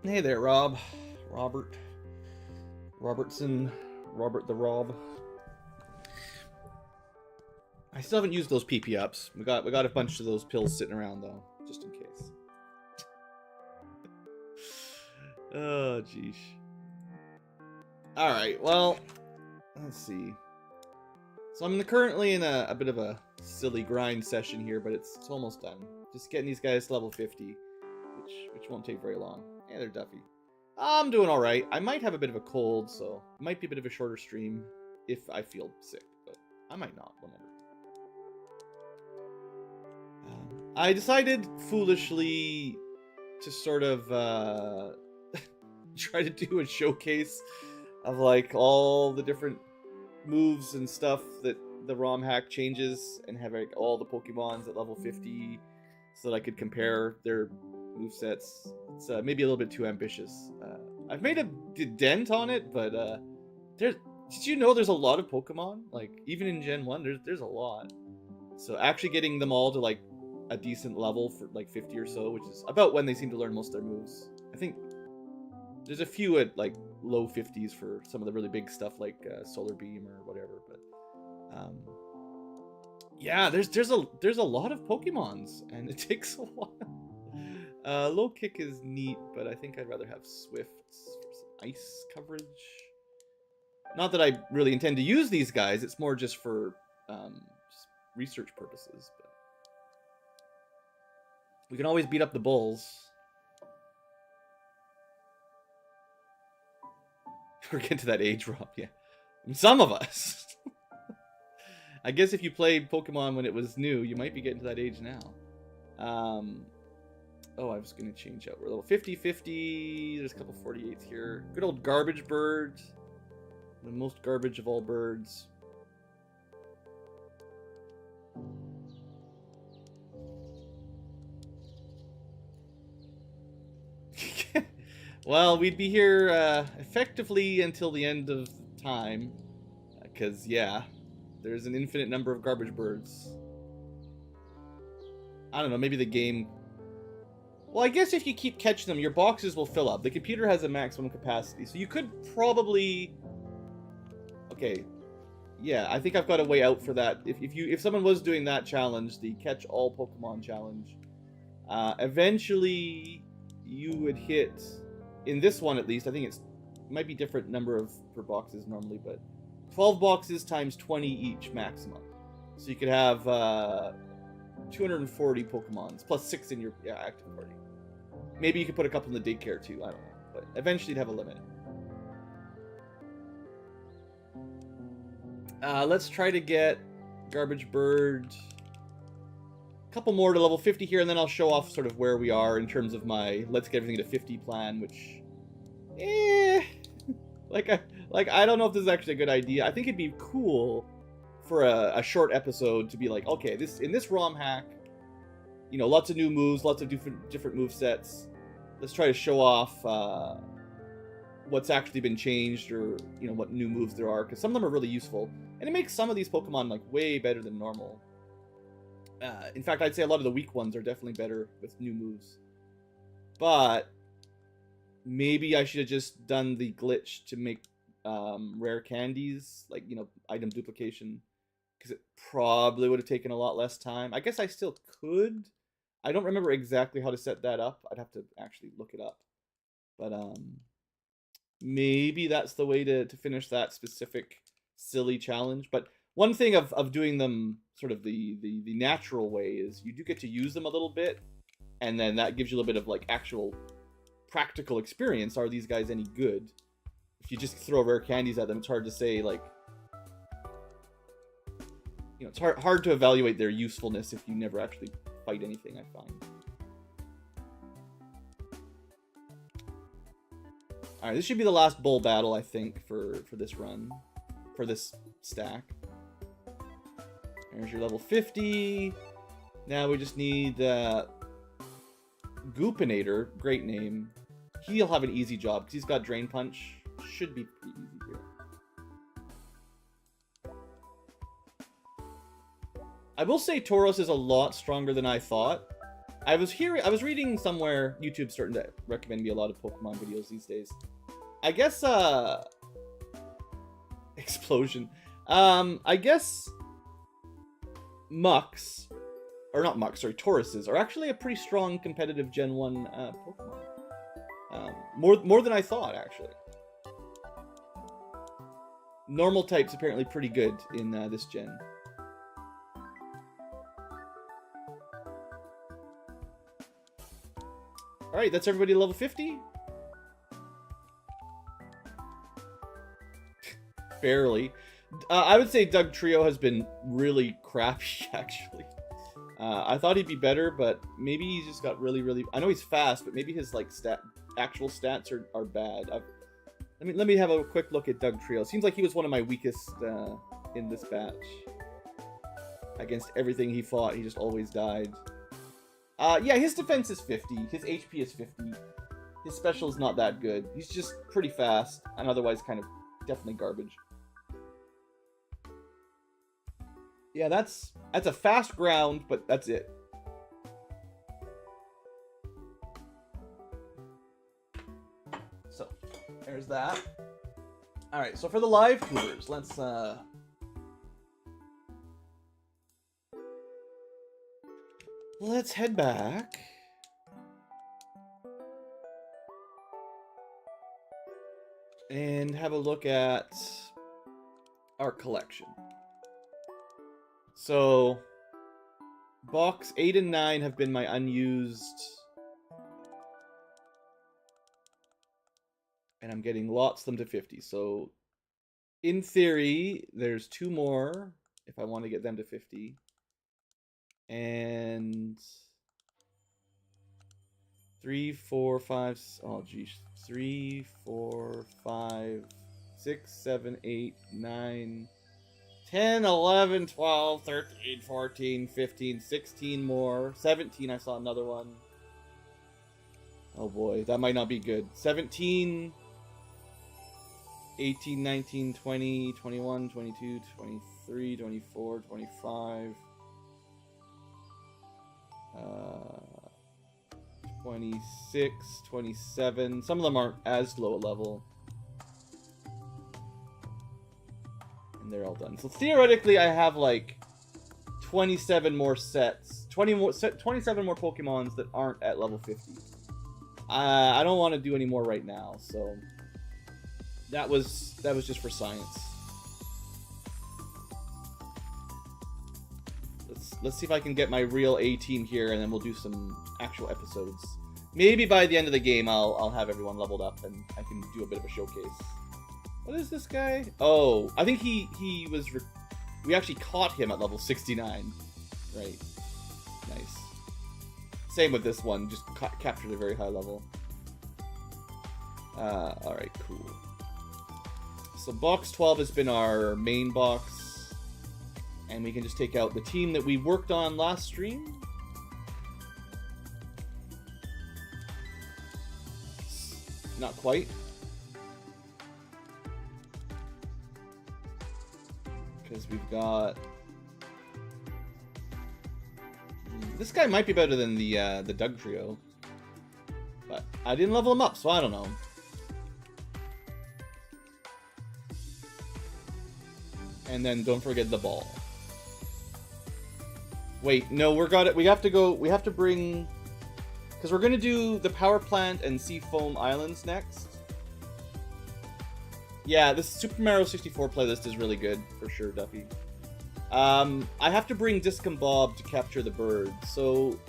Hey there, Rob. Robert. Robertson. Robert the Rob. I still haven't used those PP ups. We got a bunch of those pills sitting around though, just in case. Oh, jeez. All right. Well, let's see. So I'm currently in a bit of a silly grind session here, but it's almost done. Just getting these guys to level 50, which won't take very long. Yeah, they're Duffy. I'm doing all right. I might have a bit of a cold, so it might be a bit of a shorter stream if I feel sick, but I might not. Whenever. I decided foolishly to sort of try to do a showcase of like all the different moves and stuff that the Romhack changes, and have like all the Pokemons at level 50 so that I could compare their movesets. It's maybe a little bit too ambitious. I've made a dent on it, but did you know there's a lot of Pokemon? Like even in Gen 1, there's a lot. So actually getting them all to like a decent level for like 50 or so, which is about when they seem to learn most of their moves. I think there's a few at like low 50s for some of the really big stuff like Solar Beam or whatever, but yeah, there's a lot of Pokemons, and it takes a while. Low kick is neat, but I think I'd rather have Swift for some ice coverage. Not that I really intend to use these guys, it's more just for research purposes. But we can always beat up the bulls. We're getting to that age, Rob, yeah. Some of us. I guess if you played Pokemon when it was new, you might be getting to that age now. Oh, I was going to change out. We're a little 50-50. There's a couple 48s here. Good old Garbage Bird. The most garbage of all birds. Well, we'd be here effectively until the end of time. Because, yeah, there's an infinite number of garbage birds. I don't know, maybe the game... Well, I guess if you keep catching them, your boxes will fill up. The computer has a maximum capacity, so you could probably... Okay, yeah, I think I've got a way out for that. If someone was doing that challenge, the catch all Pokemon challenge, eventually you would hit, in this one at least, I think it might be different number per boxes normally, but 12 boxes times 20 each maximum. So you could have 240 Pokemons, plus 6 in your active party. Maybe you could put a couple in the daycare too, I don't know. But eventually you'd have a limit. Let's try to get Garbage Bird a couple more to level 50 here, and then I'll show off sort of where we are in terms of my let's get everything to 50 plan, which... Like, I don't know if this is actually a good idea. I think it'd be cool for a short episode to be like, okay, in this ROM hack, you know, lots of new moves, lots of different move sets. Let's try to show off what's actually been changed, or you know, what new moves there are, because some of them are really useful, and it makes some of these Pokemon like way better than normal. In fact, I'd say a lot of the weak ones are definitely better with new moves. But maybe I should have just done the glitch to make rare candies, like, you know, item duplication, because it probably would have taken a lot less time. I guess I still could. I don't remember exactly how to set that up. I'd have to actually look it up. But maybe that's the way to finish that specific silly challenge. But one thing of doing them sort of the natural way is you do get to use them a little bit, and then that gives you a little bit of like actual practical experience. Are these guys any good? If you just throw rare candies at them, it's hard to say, like, you know, it's hard to evaluate their usefulness if you never actually fight anything, I find. Alright, this should be the last bull battle, I think, for this run. For this stack. There's your level 50. Now we just need Goopinator, great name. He'll have an easy job, because he's got Drain Punch. Should be pretty easy here. I will say Tauros is a lot stronger than I thought. I was reading somewhere, YouTube's starting to recommend me a lot of Pokemon videos these days. I guess, explosion. I guess Mucks, or not Mucks, sorry, Tauruses, are actually a pretty strong competitive Gen 1 Pokemon. More than I thought, actually. Normal type's apparently pretty good in this gen. Alright, that's everybody level 50? Barely. I would say Doug Trio has been really crappy, actually. I thought he'd be better, but maybe he's just got really... I know he's fast, but maybe his like actual stats are bad. Let me have a quick look at Doug Trio. Seems like he was one of my weakest in this batch. Against everything he fought, he just always died. Yeah, his defense is 50. His HP is 50. His special is not that good. He's just pretty fast, and otherwise kind of definitely garbage. Yeah, that's a fast ground, but that's it. So, there's that. Alright, so for the live tubers, let's head back. And have a look at our collection. So, box 8 and 9 have been my unused. And I'm getting lots of them to 50. So, in theory, there's 2 more if I want to get them to 50. And 3, 4, 5, oh geez, 3, 4, 5, 6, 7, 8, 9, 10, 11, 12, 13, 14, 15, 16 more. 17, I saw another one. Oh boy, that might not be good. 17, 18, 19, 20, 21, 22, 23, 24, 25. 26, 27. Some of them aren't as low a level. And they're all done. So theoretically, I have like 27 more sets. 27 more Pokemons that aren't at level 50. I don't want to do any more right now, so that was just for science. Let's see if I can get my real A team here, and then we'll do some actual episodes. Maybe by the end of the game, I'll have everyone leveled up, and I can do a bit of a showcase. What is this guy? Oh, I think he was... we actually caught him at level 69. Right. Nice. Same with this one, just captured a very high level. Alright, cool. So box 12 has been our main box. And we can just take out the team that we worked on last stream. Not quite. Because we've got... this guy might be better than the Doug Trio. But I didn't level him up, so I don't know. And then don't forget the ball. Wait, no, we have to bring, because we're gonna do the power plant and Sea Foam Islands next. Yeah, this Super Mario 64 playlist is really good, for sure, Duffy. I have to bring Discum Bob to capture the bird, so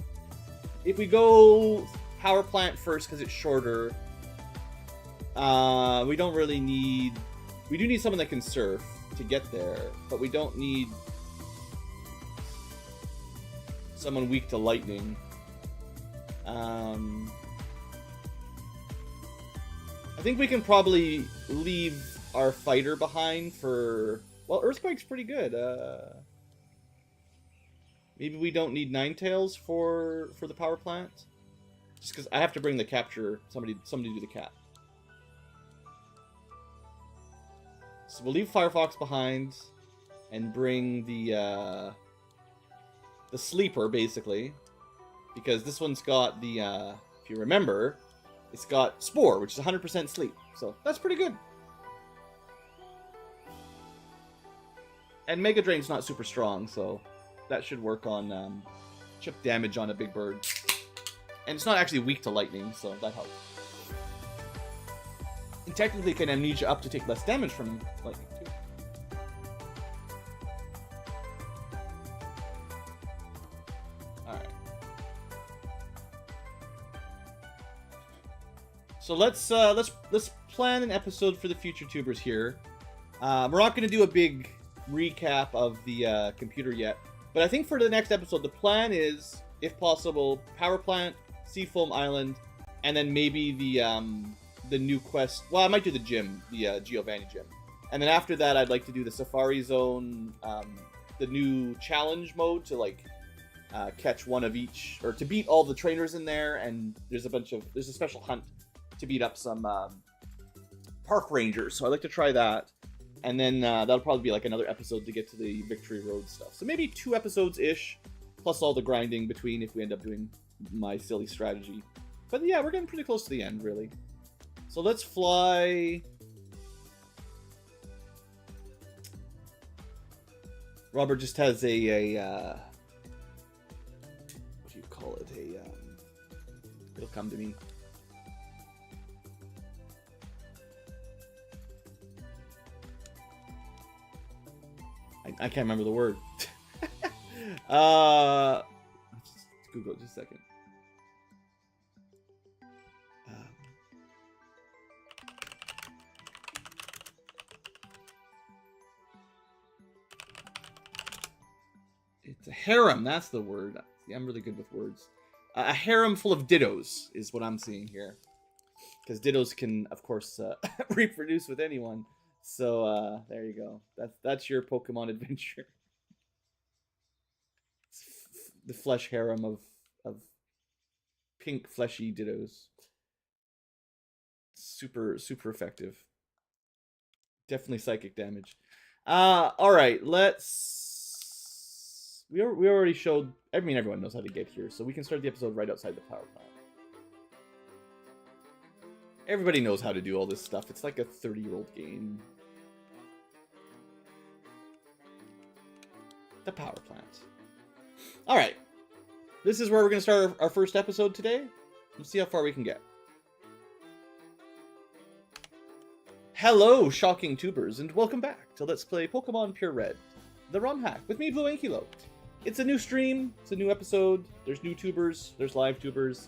if we go power plant first because it's shorter, we don't really need, we do need someone that can surf to get there, but we don't need someone weak to lightning. I think we can probably leave our fighter behind for... well, Earthquake's pretty good. Maybe we don't need Ninetales for the power plant. Just because I have to bring the capture, somebody do the cap. So we'll leave Firefox behind and bring the sleeper, basically. because this one's got the, if you remember, it's got Spore, which is 100% sleep. So that's pretty good. And Mega Drain's not super strong, so that should work on chip damage on a big bird. And it's not actually weak to lightning, so that helps. And technically can Amnesia up to take less damage from lightning, too. Alright. So let's plan an episode for the future tubers here. We're not going to do a big recap of the computer yet, but I think for the next episode, the plan is, if possible, Power Plant, Seafoam Island, and then maybe the new quest. Well, I might do the gym, the Giovanni gym, and then after that, I'd like to do the Safari Zone, the new challenge mode to like catch one of each, or to beat all the trainers in there. And there's a special hunt to beat up some park rangers. So I'd like to try that, and then that'll probably be like another episode to get to the Victory Road stuff. So maybe 2 episodes ish, plus all the grinding between if we end up doing my silly strategy. But yeah, we're getting pretty close to the end, really. So let's fly. Robert just has a what do you call it? It'll come to me. I can't remember the word. Let's just Google it just a second. It's a harem, that's the word. See, I'm really good with words. A harem full of dittos is what I'm seeing here. Because dittos can, of course, reproduce with anyone. So, there you go. That's your Pokemon adventure. The flesh harem of pink fleshy dittos. Super effective. Definitely psychic damage. Alright, let's... We already showed... I mean, everyone knows how to get here, so we can start the episode right outside the power plant. Everybody knows how to do all this stuff. It's like a 30-year-old game. The power plant. Alright. This is where we're going to start our first episode today. Let's see how far we can get. Hello, shocking tubers, and welcome back to Let's Play Pokemon PureRed, the Romhack, with me, Blue Ankilo. It's a new stream, it's a new episode, there's new tubers, there's live tubers.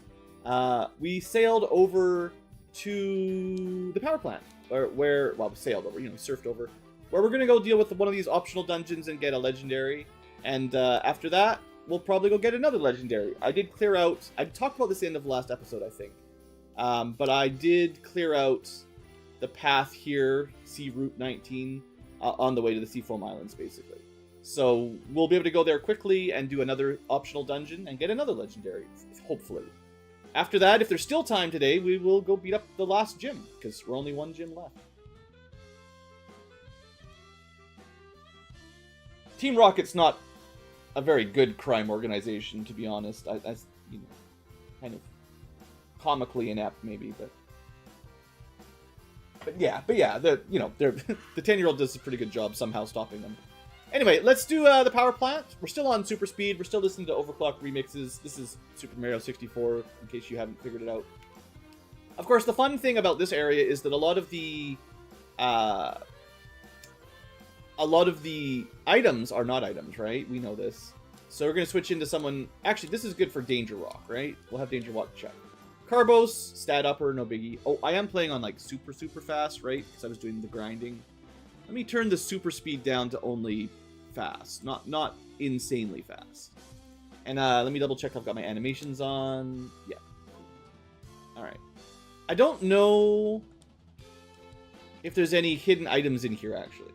We sailed over to the power plant, well, we sailed over, surfed over, where we're going to go deal with one of these optional dungeons and get a legendary, and after that, we'll probably go get another legendary. I did clear out, I talked about this at the end of the last episode, I think, but I did clear out the path here, see Route 19, on the way to the Seafoam Islands, basically. So we'll be able to go there quickly and do another optional dungeon and get another legendary, hopefully. After that, if there's still time today, we will go beat up the last gym, because we're only 1 gym left. Team Rocket's not a very good crime organization, to be honest. I kind of comically inept, maybe, but yeah, the 10-year-old does a pretty good job somehow stopping them. Anyway, let's do the power plant. We're still on super speed. We're still listening to overclock remixes. This is Super Mario 64, in case you haven't figured it out. Of course, the fun thing about this area is that a lot of the items are not items, right? We know this. So we're going to switch into someone... Actually, this is good for Danger Rock, right? We'll have Danger Rock check. Carbos, stat upper, no biggie. Oh, I am playing on like super fast, right? Because I was doing the grinding. Let me turn the super speed down to only fast, not insanely fast. And let me double check I've got my animations on. Yeah. All right. I don't know if there's any hidden items in here, actually.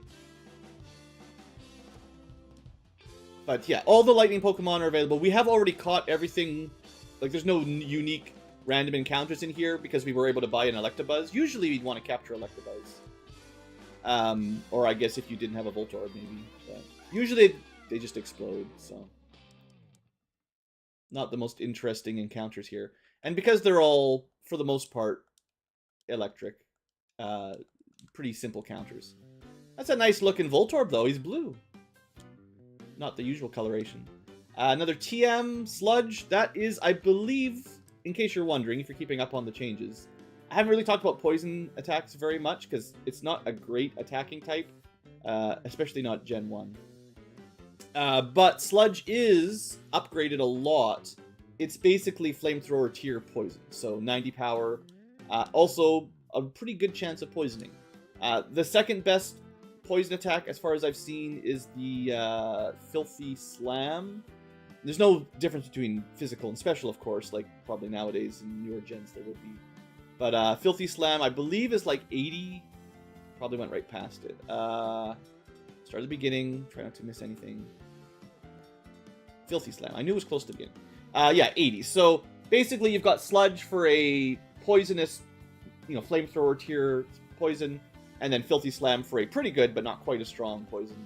But yeah, all the lightning Pokemon are available. We have already caught everything. Like, there's no unique random encounters in here because we were able to buy an Electabuzz. Usually we'd want to capture Electabuzz. Or I guess if you didn't have a Voltorb, maybe. But usually they just explode, so. Not the most interesting encounters here. And because they're all, for the most part, electric, pretty simple counters. That's a nice looking Voltorb, though. He's blue. Not the usual coloration. Another TM Sludge. That is, I believe, in case you're wondering, if you're keeping up on the changes, I haven't really talked about poison attacks very much because it's not a great attacking type, especially not Gen 1. But Sludge is upgraded a lot. It's basically Flamethrower tier poison, so 90 power. Also, a pretty good chance of poisoning. The second best poison attack, as far as I've seen, is the Filthy Slam. There's no difference between physical and special, of course, like probably nowadays in newer gens there would be. But Filthy Slam, I believe, is like 80. Probably went right past it. Start at the beginning. Try not to miss anything. Filthy Slam. I knew it was close to the beginning. Yeah, 80. So basically, you've got Sludge for a poisonous, flamethrower tier poison, and then Filthy Slam for a pretty good but not quite as strong poison.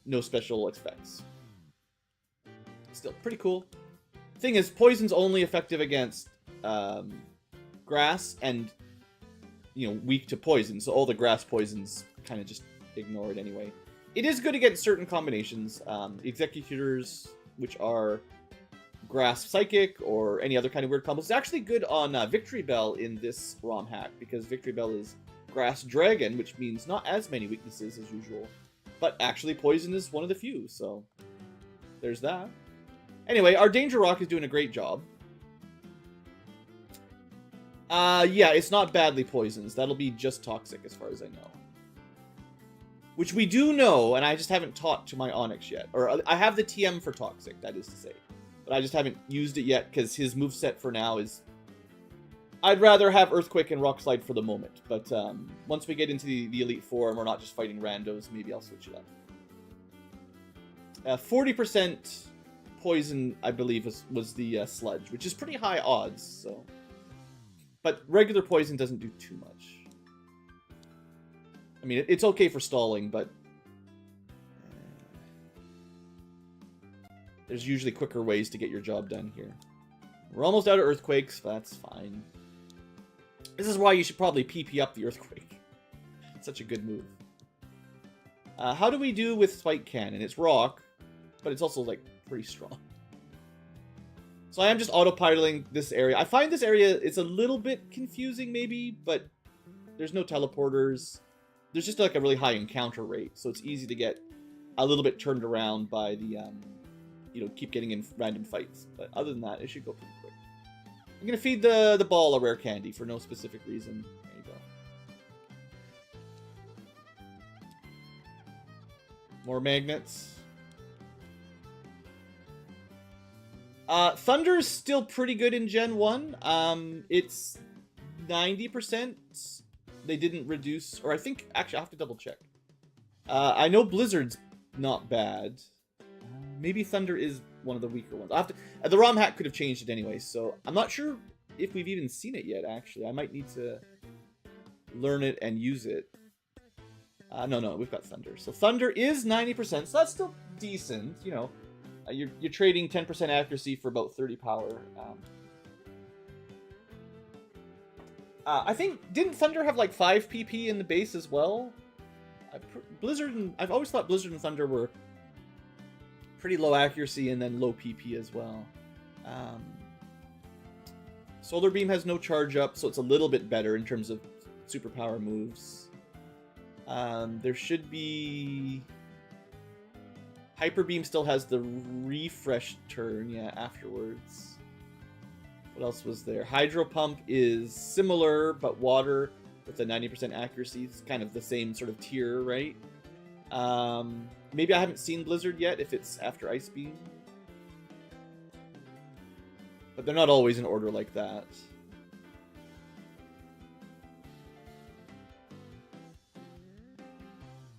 No special effects. Still pretty cool. Thing is, poison's only effective against grass and weak to poison. So all the grass poisons kind of just ignore it anyway. It is good against certain combinations. Executors, which are grass psychic or any other kind of weird combos. It's actually good on Victory Bell in this ROM hack because Victory Bell is grass dragon, which means not as many weaknesses as usual. But actually poison is one of the few, so there's that. Anyway, our Danger Rock is doing a great job. Yeah, it's not badly poisons. That'll be just toxic as far as I know. Which we do know, and I just haven't taught to my Onyx yet. Or I have the TM for toxic, that is to say. But I just haven't used it yet because his moveset for now is... I'd rather have Earthquake and Rock Slide for the moment. But once we get into the Elite Four and we're not just fighting randos, maybe I'll switch it up. 40% poison, I believe, was the Sludge, which is pretty high odds, so... But regular poison doesn't do too much. I mean, it's okay for stalling, but... there's usually quicker ways to get your job done here. We're almost out of Earthquakes, but that's fine. This is why you should probably PP up the Earthquake. It's such a good move. How do we do with Spike Cannon? It's rock, but it's also, like, pretty strong. So I am just autopiloting this area. I find this area, it's a little bit confusing, maybe, but there's no teleporters. There's just, like, a really high encounter rate, so it's easy to get a little bit turned around by the, keep getting in random fights. But other than that, it should go pretty quick. I'm going to feed the ball a rare candy for no specific reason. There you go. More magnets. Thunder's still pretty good in Gen 1. It's 90%. They didn't reduce, or I think, actually, I'll have to double check. I know Blizzard's not bad. Maybe Thunder is one of the weaker ones. I'll have to, the ROM hack could have changed it anyway, so I'm not sure if we've even seen it yet, actually. I might need to learn it and use it. No, we've got Thunder. So Thunder is 90%, so that's still decent, You're trading 10% accuracy for about 30 power. I think, didn't Thunder have like 5 PP in the base as well? I've always thought Blizzard and Thunder were pretty low accuracy and then low PP as well. Solar Beam has no charge up, so it's a little bit better in terms of superpower moves. There should be... Hyper Beam still has the refresh turn, yeah, afterwards. What else was there? Hydro Pump is similar, but water with a 90% accuracy. It's kind of the same sort of tier, right? Maybe I haven't seen Blizzard yet, if it's after Ice Beam. But they're not always in order like that.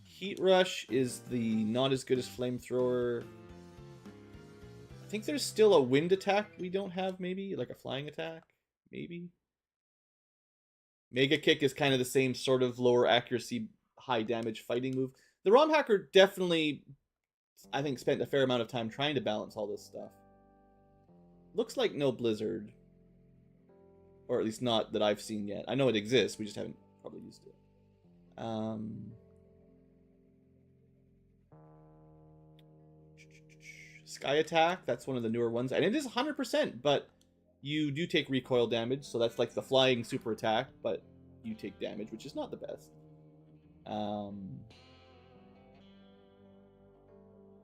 Heat Rush is the not as good as Flamethrower. I think there's still a wind attack we don't have, maybe? Like a flying attack? Maybe? Mega Kick is kind of the same sort of lower accuracy, high damage fighting move. The ROM hacker definitely, I think, spent a fair amount of time trying to balance all this stuff. Looks like no Blizzard. Or at least not that I've seen yet. I know it exists, we just haven't probably used it. Sky Attack, that's one of the newer ones. And it is 100%, but you do take recoil damage, so that's like the flying super attack, but you take damage, which is not the best.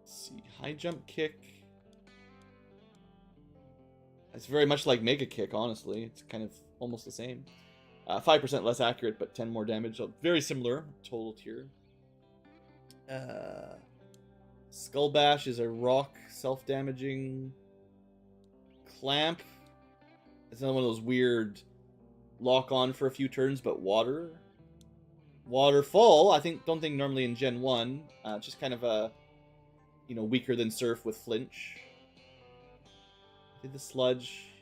Let's see, high jump kick. It's very much like Mega Kick, honestly. It's kind of almost the same. 5% less accurate, but 10 more damage. So very similar total tier. Skull Bash is a rock self-damaging. Clamp. It's another one of those weird lock on for a few turns, but water. Waterfall, don't think normally in Gen 1. Just kind of a, weaker than Surf with flinch. Did the sludge.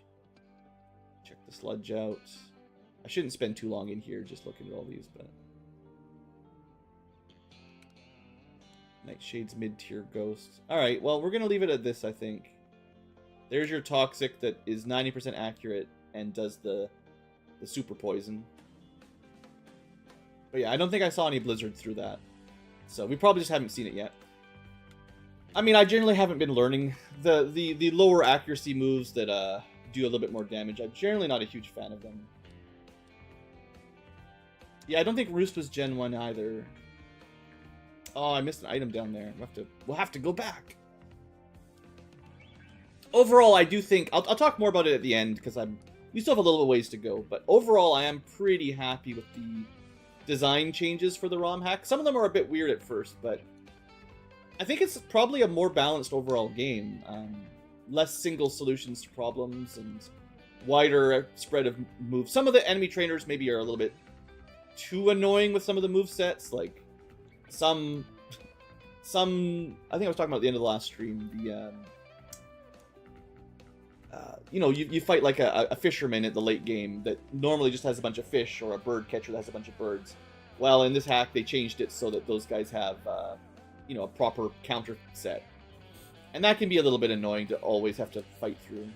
Check the sludge out. I shouldn't spend too long in here just looking at all these, but... Nightshade's mid-tier ghost. Alright, well, we're going to leave it at this, I think. There's your Toxic that is 90% accurate and does the super poison. But yeah, I don't think I saw any Blizzard through that. So we probably just haven't seen it yet. I mean, I generally haven't been learning the lower accuracy moves that do a little bit more damage. I'm generally not a huge fan of them. Yeah, I don't think Roost was Gen 1 either. Oh, I missed an item down there. We'll have to go back. Overall, I do think... I'll talk more about it at the end, because we still have a little bit ways to go. But overall, I am pretty happy with the design changes for the ROM hack. Some of them are a bit weird at first, but... I think it's probably a more balanced overall game. Less single solutions to problems and wider spread of moves. Some of the enemy trainers maybe are a little bit too annoying with some of the movesets. Like, some... I think I was talking about at the end of the last stream. You fight like a fisherman at the late game that normally just has a bunch of fish, or a bird catcher that has a bunch of birds. Well, in this hack, they changed it so that those guys have... a proper counter set. And that can be a little bit annoying to always have to fight through.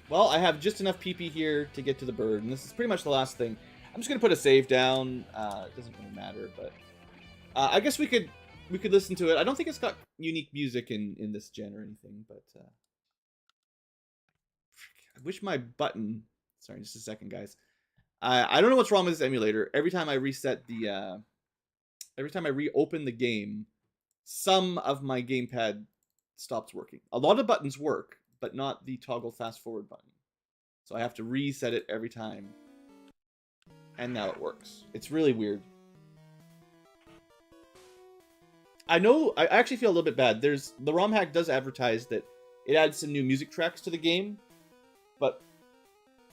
Well, I have just enough PP here to get to the bird, and this is pretty much the last thing. I'm just going to put a save down. It doesn't really matter, but... I guess we could listen to it. I don't think it's got unique music in this gen or anything, but... I wish my button... Sorry, just a second, guys. I don't know what's wrong with this emulator. Every time I reset the, every time I reopen the game, some of my gamepad stops working. A lot of buttons work, but not the toggle fast forward button. So I have to reset it every time. And now it works. It's really weird. I actually feel a little bit bad. The ROM hack does advertise that it adds some new music tracks to the game, but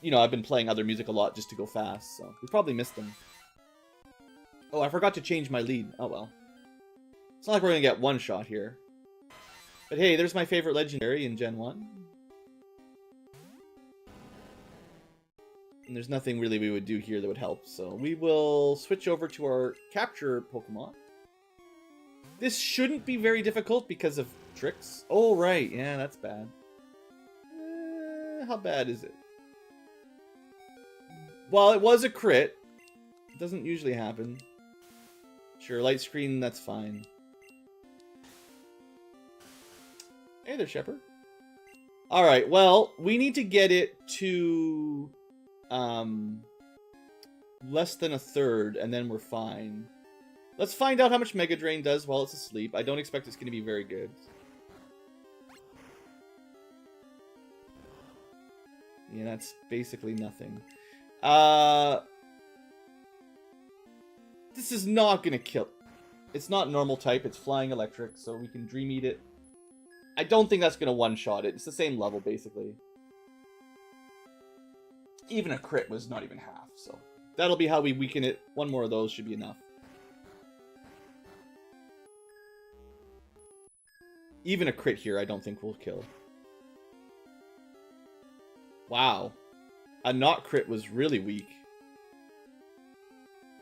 I've been playing other music a lot just to go fast, so we probably missed them. Oh, I forgot to change my lead. Oh, well. It's not like we're going to get one shot here. But hey, there's my favorite legendary in Gen 1. And there's nothing really we would do here that would help, so we will switch over to our capture Pokemon. This shouldn't be very difficult because of tricks. Oh, right. Yeah, that's bad. How bad is it? Well, it was a crit. It doesn't usually happen. Sure, light screen, that's fine. Hey there, Shepard. Alright, well, we need to get it to less than a third, and then we're fine. Let's find out how much Mega Drain does while it's asleep. I don't expect it's going to be very good. Yeah, that's basically nothing. This is not gonna kill. It's not normal type, it's flying electric, so we can Dream Eat it. I don't think that's gonna one-shot it. It's the same level, basically. Even a crit was not even half, so that'll be how we weaken it. One more of those should be enough. Even a crit here, I don't think will kill. Wow. A not crit was really weak.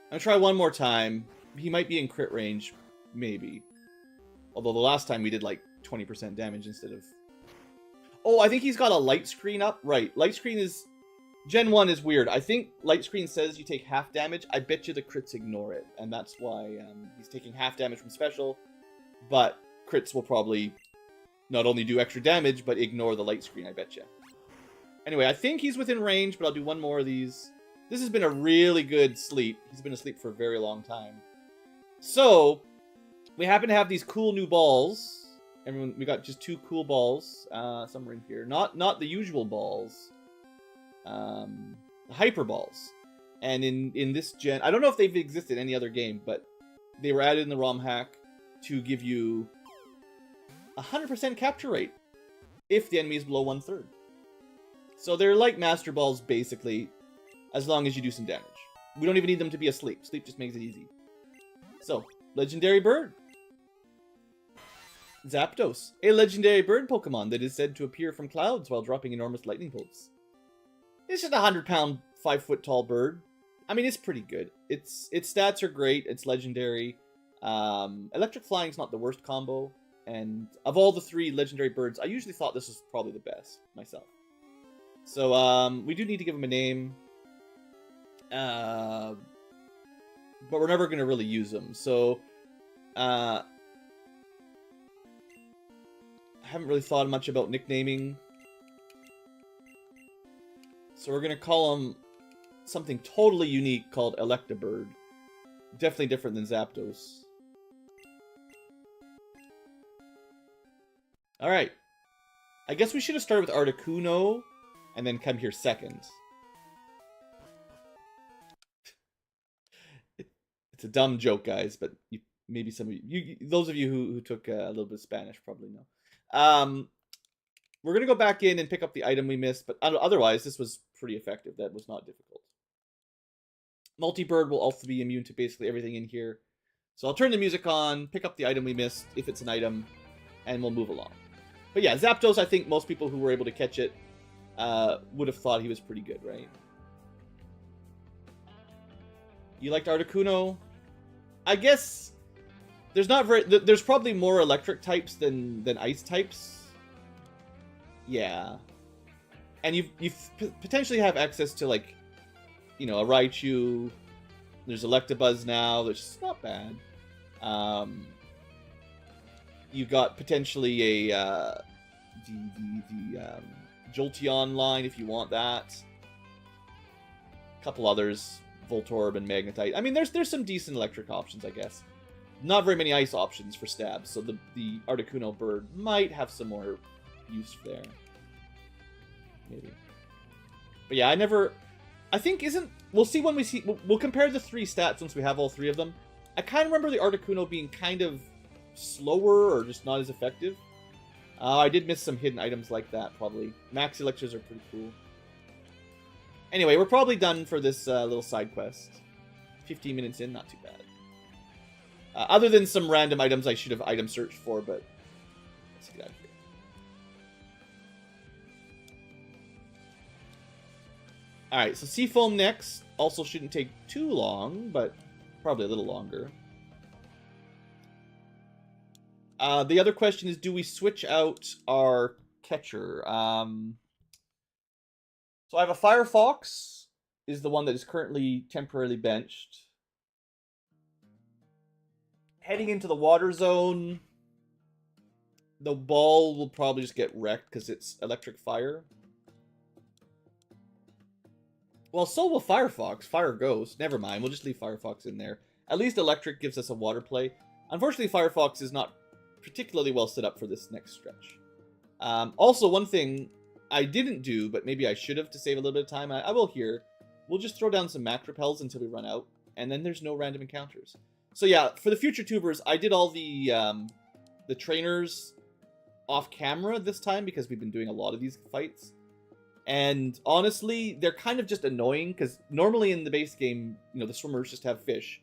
I'm gonna try one more time. He might be in crit range. Maybe. Although the last time we did like 20% damage instead of... Oh, I think he's got a light screen up. Right, light screen is... Gen 1 is weird. I think light screen says you take half damage. I bet you the crits ignore it, and that's why he's taking half damage from special, but crits will probably not only do extra damage, but ignore the light screen, I bet you. Anyway, I think he's within range, but I'll do one more of these. This has been a really good sleep. He's been asleep for a very long time. So, we happen to have these cool new balls. Everyone, we got just 2 cool balls somewhere in here. Not the usual balls. The hyper balls. And in this gen, I don't know if they've existed in any other game, but they were added in the ROM hack to give you 100% capture rate if the enemy is below 1/3. So they're like Master Balls, basically, as long as you do some damage. We don't even need them to be asleep. Sleep just makes it easy. So, Legendary Bird. Zapdos, a legendary bird Pokemon that is said to appear from clouds while dropping enormous lightning bolts. It's just a 100-pound, 5-foot-tall bird. I mean, it's pretty good. Its stats are great. It's legendary. Electric Flying's not the worst combo. And of all the 3 legendary birds, I usually thought this was probably the best, myself. So, we do need to give him a name. But we're never going to really use him. So, I haven't really thought much about nicknaming. So we're going to call him something totally unique called Electabird. Definitely different than Zapdos. Alright. I guess we should have started with Articuno and then come here second. It's a dumb joke, guys, but maybe some of you, those of you who took a little bit of Spanish probably know. We're going to go back in and pick up the item we missed, but otherwise, this was pretty effective. That was not difficult. Multi-Bird will also be immune to basically everything in here. So I'll turn the music on, pick up the item we missed, if it's an item, and we'll move along. But yeah, Zapdos, I think most people who were able to catch it would have thought he was pretty good, right? You liked Articuno? I guess there's probably more electric types than ice types. Yeah. And you potentially have access to, like, you know, a Raichu. There's Electabuzz now, which is not bad. You got potentially a the Jolteon line if you want that. A couple others, Voltorb and Magnetite. I mean, there's some decent electric options, I guess. Not very many ice options for stabs, so the Articuno bird might have some more use there. Maybe. But yeah, I think we'll see when we'll compare the 3 stats once we have all 3 of them. I kind of remember the Articuno being kind of slower or just not as effective. I did miss some hidden items like that, probably. Max Elixirs are pretty cool. Anyway, we're probably done for this little side quest. 15 minutes in, not too bad. Other than some random items I should have item searched for, but let's get out of here. Alright, so Seafoam next. Also shouldn't take too long, but probably a little longer. The other question is, do we switch out our catcher? So I have a Firefox, is the one that is currently temporarily benched. Heading into the water zone, the ball will probably just get wrecked because it's electric fire. Well, so will Firefox. Fire Ghost. Never mind, we'll just leave Firefox in there. At least electric gives us a water play. Unfortunately, Firefox is not particularly well set up for this next stretch. Also, one thing I didn't do, but maybe I should have to save a little bit of time, I will here. We'll just throw down some Mac Repels until we run out, and then there's no random encounters. So yeah, for the future tubers, I did all the trainers off camera this time because we've been doing a lot of these fights. And honestly, they're kind of just annoying because normally in the base game, you know, the swimmers just have fish.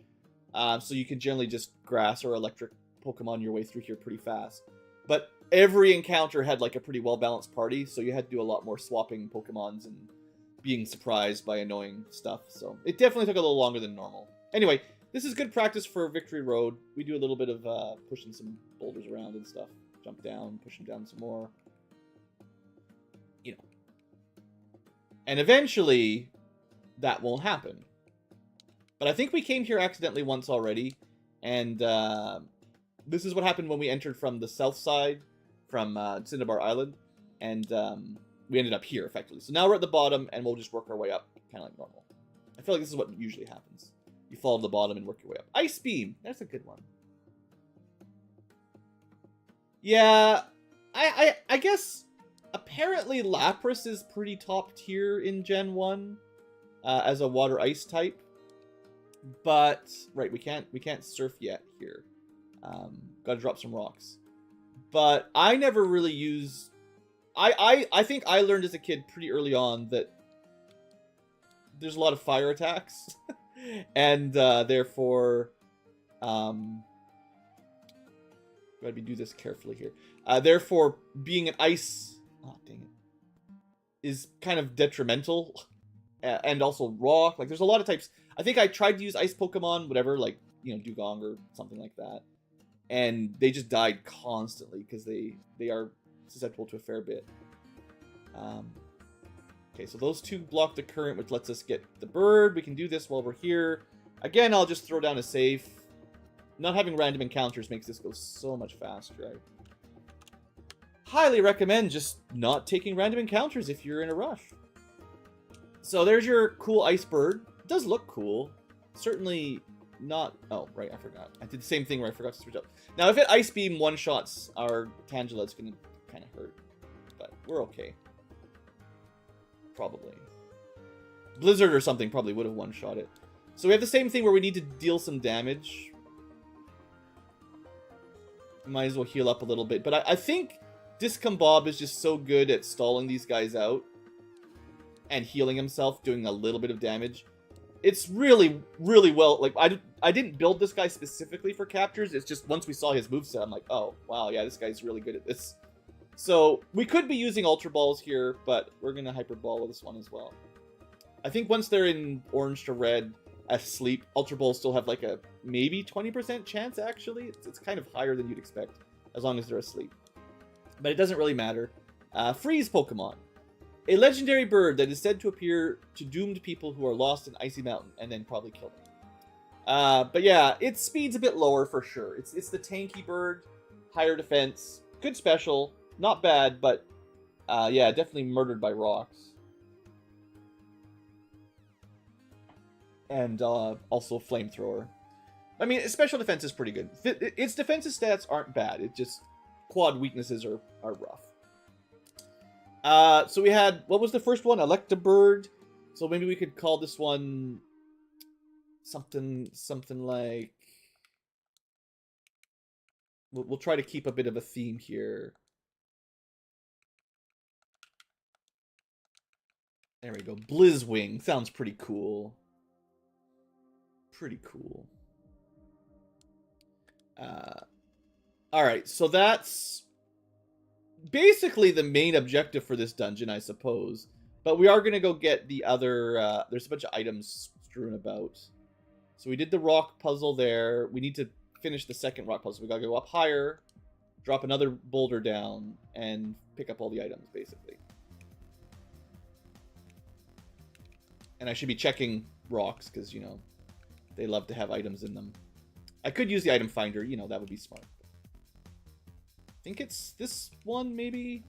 So you can generally just grass or electric Pokemon your way through here pretty fast. But every encounter had like a pretty well-balanced party, so you had to do a lot more swapping Pokemons and being surprised by annoying stuff. So it definitely took a little longer than normal. Anyway, this is good practice for Victory Road. We do a little bit of pushing some boulders around and stuff. Jump down, push him down some more. You know. And eventually, that won't happen. But I think we came here accidentally once already. And this is what happened when we entered from the south side, from Cinnabar Island. And we ended up here, effectively. So now we're at the bottom, and we'll just work our way up, kind of like normal. I feel like this is what usually happens. You fall to the bottom and work your way up. Ice Beam! That's a good one. Yeah, I guess apparently Lapras is pretty top tier in Gen 1 as a water ice type. But right, we can't surf yet here. Gotta drop some rocks. But I never really use I think I learned as a kid pretty early on that there's a lot of fire attacks. And therefore gotta do this carefully here. Therefore, being an ice... Oh, dang it. Is kind of detrimental. And also rock. Like, there's a lot of types. I think I tried to use ice Pokemon, whatever, like, you know, Dugong or something like that. And they just died constantly because they are susceptible to a fair bit. Okay, so those two block the current, which lets us get the bird. We can do this while we're here. Again, I'll just throw down a safe. Not having random encounters makes this go so much faster. I highly recommend just not taking random encounters if you're in a rush. So there's your cool ice bird. It does look cool. Certainly not... Oh, right, I forgot. I did the same thing where I forgot to switch up. Now, if it Ice Beam one-shots our Tangela, it's going to kind of hurt. But we're okay. Probably. Blizzard or something probably would have one-shot it. So we have the same thing where we need to deal some damage. Might as well heal up a little bit. But I think Discombob is just so good at stalling these guys out and healing himself, doing a little bit of damage. It's really, really well... Like, I didn't build this guy specifically for captures. It's just once we saw his moveset, I'm like, oh, wow, yeah, this guy's really good at this. So we could be using Ultra Balls here, but we're going to Hyper Ball with this one as well. I think once they're in orange to red asleep, Ultra Balls still have like a maybe 20% chance, actually. It's kind of higher than you'd expect, as long as they're asleep. But it doesn't really matter. Freeze Pokemon. A legendary bird that is said to appear to doomed people who are lost in Icy Mountain and then probably kill them. But yeah, its speed's a bit lower for sure. It's the tanky bird, higher defense, good special, not bad, but yeah, definitely murdered by rocks. And also flamethrower. I mean, its special defense is pretty good. Its defensive stats aren't bad. It just quad weaknesses are rough. So we had, what was the first one? Electabird. So maybe we could call this one something like... We'll try to keep a bit of a theme here. There we go. Blizzwing. Sounds pretty cool. Pretty cool. Alright, so that's basically the main objective for this dungeon, I suppose. But we are going to go get the other... there's a bunch of items strewn about. So we did the rock puzzle there. We need to finish the second rock puzzle. We got to go up higher, drop another boulder down, and pick up all the items, basically. And I should be checking rocks, because, you know, they love to have items in them. I could use the item finder, you know, that would be smart. I think it's this one, maybe?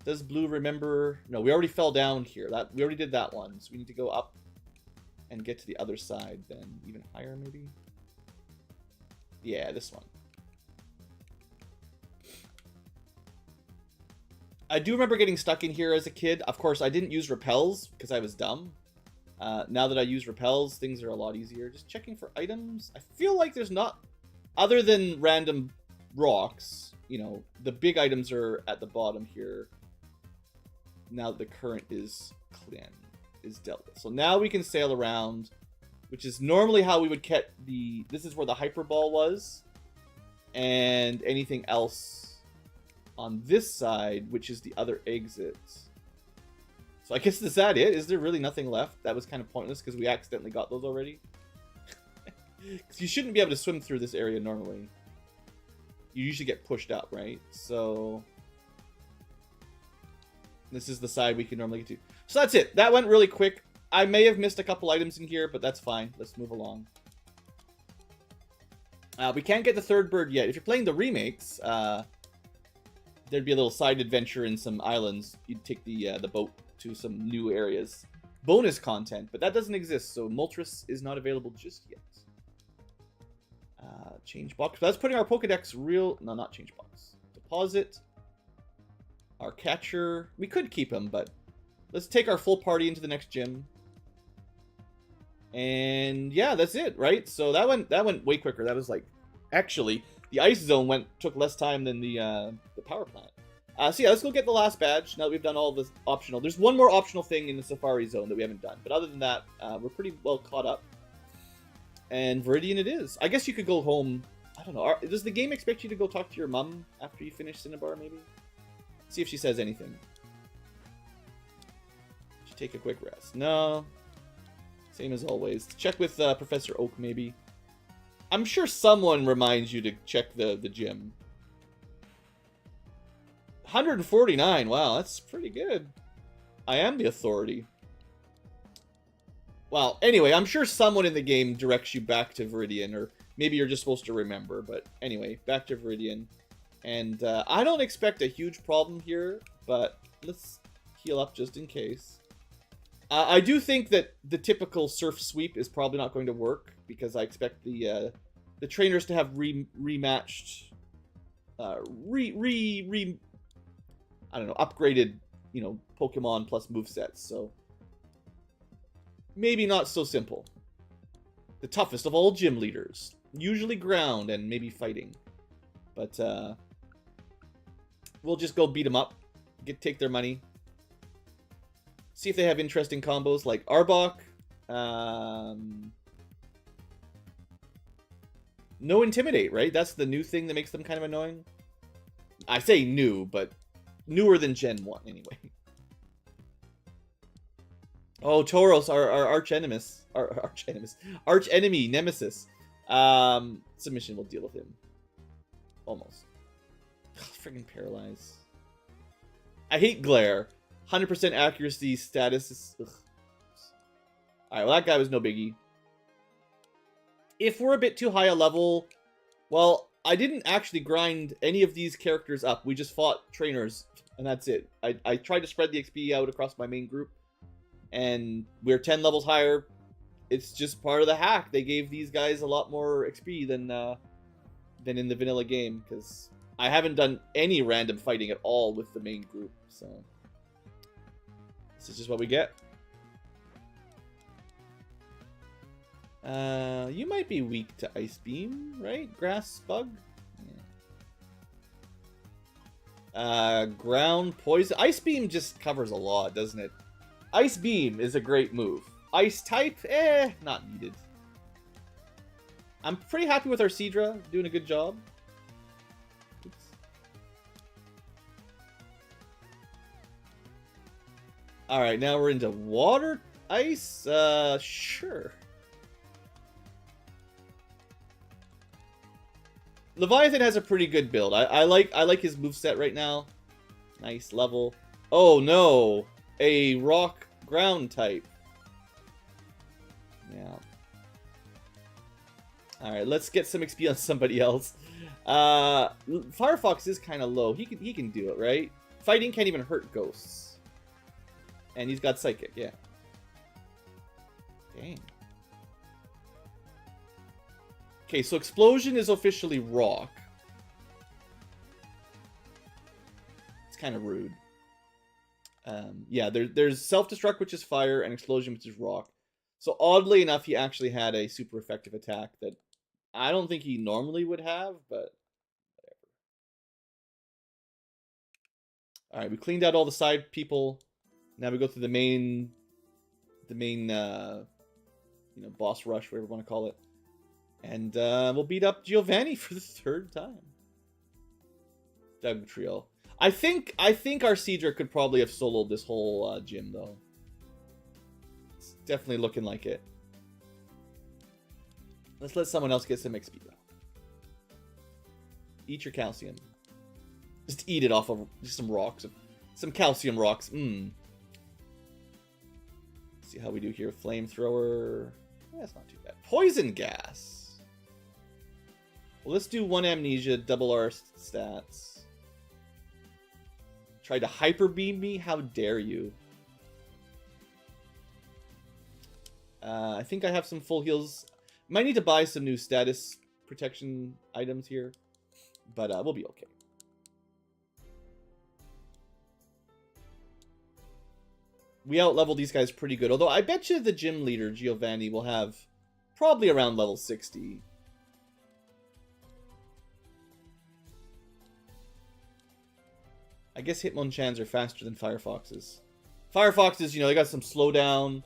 Does blue remember? No, we already fell down here. We already did that one, so we need to go up and get to the other side, then even higher, maybe? Yeah, this one. I do remember getting stuck in here as a kid. Of course, I didn't use repels because I was dumb. Now that I use repels, things are a lot easier. Just checking for items. I feel like there's not... Other than random rocks, you know, the big items are at the bottom here. Now that the current is dealt with. So now we can sail around, which is normally how we would get the... This is where the Hyper Ball was. And anything else on this side, which is the other exit. So I guess, is that it? Is there really nothing left? That was kind of pointless because we accidentally got those already. Because you shouldn't be able to swim through this area normally. you usually get pushed up, right? So this is the side we can normally get to. So that's it. That went really quick. I may have missed a couple items in here, but that's fine. Let's move along. We can't get the third bird yet. If you're playing the remakes, there'd be a little side adventure in some islands. You'd take the boat to some new areas. Bonus content, but that doesn't exist, so Moltres is not available just yet. Change box. That's putting our Pokedex real... No, not change box. Deposit. Our catcher. We could keep him, but let's take our full party into the next gym. And yeah, that's it, right? So that went way quicker. That was like... Actually, the ice zone took less time than the power plant. So yeah, let's go get the last badge now that we've done all this optional. There's one more optional thing in the Safari Zone that we haven't done. But other than that, we're pretty well caught up. And Viridian it is. I guess you could go home. I don't know. Does the game expect you to go talk to your mom after you finish Cinnabar, maybe? See if she says anything. Should take a quick rest. No. Same as always. Check with Professor Oak, maybe. I'm sure someone reminds you to check the gym. 149. Wow, that's pretty good. I am the authority. Well, anyway, I'm sure someone in the game directs you back to Viridian, or maybe you're just supposed to remember. But anyway, back to Viridian. And I don't expect a huge problem here, but let's heal up just in case. I do think that the typical surf sweep is probably not going to work, because I expect the trainers to have rematched, I don't know, upgraded, you know, Pokemon plus movesets, so maybe not so simple. The toughest of all gym leaders. Usually ground and maybe fighting. But, we'll just go beat them up. Take their money. See if they have interesting combos like Arbok. No Intimidate, right? That's the new thing that makes them kind of annoying. I say new, but newer than Gen 1 anyway. Oh, Tauros, our arch-nemesis. Arch-enemy, Nemesis. Submission will deal with him. Almost. Friggin' Paralyze. I hate Glare. 100% accuracy status is... Alright, well that guy was no biggie. If we're a bit too high a level... Well, I didn't actually grind any of these characters up. We just fought trainers, and that's it. I tried to spread the XP out across my main group. And we're 10 levels higher. It's just part of the hack. They gave these guys a lot more XP than in the vanilla game, because I haven't done any random fighting at all with the main group. So this is just what we get. You might be weak to Ice Beam, right? Grass Bug? Yeah. Ground Poison. Ice Beam just covers a lot, doesn't it? Ice Beam is a great move. Ice type, not needed. I'm pretty happy with our Seadra, doing a good job. Oops. Alright, now we're into water ice. Sure. Leviathan has a pretty good build. I like his moveset right now. Nice level. Oh no! A rock ground type. Yeah. Alright, let's get some XP on somebody else. Firefox is kind of low. He can do it, right? Fighting can't even hurt ghosts. And he's got Psychic, yeah. Dang. Okay, so Explosion is officially rock. It's kind of rude. Yeah, there's Self-Destruct, which is fire, and Explosion, which is rock. So oddly enough, he actually had a super effective attack that I don't think he normally would have, but whatever. Alright, we cleaned out all the side people. Now we go through the main, you know, boss rush, whatever you want to call it. And we'll beat up Giovanni for the third time. Dugtrio. I think our Seadra could probably have soloed this whole gym, though. It's definitely looking like it. Let's let someone else get some XP, though. Eat your calcium. Just eat it off of just some rocks. Some calcium rocks. See how we do here. Flamethrower. Yeah, that's not too bad. Poison gas. Well, let's do 1 amnesia, double our stats. Tried to hyper beam me? How dare you? I think I have some full heals. Might need to buy some new status protection items here, but we'll be okay. We out-leveled these guys pretty good, although I bet you the gym leader, Giovanni, will have probably around level 60. I guess Hitmonchans are faster than Firefoxes. Firefoxes, you know, they got some slowdown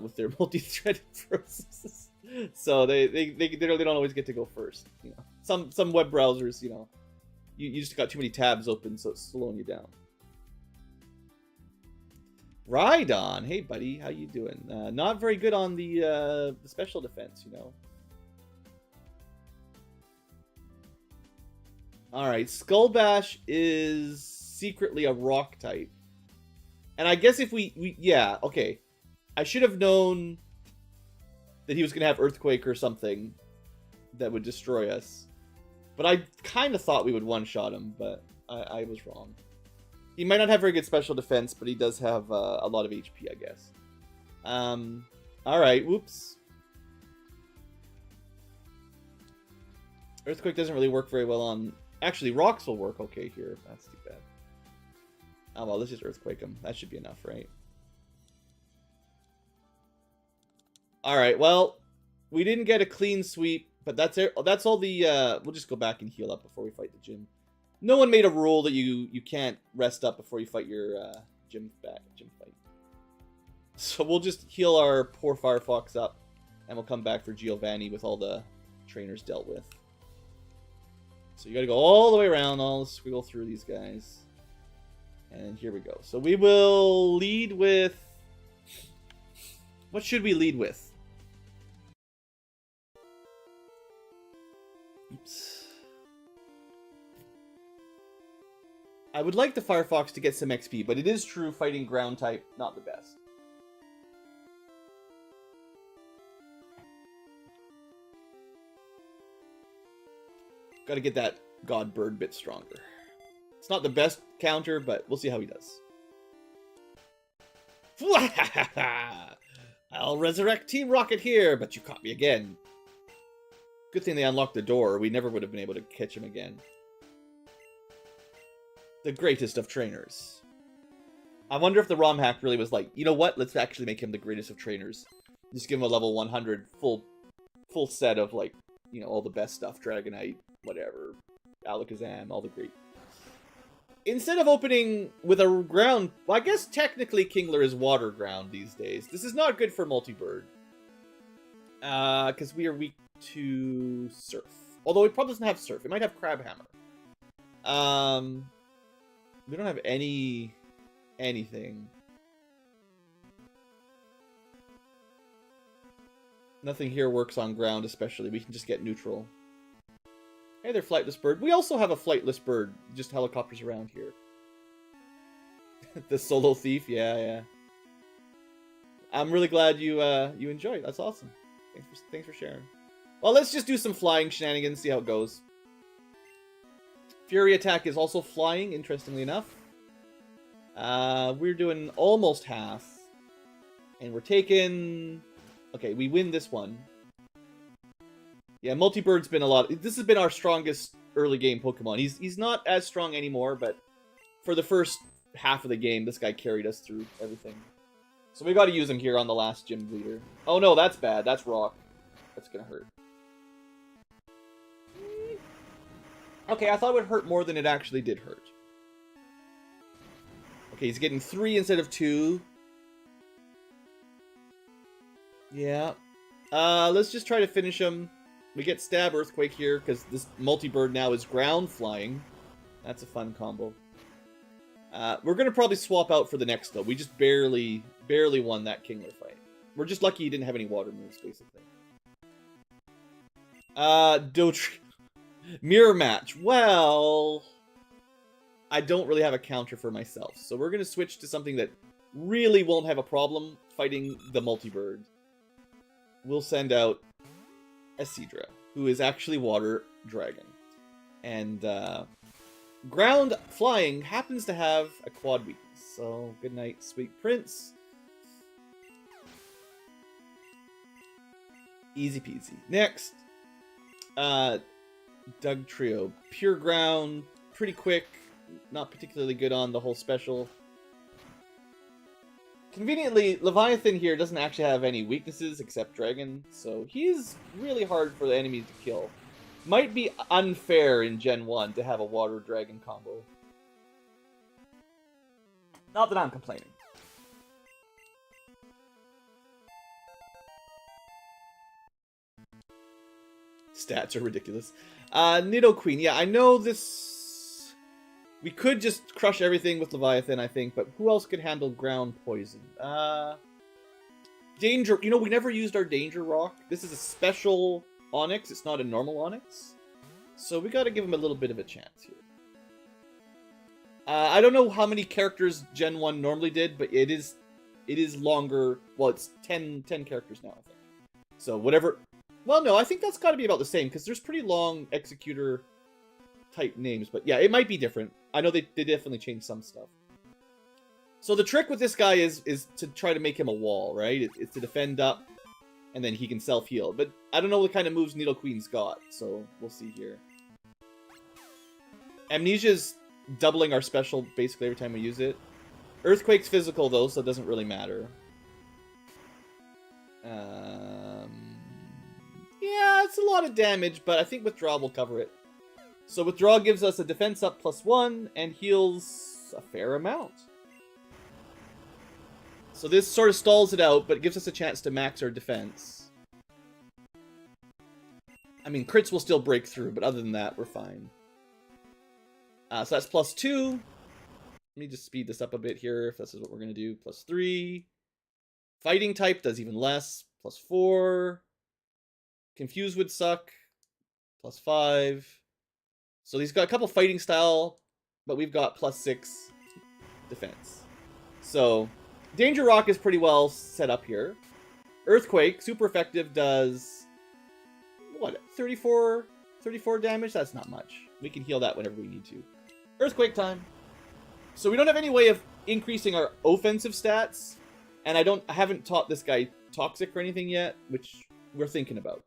with their multi-threaded processes. So they don't always get to go first. You know, some web browsers, you know, you just got too many tabs open, so it's slowing you down. Rhydon, hey buddy, how you doing? Not very good on the special defense, you know. All right, Skullbash is secretly a rock type, and I guess if we yeah, okay, I should have known that he was gonna have Earthquake or something that would destroy us, but I kind of thought we would one-shot him, but I was wrong. He might not have very good special defense, but he does have a lot of HP, I guess. Alright, whoops. Earthquake doesn't really work very well on... Actually, rocks will work okay here. That's too bad. Oh, well, let's just Earthquake him. That should be enough, right? Alright, well, we didn't get a clean sweep, but that's it. That's all the... we'll just go back and heal up before we fight the gym. No one made a rule that you can't rest up before you fight your gym fight. So we'll just heal our poor Firefox up, and we'll come back for Giovanni with all the trainers dealt with. So you gotta go all the way around, all squiggle through these guys. And here we go. So we will lead with... What should we lead with? Oops. I would like the Firefox to get some XP, but it is true fighting ground type, not the best. Gotta get that God Bird bit stronger. It's not the best counter, but we'll see how he does. I'll resurrect Team Rocket here, but you caught me again. Good thing they unlocked the door, or we never would have been able to catch him again. The greatest of trainers. I wonder if the Romhack really was like, you know what? Let's actually make him the greatest of trainers. Just give him a level 100 full set of, like, you know, all the best stuff. Dragonite, whatever. Alakazam, all the great. Instead of opening with a ground... Well, I guess technically Kingler is water ground these days. This is not good for multi-bird. Because we are weak to Surf. Although it probably doesn't have Surf. It might have Crabhammer. We don't have anything. Nothing here works on ground, especially. We can just get neutral. Hey there, Flightless Bird. We also have a Flightless Bird. Just helicopters around here. The Solo Thief, yeah. I'm really glad you enjoyed. That's awesome. Thanks for sharing. Well, let's just do some flying shenanigans, see how it goes. Fury Attack is also flying, interestingly enough. We're doing almost half. And we're taking... Okay, we win this one. Yeah, Multibird's been a lot... This has been our strongest early game Pokemon. He's not as strong anymore, but for the first half of the game, this guy carried us through everything. So we gotta use him here on the last gym leader. Oh no, that's bad. That's rock. That's gonna hurt. Okay, I thought it would hurt more than it actually did hurt. Okay, he's getting 3 instead of 2. Yeah. Let's just try to finish him. We get Stab Earthquake here, because this Multibird now is ground flying. That's a fun combo. We're going to probably swap out for the next, though. We just barely won that Kingler fight. We're just lucky he didn't have any water moves, basically. Dotry. Mirror match. Well, I don't really have a counter for myself, so we're gonna switch to something that really won't have a problem fighting the multi-bird. We'll send out a Seadra, who is actually Water Dragon. And ground flying happens to have a quad weakness. So, good night, sweet prince. Easy peasy. Next, Doug Trio. Pure ground, pretty quick, not particularly good on the whole special. Conveniently, Leviathan here doesn't actually have any weaknesses except Dragon, so he's really hard for the enemies to kill. Might be unfair in Gen 1 to have a Water Dragon combo. Not that I'm complaining. Stats are ridiculous. Nidoqueen. Yeah, I know this... We could just crush everything with Leviathan, I think, but who else could handle ground poison? Danger... You know, we never used our Danger Rock. This is a special Onyx. It's not a normal Onyx. So we gotta give him a little bit of a chance here. I don't know how many characters Gen 1 normally did, but it is longer. Well, it's 10 characters now, I think. So whatever... Well, no, I think that's got to be about the same, because there's pretty long Executor-type names. But yeah, it might be different. I know they definitely changed some stuff. So the trick with this guy is to try to make him a wall, right? It's to defend up, and then he can self-heal. But I don't know what kind of moves Nidoqueen's got, so we'll see here. Amnesia's doubling our special basically every time we use it. Earthquake's physical, though, so it doesn't really matter. Yeah, it's a lot of damage, but I think Withdrawal will cover it. So Withdrawal gives us a defense up +1 and heals a fair amount. So this sort of stalls it out, but it gives us a chance to max our defense. I mean, crits will still break through, but other than that, we're fine. So that's +2. Let me just speed this up a bit here, if this is what we're going to do. +3. Fighting type does even less. +4. Confuse would suck. +5. So he's got a couple fighting style, but we've got +6 defense. So Danger Rock is pretty well set up here. Earthquake, super effective, does what? 34 damage? That's not much. We can heal that whenever we need to. Earthquake time. So we don't have any way of increasing our offensive stats, and I haven't taught this guy Toxic or anything yet, which we're thinking about.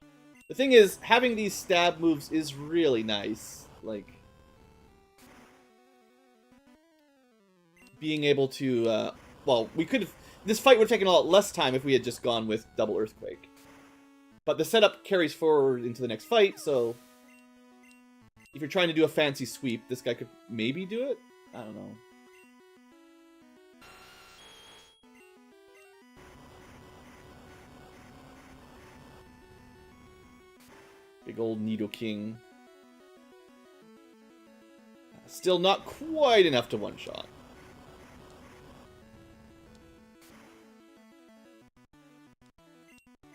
The thing is, having these stab moves is really nice. Like, being able to, well, we could have... This fight would have taken a lot less time if we had just gone with double Earthquake. But the setup carries forward into the next fight, so... If you're trying to do a fancy sweep, this guy could maybe do it? I don't know. Big old Nidoking. Still not quite enough to one-shot.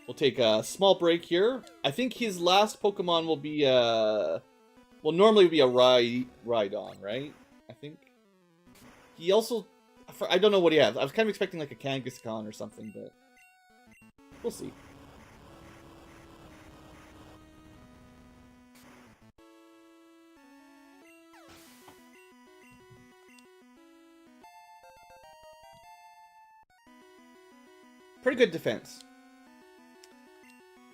We'll take a small break here. I think his last Pokemon will be, well, normally it would be a Rhydon, right? I think. He also... I don't know what he has. I was kind of expecting like a Kangaskhan or something, but... We'll see. Pretty good defense.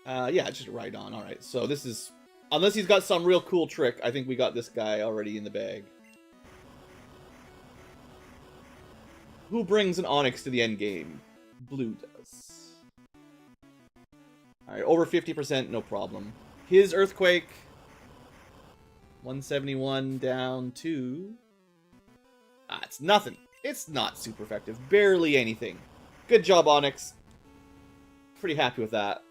Yeah, just a Rhydon. Alright, so this is... Unless he's got some real cool trick, I think we got this guy already in the bag. Who brings an Onyx to the end game? Blue does. Alright, over 50%, no problem. His Earthquake... 171 down to... it's nothing. It's not super effective. Barely anything. Good job, Onyx. Pretty happy with that.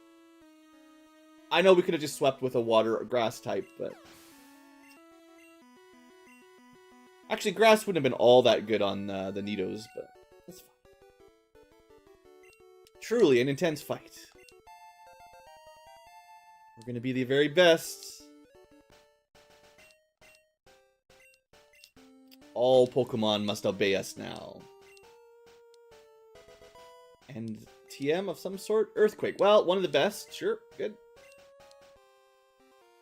I know we could have just swept with a water or grass type, but... Actually, grass wouldn't have been all that good on the Nidos, but that's fine. Truly an intense fight. We're going to be the very best. All Pokemon must obey us now. And TM of some sort? Earthquake. Well, one of the best. Sure, good.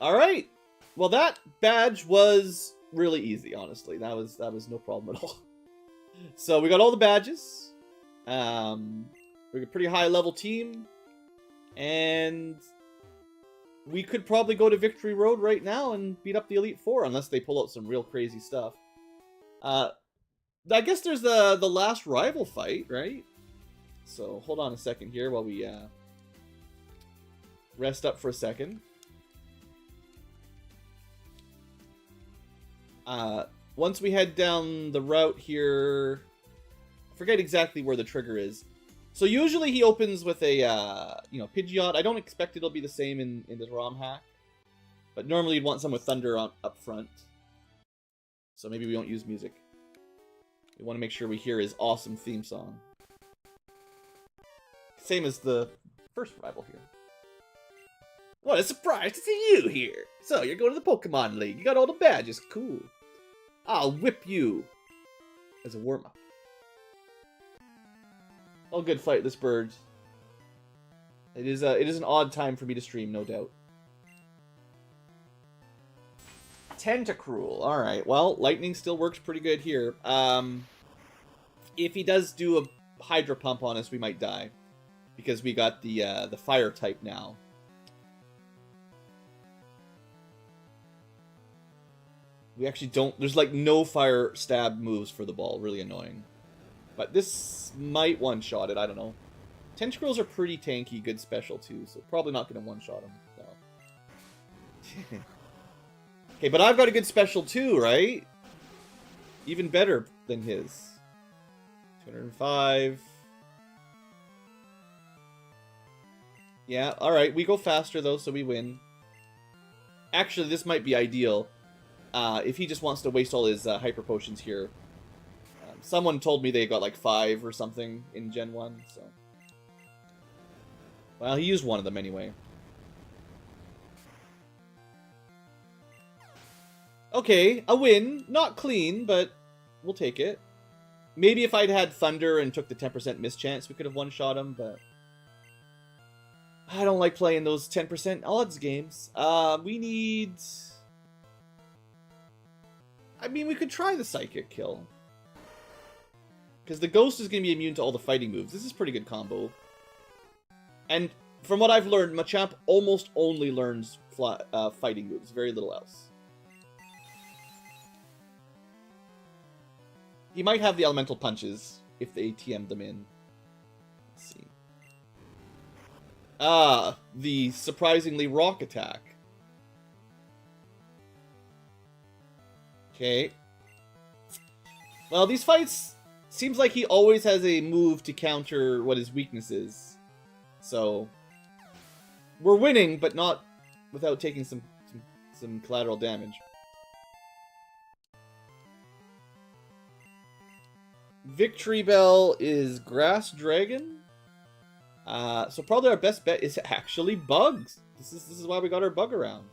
Alright. Well, that badge was really easy, honestly. That was no problem at all. So we got all the badges. We're a pretty high level team. And we could probably go to Victory Road right now and beat up the Elite Four, unless they pull out some real crazy stuff. I guess there's the last rival fight, right? So hold on a second here while we rest up for a second. Once we head down the route here, I forget exactly where the trigger is. So usually he opens with a, Pidgeot. I don't expect it'll be the same in the Romhack. But normally you'd want some with Thunder up front. So maybe we don't use music. We want to make sure we hear his awesome theme song. Same as the first rival here. What a surprise to see you here! So, you're going to the Pokemon League. You got all the badges. Cool. I'll whip you as a warm-up. All good fight, this bird. It is an odd time for me to stream, no doubt. Tentacruel. Alright, well, lightning still works pretty good here. If he does do a Hydro Pump on us, we might die. Because we got the fire type now. We actually don't... There's like no fire stab moves for the ball. Really annoying. But this might one-shot it. I don't know. Tentacruels are pretty tanky, good special too. So probably not going to one-shot him. No. Okay, but I've got a good special too, right? Even better than his. 205. Yeah, alright. We go faster though, so we win. Actually, this might be ideal. If he just wants to waste all his Hyper Potions here. Someone told me they got like 5 or something in Gen 1, so... Well, he used one of them anyway. Okay, a win. Not clean, but we'll take it. Maybe if I'd had Thunder and took the 10% mischance, we could have one-shot him, but... I don't like playing those 10% odds games. We need... I mean, we could try the Psychic kill. Because the Ghost is going to be immune to all the fighting moves. This is a pretty good combo. And from what I've learned, Machamp almost only learns fighting moves. Very little else. He might have the Elemental Punches if they TM them in. Let's see. Ah, the surprisingly Rock attack. Okay. Well, these fights... Seems like he always has a move to counter what his weakness is. So... We're winning, but not without taking some collateral damage. Victory Bell is Grass Dragon. So probably our best bet is actually Bugs. This is why we got our Bug around.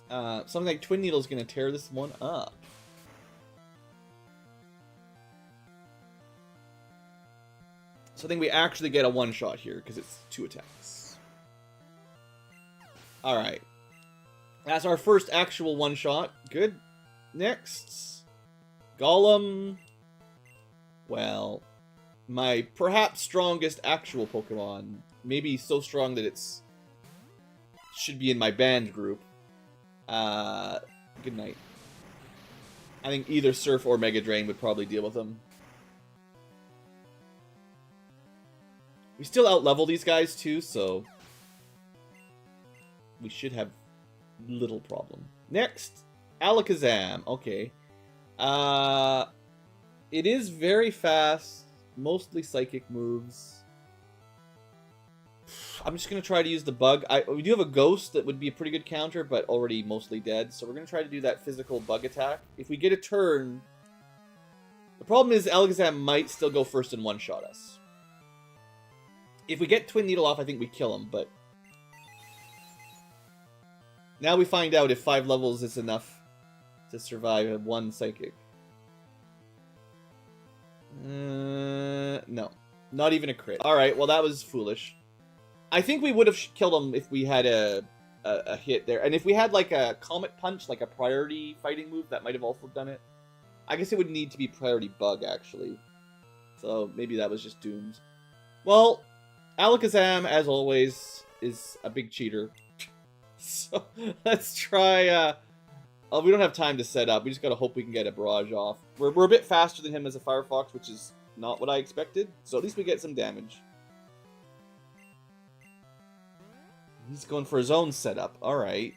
Something like Twin Needle is going to tear this one up. So I think we actually get a one-shot here, because it's 2 attacks. Alright. That's our first actual one-shot. Good. Next. Golem. Well, my perhaps strongest actual Pokemon. Maybe so strong that it's... should be in my banned group. Good night. I think either Surf or Mega Drain would probably deal with them. We still out-level these guys too, so... we should have little problem. Next! Alakazam. Okay. It is very fast. Mostly psychic moves. I'm just going to try to use the Bug. We do have a Ghost that would be a pretty good counter, but already mostly dead. So we're going to try to do that physical Bug attack. If we get a turn... The problem is Alakazam might still go first and one-shot us. If we get Twin Needle off, I think we kill him, but... Now we find out if 5 levels is enough to survive a 1 psychic. No. Not even a crit. Alright, well that was foolish. I think we would have killed him if we had a hit there. And if we had like a Comet Punch, like a priority fighting move, that might have also done it. I guess it would need to be priority bug, actually. So maybe that was just doomed. Well, Alakazam, as always, is a big cheater. So let's try... Oh, we don't have time to set up. We just gotta hope we can get a barrage off. We're a bit faster than him as a Firefox, which is not what I expected. So at least we get some damage. He's going for his own setup. Alright.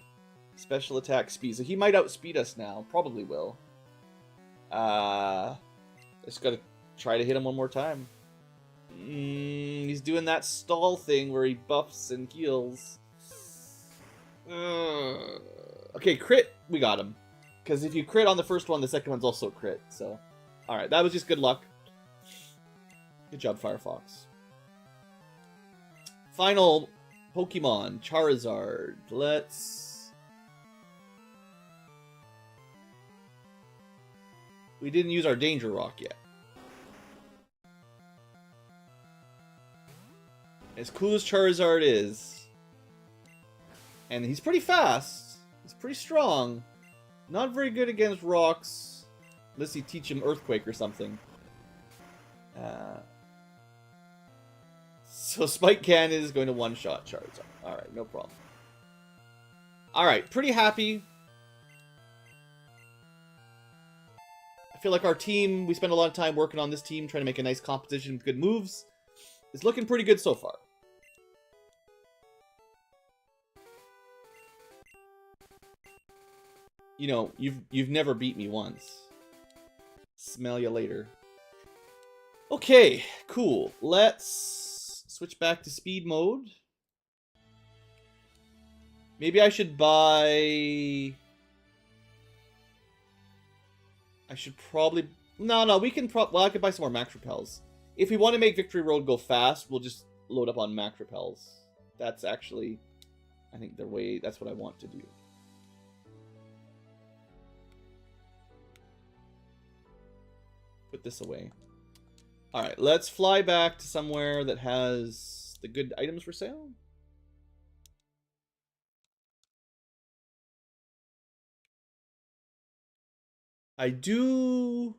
Special attack speed. So he might outspeed us now. Probably will. Just gotta try to hit him one more time. He's doing that stall thing where he buffs and heals. Okay, crit. We got him. Because if you crit on the first one, the second one's also crit. So, alright. That was just good luck. Good job, Firefox. Final Pokemon, Charizard. We didn't use our Danger Rock yet. As cool as Charizard is, and he's pretty fast, he's pretty strong, not very good against rocks, unless you teach him Earthquake or something. So Spike Cannon is going to one-shot Charizard. Alright, no problem. Alright, pretty happy. I feel like our team, we spent a lot of time working on this team, trying to make a nice composition with good moves. It's looking pretty good so far. You know, you've never beat me once. Smell you later. Okay, cool. Let's switch back to speed mode. Maybe I should buy... I should probably... No, we can well, I could buy some more Max Repels. If we want to make Victory Road go fast, we'll just load up on Max Repels. That's actually, I think, that's what I want to do. Put this away. Alright, let's fly back to somewhere that has the good items for sale. I do...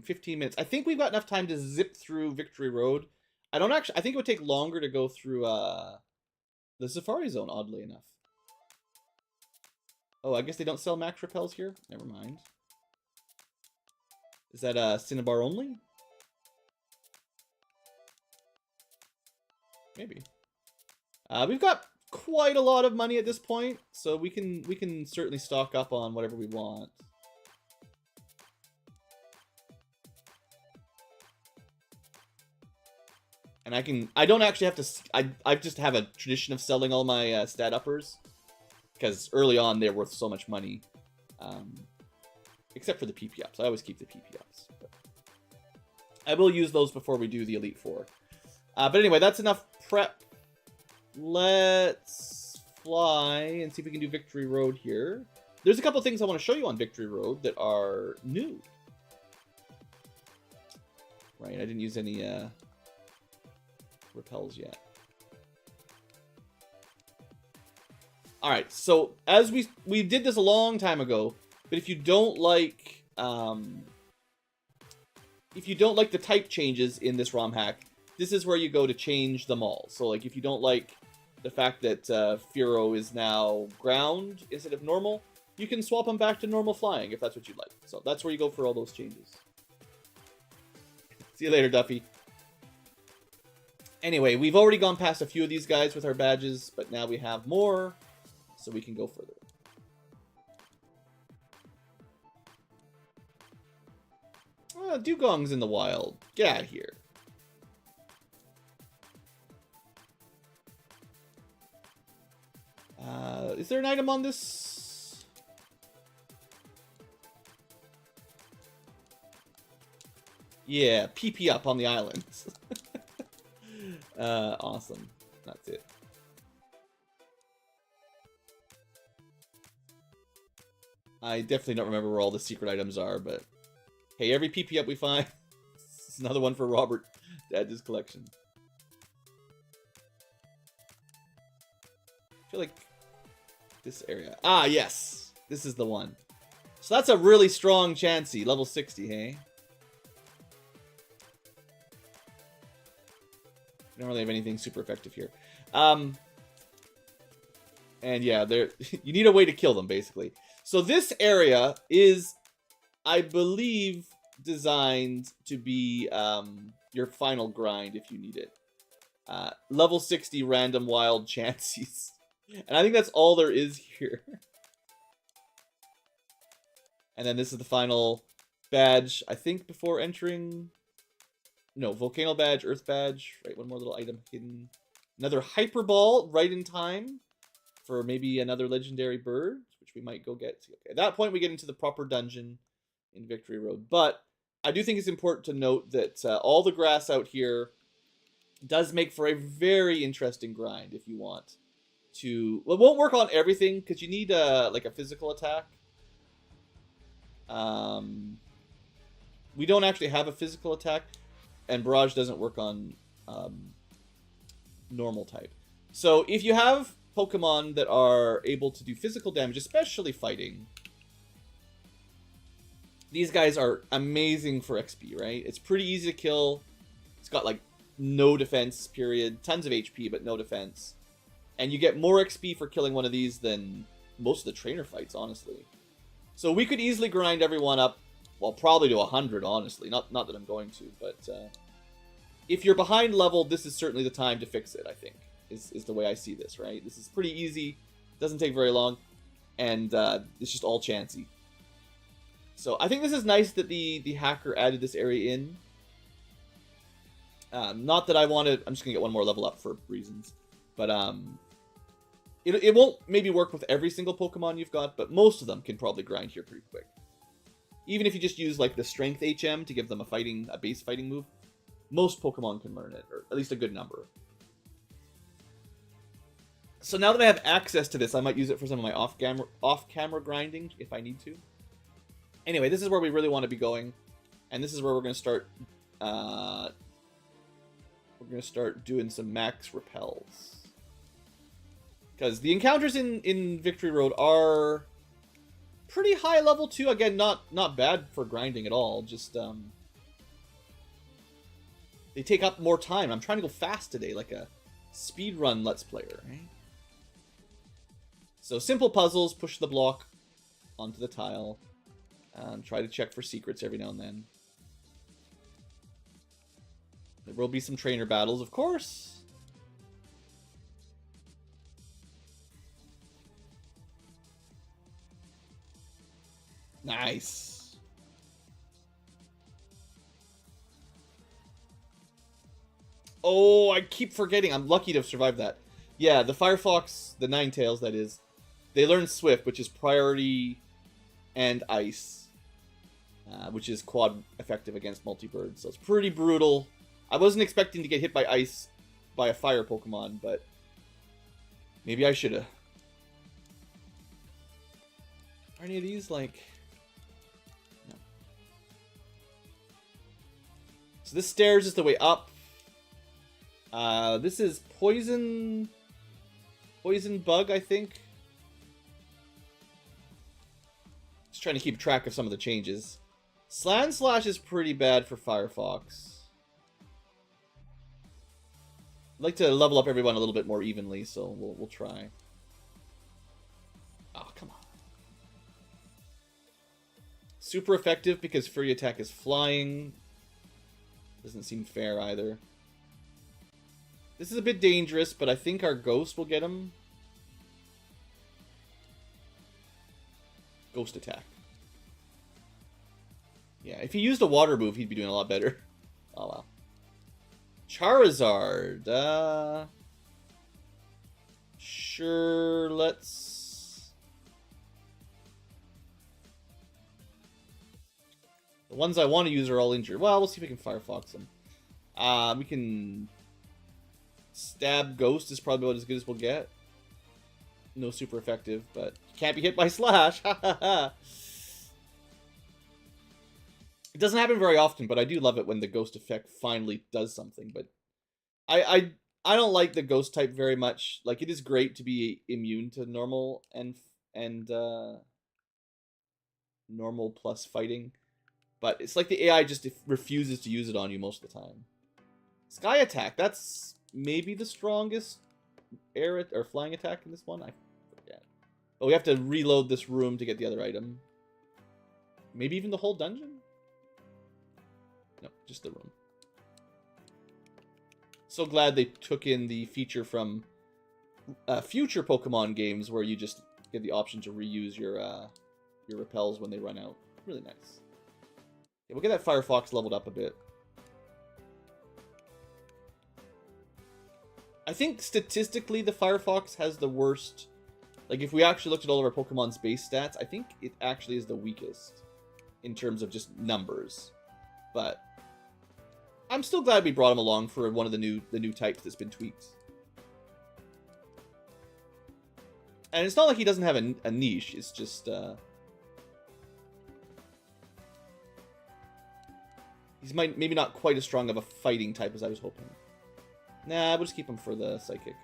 15 minutes. I think we've got enough time to zip through Victory Road. I think it would take longer to go through the Safari Zone, oddly enough. Oh, I guess they don't sell Max Repels here? Never mind. Is that Cinnabar only? Maybe. We've got quite a lot of money at this point, so we can certainly stock up on whatever we want. And I don't actually have to, I just have a tradition of selling all my stat uppers. Because early on, they're worth so much money. Except for the PP ups. I always keep the PP ups. But I will use those before we do the Elite Four. But anyway, that's enough prep. Let's fly and see if we can do Victory Road here. There's a couple things I want to show you on Victory Road that are new. Right, I didn't use any... repels yet. Alright, so as we did this a long time ago, but if you don't like the type changes in this ROM hack, this is where you go to change them all. So like if you don't like the fact that Fearow is now ground instead of normal, you can swap them back to normal flying if that's what you'd like. So that's where you go for all those changes. See you later, Duffy. Anyway, we've already gone past a few of these guys with our badges, but now we have more, so we can go further. Oh, Dugong's in the wild. Get out of here. Is there an item on this? Yeah, PP up on the islands. Awesome. That's it. I definitely don't remember where all the secret items are, but hey, every PP up we find, it's another one for Robert to add to his collection. I feel like this area. Ah, yes. This is the one. So that's a really strong Chansey, level 60, hey? We don't really have anything super effective here. And yeah, you need a way to kill them, basically. So this area is, I believe, designed to be your final grind if you need it. Level 60 random wild Chanseys. And I think that's all there is here. And then this is the final badge, I think, before entering... No, Volcano badge, Earth badge. Right, one more little item hidden. Another Hyper Ball right in time for maybe another legendary bird, which we might go get. Okay, at that point, we get into the proper dungeon in Victory Road. But I do think it's important to note that all the grass out here does make for a very interesting grind if you want to... Well, it won't work on everything because you need like a physical attack. We don't actually have a physical attack, and Barrage doesn't work on normal type. So if you have Pokemon that are able to do physical damage, especially fighting, these guys are amazing for XP, right? It's pretty easy to kill. It's got like no defense, period. Tons of HP, but no defense. And you get more XP for killing one of these than most of the trainer fights, honestly. So we could easily grind everyone up, well, probably to 100, honestly. Not that I'm going to, but if you're behind level, this is certainly the time to fix it, I think, is the way I see this, right? This is pretty easy, doesn't take very long, and it's just all Chansey. So I think this is nice that the hacker added this area in. Not that I want to... I'm just going to get one more level up for reasons. But it won't maybe work with every single Pokemon you've got, but most of them can probably grind here pretty quick. Even if you just use like the Strength HM to give them a base fighting move, most Pokemon can learn it, or at least a good number. So now that I have access to this, I might use it for some of my off-camera grinding if I need to. Anyway, this is where we really want to be going, and this is where we're going to start. We're going to start doing some max repels, because the encounters in Victory Road are pretty high level too. Again, not bad for grinding at all. Just they take up more time. I'm trying to go fast today, like a speedrun Let's Player, right? So simple puzzles, push the block onto the tile, try to check for secrets every now and then. There will be some trainer battles, of course. Nice. Oh, I keep forgetting. I'm lucky to have survived that. Yeah, the Firefox, the Ninetales, that is, they learn Swift, which is priority and ice, which is quad effective against multi-birds. So it's pretty brutal. I wasn't expecting to get hit by ice by a fire Pokemon, but maybe I should have. Are any of these like... No. So this stairs is the way up. This is Poison Bug, I think. Just trying to keep track of some of the changes. Slan Slash is pretty bad for Firefox. I'd like to level up everyone a little bit more evenly, so we'll try. Oh, come on. Super effective because Fury Attack is flying. Doesn't seem fair either. This is a bit dangerous, but I think our Ghost will get him. Ghost Attack. Yeah, if he used a water move, he'd be doing a lot better. Oh, well. Charizard. Sure, let's... The ones I want to use are all injured. Well, we'll see if we can Firefox them. We can... Stab Ghost is probably about as good as we'll get. No super effective, but can't be hit by Slash. Ha ha ha. It doesn't happen very often, but I do love it when the ghost effect finally does something. But I don't like the ghost type very much. Like, it is great to be immune to normal and normal plus fighting, but it's like the AI just refuses to use it on you most of the time. Sky attack, that's maybe the strongest air or flying attack in this one. I forget. Oh, we have to reload this room to get the other item. Maybe even the whole dungeon? No, just the room. So glad they took in the feature from future Pokemon games where you just get the option to reuse your repels when they run out. Really nice. Yeah, we'll get that Firefox leveled up a bit. I think statistically the Firefox has the worst. Like, if we actually looked at all of our Pokemon's base stats, I think it actually is the weakest in terms of just numbers. But I'm still glad we brought him along for one of the new types that's been tweaked. And it's not like he doesn't have a niche. It's just he's maybe not quite as strong of a fighting type as I was hoping. Nah, we'll just keep him for the Psychic.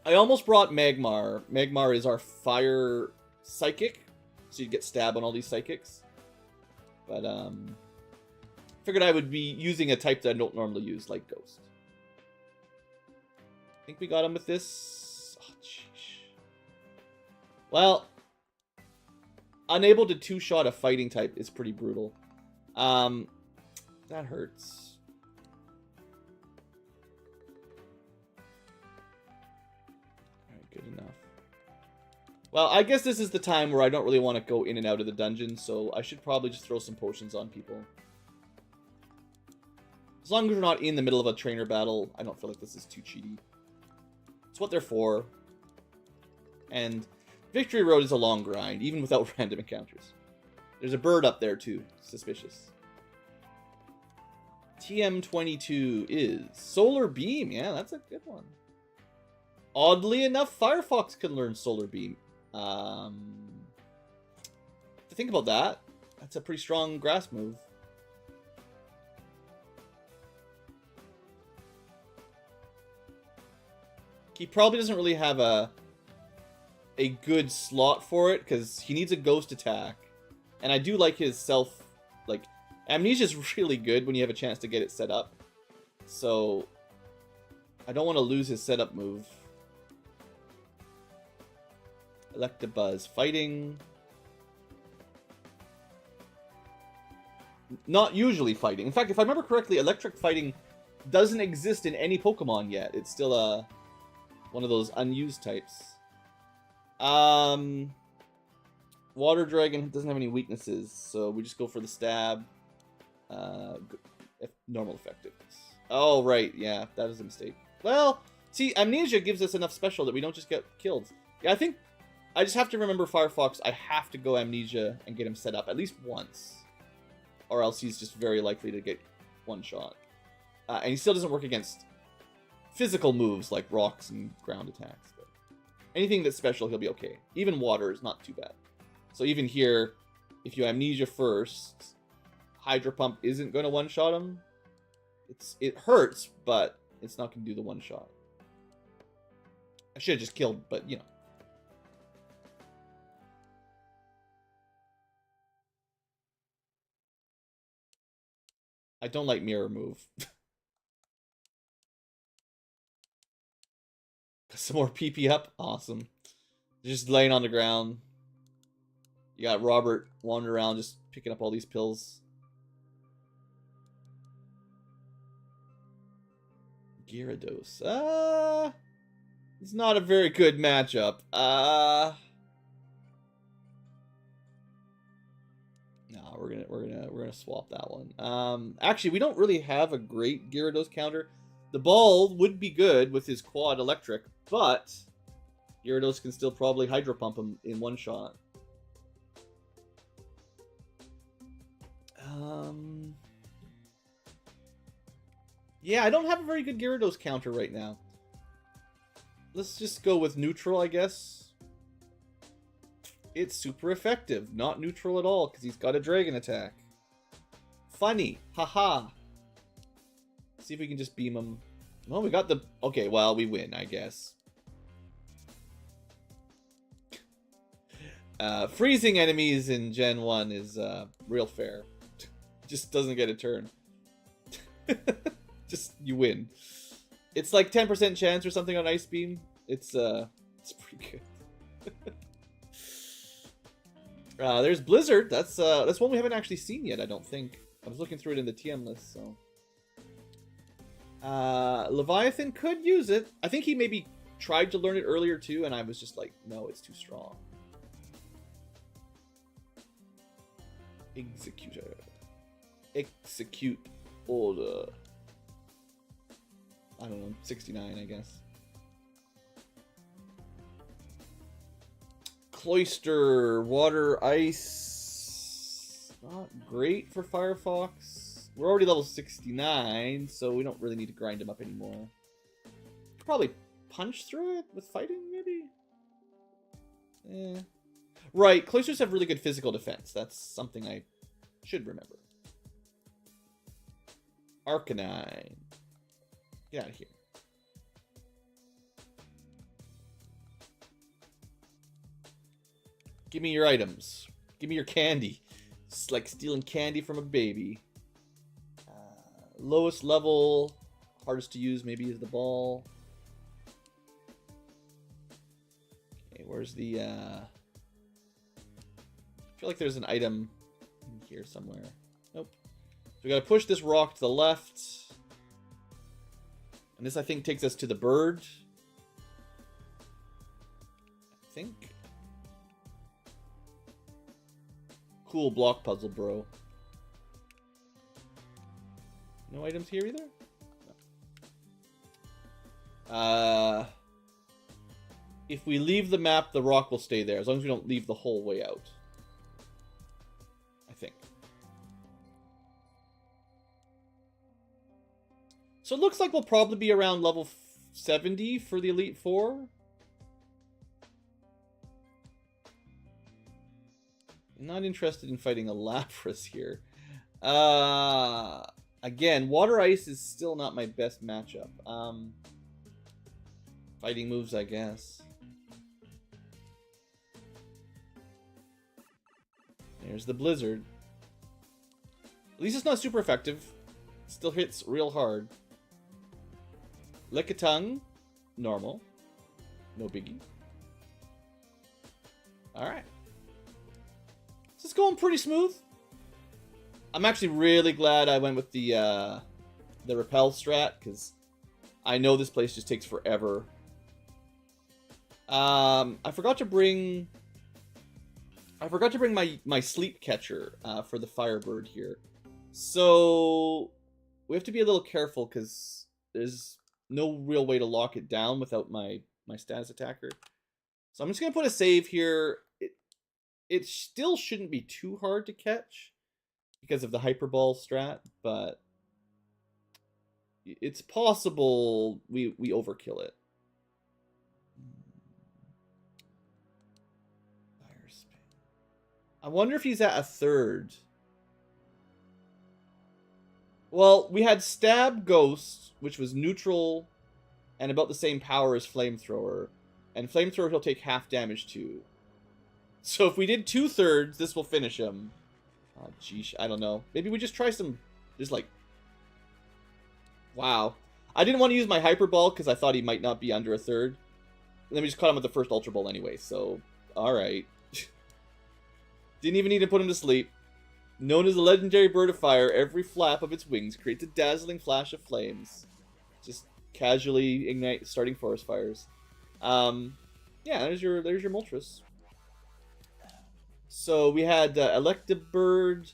I almost brought Magmar. Magmar is our Fire Psychic, so you get stab on all these Psychics. But, figured I would be using a type that I don't normally use, like Ghost. I think we got him with this. Oh, jeez. Well, unable to two-shot a fighting type is pretty brutal. That hurts. Alright, good enough. Well, I guess this is the time where I don't really want to go in and out of the dungeon, so I should probably just throw some potions on people. As long as we're not in the middle of a trainer battle, I don't feel like this is too cheaty. It's what they're for. And Victory Road is a long grind, even without random encounters. There's a bird up there, too. Suspicious. TM22 is Solar Beam. Yeah, that's a good one. Oddly enough, Firefox can learn Solar Beam. To think about that, that's a pretty strong grass move. He probably doesn't really have a good slot for it, because he needs a ghost attack. And I do like his self, like, Amnesia's really good when you have a chance to get it set up. So, I don't want to lose his setup move. Electabuzz fighting. Not usually fighting. In fact, if I remember correctly, electric fighting doesn't exist in any Pokemon yet. It's still one of those unused types. Water Dragon doesn't have any weaknesses, so we just go for the stab. Normal effectiveness. Oh, right, yeah, that is a mistake. Well, see, Amnesia gives us enough special that we don't just get killed. Yeah, I think I just have to remember Firefox. I have to go Amnesia and get him set up at least once, or else he's just very likely to get one shot. And he still doesn't work against physical moves like rocks and ground attacks. But anything that's special, he'll be okay. Even water is not too bad. So even here, if you Amnesia first, Hydro Pump isn't going to one-shot him. It hurts, but it's not going to do the one-shot. I should have just killed, but, you know. I don't like Mirror Move. Some more PP up? Awesome. Just laying on the ground. You got Robert wandering around just picking up all these pills. Gyarados. It's not a very good matchup. No, we're gonna swap that one. Actually, we don't really have a great Gyarados counter. The ball would be good with his quad electric, but Gyarados can still probably Hydro Pump him in one shot. Yeah, I don't have a very good Gyarados counter right now. Let's just go with neutral, I guess. It's super effective. Not neutral at all, because he's got a dragon attack. Funny. Haha. See if we can just beam him. Well, we got the... Okay, well, we win, I guess. Freezing enemies in Gen 1 is real fair. Just doesn't get a turn. Just, you win. It's like 10% chance or something on Ice Beam. It's pretty good. There's Blizzard. That's one we haven't actually seen yet, I don't think. I was looking through it in the TM list, so... Leviathan could use it. I think he maybe tried to learn it earlier too, and I was just like, no, it's too strong. Executor. Execute order. I don't know, 69, I guess. Cloister, water, ice. Not great for Firefox. We're already level 69, so we don't really need to grind him up anymore. Could probably punch through it with fighting, maybe? Eh. Right, cloisters have really good physical defense. That's something I should remember. Arcanine. Get out of here. Give me your items. Give me your candy. It's like stealing candy from a baby. Lowest level, hardest to use maybe is the ball. Okay, where's the... I feel like there's an item in here somewhere. Nope. So we gotta push this rock to the left. And this, I think, takes us to the bird. I think. Cool block puzzle, bro. No items here either? No. If we leave the map, the rock will stay there, as long as we don't leave the whole way out. I think. So it looks like we'll probably be around level 70 for the Elite Four. I'm not interested in fighting a Lapras here. Again, Water Ice is still not my best matchup. Fighting moves, I guess. There's the Blizzard. At least it's not super effective. It still hits real hard. Lickitung, normal. No biggie. Alright. This is going pretty smooth. I'm actually really glad I went with the repel strat, because I know this place just takes forever. I forgot to bring my sleep catcher for the Firebird here. So we have to be a little careful because there's no real way to lock it down without my status attacker. So I'm just gonna put a save here. It still shouldn't be too hard to catch because of the Hyperball strat, but it's possible we overkill it. Fire spin. I wonder if he's at a third. Well, we had Stab Ghost, which was neutral and about the same power as Flamethrower. And Flamethrower he'll take half damage to. So if we did 2/3, this will finish him. Oh, geesh, I don't know. Maybe we just try some... Just like... Wow. I didn't want to use my Hyper Ball because I thought he might not be under a third. And then we just caught him with the first Ultra Ball anyway, so... Alright. Didn't even need to put him to sleep. Known as the legendary bird of fire, every flap of its wings creates a dazzling flash of flames. Just casually ignite starting forest fires. Yeah, there's your Moltres. So we had Electabird,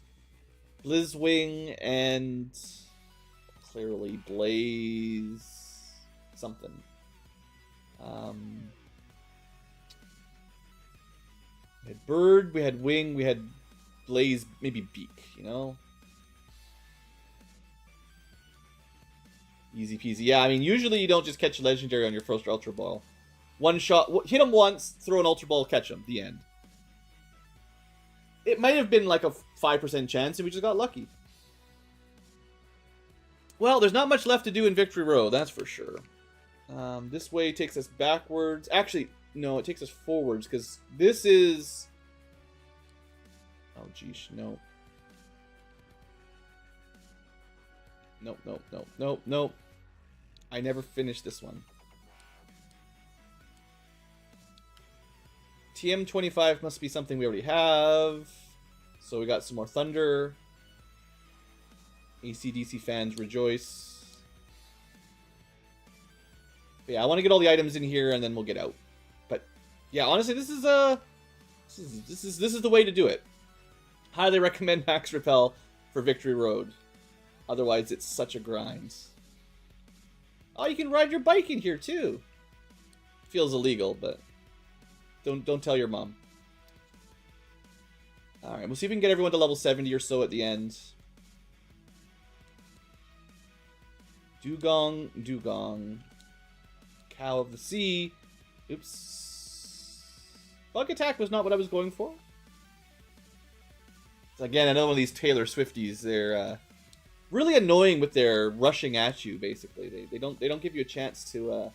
Blizzwing, and clearly Blaze something. We had Bird, we had Wing, we had Blaze, maybe Beak, you know? Easy peasy. Yeah, I mean, usually you don't just catch a Legendary on your first Ultra Ball. One shot, hit him once, throw an Ultra Ball, catch him. The end. It might have been like a 5% chance, and we just got lucky. Well, there's not much left to do in Victory Road, that's for sure. This way takes us backwards. Actually, no, it takes us forwards, because this is... Oh, geesh, no. Nope, nope, nope, nope, nope. I never finished this one. TM25 must be something we already have. So we got some more thunder. AC/DC fans rejoice. But yeah, I want to get all the items in here and then we'll get out. But yeah, honestly, this is the way to do it. Highly recommend Max Repel for Victory Road. Otherwise, it's such a grind. Oh, you can ride your bike in here too. Feels illegal, but don't tell your mom. All right, we'll see if we can get everyone to level 70 or so at the end. Dugong, Dugong. Cow of the Sea. Oops. Bug attack was not what I was going for. So again, another one of these Taylor Swifties. They're really annoying with their rushing at you. Basically, they don't give you a chance to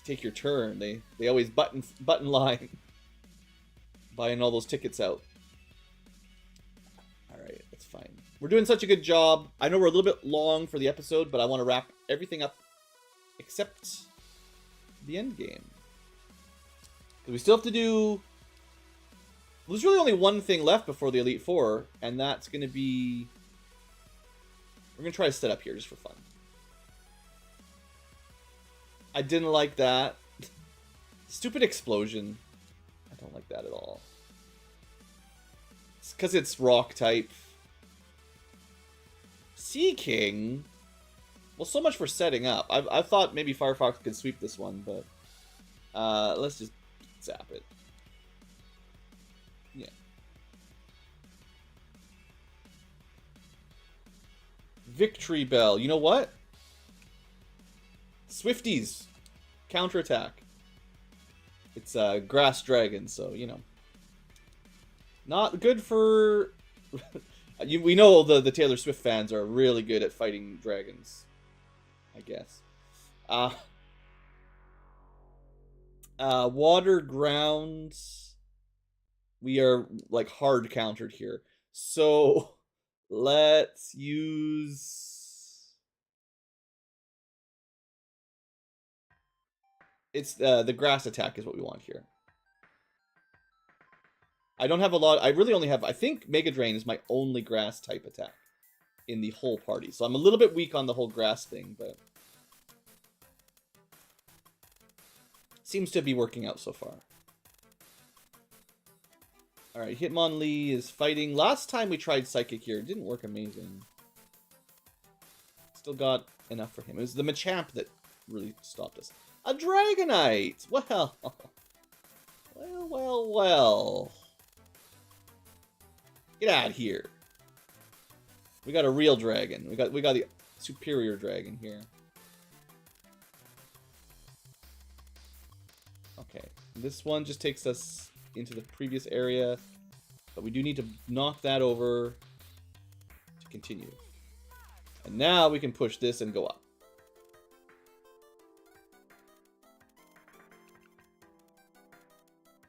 take your turn. They always button line, buying all those tickets out. All right, that's fine. We're doing such a good job. I know we're a little bit long for the episode, but I want to wrap everything up except the end game. Because we still have to do... Well, there's really only one thing left before the Elite Four, and that's going to be... We're going to try to set up here just for fun. I didn't like that. Stupid explosion. I don't like that at all. It's because it's rock type. Sea King? Well, so much for setting up. I thought maybe Firefox could sweep this one, but... let's just zap it. Yeah. Victory Bell. You know what? Swifties. Counterattack. It's Grass Dragon, so, you know. Not good for... we know the Taylor Swift fans are really good at fighting dragons. I guess. Water, ground. We are, like, hard countered here. So, let's use... It's the grass attack is what we want here. I don't have a lot. I really only have... I think Mega Drain is my only grass type attack in the whole party. So I'm a little bit weak on the whole grass thing, but... Seems to be working out so far. Alright, Hitmonlee is fighting. Last time we tried Psychic here, it didn't work amazing. Still got enough for him. It was the Machamp that really stopped us. A Dragonite! Well. Well. Get out of here. We got a real dragon. We got the superior dragon here. Okay. This one just takes us into the previous area. But we do need to knock that over to continue. And now we can push this and go up.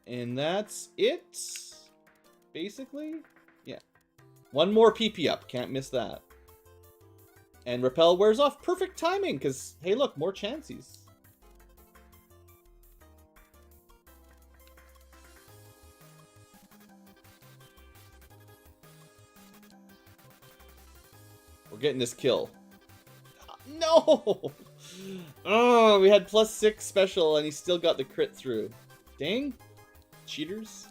And that's it, basically. Yeah. One more PP up. Can't miss that. And Repel wears off. Perfect timing, because, hey, look, more chances. We're getting this kill. No! Oh, we had +6 special, and he still got the crit through. Dang. Cheaters.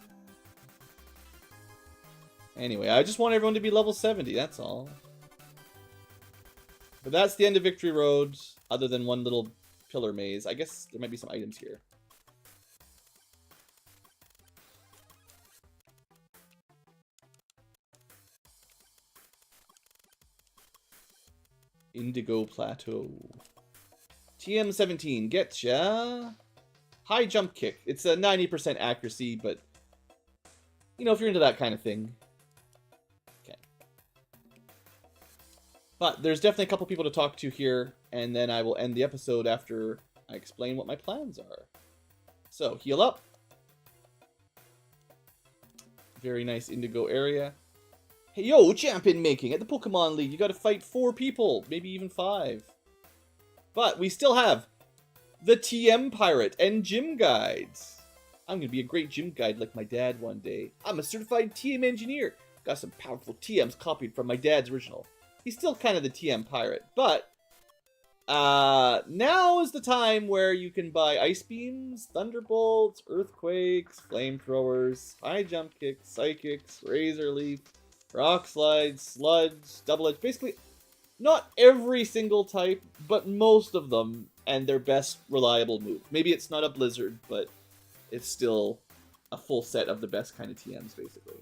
Anyway, I just want everyone to be level 70, that's all. But that's the end of Victory Road, other than one little pillar maze. I guess there might be some items here. Indigo Plateau. TM17, getcha. High jump kick. It's a 90% accuracy, but you know, if you're into that kind of thing. Okay. But there's definitely a couple people to talk to here, and then I will end the episode after I explain what my plans are. So, heal up. Very nice indigo area. Hey, yo, champion making. At the Pokemon League, you gotta fight 4 people, maybe even 5. But we still have the TM Pirate and gym guides. I'm gonna be a great gym guide like my dad one day. I'm a certified TM engineer. Got some powerful TMs copied from my dad's original. He's still kind of the TM Pirate, but now is the time where you can buy Ice Beams, Thunderbolts, Earthquakes, Flamethrowers, High Jump Kicks, Psychics, Razor Leaf, Rock Slides, Sludge, Double Edge. Basically, not every single type, but most of them, and their best reliable move. Maybe it's not a Blizzard, but it's still a full set of the best kind of TMs, basically.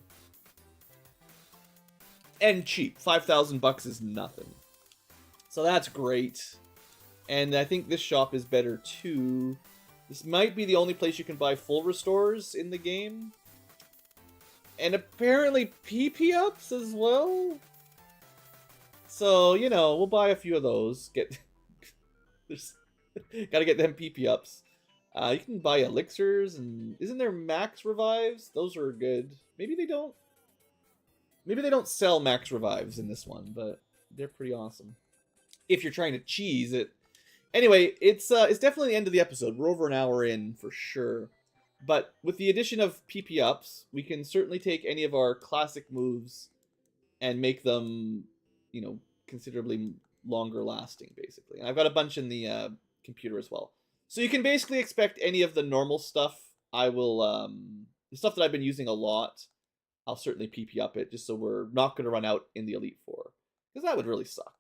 And cheap. 5,000 bucks is nothing. So that's great. And I think this shop is better too. This might be the only place you can buy full restores in the game. And apparently PP ups as well. So, you know, we'll buy a few of those. Gotta get them PP ups. You can buy elixirs, and isn't there max revives? Those are good. Maybe they don't. Maybe they don't sell max revives in this one, but they're pretty awesome. If you're trying to cheese it. Anyway, it's definitely the end of the episode. We're over an hour in for sure. But with the addition of PP ups, we can certainly take any of our classic moves and make them, you know, considerably longer lasting, basically. And I've got a bunch in the computer as well. So you can basically expect any of the normal stuff. I will, the stuff that I've been using a lot, I'll certainly PP up it, just so we're not going to run out in the Elite Four. Because that would really suck.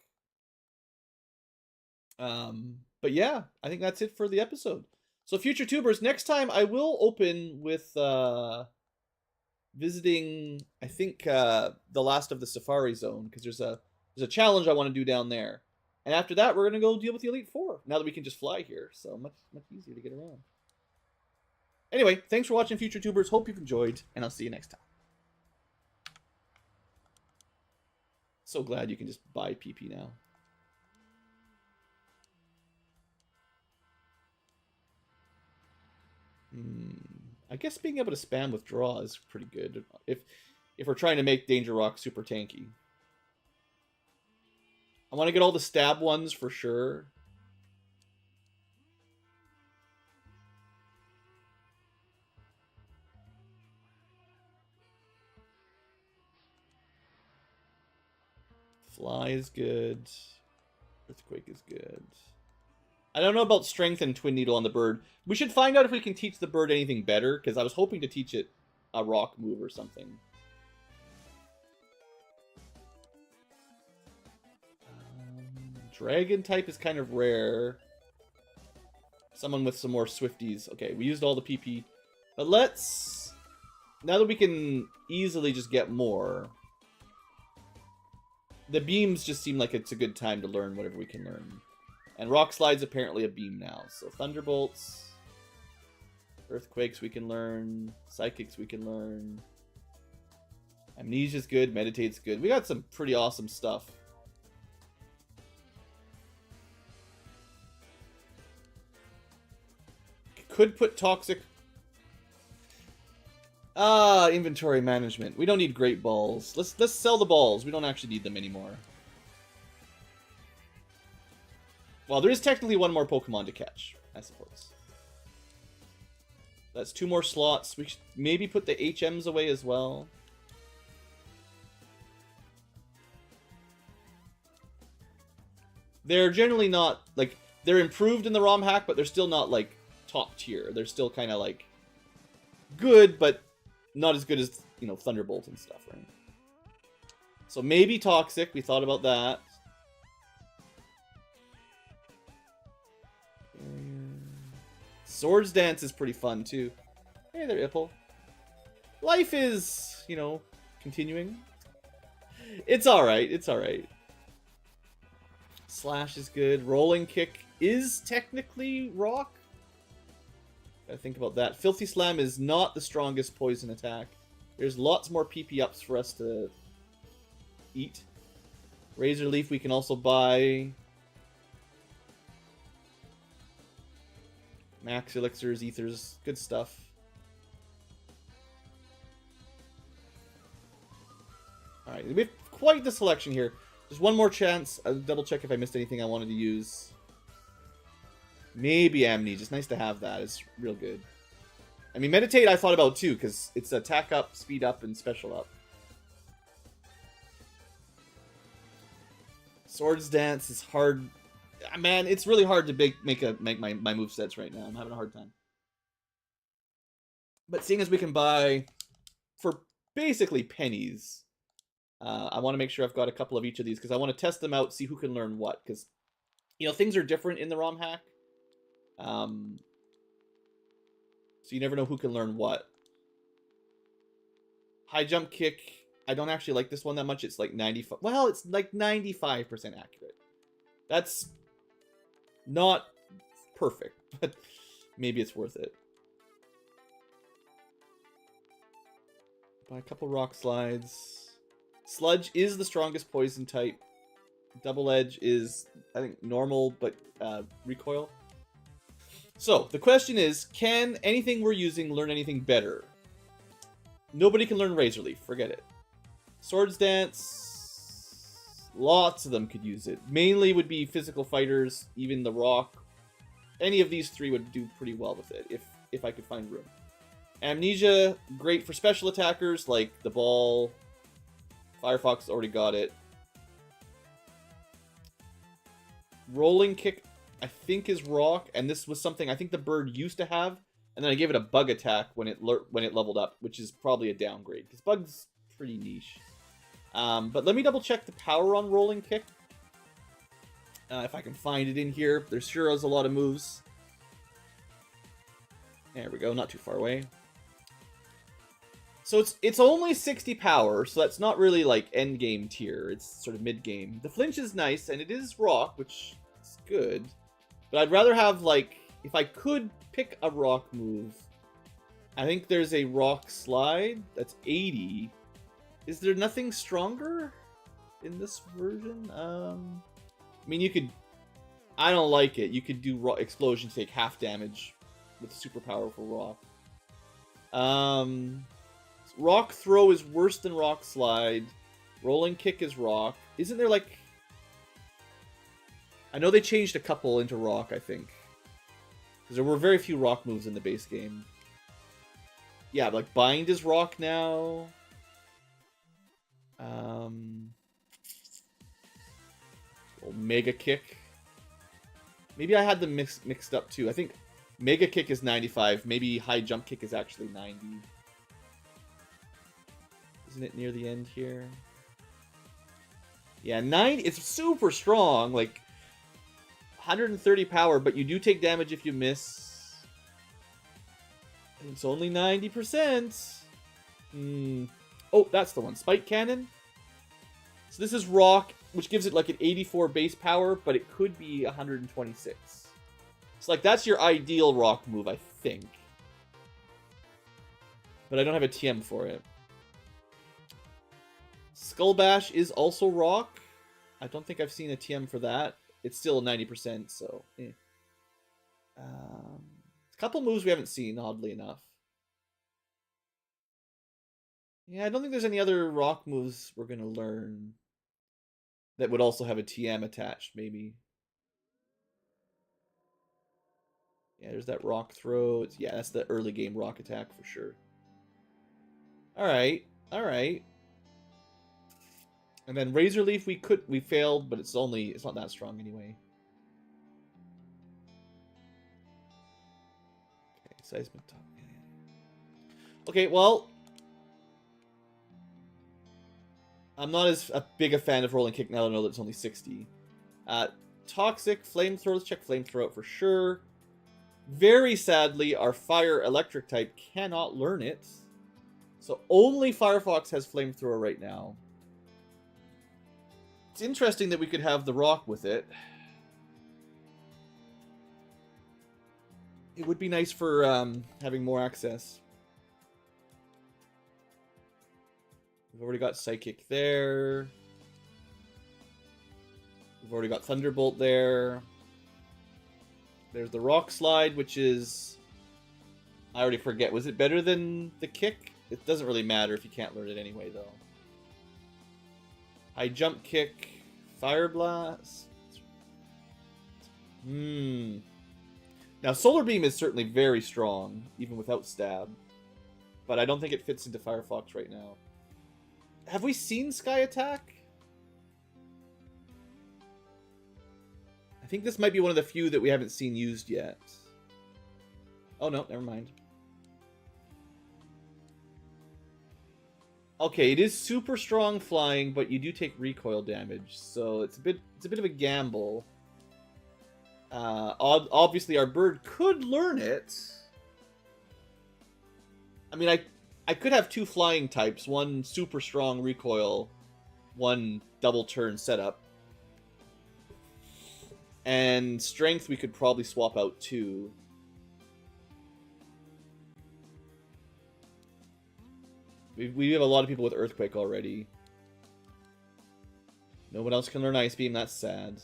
But yeah, I think that's it for the episode. So future tubers, next time I will open with visiting, I think, the last of the Safari Zone, because there's a challenge I want to do down there. And after that, we're going to go deal with the Elite Four, now that we can just fly here. So much easier to get around. Anyway, thanks for watching, future tubers. Hope you've enjoyed, and I'll see you next time. So glad you can just buy PP now. I guess being able to spam withdraw is pretty good if we're trying to make Danger Rock super tanky. I want to get all the stab ones for sure. Fly is good. Earthquake is good. I don't know about Strength and Twin Needle on the bird. We should find out if we can teach the bird anything better, because I was hoping to teach it a rock move or something. Dragon type is kind of rare. Someone with some more Swifties. Okay, we used all the PP. But let's... Now that we can easily just get more... The beams just seem like it's a good time to learn whatever we can learn. And Rock Slide's apparently a beam now. So Thunderbolts, Earthquakes we can learn, Psychics we can learn. Amnesia's good, Meditate's good. We got some pretty awesome stuff. Could put Toxic. Inventory management. We don't need Great Balls. Let's sell the balls. We don't actually need them anymore. Well, there is technically one more Pokemon to catch, I suppose. That's 2 more slots. We should maybe put the HMs away as well. They're generally not, like, they're improved in the ROM hack, but they're still not, like, top tier. They're still kind of, like, good, but not as good as, you know, Thunderbolt and stuff, right? So maybe Toxic. We thought about that. Swords Dance is pretty fun, too. Hey there, Ipple. Life is, you know, continuing. It's alright, it's alright. Slash is good. Rolling Kick is technically rock. Gotta think about that. Filthy Slam is not the strongest poison attack. There's lots more PP ups for us to eat. Razor Leaf we can also buy. Max Elixirs, Ethers, good stuff. Alright, we have quite the selection here. Just one more chance. I'll double check if I missed anything I wanted to use. Maybe Amnesia. It's nice to have that. It's real good. I mean, Meditate I thought about too, because it's attack up, speed up, and special up. Swords Dance is hard. Man, it's really hard to make my movesets right now. I'm having a hard time. But seeing as we can buy for basically pennies, I want to make sure I've got a couple of each of these because I want to test them out, see who can learn what. Because, you know, things are different in the Romhack. So you never know who can learn what. High Jump Kick. I don't actually like this one that much. It's like 95. Well, it's like 95% accurate. That's not perfect, but maybe it's worth it. Buy a couple Rock Slides. Sludge is the strongest poison type. Double Edge is, I think, normal, but recoil. So, the question is, can anything we're using learn anything better? Nobody can learn Razor Leaf. Forget it. Swords Dance, lots of them could use it. Mainly would be physical fighters, even the Rock. Any of these three would do pretty well with it, if I could find room. Amnesia, great for special attackers, like the Ball. Firefox already got it. Rolling Kick, I think, is Rock, and this was something I think the bird used to have, and then I gave it a Bug attack when it leveled up, which is probably a downgrade, because Bug's pretty niche. But let me double check the power on Rolling Kick. If I can find it in here. There sure is a lot of moves. There we go, not too far away. So it's only 60 power, so that's not really like end game tier. It's sort of mid game. The flinch is nice, and it is Rock, which is good. But I'd rather have, like, if I could pick a Rock move, I think there's a Rock Slide that's 80. Is there nothing stronger in this version? I mean, you could... I don't like it. You could do Rock Explosion to take half damage with super powerful Rock. Rock Throw is worse than Rock Slide. Rolling Kick is Rock. Isn't there, like... I know they changed a couple into Rock, I think. Because there were very few Rock moves in the base game. Yeah, like Bind is Rock now. Mega Kick. Maybe I had them mixed up too. I think Mega Kick is 95. Maybe High Jump Kick is actually 90. Isn't it near the end here? Yeah, 90. It's super strong. Like 130 power, but you do take damage if you miss. And it's only 90%. Oh, that's the one. Spike Cannon. So this is Rock, which gives it like an 84 base power, but it could be 126. So like that's your ideal Rock move, I think. But I don't have a TM for it. Skull Bash is also Rock. I don't think I've seen a TM for that. It's still 90%, so... A couple moves we haven't seen, oddly enough. Yeah, I don't think there's any other Rock moves we're going to learn that would also have a TM attached, maybe. Yeah, there's that Rock Throw. Yeah, that's the early game Rock attack for sure. Alright, alright. And then Razor Leaf we failed, but it's not that strong anyway. Okay, Seismic Top. Okay, well, I'm not as big a fan of Rolling Kick now that I know that it's only 60. Toxic Flamethrower. Let's check Flamethrower out for sure. Very sadly, our Fire Electric type cannot learn it. So only Firefox has Flamethrower right now. It's interesting that we could have the Rock with it. It would be nice for having more access. We've already got Psychic there. We've already got Thunderbolt there. There's the Rock Slide, which is... I already forget. Was it better than the Kick? It doesn't really matter if you can't learn it anyway, though. High Jump Kick. Fire Blast. Now, Solar Beam is certainly very strong, even without Stab. But I don't think it fits into Firefox right now. Have we seen Sky Attack? I think this might be one of the few that we haven't seen used yet. Oh, no, never mind. Okay, it is super strong flying, but you do take recoil damage, so it's a bit of a gamble. Obviously, our bird could learn it. I mean, I could have two flying types, one super strong recoil, one double turn setup. And strength we could probably swap out too. We have a lot of people with Earthquake already. No one else can learn Ice Beam, that's sad.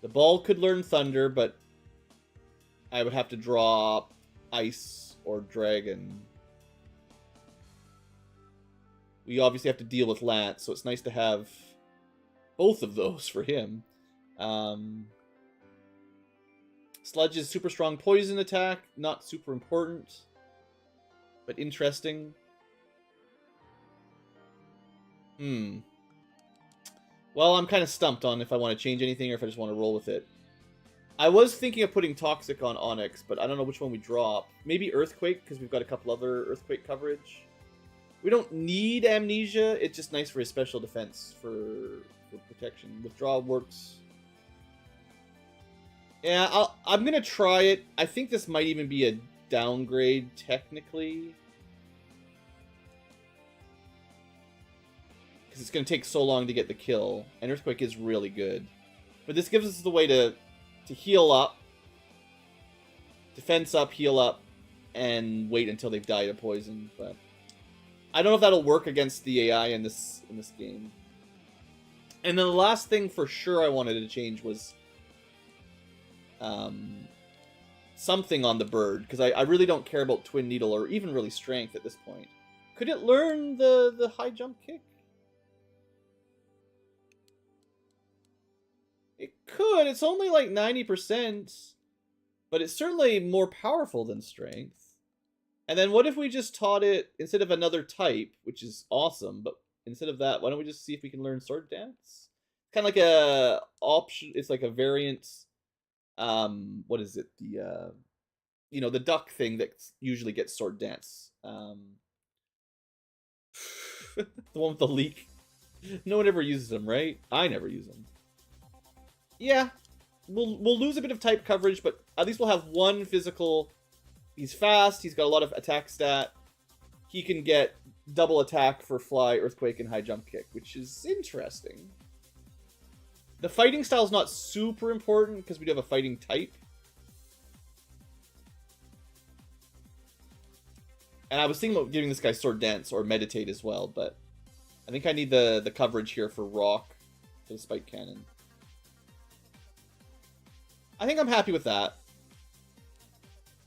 The ball could learn Thunder, but I would have to draw Ice or Dragon. We obviously have to deal with Lance, so it's nice to have both of those for him. Sludge is super strong poison attack, not super important, but interesting. Well, I'm kind of stumped on if I want to change anything or if I just want to roll with it. I was thinking of putting Toxic on Onyx, but I don't know which one we drop. Maybe Earthquake, because we've got a couple other Earthquake coverage. We don't need Amnesia. It's just nice for his special defense for protection. Withdraw works. Yeah, I'm going to try it. I think this might even be a downgrade, technically. Because it's going to take so long to get the kill. And Earthquake is really good. But this gives us the way to heal up, defense up, heal up, and wait until they've died of poison. But I don't know if that'll work against the AI in this game. And then the last thing for sure I wanted to change was something on the bird, because I really don't care about Twin Needle or even really Strength at this point. Could it learn the high jump kick? It could. It's only like 90%, but it's certainly more powerful than Strength. And then what if we just taught it, instead of another type, which is awesome, but instead of that, why don't we just see if we can learn Sword Dance? Kind of like a option. It's like a variant. What is it? The you know, the duck thing that usually gets Sword Dance. The one with the leak. No one ever uses them, right? I never use them. Yeah, we'll lose a bit of type coverage, but at least we'll have one physical. He's fast. He's got a lot of attack stat. He can get double attack for Fly, Earthquake, and High Jump Kick, which is interesting. The fighting style is not super important because we do have a fighting type. And I was thinking about giving this guy Sword Dance or Meditate as well, but I think I need the coverage here for Rock, for the Spike Cannon. I think I'm happy with that.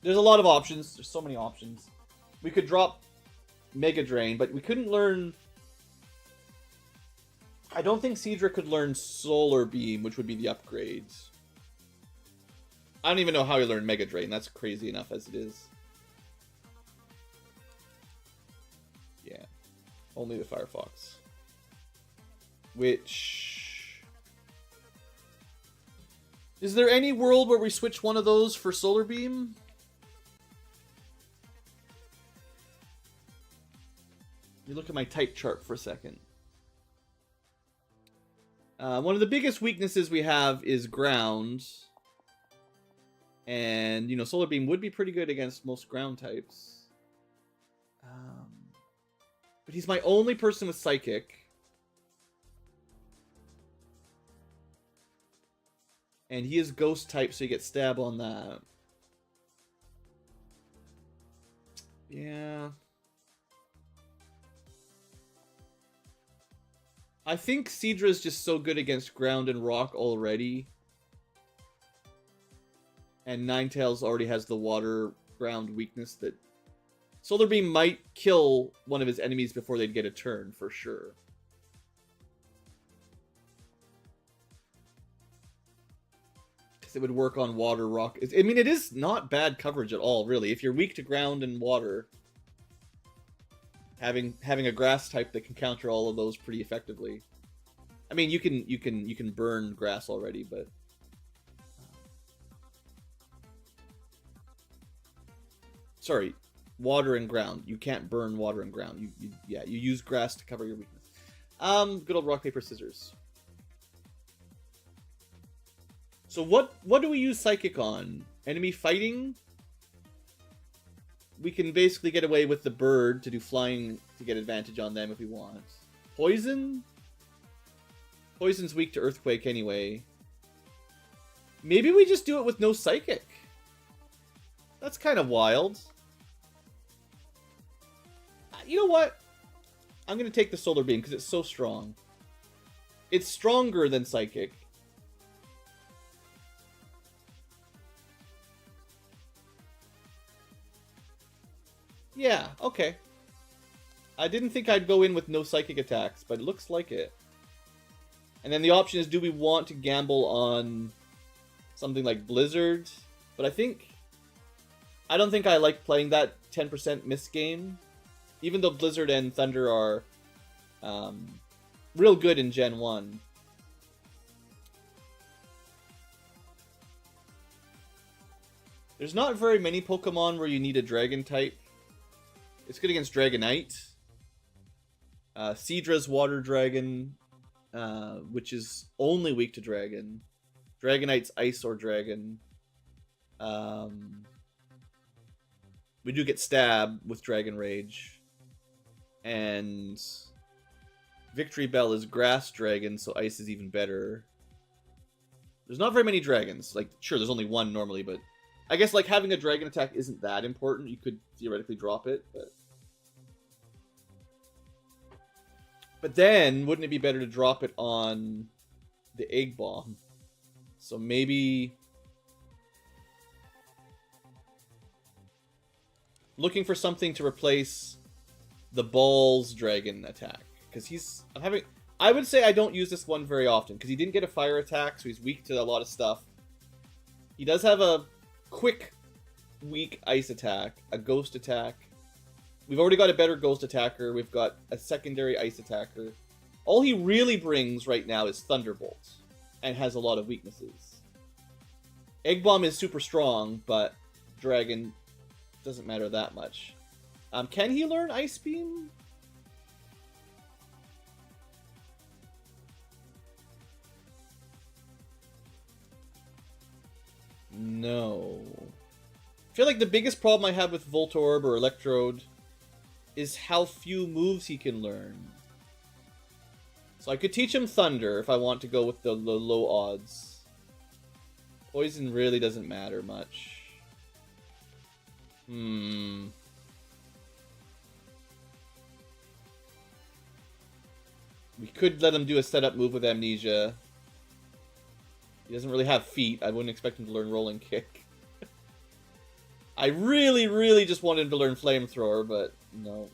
There's a lot of options. There's so many options. We could drop Mega Drain, but we couldn't learn... I don't think Seadra could learn Solar Beam, which would be the upgrades. I don't even know how he learned Mega Drain. That's crazy enough as it is. Yeah. Only the Firefox. Which... Is there any world where we switch one of those for Solar Beam? Let me look at my type chart for a second. One of the biggest weaknesses we have is ground. And, you know, Solar Beam would be pretty good against most ground types. But he's my only person with Psychic. And he is ghost type, so you get stab on that. Yeah. I think Seadra is just so good against ground and rock already. And Ninetales already has the water ground weakness that Solar Beam might kill one of his enemies before they'd get a turn, for sure. Because it would work on water, rock. I mean, it is not bad coverage at all, really. If you're weak to ground and water, having a grass type that can counter all of those pretty effectively. I mean, you can burn grass already, but sorry, water and ground. You can't burn water and ground. You use grass to cover your weakness. Good old rock paper scissors. So what do we use psychic on? Enemy fighting? We can basically get away with the bird to do flying to get advantage on them if we want. Poison? Poison's weak to earthquake anyway. Maybe we just do it with no psychic. That's kind of wild. You know what? I'm going to take the solar beam because it's so strong. It's stronger than psychic. Yeah, okay. I didn't think I'd go in with no psychic attacks, but it looks like it. And then the option is, do we want to gamble on something like Blizzard? But I don't think I like playing that 10% miss game. Even though Blizzard and Thunder are real good in Gen 1. There's not very many Pokemon where you need a Dragon type. It's good against Dragonite. Seadra's Water Dragon, which is only weak to Dragon. Dragonite's Ice or Dragon. We do get Stab with Dragon Rage. And Victory Bell is Grass Dragon, so Ice is even better. There's not very many dragons. Like, sure, there's only one normally, but I guess like having a dragon attack isn't that important. You could theoretically drop it, but then wouldn't it be better to drop it on the Egg Bomb? So maybe looking for something to replace the Balls Dragon attack, because I would say I don't use this one very often because he didn't get a fire attack, so he's weak to a lot of stuff. He does have a quick weak ice attack, a ghost attack. We've already got a better ghost attacker. We've got a secondary ice attacker. All he really brings right now is Thunderbolt, and has a lot of weaknesses. Egg Bomb is super strong, but Dragon doesn't matter that much. Can he learn Ice Beam? No. I feel like the biggest problem I have with Voltorb or Electrode is how few moves he can learn. So I could teach him Thunder if I want to go with the low odds. Poison really doesn't matter much. We could let him do a setup move with Amnesia. He doesn't really have feet. I wouldn't expect him to learn Rolling Kick. I really, really just wanted him to learn Flamethrower, but no.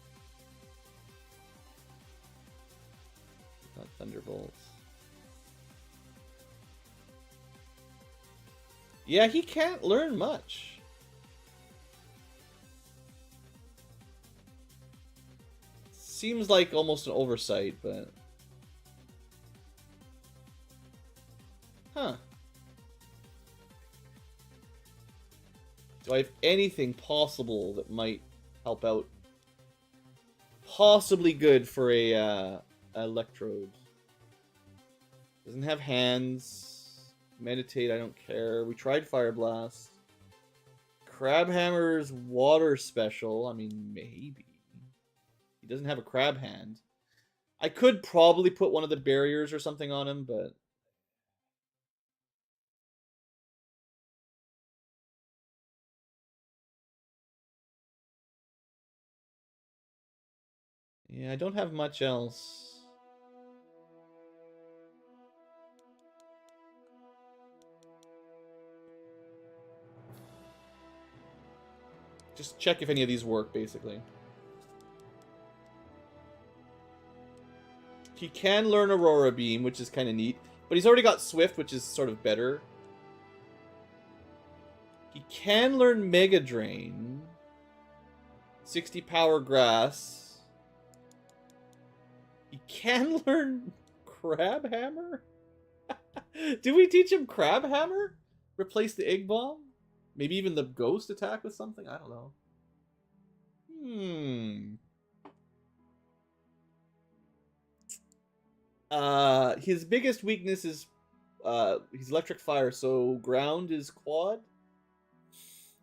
Not Thunderbolts. Yeah, he can't learn much. Seems like almost an oversight, but... Huh. Do I have anything possible that might help out? Possibly good for a Electrode. Doesn't have hands. Meditate, I don't care. We tried Fire Blast. Crabhammer's Water Special. I mean, maybe. He doesn't have a Crab Hand. I could probably put one of the barriers or something on him, but... Yeah, I don't have much else. Just check if any of these work, basically. He can learn Aurora Beam, which is kind of neat. But he's already got Swift, which is sort of better. He can learn Mega Drain. 60 Power Grass. He can learn Crab Hammer? Do we teach him Crab Hammer? Replace the Egg Bomb? Maybe even the Ghost attack with something? I don't know. His biggest weakness is he's Electric Fire, so Ground is Quad.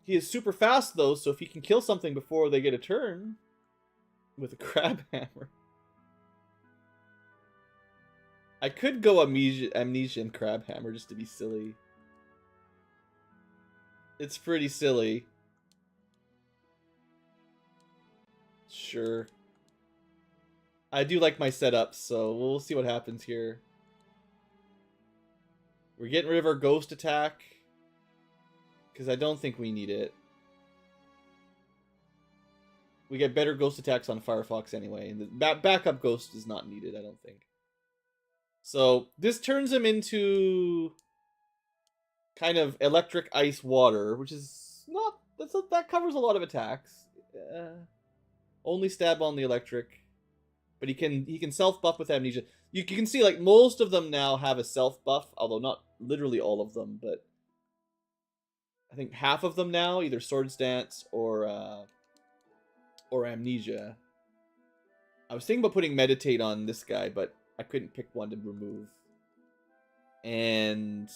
He is super fast, though, so if he can kill something before they get a turn with a Crab Hammer. I could go Amnesia and Crab Hammer just to be silly. It's pretty silly. Sure. I do like my setups, so we'll see what happens here. We're getting rid of our Ghost attack, because I don't think we need it. We get better Ghost attacks on Firefox anyway, and the backup Ghost is not needed, I don't think. So this turns him into kind of Electric, Ice, Water, which is not... that covers a lot of attacks. Only stab on the Electric. But he can self-buff with Amnesia. You can see, like, most of them now have a self-buff, although not literally all of them, but I think half of them now, either Swords Dance or Amnesia. I was thinking about putting Meditate on this guy, but I couldn't pick one to remove. And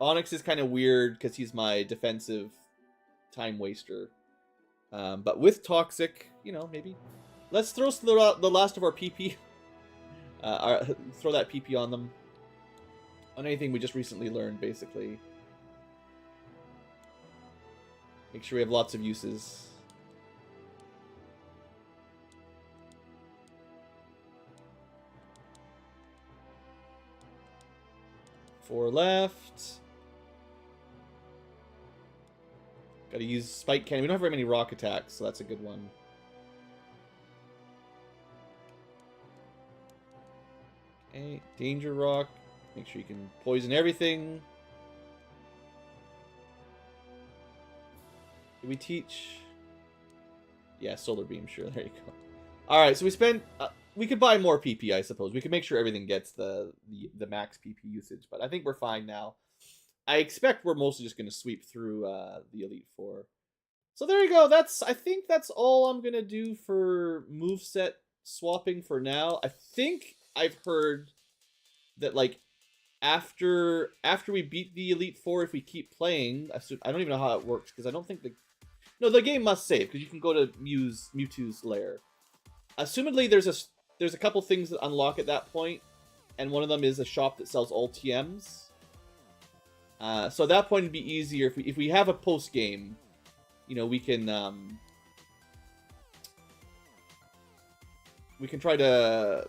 Onyx is kind of weird because he's my defensive time waster. But with Toxic, you know, maybe... Let's throw the last of our PP. Throw that PP on them. On anything we just recently learned, basically. Make sure we have lots of uses. Four left. Gotta use Spike Cannon. We don't have very many rock attacks, so that's a good one. Okay, Danger Rock. Make sure you can poison everything. Did we teach? Yeah, Solar Beam, sure. There you go. Alright, so we spent... we could buy more PP, I suppose. We could make sure everything gets the max PP usage, but I think we're fine now. I expect we're mostly just going to sweep through the Elite Four. So there you go. I think that's all I'm going to do for moveset swapping for now. I think I've heard that, like, after we beat the Elite Four, if we keep playing, I don't even know how it works, because I don't think the game must save, because you can go to Mewtwo's lair. Assumedly, there's a couple things that unlock at that point, and one of them is a shop that sells all TMs. So at that point, it'd be easier if we have a post game. You know, we can try to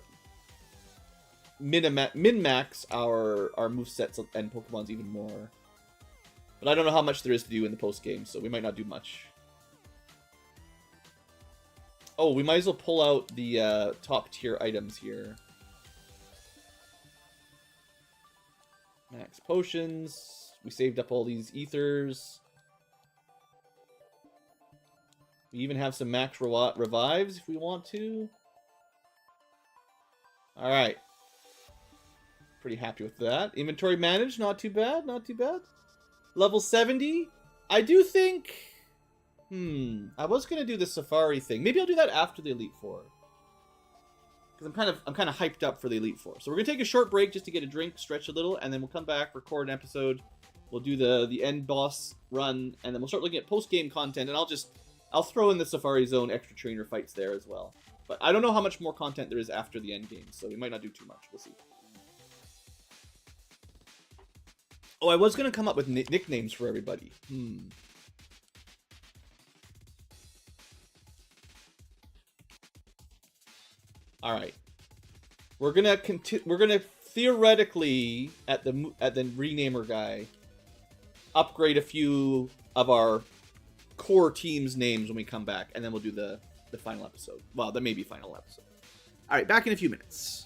min-max our movesets and Pokemons even more. But I don't know how much there is to do in the post game, so we might not do much. Oh, we might as well pull out the top tier items here. Max potions. We saved up all these ethers. We even have some max revives if we want to. Alright. Pretty happy with that. Inventory managed, not too bad, not too bad. Level 70. I do think... I was going to do the Safari thing. Maybe I'll do that after the Elite Four. Because I'm kind of hyped up for the Elite Four. So we're going to take a short break just to get a drink, stretch a little, and then we'll come back, record an episode. We'll do the end boss run, and then we'll start looking at post-game content, and I'll throw in the Safari Zone extra trainer fights there as well. But I don't know how much more content there is after the end game, so we might not do too much. We'll see. Oh, I was going to come up with nicknames for everybody. All right. We're gonna theoretically at the renamer guy upgrade a few of our core team's names when we come back, and then we'll do the final episode. Well, the maybe final episode. All right, back in a few minutes.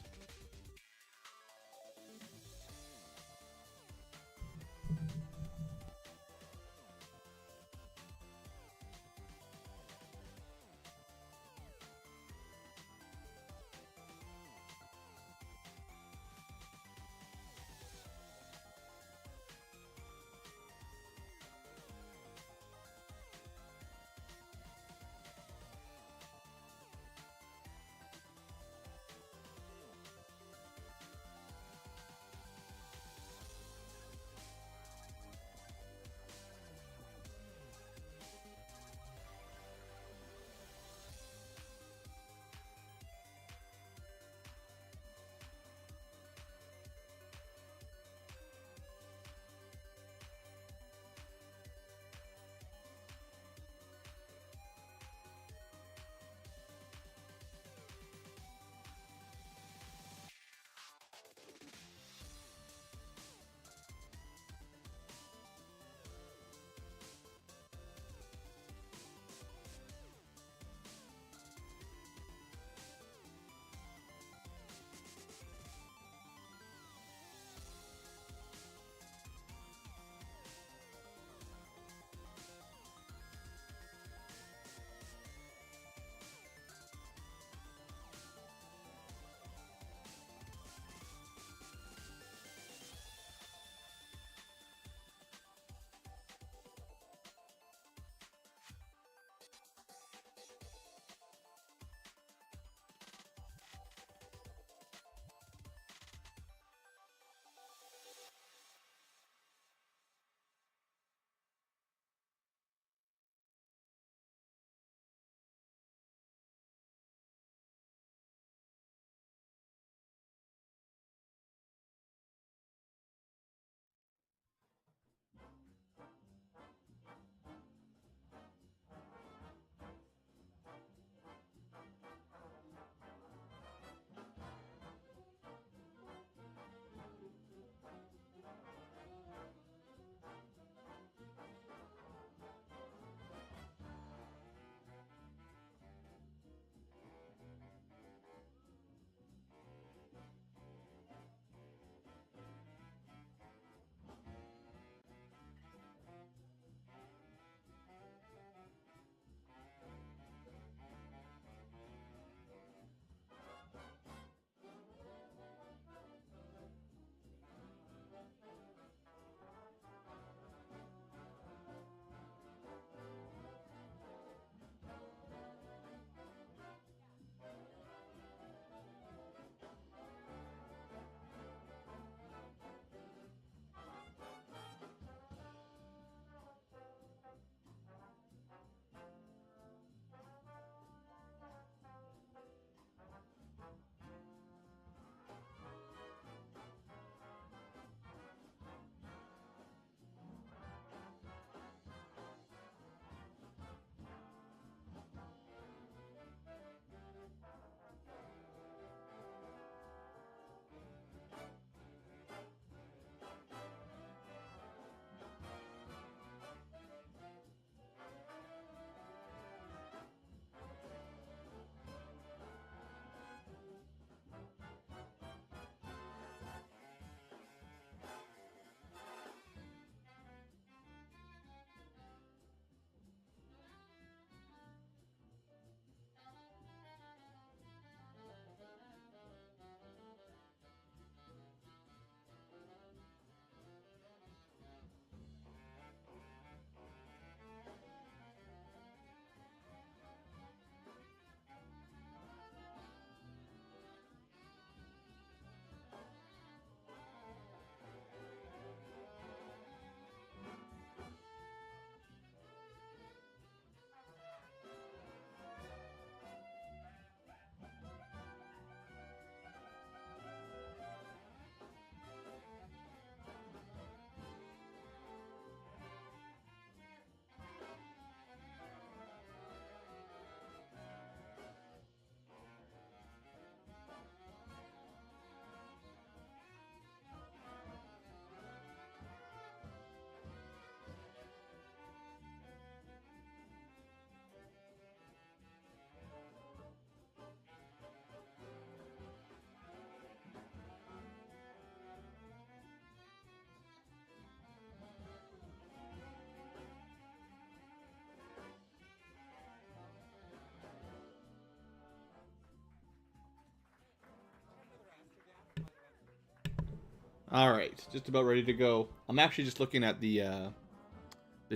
Alright, just about ready to go. I'm actually just looking at the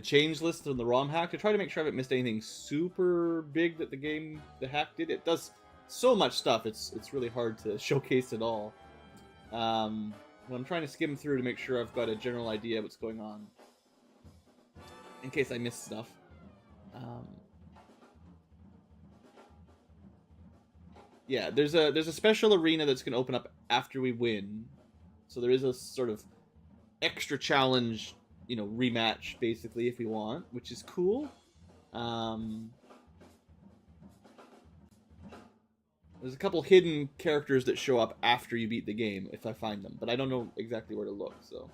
change list on the ROM hack to try to make sure I haven't missed anything super big that the hack did. It does so much stuff, it's really hard to showcase it all. But I'm trying to skim through to make sure I've got a general idea of what's going on, in case I miss stuff. Yeah, there's a special arena that's going to open up after we win. So there is a sort of extra challenge, you know, rematch, basically, if we want, which is cool. There's a couple hidden characters that show up after you beat the game, if I find them, but I don't know exactly where to look, so...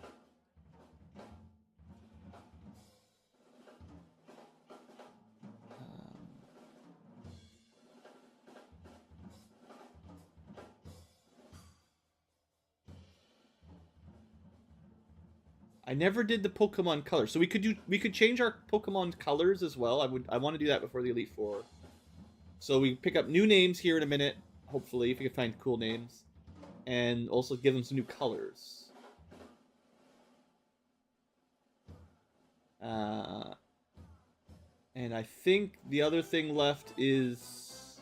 I never did the Pokemon colors, so we could change our Pokemon colors as well. I want to do that before the Elite Four. So we pick up new names here in a minute, hopefully, if we can find cool names, and also give them some new colors. And I think the other thing left is,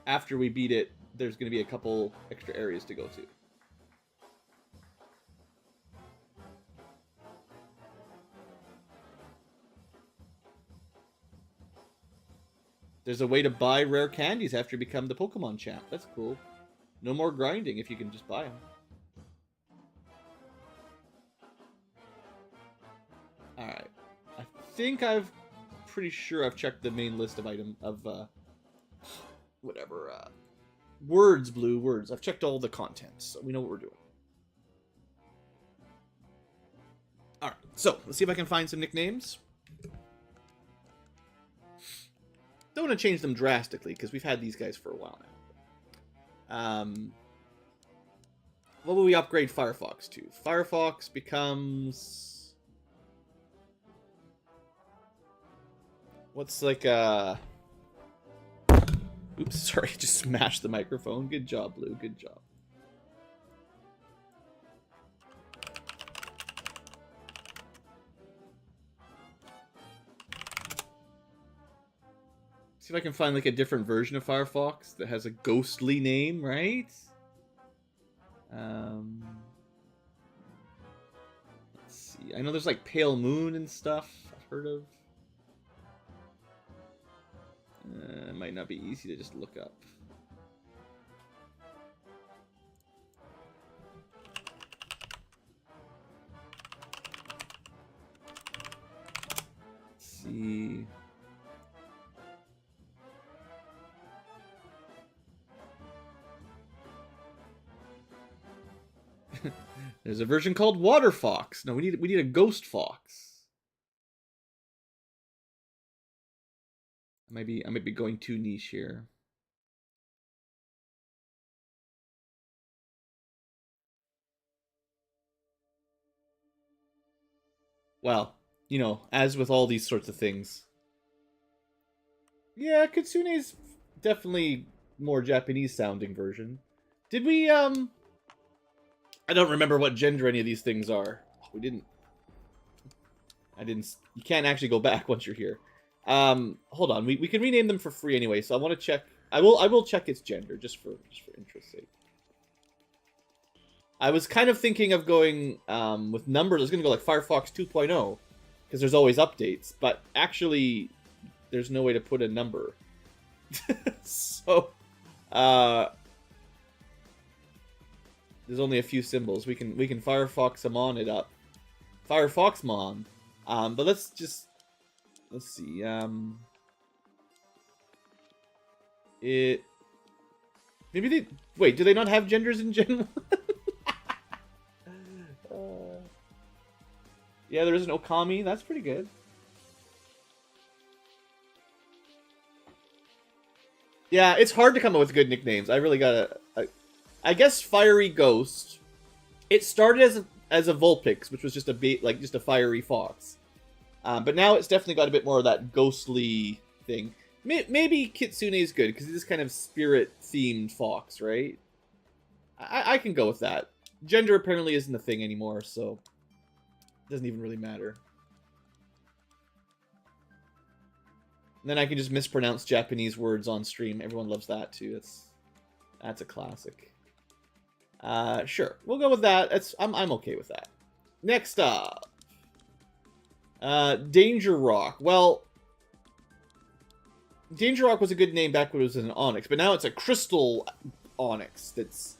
after we beat it, there's going to be a couple extra areas to go to. There's a way to buy rare candies after you become the Pokemon champ. That's cool. No more grinding if you can just buy them. Alright. I think pretty sure I've checked the main list of words, Blue, words. I've checked all the contents, so we know what we're doing. Alright, so let's see if I can find some nicknames. Don't want to change them drastically, because we've had these guys for a while now. What will we upgrade Firefox to? Firefox becomes... What's like a... Oops, sorry, just smashed the microphone. Good job, Blue, good job. See if I can find like a different version of Firefox that has a ghostly name, right? Let's see. I know there's like Pale Moon and stuff I've heard of. It might not be easy to just look up. Let's see. There's a version called Water Fox. No, we need a Ghost Fox. I might be going too niche here. Well, you know, as with all these sorts of things. Yeah, Kitsune's definitely more Japanese sounding version. Did we I don't remember what gender any of these things are. We didn't. You can't actually go back once you're here. Hold on. We can rename them for free anyway. So I want to check. I will check its gender just for interest's sake. I was kind of thinking of going with numbers. I was going to go like Firefox 2.0 because there's always updates. But actually, there's no way to put a number. So, there's only a few symbols. We can Firefoxamon it up. Firefoxmon. But let's see. Maybe they... Wait, do they not have genders in Gen 1? Yeah, there is an Okami. That's pretty good. Yeah, it's hard to come up with good nicknames. I really gotta... I guess Fiery Ghost. It started as a Vulpix, which was just a fiery fox. But now it's definitely got a bit more of that ghostly thing. Maybe Kitsune's good, because it's this kind of spirit-themed fox, right? I can go with that. Gender apparently isn't a thing anymore, so it doesn't even really matter. And then I can just mispronounce Japanese words on stream. Everyone loves that too. That's a classic. Sure, we'll go with that. I'm okay with that. Next up, Danger Rock. Well, Danger Rock was a good name back when it was an Onyx, but now it's a Crystal Onyx. It's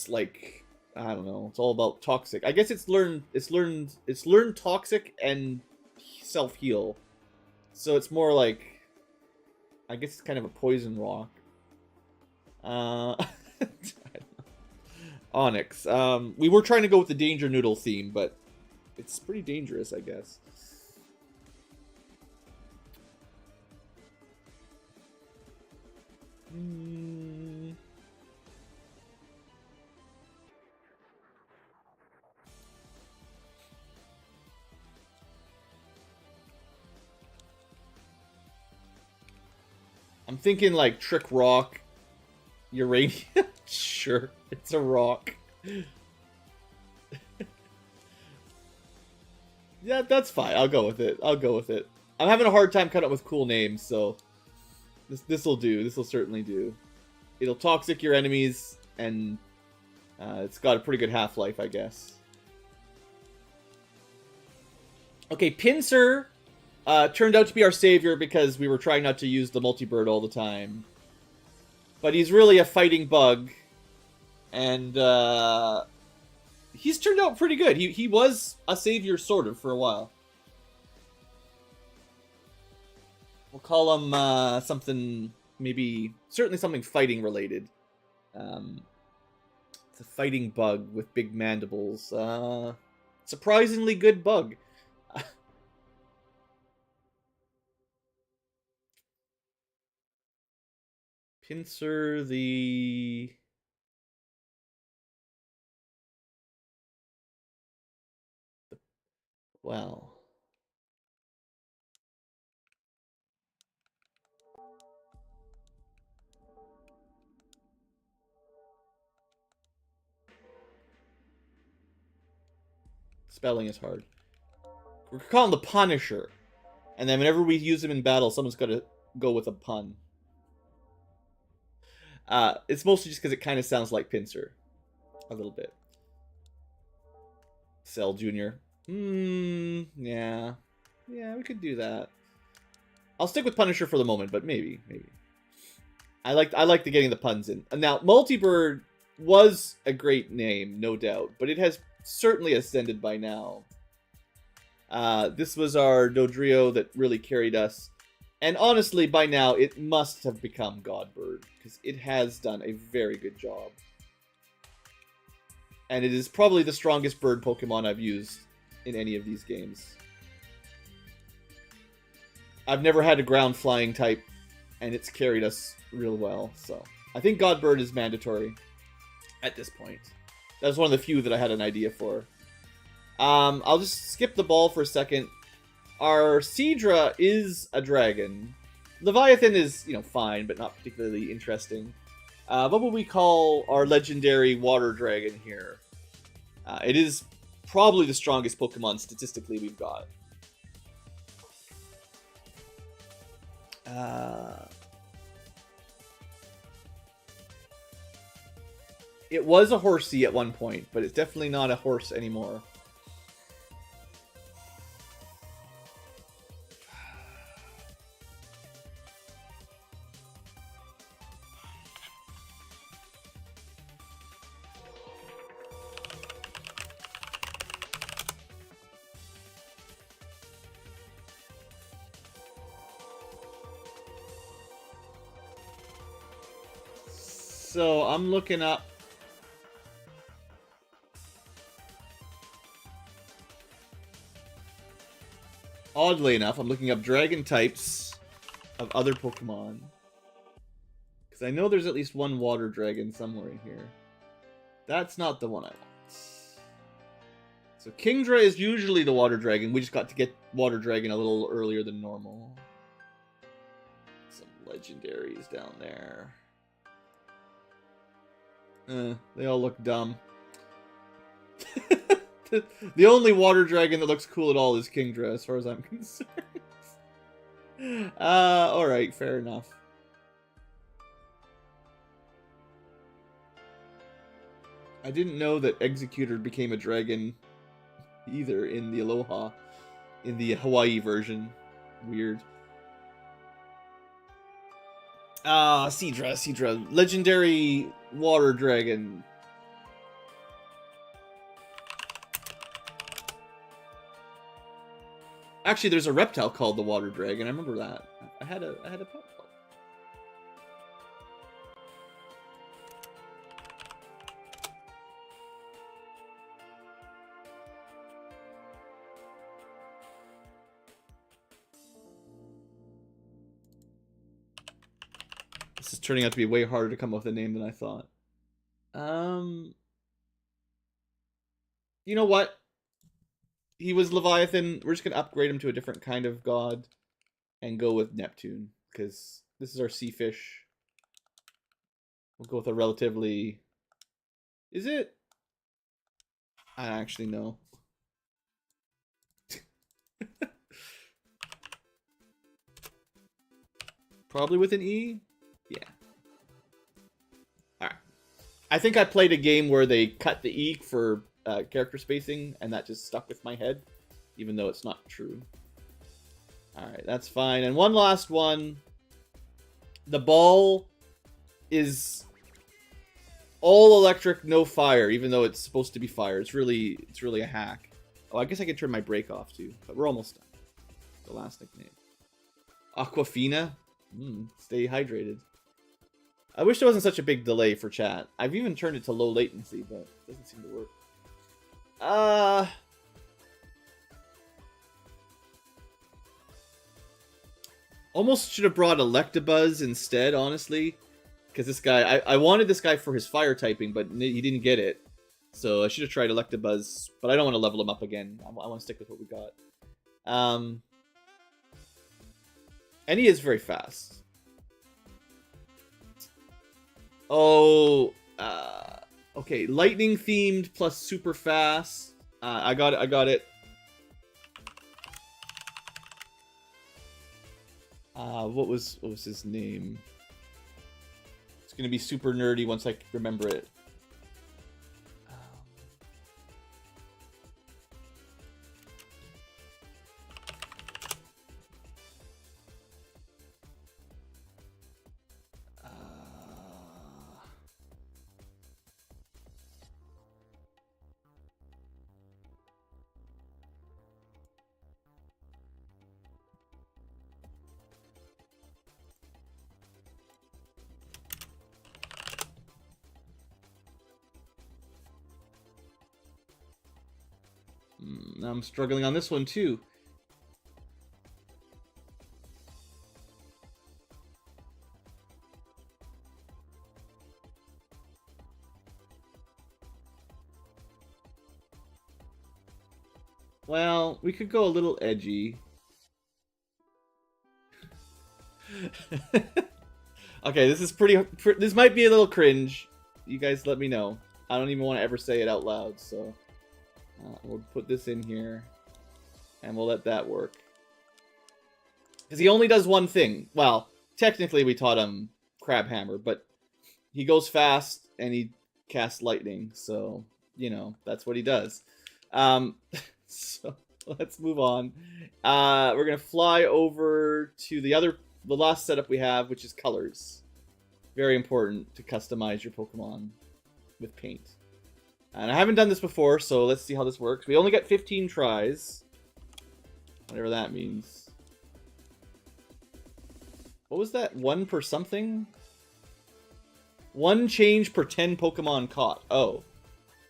like, I don't know. It's all about toxic. I guess it's learned toxic and self-heal. So it's more like, I guess it's kind of a poison rock. Onyx. We were trying to go with the Danger Noodle theme, but it's pretty dangerous, I guess. I'm thinking like Trick Rock, Uranium. Sure, it's a rock. Yeah, that's fine. I'll go with it. I'm having a hard time coming up with cool names, so this'll do. This'll certainly do. It'll toxic your enemies, and it's got a pretty good half-life, I guess. Okay, Pinsir turned out to be our savior because we were trying not to use the multi-bird all the time. But he's really a fighting bug. And he's turned out pretty good. He was a savior, sort of, for a while. We'll call him something, maybe, certainly something fighting related. It's a fighting bug with big mandibles. Surprisingly good bug. Pinsir the... Well... Spelling is hard. We're calling him the Punisher. And then whenever we use him in battle, someone's got to go with a pun. It's mostly just because it kind of sounds like Pinsir. A little bit. Cell Jr. Yeah. Yeah, we could do that. I'll stick with Punisher for the moment, but maybe. I like the getting the puns in. Now, Multibird was a great name, no doubt, but it has certainly ascended by now. This was our Dodrio that really carried us. And honestly, by now, it must have become Godbird, because it has done a very good job. And it is probably the strongest bird Pokemon I've used in any of these games. I've never had a ground flying type, and it's carried us real well, so... I think Godbird is mandatory at this point. That was one of the few that I had an idea for. I'll just skip the ball for a second. Our Seadra is a dragon. Leviathan is, fine, but not particularly interesting. What would we call our legendary water dragon here? It is probably the strongest Pokemon statistically we've got. It was a horsey at one point, but it's definitely not a horse anymore. So I'm looking up. Oddly enough, I'm looking up dragon types of other Pokemon. Because I know there's at least one water dragon somewhere in here. That's not the one I want. So Kingdra is usually the water dragon. We just got to get water dragon a little earlier than normal. Some legendaries down there. They all look dumb. The only water dragon that looks cool at all is Kingdra, as far as I'm concerned. Alright, fair enough. I didn't know that Executor became a dragon either in the Aloha, in the Hawaii version. Weird. Seadra. Legendary water dragon. Actually, there's a reptile called the water dragon. I remember that. I had a pet called. This is turning out to be way harder to come up with a name than I thought. You know what? He was Leviathan. We're just going to upgrade him to a different kind of god and go with Neptune, because this is our sea fish. We'll go with a relatively... Is it? I actually know. Probably with an E? Yeah. Alright. I think I played a game where they cut the E for character spacing, and that just stuck with my head, even though it's not true. Alright, that's fine. And one last one. The ball is all electric, no fire, even though it's supposed to be fire. It's really a hack. Oh, I guess I could turn my brake off too, but we're almost done. The last nickname. Aquafina? Stay hydrated. I wish there wasn't such a big delay for chat. I've even turned it to low latency, but it doesn't seem to work. Almost should have brought Electabuzz instead, honestly. Because this guy, I wanted this guy for his fire typing, but he didn't get it. So I should have tried Electabuzz, but I don't want to level him up again. I want to stick with what we got. And he is very fast. Oh, okay, lightning themed plus super fast. I got it. What was his name? It's gonna be super nerdy once I remember it. I'm struggling on this one too. Well, we could go a little edgy. Okay, this is this might be a little cringe. You guys let me know. I don't even want to ever say it out loud, so... we'll put this in here, and we'll let that work. Because he only does one thing. Well, technically we taught him Crab Hammer, but he goes fast, and he casts lightning, so, you know, that's what he does. So, let's move on. We're going to fly over to the last setup we have, which is colors. Very important to customize your Pokemon with paint. And I haven't done this before, so let's see how this works. We only got 15 tries. Whatever that means. What was that? 1 per something? 1 change per 10 Pokemon caught. Oh.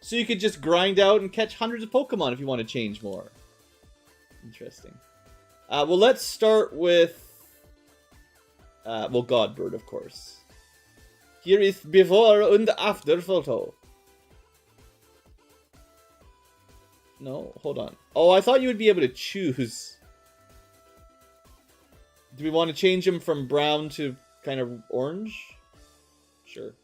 So you could just grind out and catch hundreds of Pokemon if you want to change more. Interesting. Well, let's start with... well, Godbird, of course. Here is before and after photo. No, hold on. Oh, I thought you would be able to choose. Do we want to change him from brown to kind of orange? Sure.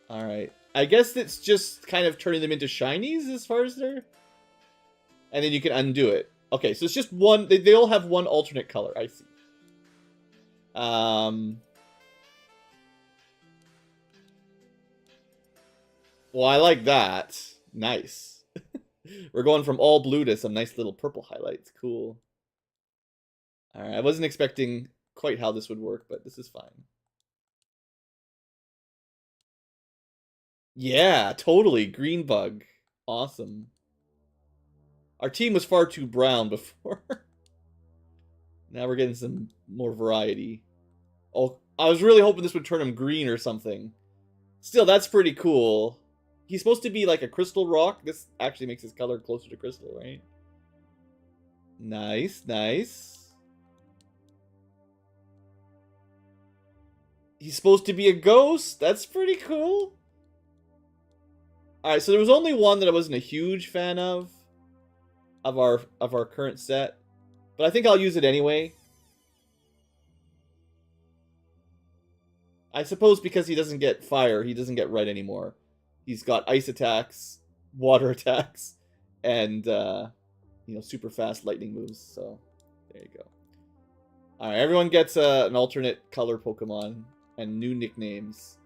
All right. I guess it's just kind of turning them into shinies as far as they're... And then you can undo it. Okay, so it's just one... They all have one alternate color. I see. Well, I like that. Nice. We're going from all blue to some nice little purple highlights. Cool. All right, I wasn't expecting quite how this would work, but this is fine. Yeah, totally. Green bug. Awesome. Our team was far too brown before. Now we're getting some more variety. Oh, I was really hoping this would turn him green or something. Still, that's pretty cool. He's supposed to be like a crystal rock. This actually makes his color closer to crystal, right? Nice, nice. He's supposed to be a ghost. That's pretty cool. Alright, so there was only one that I wasn't a huge fan of our current set. But I think I'll use it anyway. I suppose because he doesn't get fire, he doesn't get red anymore. He's got ice attacks, water attacks, and super fast lightning moves. So there you go. All right, everyone gets an alternate color Pokemon and new nicknames.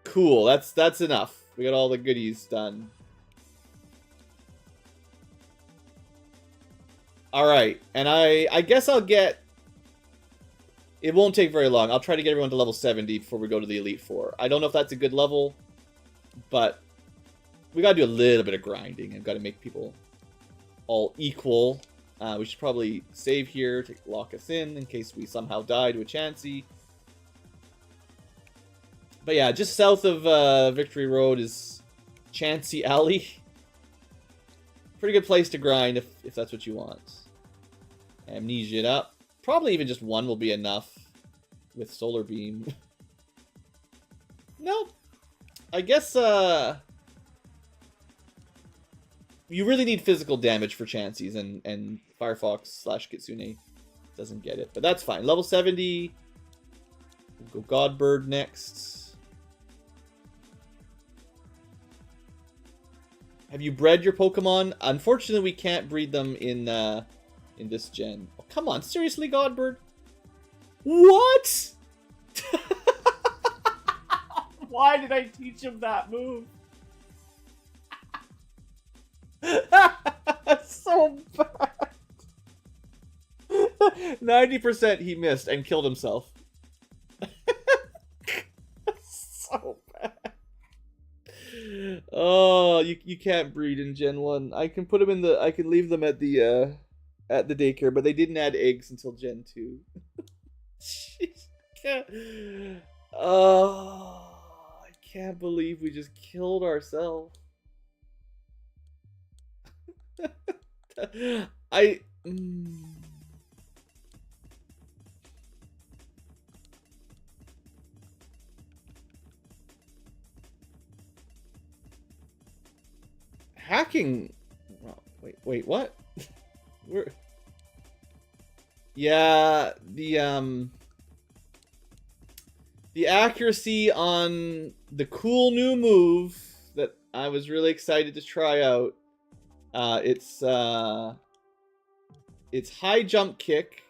Cool. That's enough. We got all the goodies done. All right, and I guess I'll get... It won't take very long. I'll try to get everyone to level 70 before we go to the Elite Four. I don't know if that's a good level, but we gotta do a little bit of grinding. I've got to make people all equal. We should probably save here to lock us in case we somehow die to a Chansey. But yeah, just south of Victory Road is Chansey Alley. Pretty good place to grind if that's what you want. Amnesia it up. Probably even just one will be enough with Solar Beam. Nope. I guess you really need physical damage for Chanseys, and Firefox/Kitsune doesn't get it. But that's fine. Level 70. We'll go Godbird next. Have you bred your Pokemon? Unfortunately, we can't breed them in this gen. Oh, come on, seriously, Godbird? What? Why did I teach him that move? So bad. 90% he missed and killed himself. So bad. Oh, you can't breed in Gen 1. I can put them in the... I can leave them at the daycare, but they didn't add eggs until Gen 2. Jeez, oh, I can't believe we just killed ourselves. Hacking. Wait, what? Yeah, the accuracy on the cool new move that I was really excited to try out. It's high jump kick,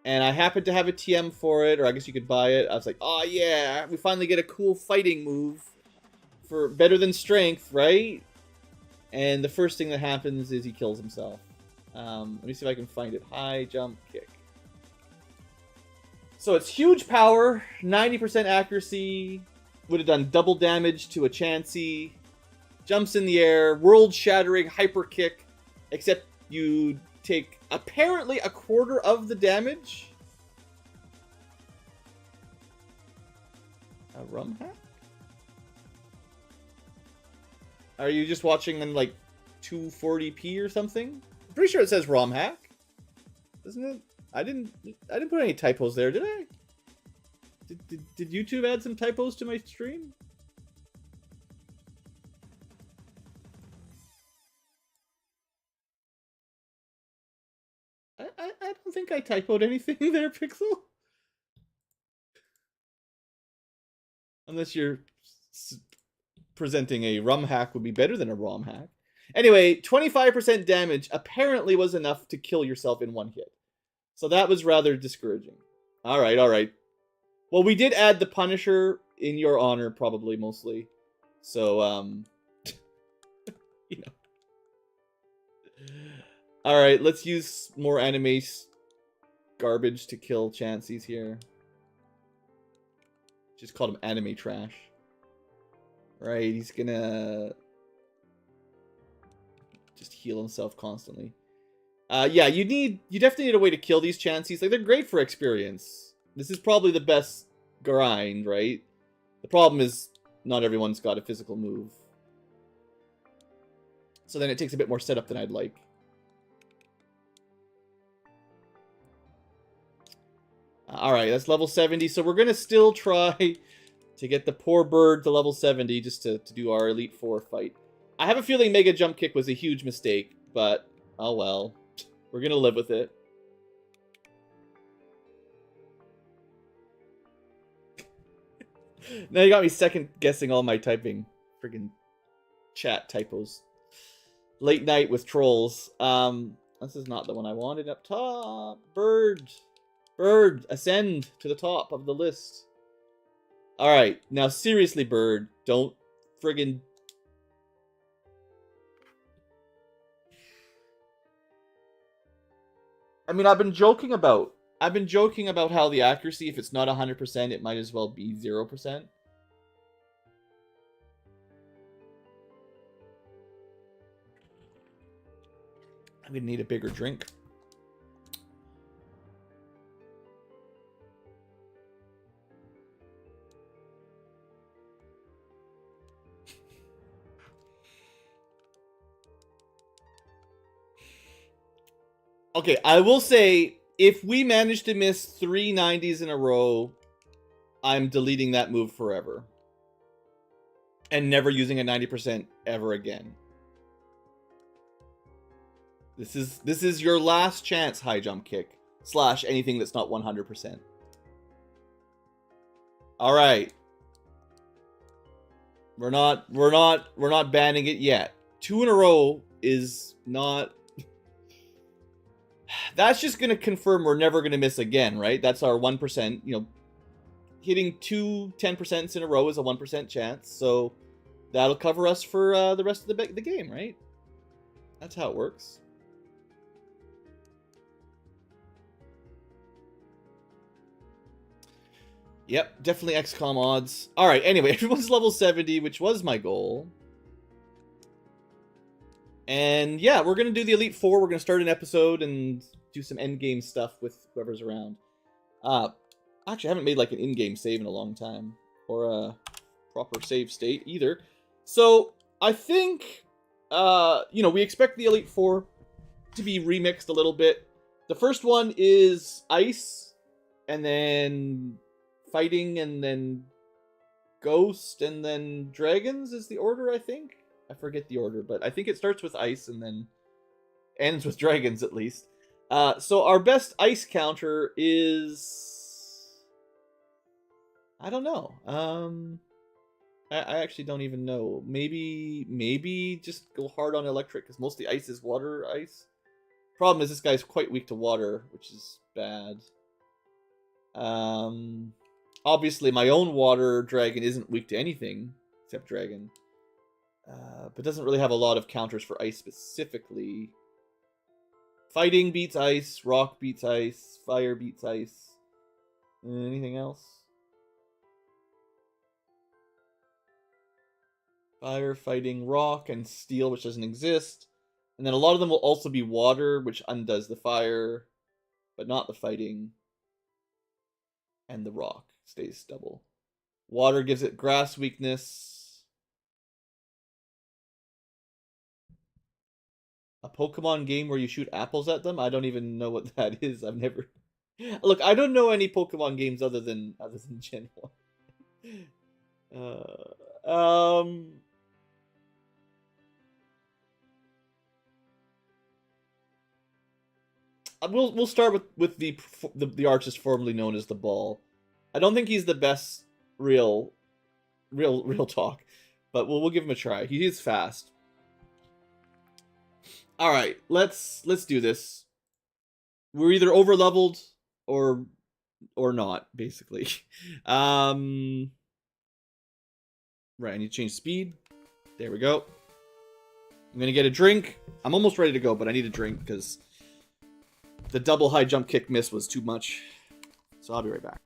and I happened to have a TM for it, or I guess you could buy it. I was like, oh yeah, we finally get a cool fighting move for better than strength, right? And the first thing that happens is he kills himself. Let me see if I can find it. High jump kick. So it's huge power, 90% accuracy, would have done double damage to a Chansey, jumps in the air, world-shattering hyper kick, except you take apparently a quarter of the damage. A Romhack? Are you just watching in like 240p or something? I'm pretty sure it says Romhack. Isn't it? I didn't put any typos there, did I? Did YouTube add some typos to my stream? I don't think I typoed anything there, Pixel. Unless you're presenting a rum hack would be better than a ROM hack. Anyway, 25% damage apparently was enough to kill yourself in one hit. So that was rather discouraging. All right, all right. Well, we did add the Punisher in your honor, probably, mostly. So, you know. All right, let's use more anime garbage to kill Chanseys here. Just called him anime trash. Right, he's gonna just heal himself constantly. Yeah, you definitely need a way to kill these Chanseys. Like, they're great for experience. This is probably the best grind, right? The problem is not everyone's got a physical move. So then it takes a bit more setup than I'd like. Alright, that's level 70. So we're going to still try to get the poor bird to level 70 just to do our Elite Four fight. I have a feeling Mega Jump Kick was a huge mistake, but oh well. We're going to live with it. Now you got me second guessing all my typing. Friggin' chat typos. Late night with trolls. This is not the one I wanted. Up top. Bird. Bird, ascend to the top of the list. Alright, now seriously, Bird, don't friggin'... I mean, I've been joking about how the accuracy, if it's not 100%, it might as well be 0%. I'm gonna need a bigger drink. Okay, I will say, if we manage to miss 3 90s in a row, I'm deleting that move forever. And never using a 90% ever again. This is your last chance, high jump kick. / anything that's not 100%. Alright. We're not banning it yet. 2 in a row is not... That's just going to confirm we're never going to miss again, right? That's our 1%. You know, hitting 2 10% in a row is a 1% chance. So that'll cover us for the rest of the game, right? That's how it works. Yep, definitely XCOM odds. Alright, anyway, everyone's level 70, which was my goal. And yeah, we're going to do the Elite Four. We're going to start an episode and do some endgame stuff with whoever's around. Actually, I haven't made like an in-game save in a long time. Or a proper save state either. So, I think, you know, we expect the Elite Four to be remixed a little bit. The first one is Ice, and then Fighting, and then Ghost, and then Dragons is the order, I think. I forget the order, but I think it starts with Ice and then ends with Dragons, at least. So our best Ice counter is... I don't know. I actually don't even know. Maybe just go hard on Electric, because mostly Ice is water ice. Problem is this guy's quite weak to water, which is bad. Obviously my own water dragon isn't weak to anything, except Dragon. But doesn't really have a lot of counters for Ice specifically. Fighting beats Ice, Rock beats Ice, Fire beats Ice. Anything else? Fire, Fighting, Rock, and Steel, which doesn't exist. And then a lot of them will also be Water, which undoes the Fire, but not the Fighting. And the Rock stays double. Water gives it Grass weakness. A Pokemon game where you shoot apples at them? I don't even know what that is. I've never... Look, I don't know any Pokemon games other than Gen 1. We'll start with the artist formerly known as the Ball. I don't think he's the best real talk, But we'll give him a try. He is fast. All right, let's do this. We're either over leveled or not, basically. Right, I need to change speed. There we go. I'm gonna get a drink. I'm almost ready to go, but I need a drink because the double high jump kick miss was too much. So I'll be right back.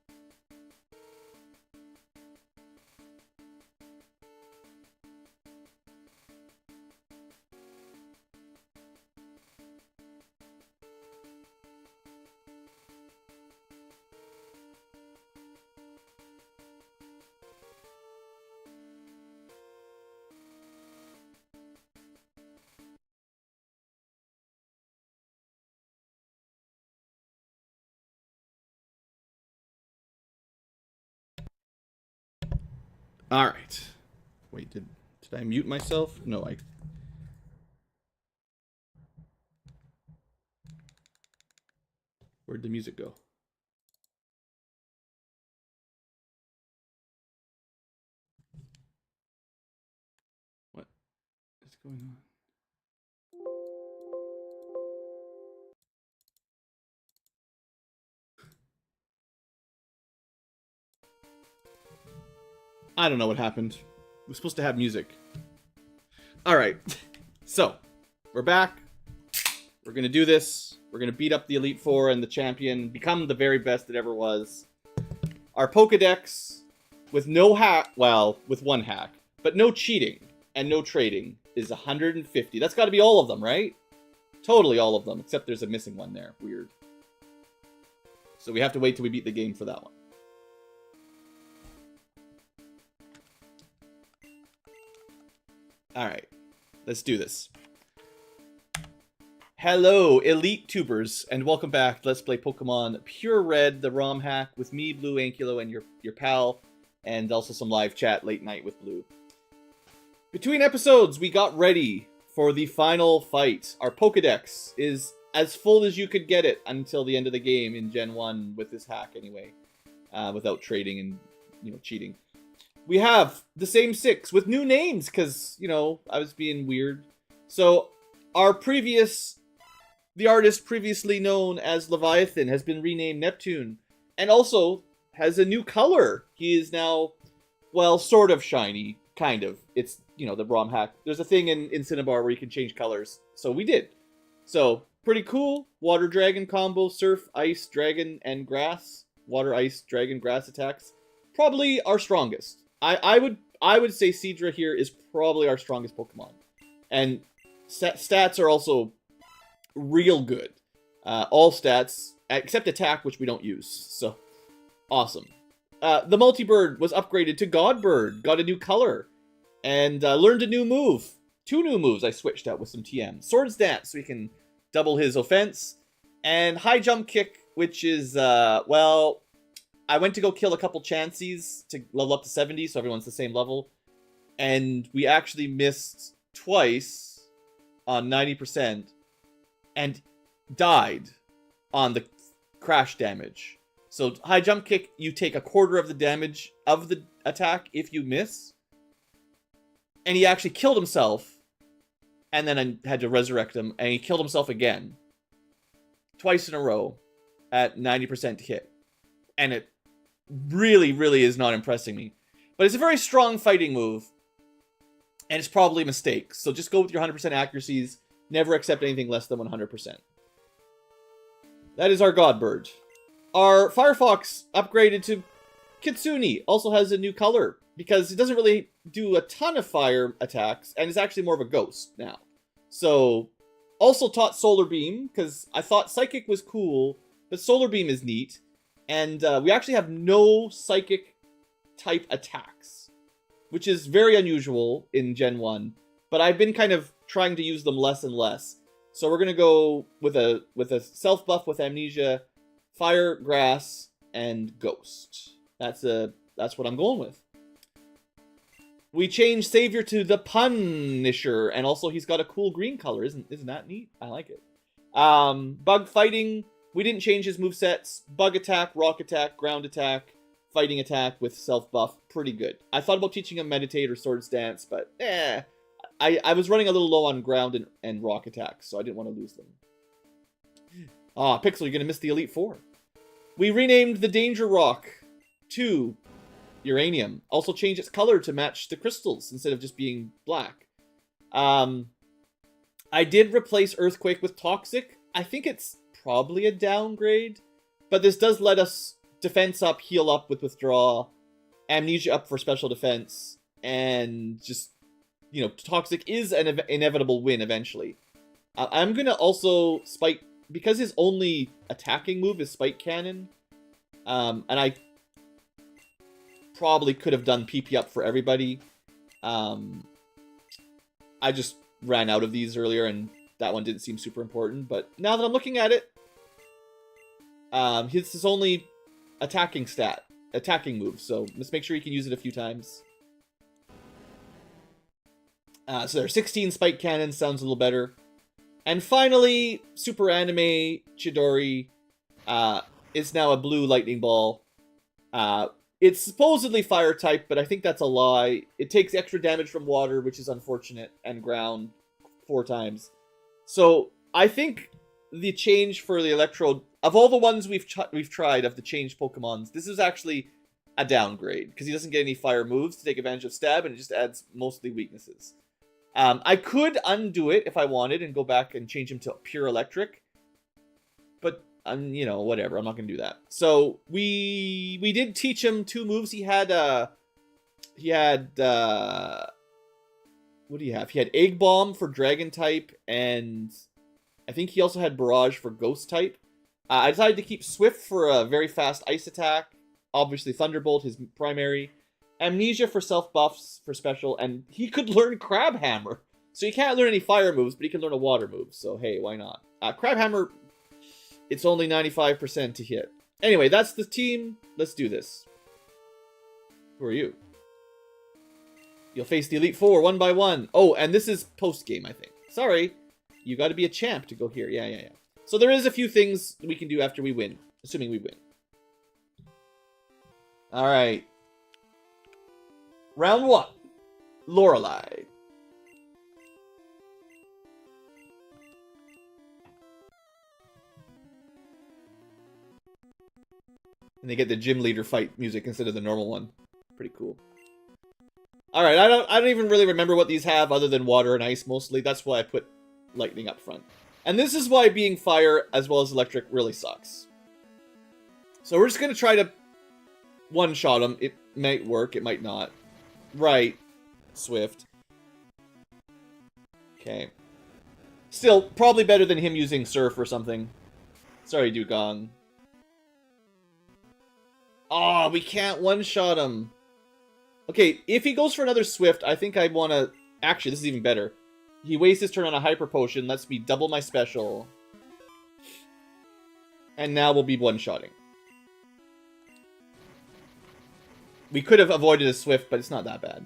All right. Wait, did I mute myself? No, I... Where'd the music go? What is going on? I don't know what happened. We're supposed to have music. Alright. So, we're back. We're gonna do this. We're gonna beat up the Elite Four and the champion. Become the very best it ever was. Our Pokedex, with no hack... Well, with one hack. But no cheating and no trading is 150. That's gotta be all of them, right? Totally all of them. Except there's a missing one there. Weird. So we have to wait till we beat the game for that one. Alright, let's do this. Hello, Elite Tubers, and welcome back to Let's Play Pokemon PureRed, the ROM hack, with me, Blue Ankylo, and your pal, and also some live chat late night with Blue. Between episodes, we got ready for the final fight. Our Pokedex is as full as you could get it until the end of the game in Gen 1 with this hack, anyway, without trading and, you know, cheating. We have the same 6 with new names because, you know, I was being weird. So, the artist previously known as Leviathan has been renamed Neptune and also has a new color. He is now, well, sort of shiny, kind of. It's, you know, the ROM hack. There's a thing in Cinnabar where you can change colors. So we did. So, pretty cool. Water Dragon combo, Surf, Ice, Dragon, and Grass. Water, Ice, Dragon, Grass attacks. Probably our strongest. I would say Seadra here is probably our strongest Pokemon. And stats are also real good. All stats, except attack, which we don't use. So, awesome. The Multibird was upgraded to Godbird, got a new color, and learned a new move. 2 new moves I switched out with some TM. Swords Dance, so we can double his offense. And High Jump Kick, which is, well... I went to go kill a couple Chanseys to level up to 70, so everyone's the same level. And we actually missed twice on 90% and died on the crash damage. So High Jump Kick, you take a quarter of the damage of the attack if you miss. And he actually killed himself. And then I had to resurrect him, and he killed himself again. Twice in a row at 90% hit. And it really, really is not impressing me. But it's a very strong fighting move. And it's probably a mistake. So just go with your 100% accuracies. Never accept anything less than 100%. That is our Godbird. Our Firefox upgraded to Kitsune. Also has a new color. Because it doesn't really do a ton of fire attacks. And it's actually more of a ghost now. So, also taught Solar Beam. Because I thought Psychic was cool. But Solar Beam is neat. And we actually have no Psychic type attacks, which is very unusual in Gen 1. But I've been kind of trying to use them less and less. So we're going to go with a self-buff with Amnesia, Fire, Grass, and Ghost. That's what I'm going with. We changed Savior to the Punisher, and also he's got a cool green color. Isn't that neat? I like it. Bug Fighting... We didn't change his movesets. Bug Attack, Rock Attack, Ground Attack, fighting attack with self-buff, pretty good. I thought about teaching him Meditate or Swords Dance, but I was running a little low on ground and rock attacks, so I didn't want to lose them. Ah, Pixel, you're going to miss the Elite Four. We renamed the Danger Rock to Uranium. Also changed its color to match the crystals instead of just being black. I did replace Earthquake with Toxic. I think it's probably a downgrade, but this does let us defense up, heal up with Withdraw, Amnesia up for special defense, and just, you know, Toxic is an inevitable win eventually. I'm going to also Spike, because his only attacking move is Spike Cannon, and I probably could have done PP up for everybody. I just ran out of these earlier, and that one didn't seem super important, but now that I'm looking at it, his only attacking move, so let's make sure he can use it a few times. So there, 16 Spike Cannon sounds a little better. And finally, Super Anime Chidori is now a blue lightning ball. It's supposedly fire type, but I think that's a lie. It takes extra damage from water, which is unfortunate, and ground 4 times. So I think the change for the Electrode, of all the ones we've tried of the changed Pokemons, this is actually a downgrade, because he doesn't get any fire moves to take advantage of Stab, and it just adds mostly weaknesses. I could undo it if I wanted and go back and change him to pure electric, but you know, whatever. I'm not gonna do that. So we did teach him 2 moves. He had what do you have? He had Egg Bomb for Dragon type, and I think he also had Barrage for Ghost type. I decided to keep Swift for a very fast ice attack. Obviously, Thunderbolt, his primary. Amnesia for self-buffs for special, and he could learn Crab Hammer. So he can't learn any fire moves, but he can learn a water move. So hey, why not? Crab Hammer, it's only 95% to hit. Anyway, that's the team. Let's do this. Who are you? You'll face the Elite Four one by one. Oh, and this is post-game, I think. Sorry. You got to be a champ to go here. Yeah. So there is a few things we can do after we win. Assuming we win. Alright. Round 1. Lorelei. And they get the gym leader fight music instead of the normal one. Pretty cool. Alright, I don't even really remember what these have other than water and ice mostly. That's why I put lightning up front. And this is why being fire as well as electric really sucks. So we're just going to try to one-shot him. It might work, it might not. Right, Swift. Okay. Still, probably better than him using Surf or something. Sorry, Dugong. Oh, we can't one-shot him. Okay, if he goes for another Swift, I think I want to... Actually, this is even better. He wastes his turn on a Hyper Potion, lets me double my special. And now we'll be one-shotting. We could have avoided a Swift, but it's not that bad.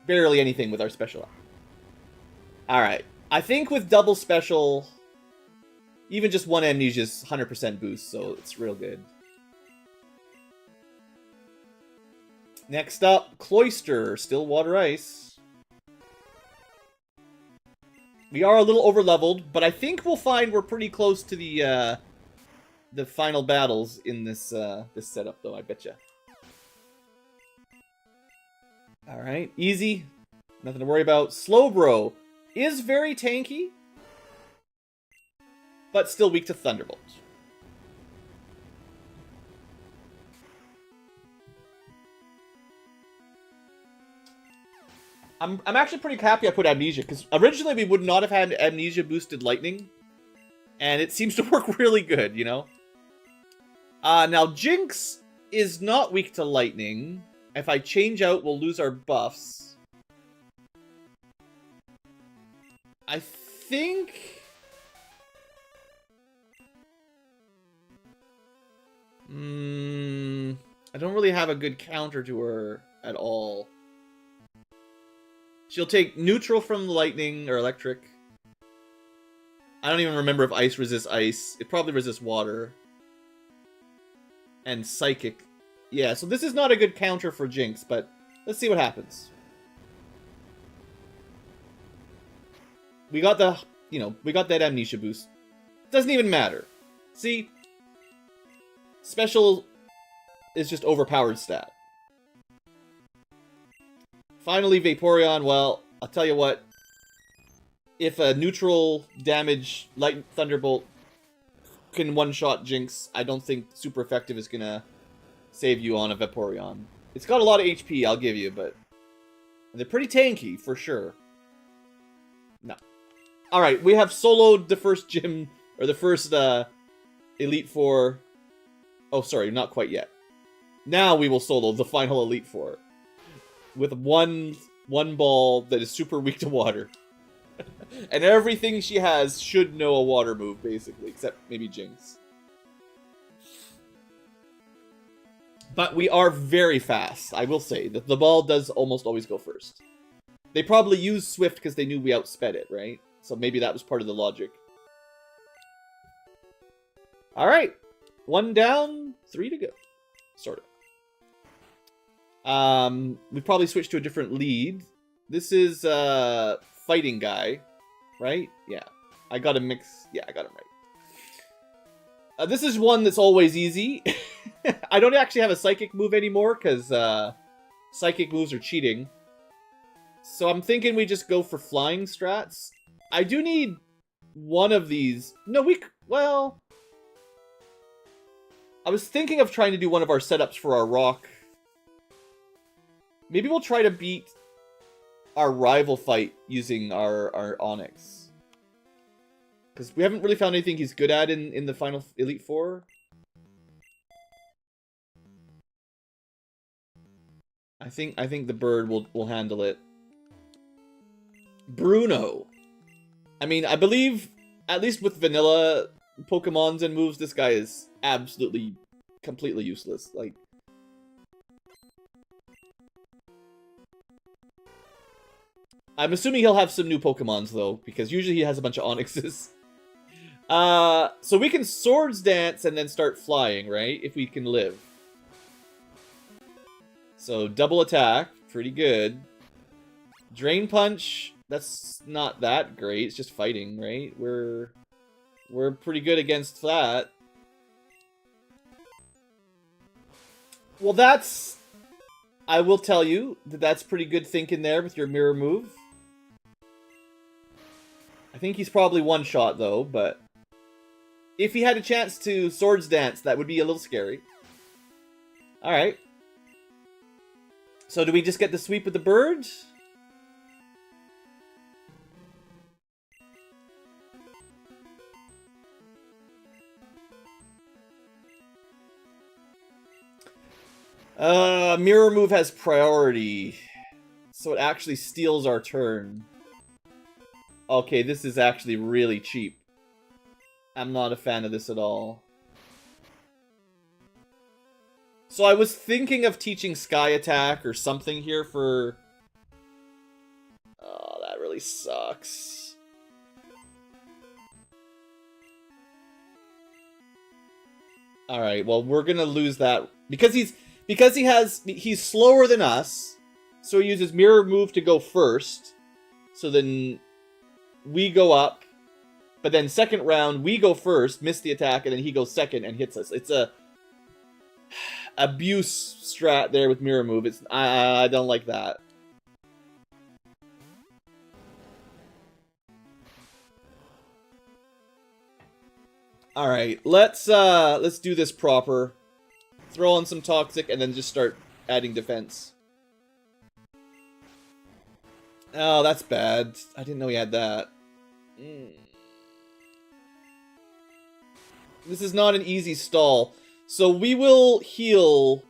Barely anything with our special. Alright. I think with double special, even just one Amnesia is 100% boost, so it's real good. Next up, Cloyster, still water ice. We are a little over-leveled, but I think we'll find we're pretty close to the final battles in this this setup, though, I betcha. Alright, easy. Nothing to worry about. Slowbro is very tanky, but still weak to Thunderbolt. I'm actually pretty happy I put Amnesia, because originally we would not have had Amnesia boosted Lightning, and it seems to work really good, you know? Now, Jinx is not weak to Lightning. If I change out, we'll lose our buffs. I think... I don't really have a good counter to her at all. She'll take neutral from lightning or electric. I don't even remember if ice resists ice. It probably resists water. And psychic. Yeah, so this is not a good counter for Jinx, but let's see what happens. We got the, we got that Amnesia boost. Doesn't even matter. See? Special is just overpowered stat. Finally, Vaporeon, well, I'll tell you what. If a neutral damage Light Thunderbolt can one-shot Jinx, I don't think super effective is gonna save you on a Vaporeon. It's got a lot of HP, I'll give you, but they're pretty tanky, for sure. No. Alright, we have soloed the first gym, or the first Elite Four. Oh, sorry, not quite yet. Now we will solo the final Elite Four. With one ball that is super weak to water. And everything she has should know a water move, basically, except maybe Jinx. But we are very fast, I will say. The ball does almost always go first. They probably used Swift because they knew we outsped it, right? So maybe that was part of the logic. Alright. 1 down, 3 to go. Sort of. We probably switched to a different lead. This is fighting guy, right? Yeah. I got a mix. Yeah, I got him right. This is one that's always easy. I don't actually have a psychic move anymore because psychic moves are cheating. So I'm thinking we just go for flying strats. I do need one of these. No, well, I was thinking of trying to do one of our setups for our rock. Maybe we'll try to beat our rival fight using our Onyx. Because we haven't really found anything he's good at in the final Elite Four. I think the bird will handle it. Bruno. I mean, I believe, at least with vanilla Pokemons and moves, this guy is absolutely, completely useless. Like, I'm assuming he'll have some new Pokemons, though, because usually he has a bunch of Onyxes. So we can Swords Dance and then start flying, right? If we can live. So, double attack. Pretty good. Drain Punch. That's not that great. It's just fighting, right? We're pretty good against that. Well, that's... I will tell you that that's pretty good thinking there with your mirror move. I think he's probably one-shot, though, but... if he had a chance to Swords Dance, that would be a little scary. Alright. So do we just get the sweep with the bird? Mirror move has priority. So it actually steals our turn. Okay, this is actually really cheap. I'm not a fan of this at all. So I was thinking of teaching Sky Attack or something here for... oh, that really sucks. Alright, well, we're gonna lose that. Because he's slower than us, so he uses Mirror Move to go first. So then we go up. But then second round, we go first, miss the attack, and then he goes second and hits us. It's a abuse strat there with Mirror Move. I don't like that. All right, let's do this proper. Throw on some Toxic and then just start adding defense. Oh, that's bad. I didn't know he had that. This is not an easy stall. So we will heal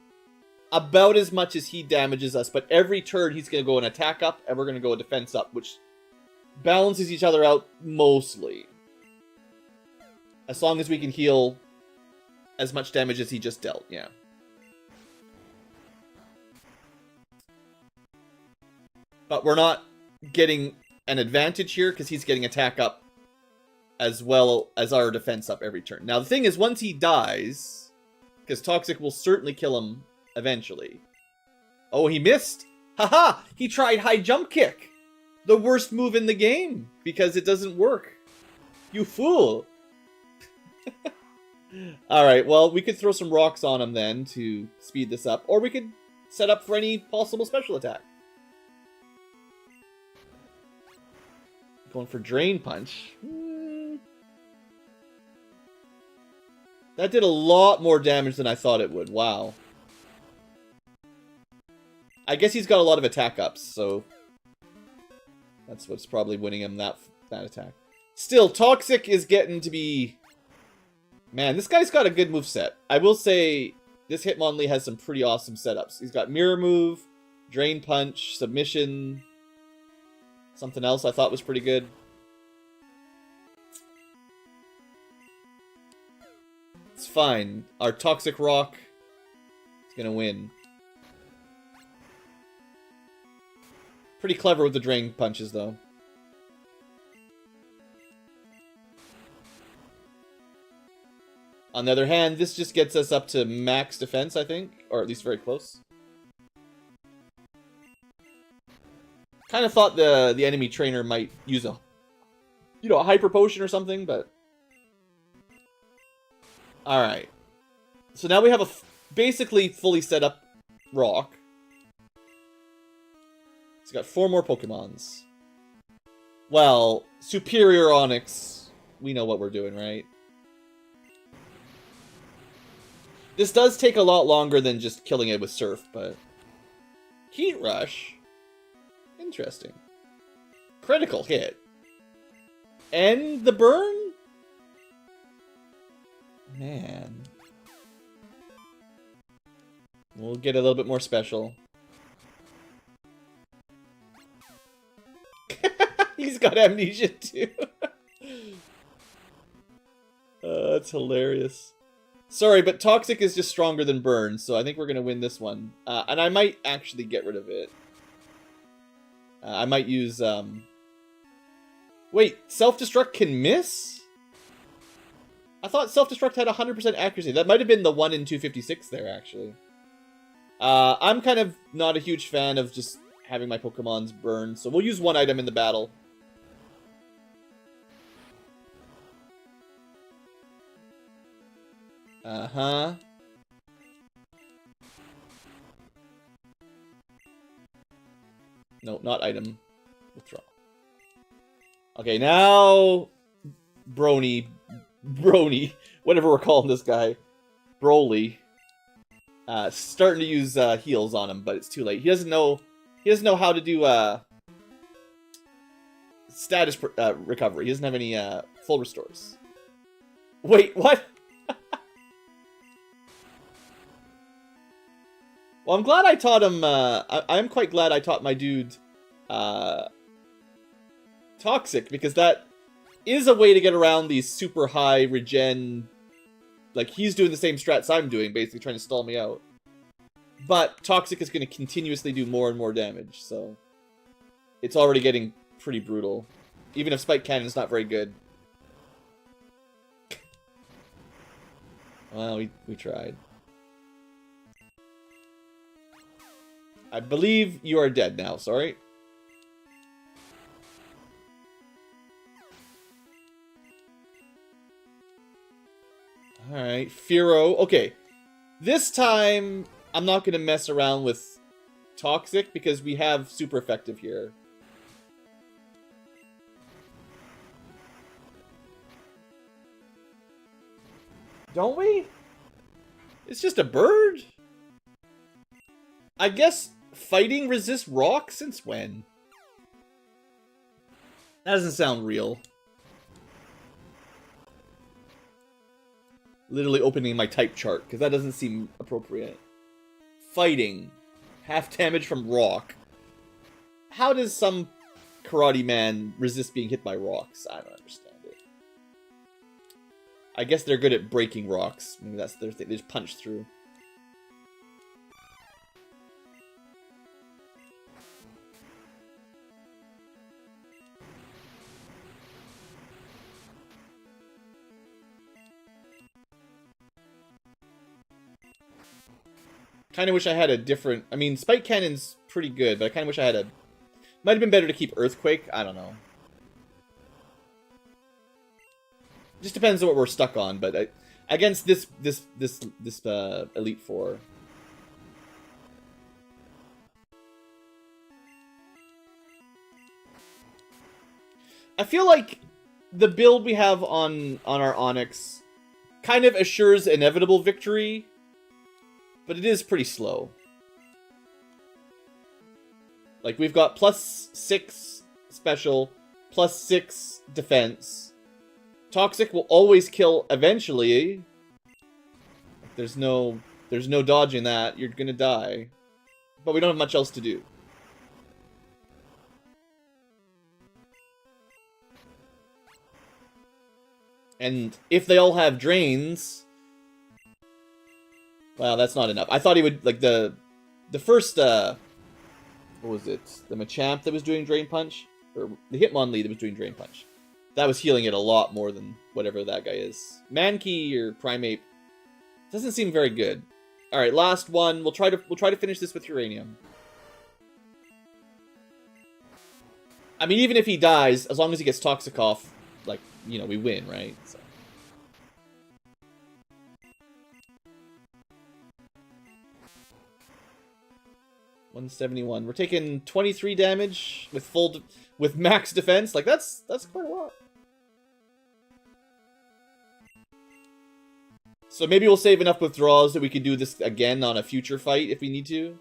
about as much as he damages us, but every turn he's going to go an attack up, and we're going to go a defense up, which balances each other out mostly. As long as we can heal as much damage as he just dealt, yeah. But we're not getting an advantage here, because he's getting attack up as well as our defense up every turn. Now, the thing is, once he dies, because Toxic will certainly kill him eventually. Oh, he missed! Haha! He tried high jump kick! The worst move in the game, because it doesn't work. You fool! Alright, well, we could throw some rocks on him then to speed this up, or we could set up for any possible special attack. Going for Drain Punch. That did a lot more damage than I thought it would. Wow. I guess he's got a lot of attack ups, so that's what's probably winning him that attack. Still, Toxic is getting to be... Man, this guy's got a good moveset. I will say, this Hitmonlee has some pretty awesome setups. He's got Mirror Move, Drain Punch, Submission, something else I thought was pretty good. It's fine. Our Toxic Rock is gonna win. Pretty clever with the Drain Punches, though. On the other hand, this just gets us up to max defense, I think. Or at least very close. Kind of thought the enemy trainer might use a, a Hyper Potion or something, but... Alright. So now we have a basically fully set up Rock. He's got 4 more Pokemons. Well, Superior Onyx. We know what we're doing, right? This does take a lot longer than just killing it with Surf, but... Heat Rush? Interesting. Critical hit. And the burn? Man. We'll get a little bit more special. He's got amnesia too. That's hilarious. Sorry, but Toxic is just stronger than Burn, so I think we're going to win this one. And I might actually get rid of it. I might use... Wait, Self-Destruct can miss? I thought Self-Destruct had 100% accuracy. That might have been the 1 in 256 there, actually. I'm kind of not a huge fan of just having my Pokemons burn, so we'll use one item in the battle. Uh-huh. No, not item. Withdraw. Okay, now... Brony, whatever we're calling this guy. Broly. Starting to use heals on him, but it's too late. He doesn't know how to do status recovery. He doesn't have any full restores. Wait, what? Well, I'm glad I taught him, I'm quite glad I taught my dude, Toxic, because that is a way to get around these super high regen, like, he's doing the same strats I'm doing, basically trying to stall me out. But Toxic is going to continuously do more and more damage, so it's already getting pretty brutal. Even if Spike Cannon's not very good. Well, we tried. I believe you are dead now, sorry. Alright, Fearow. Okay, this time I'm not going to mess around with Toxic because we have super effective here. Don't we? It's just a bird? I guess fighting resists rock? Since when? That doesn't sound real. Literally opening my type chart, because that doesn't seem appropriate. Fighting. Half damage from rock. How does some karate man resist being hit by rocks? I don't understand it. I guess they're good at breaking rocks. Maybe that's their thing. They just punch through. Kind of wish I had a different... I mean, Spike Cannon's pretty good, but I kind of wish I had a... Might have been better to keep Earthquake. I don't know. Just depends on what we're stuck on, but against this Elite Four. I feel like the build we have on our Onyx kind of assures inevitable victory, but it is pretty slow. Like, we've got +6 special, +6 defense. Toxic will always kill eventually. There's no dodging that. You're gonna die. But we don't have much else to do. And if they all have drains... Well, that's not enough. I thought he would, like, the first, what was it? The Machamp that was doing Drain Punch? Or the Hitmonlee that was doing Drain Punch. That was healing it a lot more than whatever that guy is. Mankey or Primeape doesn't seem very good. All right, last one. We'll try to finish this with Uranium. I mean, even if he dies, as long as he gets Toxic off, like, you know, we win, right? So. $171. We're taking 23 damage with max defense. Like, that's quite a lot. So maybe we'll save enough withdrawals that we can do this again on a future fight if we need to.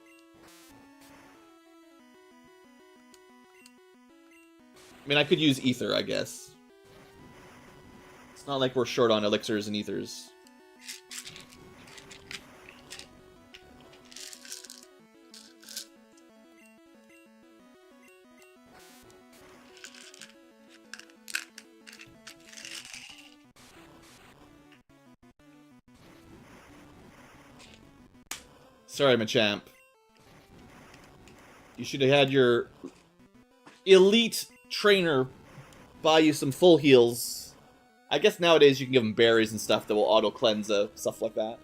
I mean, I could use Ether, I guess. It's not like we're short on elixirs and ethers. Sorry, Machamp. You should have had your elite trainer buy you some full heals. I guess nowadays you can give them berries and stuff that will auto-cleanse stuff like that.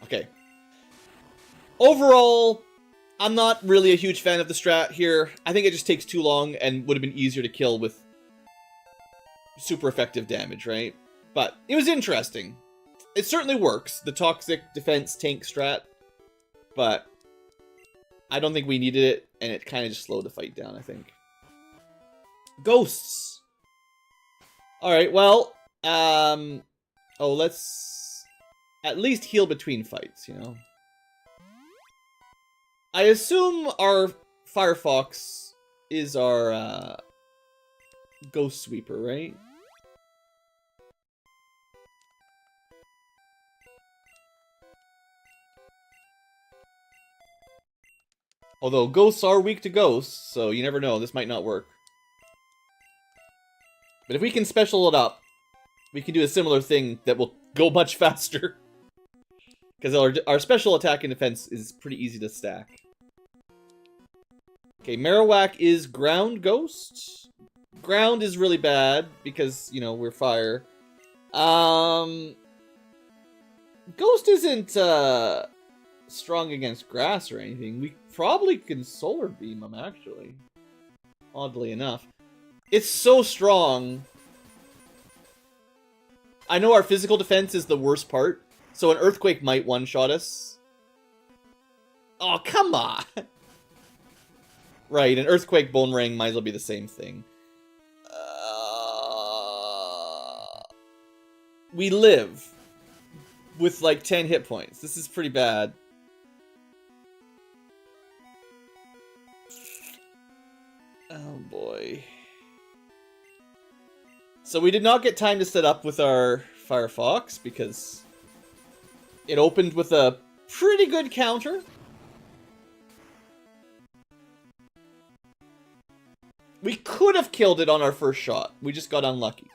Okay. Overall, I'm not really a huge fan of the strat here. I think it just takes too long and would have been easier to kill with super effective damage, right? But it was interesting. It certainly works, the toxic defense tank strat, but I don't think we needed it, and it kind of just slowed the fight down, I think. Ghosts! Alright, well, let's at least heal between fights, you know? I assume our Firefox is our, Ghost Sweeper, right? Although ghosts are weak to ghosts, so you never know, this might not work. But if we can special it up, we can do a similar thing that will go much faster. Because our special attack and defense is pretty easy to stack. Okay, Marowak is Ground Ghost. Ground is really bad, because, you know, we're fire. Ghost isn't, strong against grass or anything. We probably can Solar Beam him, actually. Oddly enough. It's so strong. I know our physical defense is the worst part, so an Earthquake might one-shot us. Oh, come on! Right, an Earthquake Bone Ring might as well be the same thing. We live with like 10 hit points. This is pretty bad. Oh boy. So we did not get time to set up with our Firefox because it opened with a pretty good counter. We could have killed it on our first shot. We just got unlucky.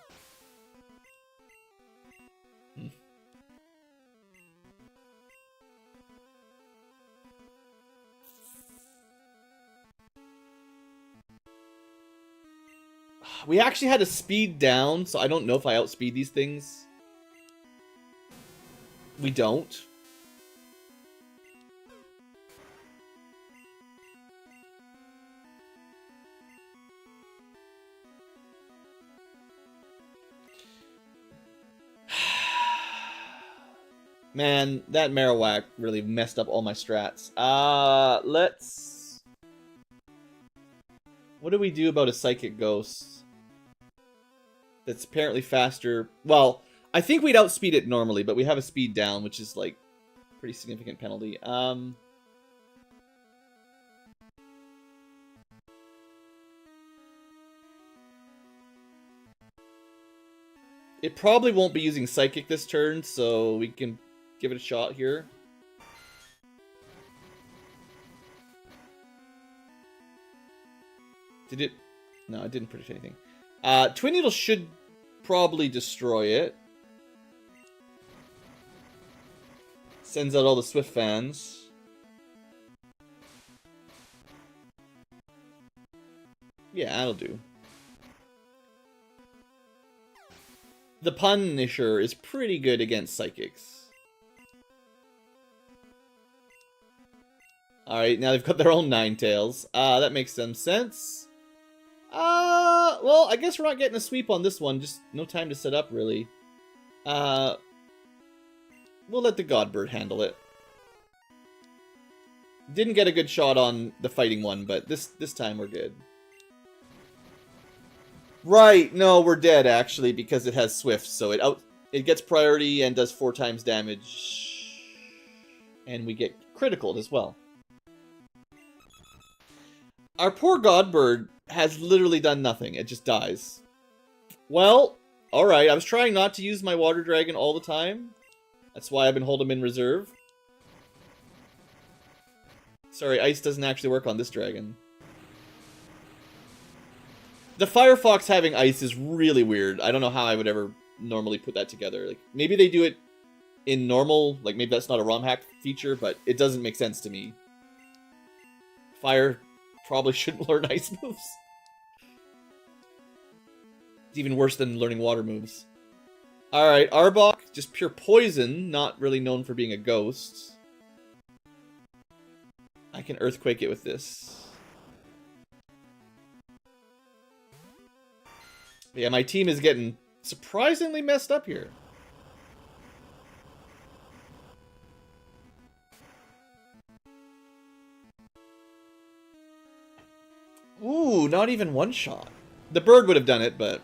We actually had a speed down, so I don't know if I outspeed these things. We don't. Man, that Marowak really messed up all my strats. Let's... What do we do about a Psychic Ghost? That's apparently faster. Well, I think we'd outspeed it normally, but we have a speed down, which is, like, pretty significant penalty. It probably won't be using Psychic this turn, so we can give it a shot here. Did it? No, it didn't predict anything. Twin Needle should probably destroy it. Sends out all the Swift fans. Yeah, that'll do. The Punisher is pretty good against Psychics. Alright, now they've got their own Ninetales. That makes some sense. Well, I guess we're not getting a sweep on this one. Just no time to set up, really. We'll let the Godbird handle it. Didn't get a good shot on the fighting one, but this time we're good. Right, no, we're dead, actually, because it has Swift, so it gets priority and does 4 times damage. And we get critical as well. Our poor Godbird has literally done nothing. It just dies. Well, alright, I was trying not to use my Water Dragon all the time. That's why I've been holding him in reserve. Sorry, Ice doesn't actually work on this dragon. The Firefox having Ice is really weird. I don't know how I would ever normally put that together. Like, maybe they do it in normal, like maybe that's not a Romhack feature, but it doesn't make sense to me. Fire probably shouldn't learn Ice moves. It's even worse than learning water moves. Alright, Arbok, just pure poison, not really known for being a ghost. I can Earthquake it with this. Yeah, my team is getting surprisingly messed up here. Ooh, not even one shot. The bird would have done it, but...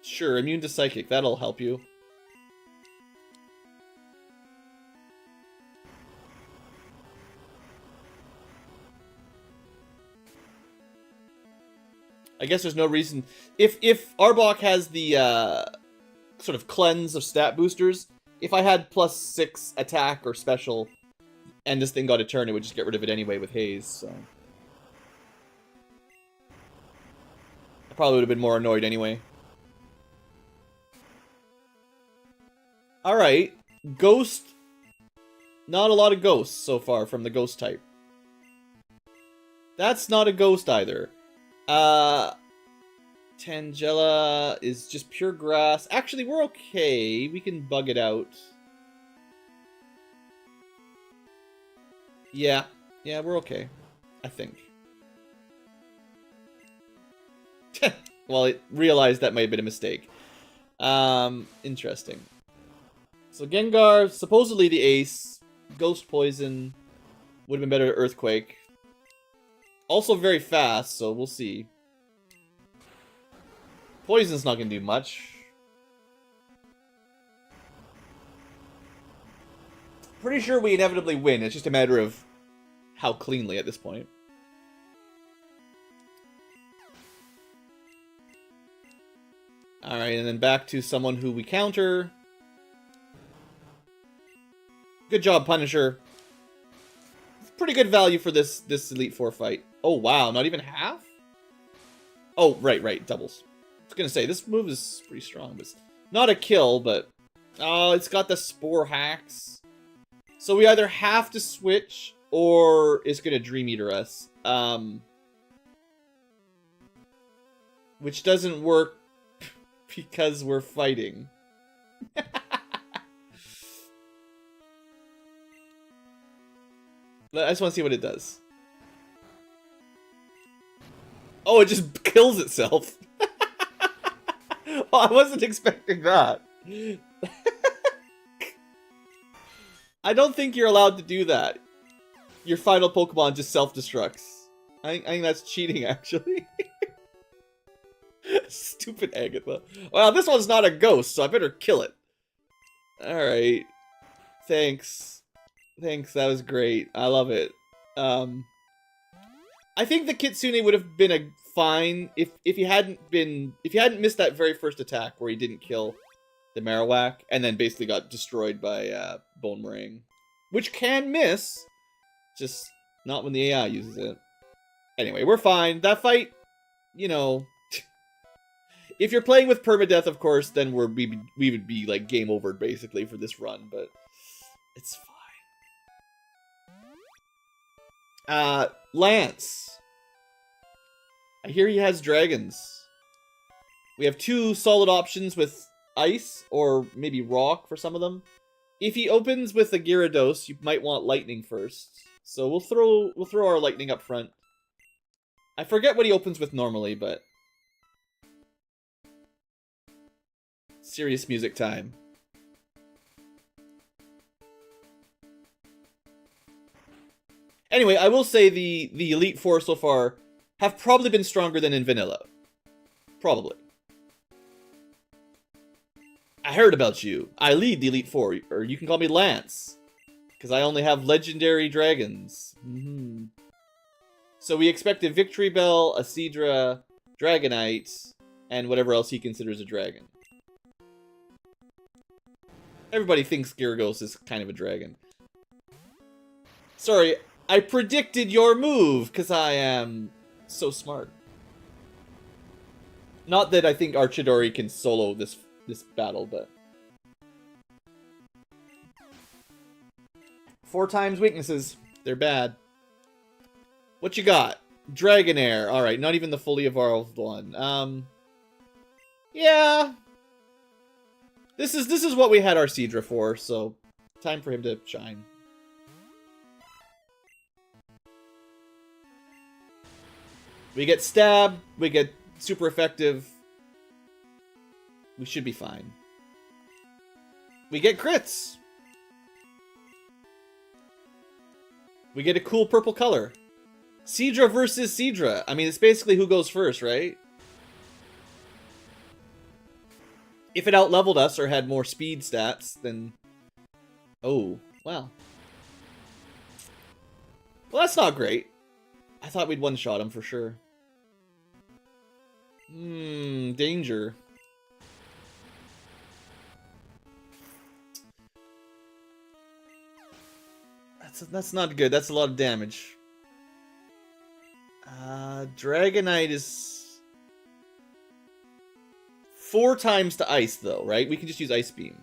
Sure, immune to Psychic, that'll help you. I guess there's no reason... If Arbok has the sort of cleanse of stat boosters, if I had +6 attack or special, and this thing got a turn, it would just get rid of it anyway with Haze, so... I probably would have been more annoyed anyway. Alright, Ghost. Not a lot of ghosts so far from the Ghost type. That's not a ghost either. Tangela is just pure grass. Actually, we're okay. We can bug it out. Yeah, we're okay. I think. Well, it realized that might have been a mistake. Interesting. So Gengar, supposedly the ace. Ghost Poison would have been better at Earthquake. Also very fast, so we'll see. Poison's not going to do much. Pretty sure we inevitably win. It's just a matter of how cleanly at this point. Alright, and then back to someone who we counter. Good job, Punisher. Pretty good value for this Elite Four fight. Oh, wow, not even half? Oh, right, doubles. I was going to say, this move is pretty strong. But it's not a kill, but... Oh, it's got the Spore Hacks. So we either have to switch, or it's going to Dream Eater us. Which doesn't work because we're fighting. I just want to see what it does. Oh, it just kills itself. Oh, I wasn't expecting that. I don't think you're allowed to do that. Your final Pokemon just self-destructs. I think that's cheating, actually. Stupid Agatha. Well, this one's not a ghost, so I better kill it. Alright. Thanks. Thanks, that was great. I love it. I think the Kitsune would have been a fine if he hadn't missed that very first attack where he didn't kill the Marowak and then basically got destroyed by Bone Meringue. Which can miss, just not when the AI uses it. Anyway, we're fine. That fight, you know, if you're playing with permadeath, of course, then we would be like game over basically for this run, but it's fine. Lance. I hear he has dragons. We have 2 solid options with ice or maybe rock for some of them. If he opens with a Gyarados, you might want lightning first. So we'll throw our lightning up front. I forget what he opens with normally, but serious music time. Anyway, I will say the Elite Four so far have probably been stronger than in vanilla. Probably. I heard about you. I lead the Elite Four, or you can call me Lance, because I only have legendary dragons. So we expect a Victory Bell, a Seadra, Dragonite, and whatever else he considers a dragon. Everybody thinks Gyarados is kind of a dragon. Sorry, I predicted your move, because I am so smart. Not that I think Archidori can solo this battle, but 4 times weaknesses. They're bad. What you got? Dragonair. Alright, not even the fully evolved one. Yeah. This is what we had our Seadra for, so time for him to shine. We get Stab, we get super effective. We should be fine. We get crits. We get a cool purple color. Seadra versus Seadra. I mean, it's basically who goes first, right? If it outleveled us or had more speed stats, then... Oh, wow. Well, that's not great. I thought we'd one-shot him for sure. Danger. That's not good. That's a lot of damage. Dragonite is 4 times to ice, though, right? We can just use Ice Beam.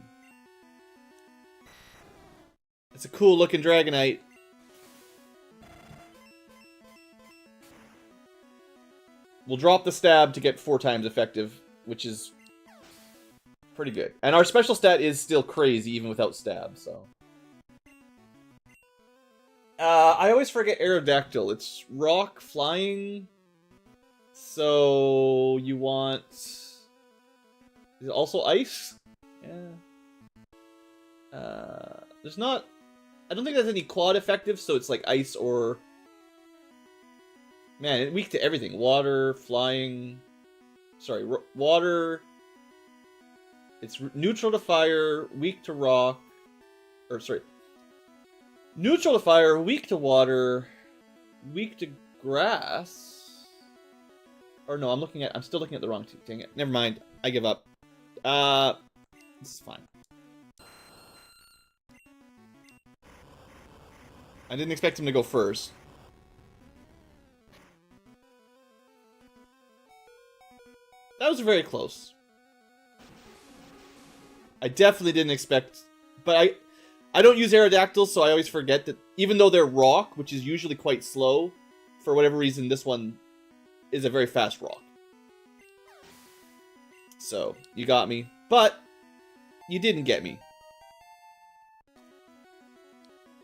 It's a cool looking Dragonite. We'll drop the Stab to get 4 times effective, which is pretty good. And our special stat is still crazy, even without Stab, so... I always forget Aerodactyl. It's rock, flying. So you want... Is it also ice? Yeah. There's not... I don't think there's any quad effective, so it's like ice or... Man, it's weak to everything. Water, flying... Sorry, water... It's neutral to fire, weak to rock... Or, sorry... Neutral to fire, weak to water, weak to grass. Or no, I'm still looking at the wrong two. Dang it. Never mind. I give up. This is fine. I didn't expect him to go first. That was very close. I definitely didn't expect... But I don't use Aerodactyls, so I always forget that even though they're rock, which is usually quite slow, for whatever reason, this one is a very fast rock. So, you got me. But, you didn't get me.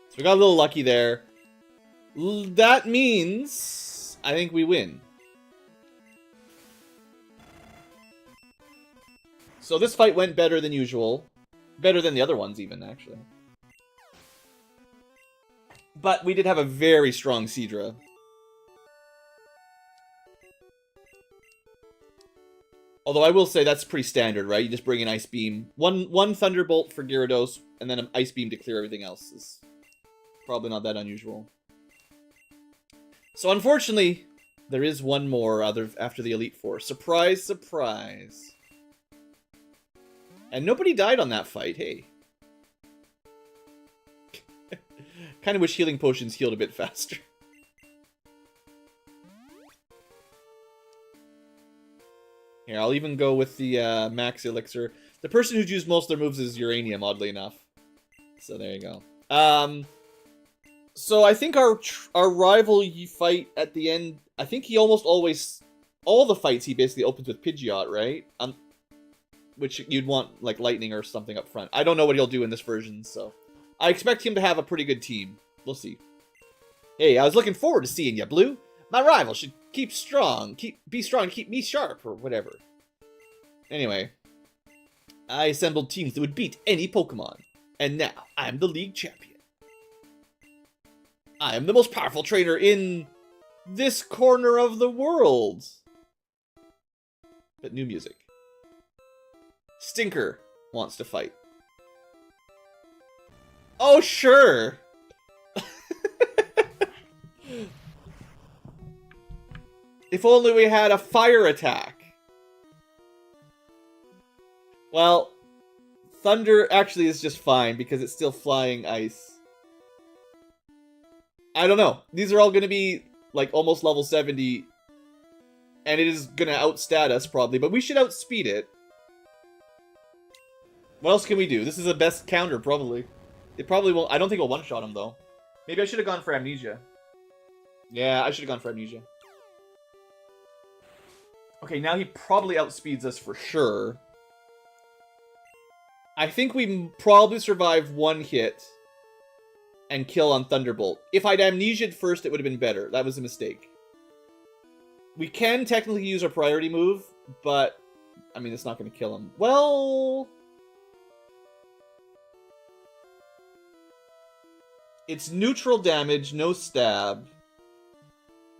So we got a little lucky there. That means I think we win. So this fight went better than usual. Better than the other ones even, actually. But we did have a very strong Seadra. Although I will say that's pretty standard, right? You just bring an Ice Beam. One Thunderbolt for Gyarados, and then an Ice Beam to clear everything else. Is probably not that unusual. So unfortunately, there is one more after the Elite Four. Surprise, surprise. And nobody died on that fight, hey. Kind of wish healing potions healed a bit faster. Here, I'll even go with the Max Elixir. The person who's used most of their moves is Uranium, oddly enough. So there you go. So I think our rival fight at the end, I think he almost always, all the fights he basically opens with Pidgeot, right? Which you'd want like Lightning or something up front. I don't know what he'll do in this version, so I expect him to have a pretty good team. We'll see. Hey, I was looking forward to seeing you, Blue. My rival should be strong, keep me sharp, or whatever. Anyway, I assembled teams that would beat any Pokemon, and now I'm the league champion. I am the most powerful trainer in this corner of the world. But new music. Stinker wants to fight. Oh, sure. If only we had a fire attack. Well, thunder actually is just fine because it's still flying ice. I don't know. These are all going to be like almost level 70. And it is going to outstat us probably, but we should outspeed it. What else can we do? This is the best counter, probably. It probably won't. I don't think it'll one-shot him, though. Maybe I should have gone for Amnesia. Yeah, I should have gone for Amnesia. Okay, now he probably outspeeds us for sure. I think we probably survive one hit and kill on Thunderbolt. If I'd Amnesia'd first, it would have been better. That was a mistake. We can technically use our priority move, but, I mean, it's not going to kill him. Well... It's neutral damage, no stab,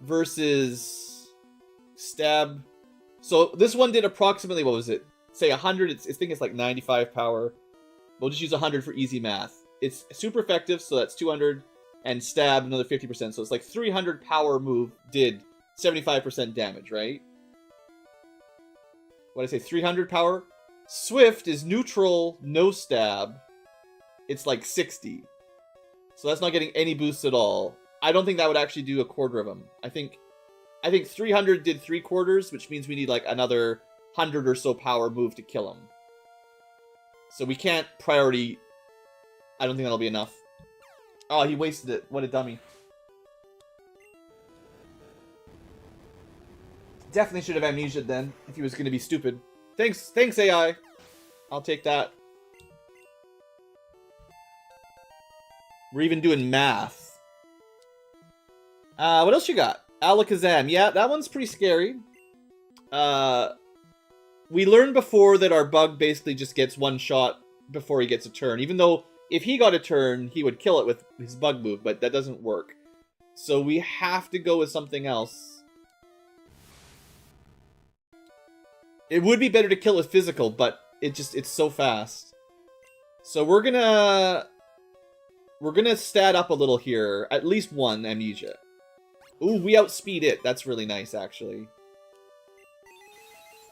versus stab. So this one did approximately, what was it? Say 100, I think it's like 95 power. We'll just use 100 for easy math. It's super effective, so that's 200, and stab another 50%. So it's like 300 power move did 75% damage, right? What did I say, 300 power? Swift is neutral, no stab. It's like 60. So that's not getting any boosts at all. I don't think that would actually do a quarter of them. I think 300 did 3/4, which means we need like another 100 or so power move to kill him. So we can't priority. I don't think that'll be enough. Oh, he wasted it. What a dummy. Definitely should have Amnesia'd then, if he was going to be stupid. Thanks AI. I'll take that. We're even doing math. What else you got? Alakazam. Yeah, that one's pretty scary. We learned before that our bug basically just gets one shot before he gets a turn. Even though if he got a turn, he would kill it with his bug move, but that doesn't work. So we have to go with something else. It would be better to kill with physical, but it's so fast. So we're gonna stat up a little here. At least one Amnesia. Ooh, we outspeed it. That's really nice, actually.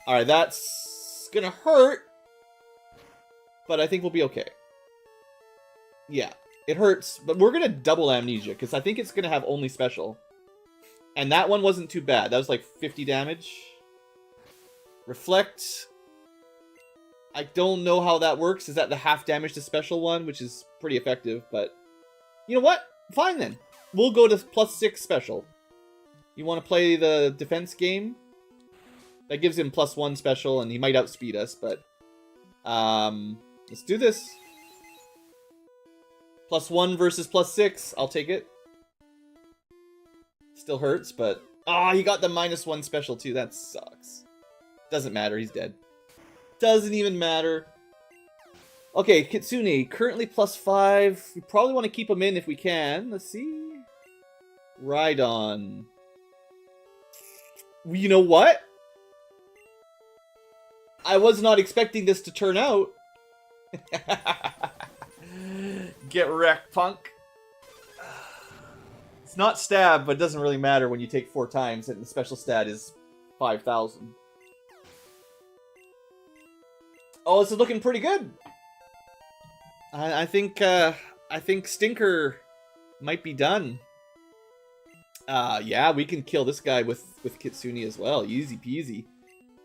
Alright, that's gonna hurt. But I think we'll be okay. Yeah, it hurts. But we're gonna double Amnesia, because I think it's gonna have only special. And that one wasn't too bad. That was like 50 damage. Reflect. I don't know how that works. Is that the half damage to special one, which is pretty effective, but you know what? Fine then. We'll go to +6 special. You want to play the defense game? That gives him +1 special, and he might outspeed us, but... let's do this. +1 versus +6. I'll take it. Still hurts, but... Ah, he got the -1 special, too. That sucks. Doesn't matter. He's dead. Doesn't even matter. Okay, Kitsune. Currently +5. We probably want to keep him in if we can. Let's see. Rhydon. You know what? I was not expecting this to turn out. Get wrecked, punk. It's not stab, but it doesn't really matter when you take 4 times, and the special stat is 5,000. Oh, this is looking pretty good. I think Stinker might be done. Yeah, we can kill this guy with Kitsune as well. Easy peasy.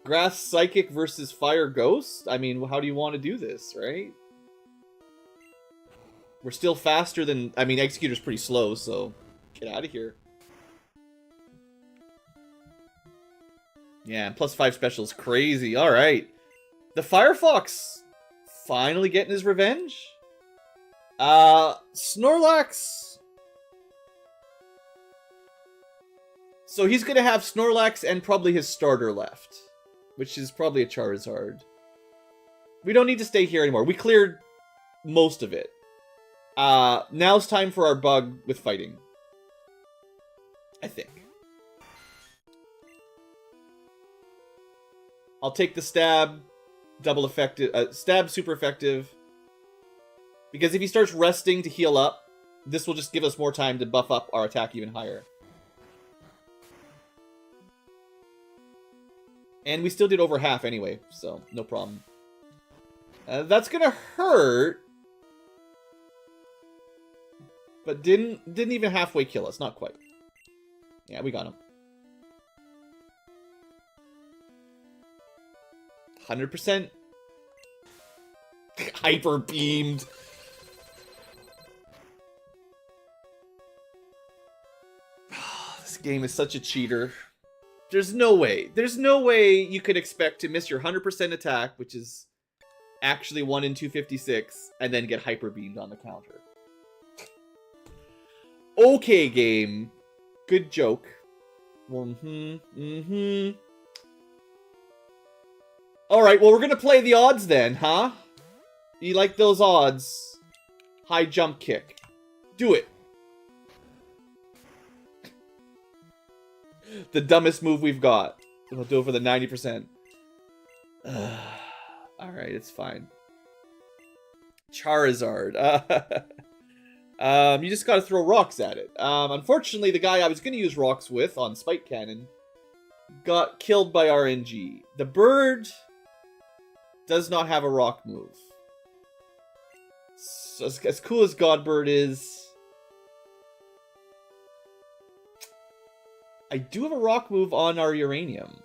Grass Psychic versus Fire Ghost? I mean, how do you want to do this, right? We're still faster than... I mean, Executor's pretty slow, so... Get out of here. Yeah, +5 special is crazy. Alright. The Firefox finally getting his revenge? Snorlax... So he's gonna have Snorlax and probably his starter left. Which is probably a Charizard. We don't need to stay here anymore. We cleared most of it. Now it's time for our bug with fighting. I think. I'll take the stab. Double effective. Stab super effective. Because if he starts resting to heal up, this will just give us more time to buff up our attack even higher. And we still did over half anyway, so no problem. That's gonna hurt. But didn't even halfway kill us, not quite. Yeah, we got him. 100%. Hyper beamed. This game is such a cheater. There's no way. There's no way you could expect to miss your 100% attack, which is actually 1 in 256, and then get hyper beamed on the counter. Okay, game. Good joke. Alright, well, we're gonna play the odds then, huh? You like those odds? High jump kick. Do it. The dumbest move we've got. We'll do it for the 90%. Alright, it's fine. Charizard. You just gotta throw rocks at it. Unfortunately, the guy I was gonna use rocks with on Spike Cannon got killed by RNG. The bird does not have a rock move. So, as cool as Godbird is... I do have a rock move on our Uranium.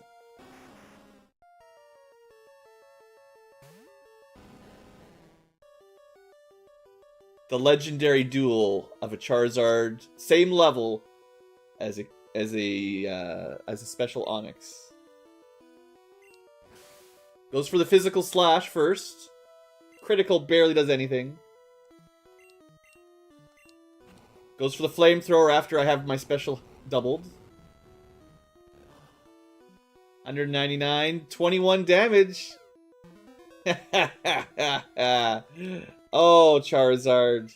The legendary duel of a Charizard, same level as a special Onyx. Goes for the physical slash first. Critical barely does anything. Goes for the flamethrower after I have my special doubled. 199, 21 damage. Oh, Charizard.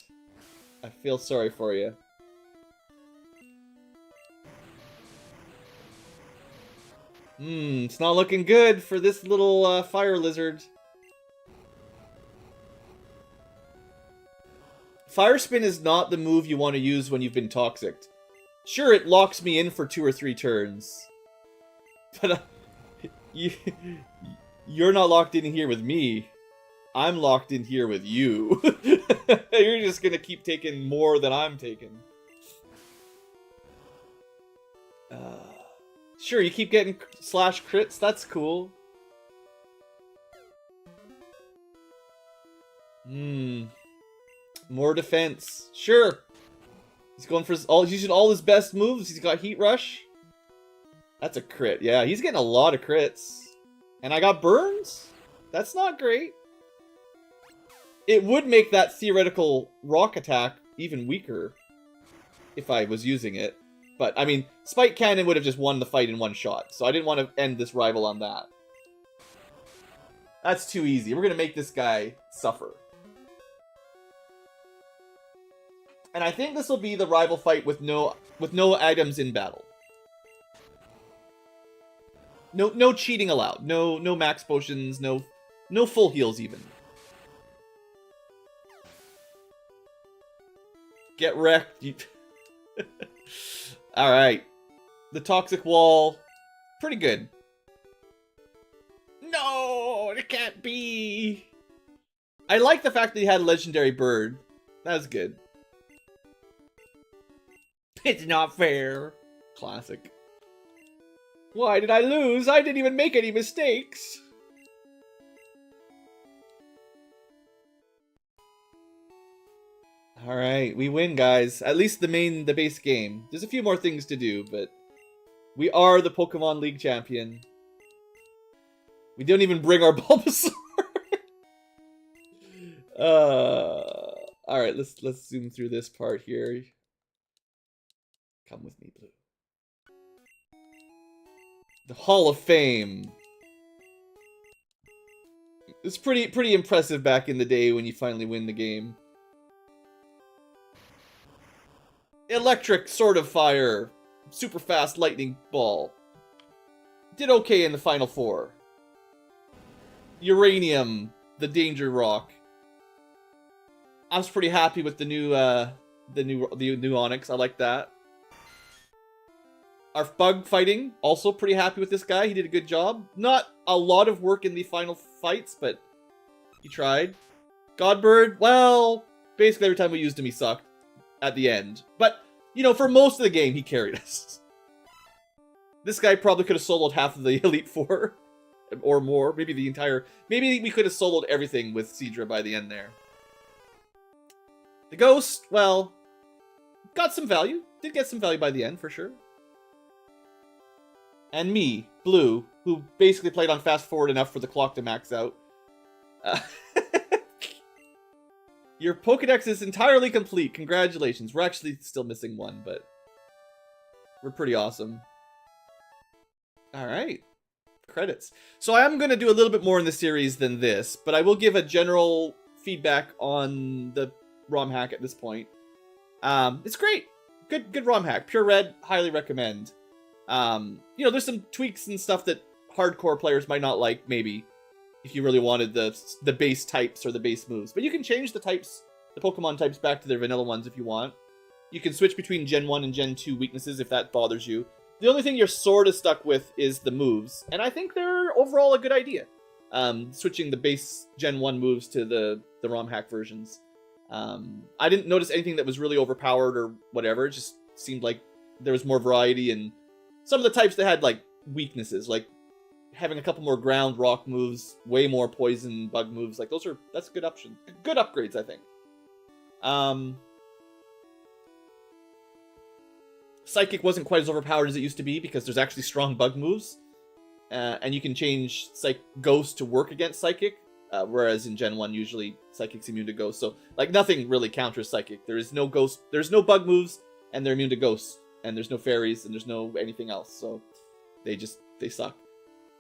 I feel sorry for you. It's not looking good for this little fire lizard. Fire Spin is not the move you want to use when you've been toxicked. Sure, it locks me in for 2 or 3 turns. But you're not locked in here with me. I'm locked in here with you. You're just gonna keep taking more than I'm taking. Sure, you keep getting slash crits. That's cool. More defense. Sure. He's going for he's using all his best moves. He's got Heat Rush. That's a crit. Yeah, he's getting a lot of crits. And I got burns? That's not great. It would make that theoretical rock attack even weaker if I was using it. But, I mean, Spike Cannon would have just won the fight in one shot. So I didn't want to end this rival on that. That's too easy. We're going to make this guy suffer. And I think this will be the rival fight with no items in battle. No cheating allowed. No max potions, no full heals even. Get wrecked. Alright. The Toxic Wall. Pretty good. No! It can't be! I like the fact that he had a Legendary Bird. That was good. It's not fair. Classic. Why did I lose? I didn't even make any mistakes. Alright, we win, guys. At least the base game. There's a few more things to do, but we are the Pokemon League champion. We don't even bring our Bulbasaur. Alright, let's zoom through this part here. Come with me, Blue. The Hall of Fame. It's pretty impressive back in the day when you finally win the game. Electric Sword of Fire. Super fast lightning ball. Did okay in the final four. Uranium, the Danger Rock. I was pretty happy with the new Onix. I like that. Our bug fighting, also pretty happy with this guy. He did a good job. Not a lot of work in the final fights, but he tried. Godbird, well, basically every time we used him, he sucked at the end. But, you know, for most of the game, he carried us. This guy probably could have soloed half of the Elite Four. Or more. Maybe the entire... Maybe we could have soloed everything with Seadra by the end there. The Ghost, well, got some value. Did get some value by the end, for sure. And me, Blue, who basically played on fast forward enough for the clock to max out. Your Pokedex is entirely complete. Congratulations. We're actually still missing one, but we're pretty awesome. Alright. Credits. So I am going to do a little bit more in the series than this, but I will give a general feedback on the ROM hack at this point. It's great. Good ROM hack. PureRed, highly recommend. You know, there's some tweaks and stuff that hardcore players might not like, maybe, if you really wanted the base types or the base moves. But you can change the types, the Pokemon types, back to their vanilla ones if you want. You can switch between Gen 1 and Gen 2 weaknesses if that bothers you. The only thing you're sort of stuck with is the moves, and I think they're overall a good idea. Switching the base Gen 1 moves to the ROM hack versions. I didn't notice anything that was really overpowered or whatever. It just seemed like there was more variety, and some of the types that had like weaknesses, like having a couple more ground rock moves, way more poison bug moves, like that's a good option. Good upgrades, I think. Psychic wasn't quite as overpowered as it used to be because there's actually strong bug moves. And you can change Ghost to work against Psychic, whereas in Gen 1 usually Psychic's immune to Ghost. So like nothing really counters Psychic. There is no Ghost, there's no bug moves, and they're immune to Ghosts. And there's no fairies, and there's no anything else. So they suck.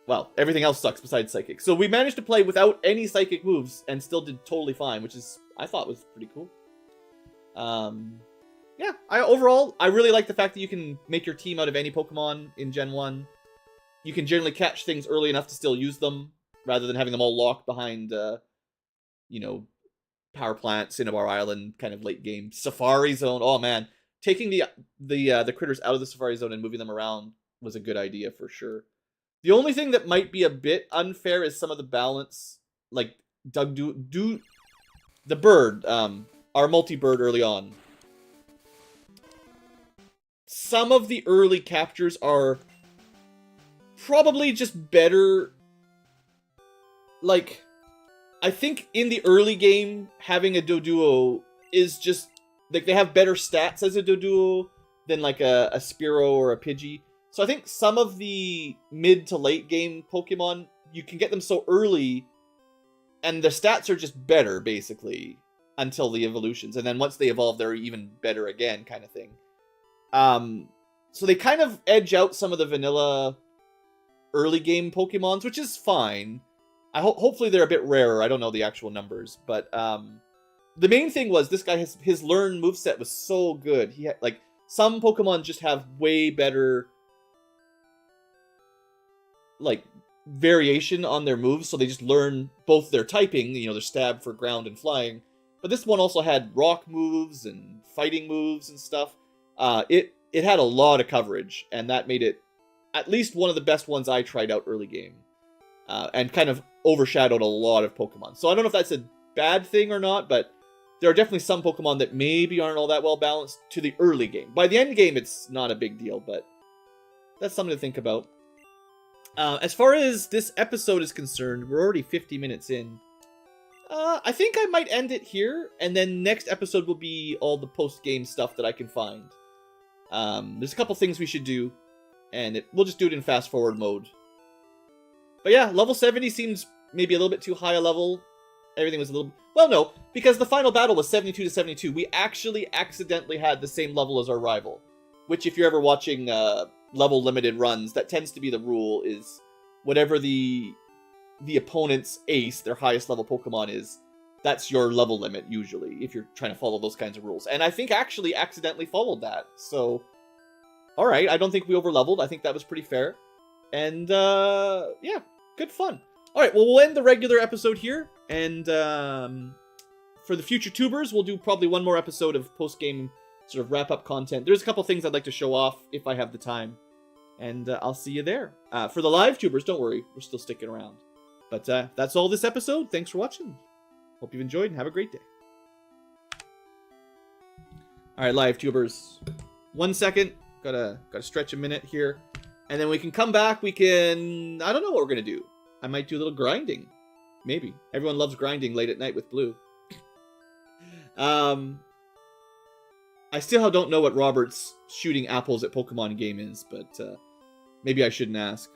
Well, everything else sucks besides Psychic. So we managed to play without any Psychic moves and still did totally fine, which is, I thought, was pretty cool. Yeah, overall, I really like the fact that you can make your team out of any Pokemon in Gen 1. You can generally catch things early enough to still use them, rather than having them all locked behind, you know, Power Plant, Cinnabar Island, kind of late game. Safari Zone, oh man. Taking the critters out of the Safari Zone and moving them around was a good idea for sure. The only thing that might be a bit unfair is some of the balance, like the bird, our multi-bird early on. Some of the early captures are probably just better. Like, I think in the early game, having a Doduo is just, like, they have better stats as a Doduo than, like, a Spearow or a Pidgey. So I think some of the mid to late game Pokemon, you can get them so early, and the stats are just better, basically, until the evolutions. And then once they evolve, they're even better again, kind of thing. So they kind of edge out some of the vanilla early game Pokemons, which is fine. Hopefully they're a bit rarer. I don't know the actual numbers, but the main thing was this guy, his learn moveset was so good. He had, like, some Pokemon just have way better, like, variation on their moves, so they just learn both their typing, you know, their stab for ground and flying. But this one also had rock moves and fighting moves and stuff. It had a lot of coverage, and that made it at least one of the best ones I tried out early game. And kind of overshadowed a lot of Pokemon. So I don't know if that's a bad thing or not, but there are definitely some Pokemon that maybe aren't all that well balanced to the early game. By the end game, it's not a big deal, but that's something to think about. As far as this episode is concerned, we're already 50 minutes in. I think I might end it here, and then next episode will be all the post-game stuff that I can find. There's a couple things we should do, and we'll just do it in fast-forward mode. But yeah, level 70 seems maybe a little bit too high a level. Everything was a little... Well, no, because the final battle was 72 to 72. We actually accidentally had the same level as our rival. Which, if you're ever watching level limited runs, that tends to be the rule, is whatever the opponent's ace, their highest level Pokemon is, that's your level limit, usually, if you're trying to follow those kinds of rules. And I think actually accidentally followed that. So, alright, I don't think we over-leveled. I think that was pretty fair. And, yeah, good fun. Alright, well, we'll end the regular episode here, and for the future tubers, we'll do probably one more episode of post-game sort of wrap-up content. There's a couple things I'd like to show off, if I have the time, and I'll see you there. For the live tubers, don't worry, we're still sticking around. But that's all this episode. Thanks for watching. Hope you've enjoyed, and have a great day. Alright, live tubers. 1 second. Gotta stretch a minute here. And then we can come back, we can... I don't know what we're gonna do. I might do a little grinding. Maybe. Everyone loves grinding late at night with Blue. I still don't know what Robert's shooting apples at Pokemon game is, but maybe I shouldn't ask.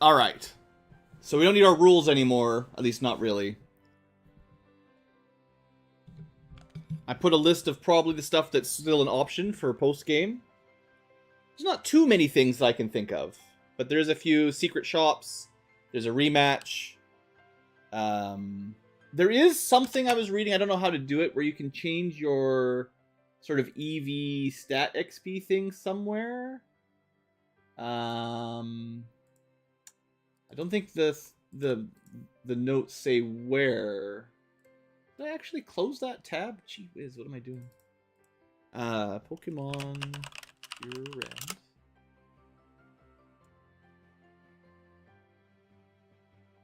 Alright. So we don't need our rules anymore. At least not really. I put a list of probably the stuff that's still an option for post-game. There's not too many things that I can think of. But there's a few secret shops. There's a rematch. There is something I was reading, I don't know how to do it, where you can change your sort of EV stat XP thing somewhere. I don't think the notes say where. Did I actually close that tab? Gee whiz, what am I doing? Pokemon PureRed.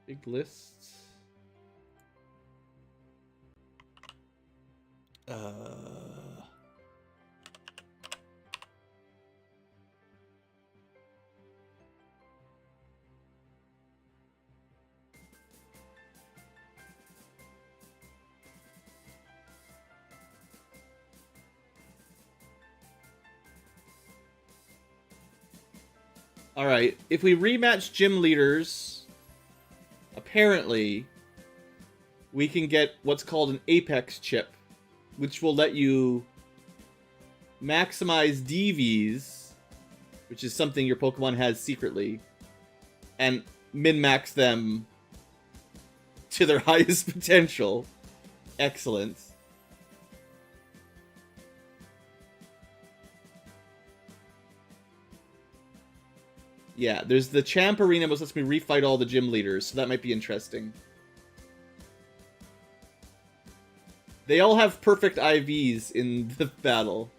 Big lists. Alright, if we rematch gym leaders, apparently we can get what's called an Apex chip, which will let you maximize DVs, which is something your Pokemon has secretly, and min-max them to their highest potential. Excellent. Yeah, there's the Champ Arena, which lets me refight all the gym leaders, so that might be interesting. They all have perfect IVs in the battle.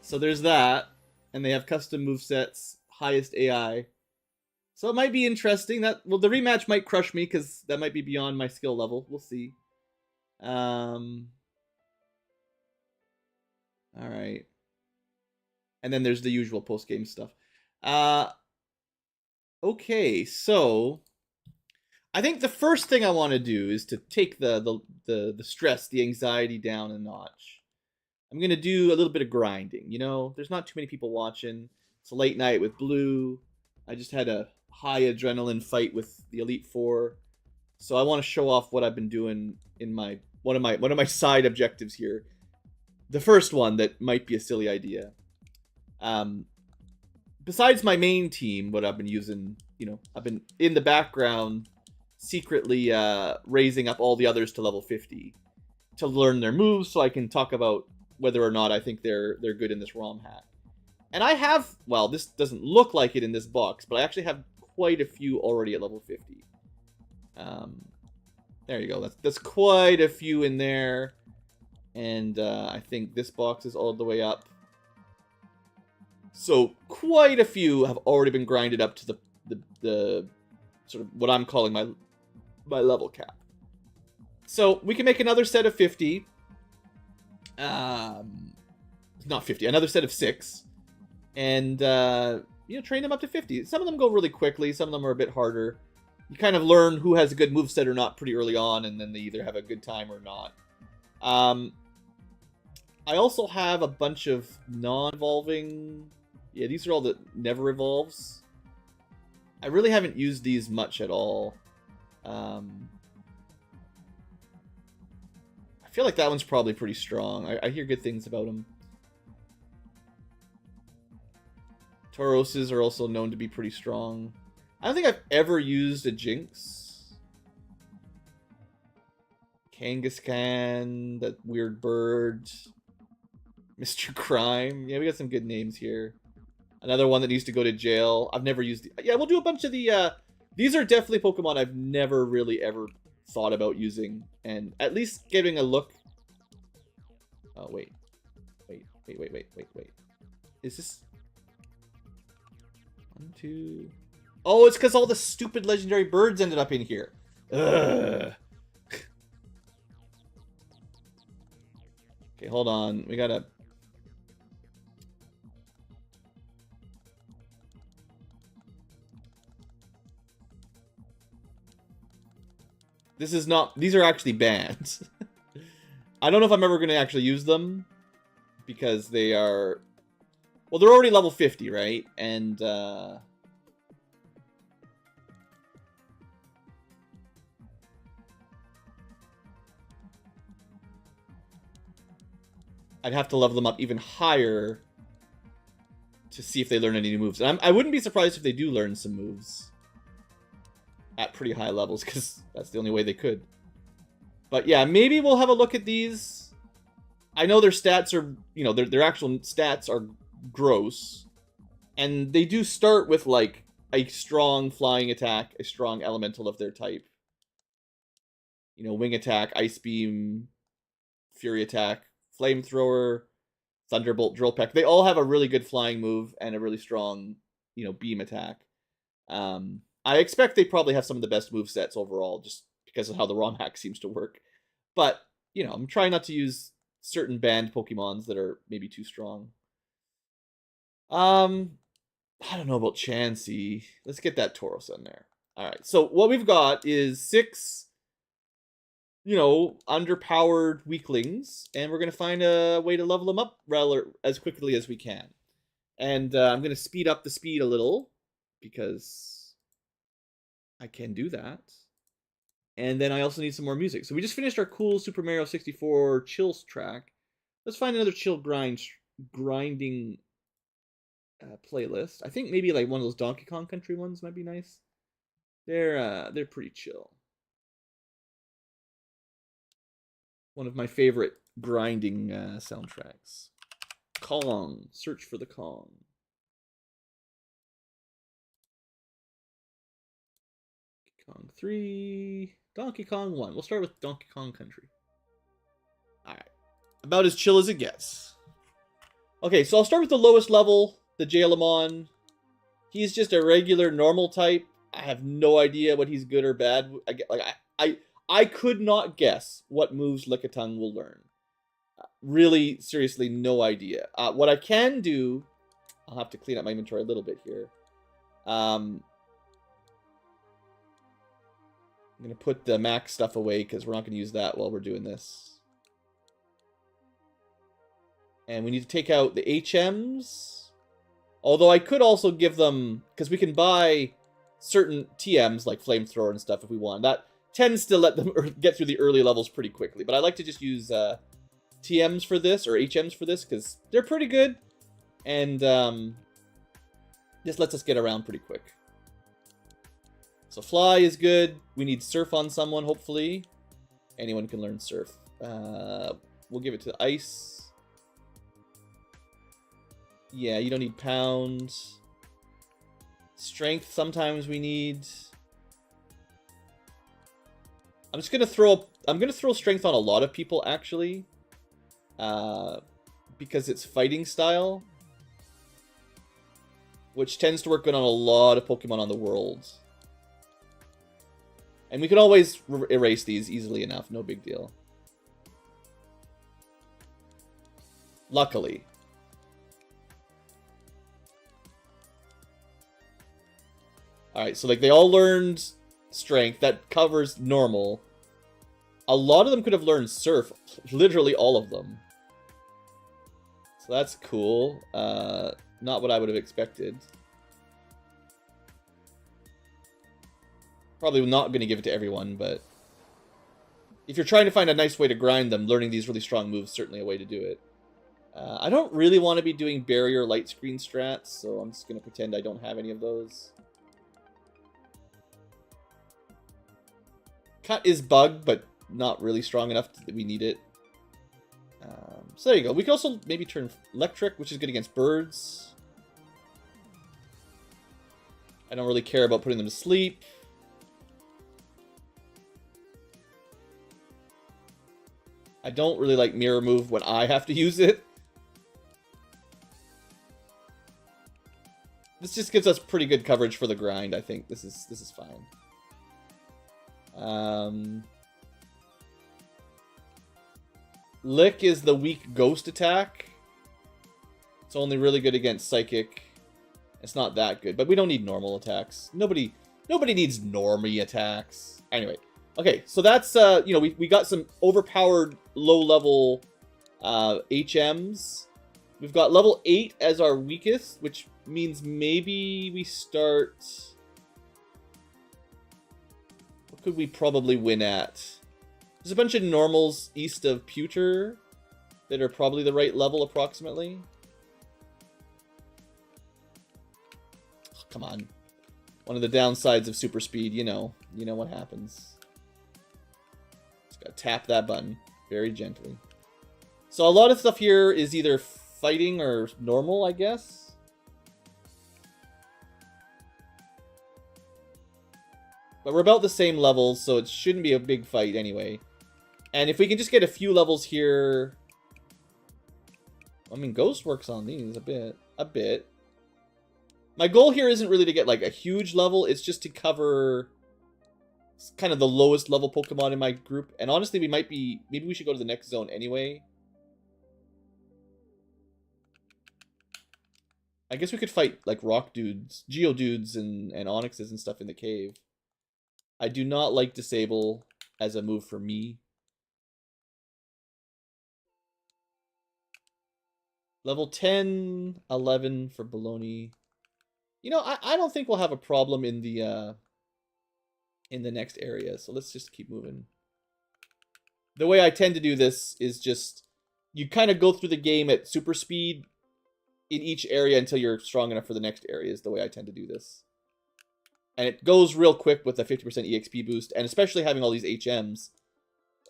So there's that. And they have custom movesets, highest AI. So it might be interesting. Well, the rematch might crush me, because that might be beyond my skill level. We'll see. Alright. And then there's the usual post-game stuff. Okay, so I think the first thing I want to do is to take the stress, the anxiety down a notch. I'm going to do a little bit of grinding, you know? There's not too many people watching. It's a late night with Blue. I just had a high adrenaline fight with the Elite Four. So I want to show off what I've been doing in one of my side objectives here. The first one that might be a silly idea. Besides my main team, what I've been using, you know, I've been in the background secretly raising up all the others to level 50 to learn their moves, so I can talk about whether or not I think they're good in this ROM hack. And I have, well, this doesn't look like it in this box, but I actually have quite a few already at level 50. There you go. That's quite a few in there, and I think this box is all the way up. So quite a few have already been grinded up to the sort of what I'm calling my level cap. So we can make another set of 50. Not 50, another set of 6. And, you know, train them up to 50. Some of them go really quickly, some of them are a bit harder. You kind of learn who has a good moveset or not pretty early on, and then they either have a good time or not. I also have a bunch of non-evolving... Yeah, these are all that never evolves. I really haven't used these much at all. I feel like that one's probably pretty strong. I hear good things about him. Tauroses are also known to be pretty strong. I don't think I've ever used a Jinx. Kangaskhan, that weird bird. Mr. Crime. Yeah, we got some good names here. Another one that used to go to jail. I've never used... Yeah, we'll do a bunch of the... These are definitely Pokemon I've never really ever thought about using. And at least giving a look... Oh, wait. Wait. Is this... 1, 2... Oh, it's because all the stupid legendary birds ended up in here. Ugh. Okay, hold on. We gotta... This is not... These are actually banned. I don't know if I'm ever going to actually use them. Because they are... Well, they're already level 50, right? And, I'd have to level them up even higher to see if they learn any new moves. And I wouldn't be surprised if they do learn some moves at pretty high levels, because that's the only way they could. But yeah, maybe we'll have a look at these. I know their stats are, you know, their actual stats are gross. And they do start with, like, a strong flying attack, a strong elemental of their type. You know, wing attack, ice beam, fury attack, flamethrower, thunderbolt, drill peck. They all have a really good flying move and a really strong, you know, beam attack. I expect they probably have some of the best move sets overall, just because of how the ROM hack seems to work. But, you know, I'm trying not to use certain banned Pokemons that are maybe too strong. I don't know about Chansey. Let's get that Tauros in there. Alright, so what we've got is 6, you know, underpowered weaklings, and we're going to find a way to level them up rather as quickly as we can. And I'm going to speed up the speed a little, because I can do that. And then I also need some more music. So we just finished our cool Super Mario 64 Chills track. Let's find another chill grinding playlist. I think maybe like one of those Donkey Kong Country ones might be nice. They're pretty chill. One of my favorite grinding soundtracks. Kong. Search for the Kong. Donkey Kong 3. Donkey Kong 1. We'll start with Donkey Kong Country. Alright. About as chill as it gets. Okay, so I'll start with the lowest level, the Jailamon. He's just a regular normal type. I have no idea what he's good or bad. I could not guess what moves Lickitung will learn. Really, seriously, no idea. What I can do, I'll have to clean up my inventory a little bit here. I'm going to put the max stuff away because we're not going to use that while we're doing this. And we need to take out the HMs. Although I could also give them, because we can buy certain TMs like Flamethrower and stuff if we want. That tends to let them get through the early levels pretty quickly. But I like to just use TMs for this, or HMs for this, because they're pretty good. And this lets us get around pretty quick. So Fly is good. We need Surf on someone, hopefully. Anyone can learn Surf. We'll give it to Ice. Yeah, you don't need Pound. Strength, sometimes we need. I'm gonna throw Strength on a lot of people, actually. Because it's fighting style. Which tends to work good on a lot of Pokemon on the world. And we can always erase these easily enough, no big deal. Luckily. Alright, so like they all learned Strength. That covers normal. A lot of them could have learned Surf. Literally all of them. So that's cool. Not what I would have expected. Probably not going to give it to everyone, but if you're trying to find a nice way to grind them, learning these really strong moves is certainly a way to do it. I don't really want to be doing barrier light screen strats, so I'm just going to pretend I don't have any of those. Cut is bugged, but not really strong enough that we need it. So there you go. We can also maybe turn Electric, which is good against birds. I don't really care about putting them to sleep. I don't really like Mirror Move when I have to use it. This just gives us pretty good coverage for the grind, I think. This is fine. Lick is the weak ghost attack. It's only really good against Psychic. It's not that good, but we don't need normal attacks. Nobody needs normie attacks. Anyway, okay, so that's you know, we got some overpowered low-level HMs. We've got level 8 as our weakest, which means maybe we start. What could we probably win at? There's a bunch of normals east of Pewter that are probably the right level approximately. Oh, come on. One of the downsides of super speed, you know what happens. Just gotta tap that button very gently. So a lot of stuff here is either fighting or normal, I guess. But we're about the same levels, so it shouldn't be a big fight anyway. And if we can just get a few levels here... I mean, Ghost works on these a bit. My goal here isn't really to get, like, a huge level. It's just to cover kind of the lowest level Pokemon in my group. And honestly, maybe we should go to the next zone anyway. I guess we could fight, like, rock dudes, Geodudes, and Onyxes and stuff in the cave. I do not like Disable as a move for me. Level 10, 11 for Baloney. You know, I don't think we'll have a problem in the next area, so let's just keep moving. The way I tend to do this is just, you kind of go through the game at super speed in each area until you're strong enough for the next area, is the way I tend to do this. And it goes real quick with a 50% EXP boost, and especially having all these HMs,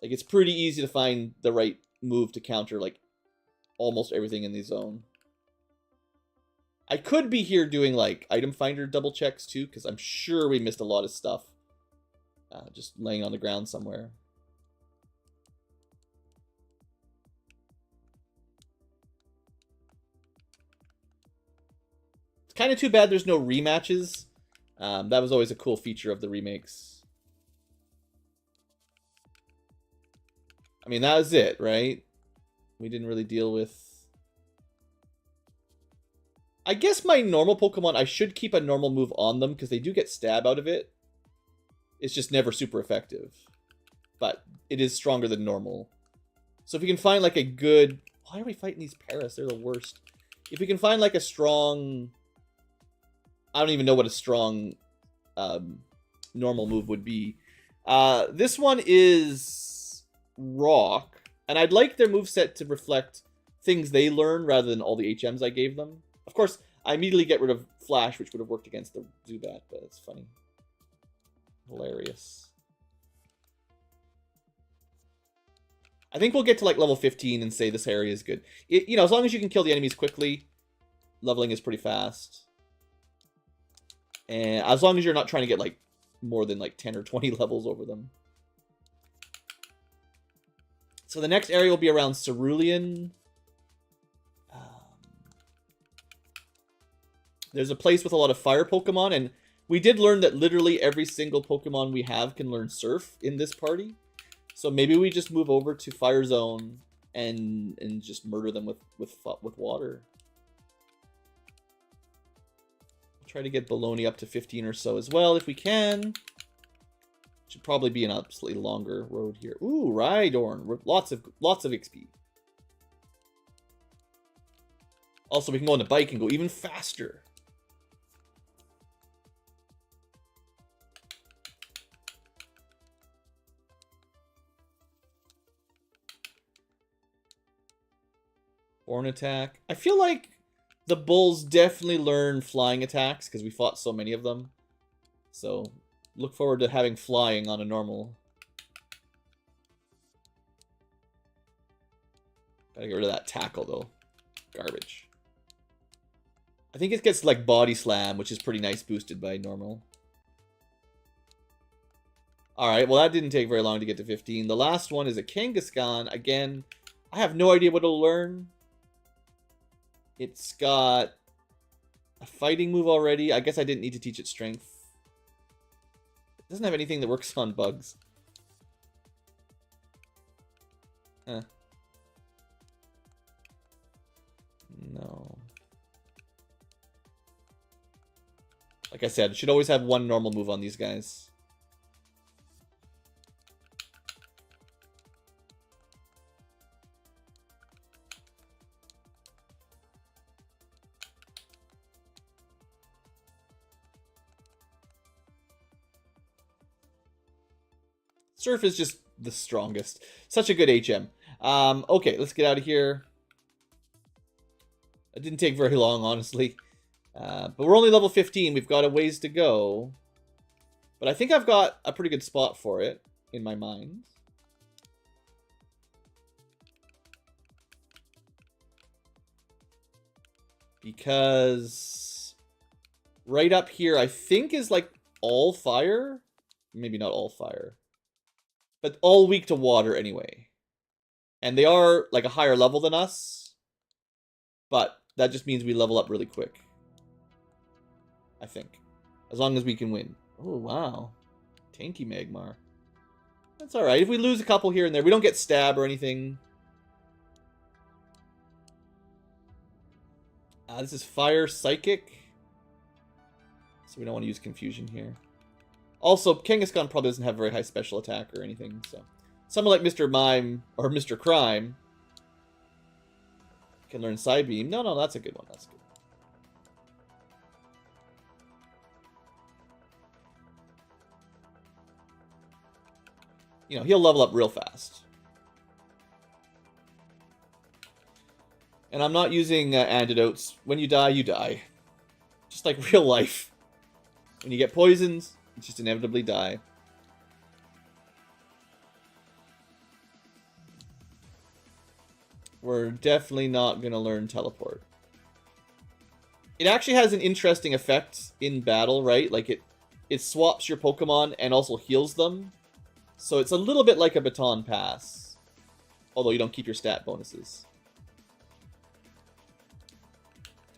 like, it's pretty easy to find the right move to counter, like, almost everything in the zone. I could be here doing, like, item finder double checks, too, because I'm sure we missed a lot of stuff. Just laying on the ground somewhere. It's kind of too bad there's no rematches. That was always a cool feature of the remakes. I mean, that was it, right? We didn't really deal with... I guess my normal Pokemon, I should keep a normal move on them, because they do get stab out of it. It's just never super effective. But it is stronger than normal. So if we can find, like, a good... Why are we fighting these Paras? They're the worst. If we can find, like, a strong... I don't even know what a strong normal move would be. This one is Rock. And I'd like their moveset to reflect things they learn rather than all the HMs I gave them. Of course, I immediately get rid of Flash, which would have worked against the Zubat, but it's funny. Hilarious. I think we'll get to, like, level 15 and say this area is good. You know, as long as you can kill the enemies quickly, leveling is pretty fast. And as long as you're not trying to get, like, more than, like, 10 or 20 levels over them. So the next area will be around Cerulean. There's a place with a lot of fire Pokemon, and we did learn that literally every single Pokemon we have can learn Surf in this party. So maybe we just move over to Fire Zone and just murder them with water. Try to get Baloney up to 15 or so as well if we can. Should probably be an absolutely longer road here. Ooh, Rhydorn. Lots of XP. Also, we can go on the bike and go even faster. Horn attack. I feel like the bulls definitely learn flying attacks because we fought so many of them. So, look forward to having flying on a normal. Gotta get rid of that tackle, though. Garbage. I think it gets, like, Body Slam, which is pretty nice boosted by normal. Alright, well, that didn't take very long to get to 15. The last one is a Kangaskhan. Again, I have no idea what it'll learn. It's got a fighting move already. I guess I didn't need to teach it strength. It doesn't have anything that works on bugs. Huh. No. Like I said, it should always have one normal move on these guys. Surf is just the strongest. Such a good HM. Okay, let's get out of here. It didn't take very long, honestly. But we're only level 15. We've got a ways to go. But I think I've got a pretty good spot for it in my mind. Because right up here, I think, is like all fire. Maybe not all fire. But all weak to water anyway. And they are like a higher level than us. But that just means we level up really quick. I think. As long as we can win. Oh, wow. Tanky Magmar. That's alright. If we lose a couple here and there, we don't get stabbed or anything. This is Fire Psychic. So we don't want to use Confusion here. Also, Kangaskhan probably doesn't have very high special attack or anything, so... Someone like Mr. Mime or Mr. Crime can learn Side Beam. No, that's a good one. That's good. You know, he'll level up real fast. And I'm not using antidotes. When you die, you die. Just like real life. When you get poisoned, you just inevitably die. We're definitely not going to learn Teleport. It actually has an interesting effect in battle, right? Like, it swaps your Pokemon and also heals them. So it's a little bit like a Baton Pass. Although you don't keep your stat bonuses.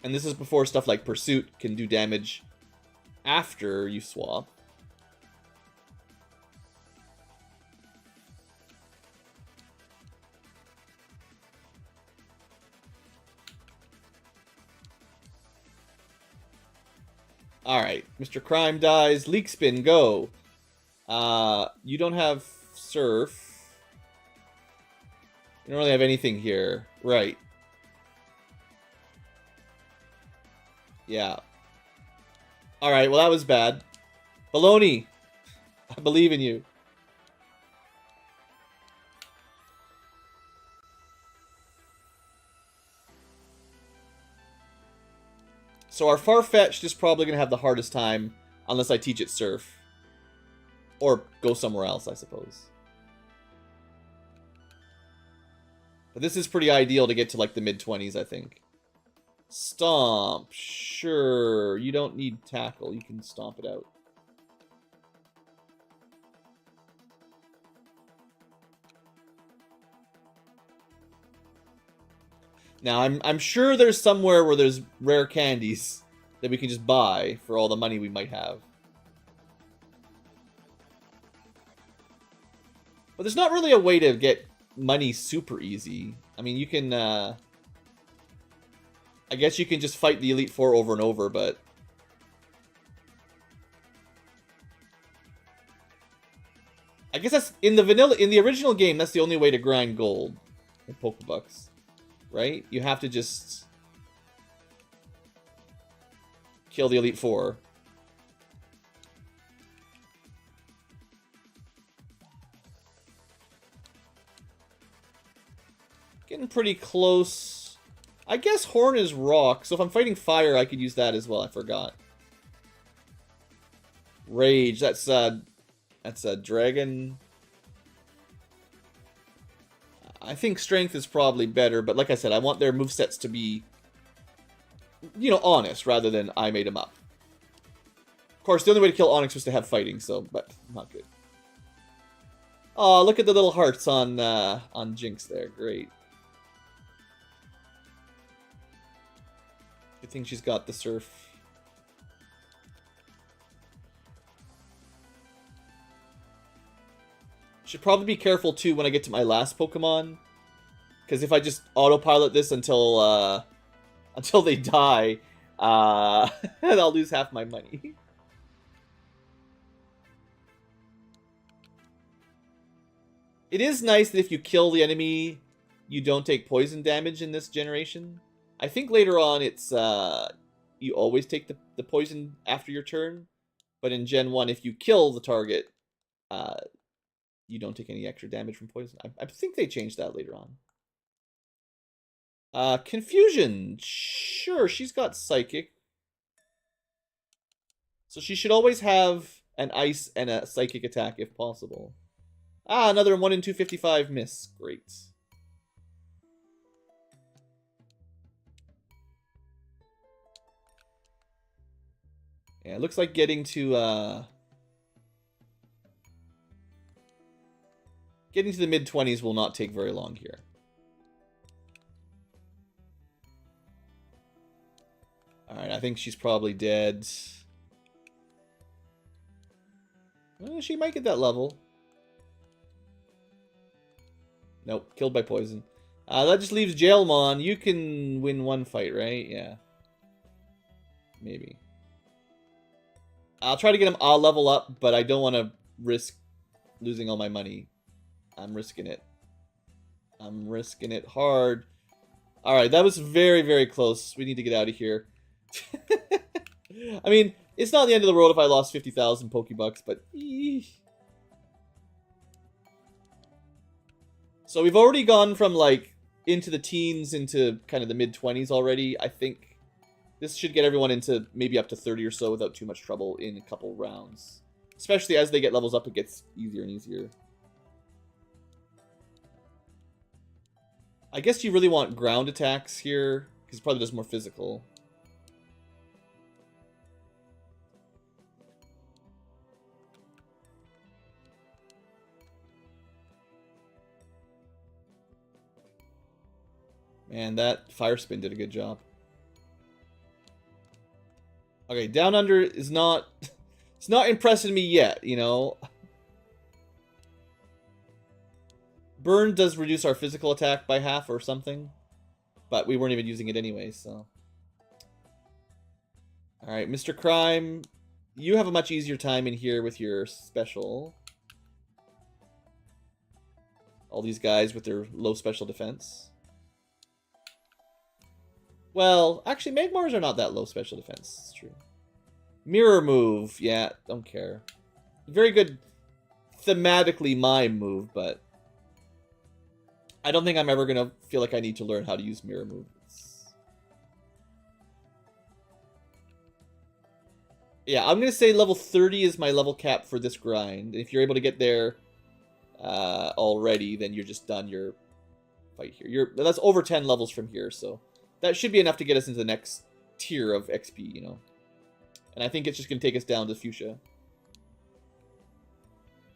And this is before stuff like Pursuit can do damage after you swap. Alright, Mr. Crime dies. Leak Spin, go. You don't have Surf. You don't really have anything here. Right. Yeah. Alright, well that was bad. Baloney! I believe in you. So our Farfetch'd is probably going to have the hardest time unless I teach it Surf. Or go somewhere else, I suppose. But this is pretty ideal to get to like the mid-20s, I think. Stomp. Sure. You don't need Tackle. You can stomp it out. Now, I'm sure there's somewhere where there's rare candies that we can just buy for all the money we might have. But there's not really a way to get money super easy. I mean, you can, I guess you can just fight the Elite Four over and over, but... I guess that's, in the original game, that's the only way to grind gold in Pokebucks. Right? You have to just kill the Elite Four. Getting pretty close. I guess Horn is rock, so if I'm fighting fire, I could use that as well. I forgot. Rage, that's a dragon. I think strength is probably better, but like I said, I want their movesets to be, you know, honest rather than I made them up. Of course, the only way to kill Onyx was to have fighting, so, but not good. Oh, look at the little hearts on Jinx there. Great. Good thing she's got the Surf. Should probably be careful too when I get to my last Pokemon, because if I just autopilot this until they die, I'll lose half my money. It is nice that if you kill the enemy, you don't take poison damage in this generation. I think later on it's you always take the poison after your turn, but in Gen 1, if you kill the target, You don't take any extra damage from poison. I think they changed that later on. Confusion. Sure, she's got Psychic. So she should always have an Ice and a Psychic attack if possible. Ah, another 1 in 255 miss. Great. Yeah, it looks like getting to the mid-20s will not take very long here. Alright, I think she's probably dead. Well, she might get that level. Nope, killed by poison. That just leaves Jailmon. You can win one fight, right? Yeah. Maybe. I'll try to get him a level up, but I don't want to risk losing all my money. I'm risking it. I'm risking it hard. Alright, that was very, very close. We need to get out of here. I mean, it's not the end of the world if I lost 50,000 Pokebucks, but... So we've already gone from, like, into the teens into kind of the mid-20s already. I think this should get everyone into maybe up to 30 or so without too much trouble in a couple rounds. Especially as they get levels up, it gets easier and easier. I guess you really want ground attacks here, because it probably does more physical. Man, that Fire Spin did a good job. Okay, Down Under is not... It's not impressing me yet, you know? Burn does reduce our physical attack by half or something. But we weren't even using it anyway, so... Alright, Mr. Crime. You have a much easier time in here with your special. All these guys with their low special defense. Well, actually, Magmars are not that low special defense. It's true. Mirror move. Yeah, don't care. Very good thematically mime move, but... I don't think I'm ever going to feel like I need to learn how to use mirror moves. Yeah, I'm going to say level 30 is my level cap for this grind. If you're able to get there already, then you're just done your fight here. That's over 10 levels from here, so that should be enough to get us into the next tier of XP, you know. And I think it's just going to take us down to Fuchsia.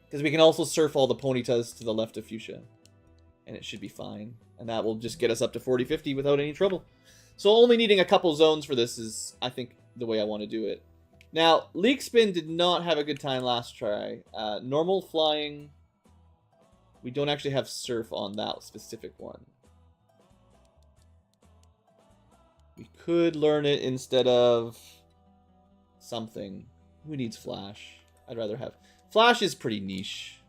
Because we can also surf all the Ponytas to the left of Fuchsia. And it should be fine. And that will just get us up to 40-50 without any trouble. So only needing a couple zones for this is, I think, the way I want to do it. Now, Leak Spin did not have a good time last try. Normal Flying. We don't actually have Surf on that specific one. We could learn it instead of something. Who needs Flash? I'd rather have... Flash is pretty niche.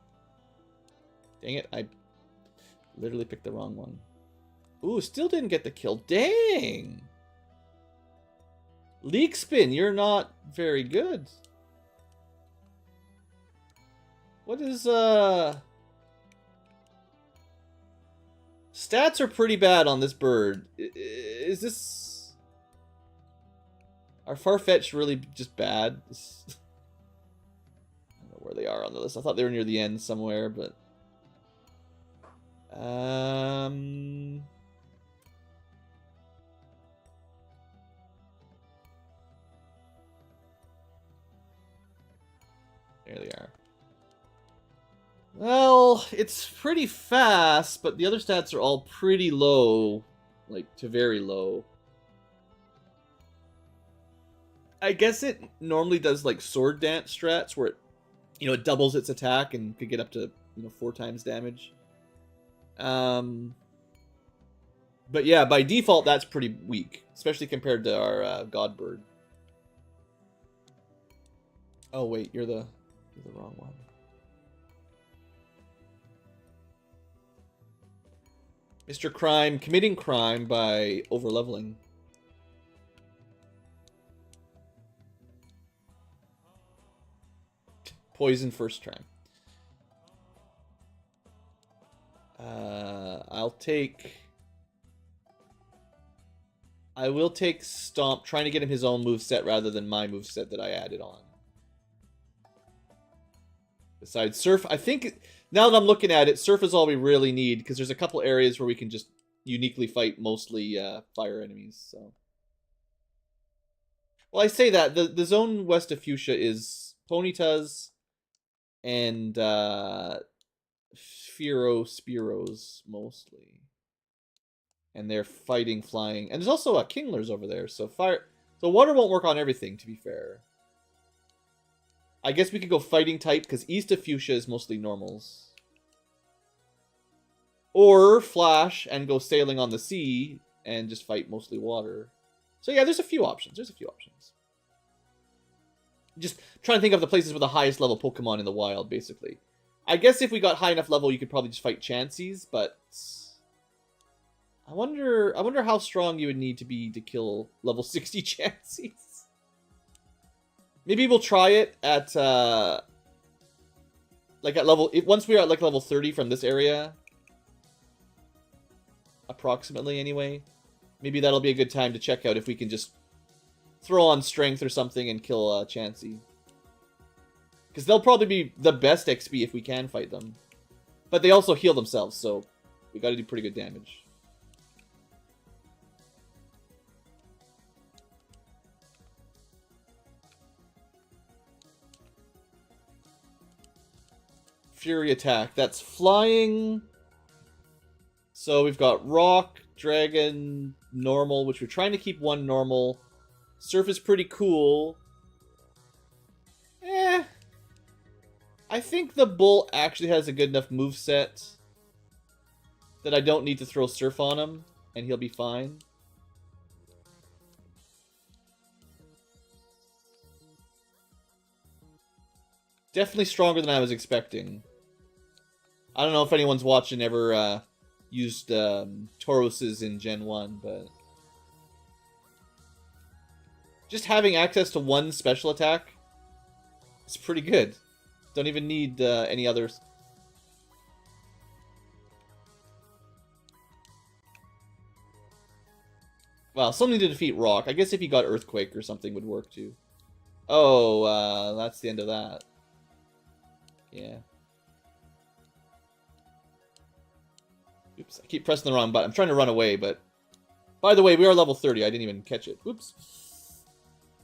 Dang it, I literally picked the wrong one. Ooh, still didn't get the kill. Dang! Leak Spin, you're not very good. What is, Stats are pretty bad on this bird. Is this... Are Farfetch really just bad? I don't know where they are on the list. I thought they were near the end somewhere, but... There they are. Well, it's pretty fast, but the other stats are all pretty low. Like, to very low. I guess it normally does, like, Sword Dance strats, where it, you know, it doubles its attack and could get up to, you know, 4 times damage. But yeah, by default, that's pretty weak, especially compared to our Godbird. Oh wait, you're the wrong one. Mr. Crime committing crime by overleveling. Poison first try. I will take Stomp, trying to get him his own moveset rather than my moveset that I added on. Besides Surf, I think, now that I'm looking at it, Surf is all we really need, because there's a couple areas where we can just uniquely fight mostly fire enemies, so. Well, I say that, the zone west of Fuchsia is Ponyta's and Spiros, mostly. And they're fighting flying. And there's also Kinglers over there, so water won't work on everything, to be fair. I guess we could go fighting type, because east of Fuchsia is mostly normals. Or Flash and go sailing on the sea and just fight mostly water. So yeah, there's a few options. Just trying to think of the places with the highest level Pokemon in the wild, basically. I guess if we got high enough level, you could probably just fight Chanseys, but I wonder how strong you would need to be to kill level 60 Chanseys. Maybe we'll try it at like at level, once we are at like level 30 from this area, approximately anyway. Maybe that'll be a good time to check out if we can just throw on strength or something and kill Chansey. Because they'll probably be the best XP if we can fight them. But they also heal themselves, so we gotta do pretty good damage. Fury attack. That's flying. So we've got Rock, Dragon, Normal, which we're trying to keep one normal. Surf is pretty cool. I think the Bull actually has a good enough moveset that I don't need to throw Surf on him, and he'll be fine. Definitely stronger than I was expecting. I don't know if anyone's watching ever used Tauroses in Gen 1, but just having access to one special attack is pretty good. Don't even need any others. Well, something to defeat Rock. I guess if he got Earthquake or something would work too. Oh, that's the end of that. Yeah. Oops, I keep pressing the wrong button. I'm trying to run away, but... By the way, we are level 30. I didn't even catch it. Oops.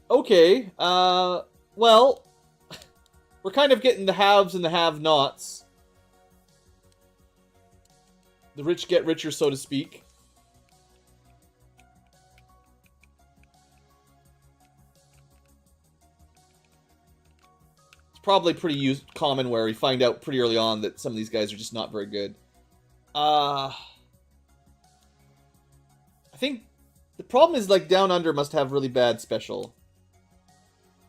Okay, well... We're kind of getting the haves and the have-nots. The rich get richer, so to speak. It's probably pretty common where we find out pretty early on that some of these guys are just not very good. I think the problem is, like, Down Under must have really bad special.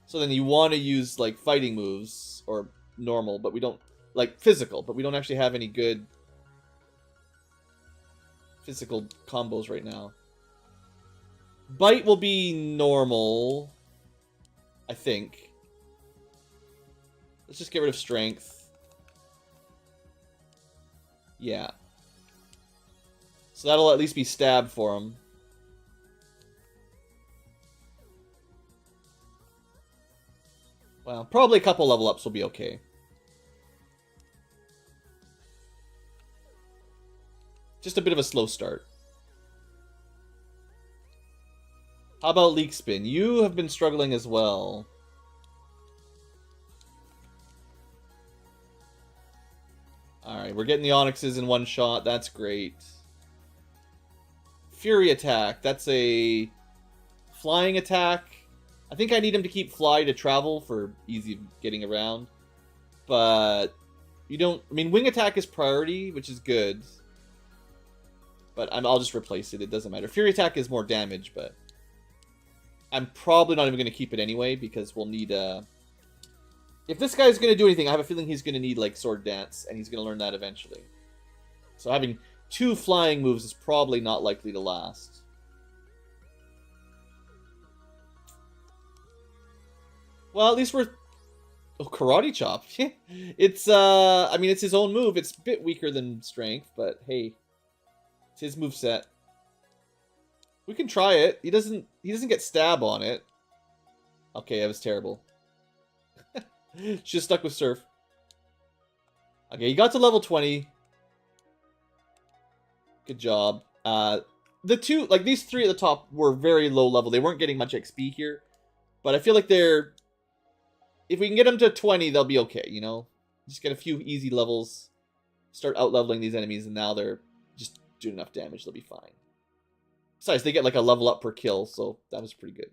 So then you want to use, like, fighting moves, or normal, but we don't, like, physical, but we don't actually have any good physical combos right now. Bite will be normal, I think. Let's just get rid of strength. Yeah. So that'll at least be stab for him. Well, probably a couple level ups will be okay. Just a bit of a slow start. How about Leak Spin? You have been struggling as well. Alright, we're getting the Onyxes in one shot. That's great. Fury attack. That's a flying attack. I think I need him to keep fly to travel for easy getting around. But you don't... I mean, wing attack is priority, which is good. But I'll just replace it. It doesn't matter. Fury attack is more damage, but I'm probably not even going to keep it anyway, because we'll need... If this guy's going to do anything, I have a feeling he's going to need, like, Sword Dance, and he's going to learn that eventually. So having 2 flying moves is probably not likely to last. Well, at least we're Oh, karate chop. It's I mean, it's his own move. It's a bit weaker than strength, but hey, it's his move set. We can try it. He doesn't get stab on it. Okay, that was terrible. Just stuck with surf. Okay, he got to level 20. Good job. The two, like these three at the top were very low level. They weren't getting much XP here. But I feel like they're... If we can get them to 20, they'll be okay, you know? Just get a few easy levels. Start out-leveling these enemies, and now they're just doing enough damage. They'll be fine. Besides, they get like a level up per kill, so that was pretty good.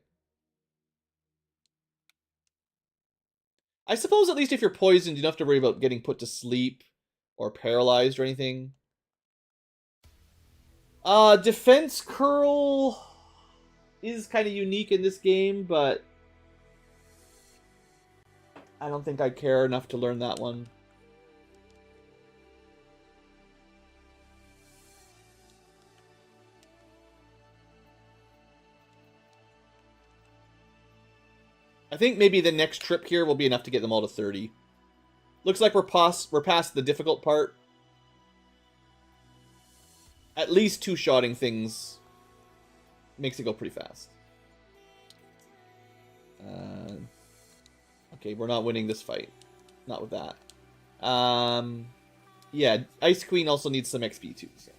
I suppose at least if you're poisoned, you don't have to worry about getting put to sleep or paralyzed or anything. Defense curl is kind of unique in this game, but I don't think I care enough to learn that one. I think maybe the next trip here will be enough to get them all to 30. Looks like we're past the difficult part. At least two-shotting things makes it go pretty fast. Okay, we're not winning this fight. Not with that. Yeah, Ice Queen also needs some XP too. So.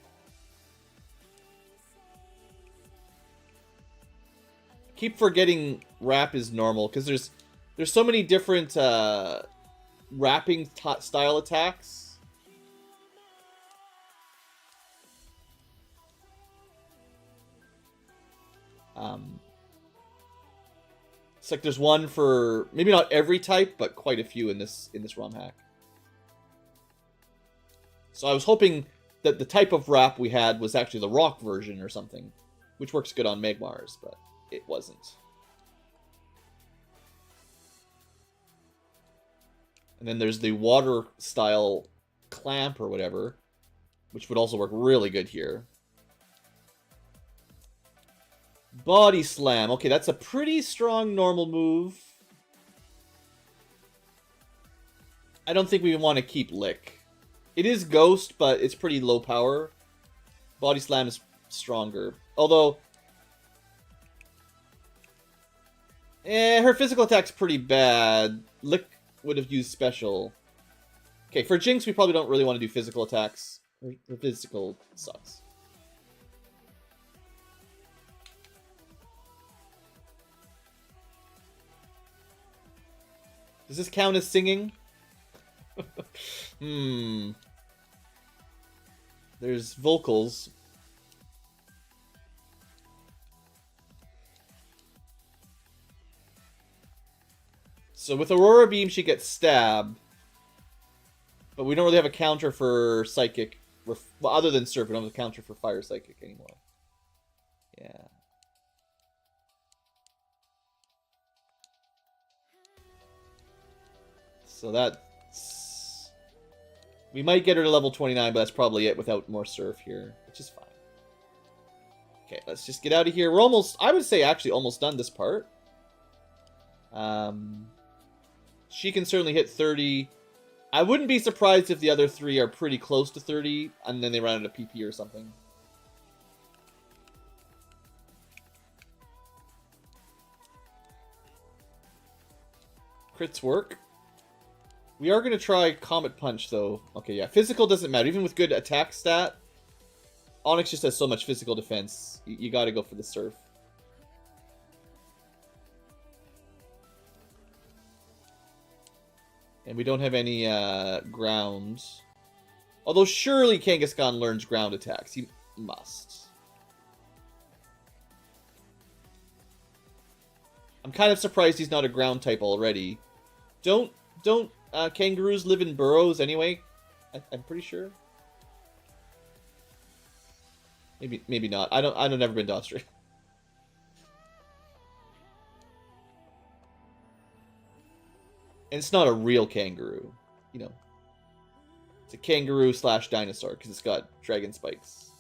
Keep forgetting wrap is normal because there's so many different wrapping style attacks. It's like there's one for maybe not every type, but quite a few in this Romhack. So I was hoping that the type of wrap we had was actually the rock version or something, which works good on Magmars, but it wasn't. And then there's the water style clamp or whatever, which would also work really good here. Body slam. Okay, that's a pretty strong normal move. I don't think we want to keep lick. It is ghost, but it's pretty low power. Body slam is stronger. Although her physical attack's pretty bad. Lick would have used special. Okay, for Jinx, we probably don't really want to do physical attacks. Her physical sucks. Does this count as singing? There's vocals. So with Aurora Beam, she gets stabbed. But we don't really have a counter for Psychic. Well, other than Surf, we don't have a counter for Fire Psychic anymore. Yeah. So that's... We might get her to level 29, but that's probably it without more Surf here, which is fine. Okay, let's just get out of here. We're almost, I would say, actually almost done this part. She can certainly hit 30. I wouldn't be surprised if the other three are pretty close to 30, and then they run out of PP or something. Crits work. We are going to try Comet Punch, though. Okay, yeah. Physical doesn't matter. Even with good attack stat, Onyx just has so much physical defense. You got to go for the Surf. And we don't have any ground. Although surely Kangaskhan learns ground attacks. He must. I'm kind of surprised he's not a ground type already. Don't kangaroos live in burrows anyway? I'm pretty sure. Maybe not. I've never been to Australia. And it's not a real kangaroo, you know. It's a kangaroo / dinosaur because it's got dragon spikes.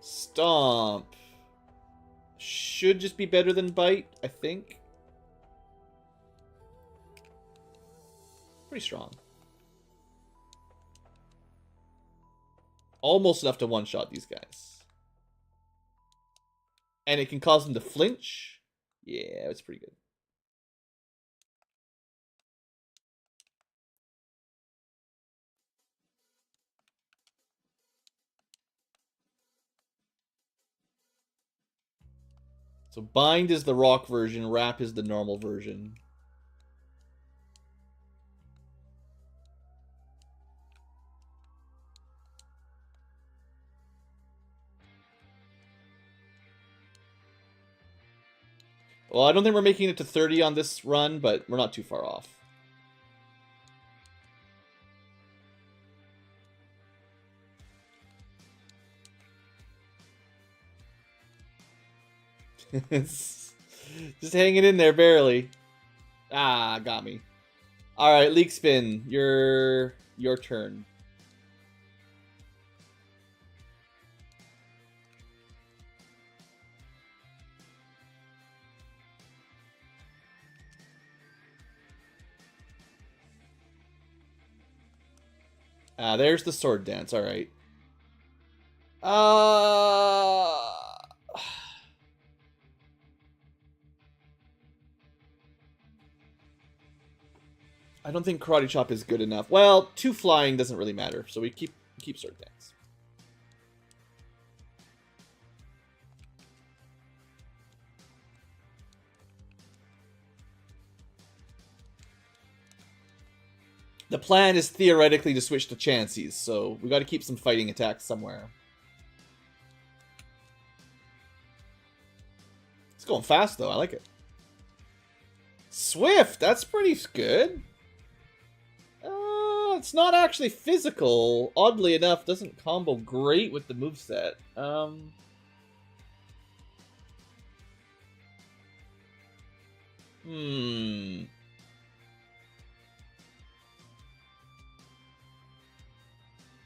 Stomp. should just be better than Bite, I think. Pretty strong. Almost enough to one-shot these guys. And it can cause them to flinch. Yeah, it's pretty good. So Bind is the rock version, Wrap is the normal version. Well, I don't think we're making it to 30 on this run, but we're not too far off. Just hanging in there, barely. Ah, got me. Alright, Leak Spin. Your turn. Ah, there's the sword dance. Alright. I don't think Karate Chop is good enough. Well, 2 flying doesn't really matter, so we keep sword dance. The plan is theoretically to switch to Chanseys, so we got to keep some fighting attacks somewhere. It's going fast, though. I like it. Swift! That's pretty good. It's not actually physical. Oddly enough, doesn't combo great with the moveset.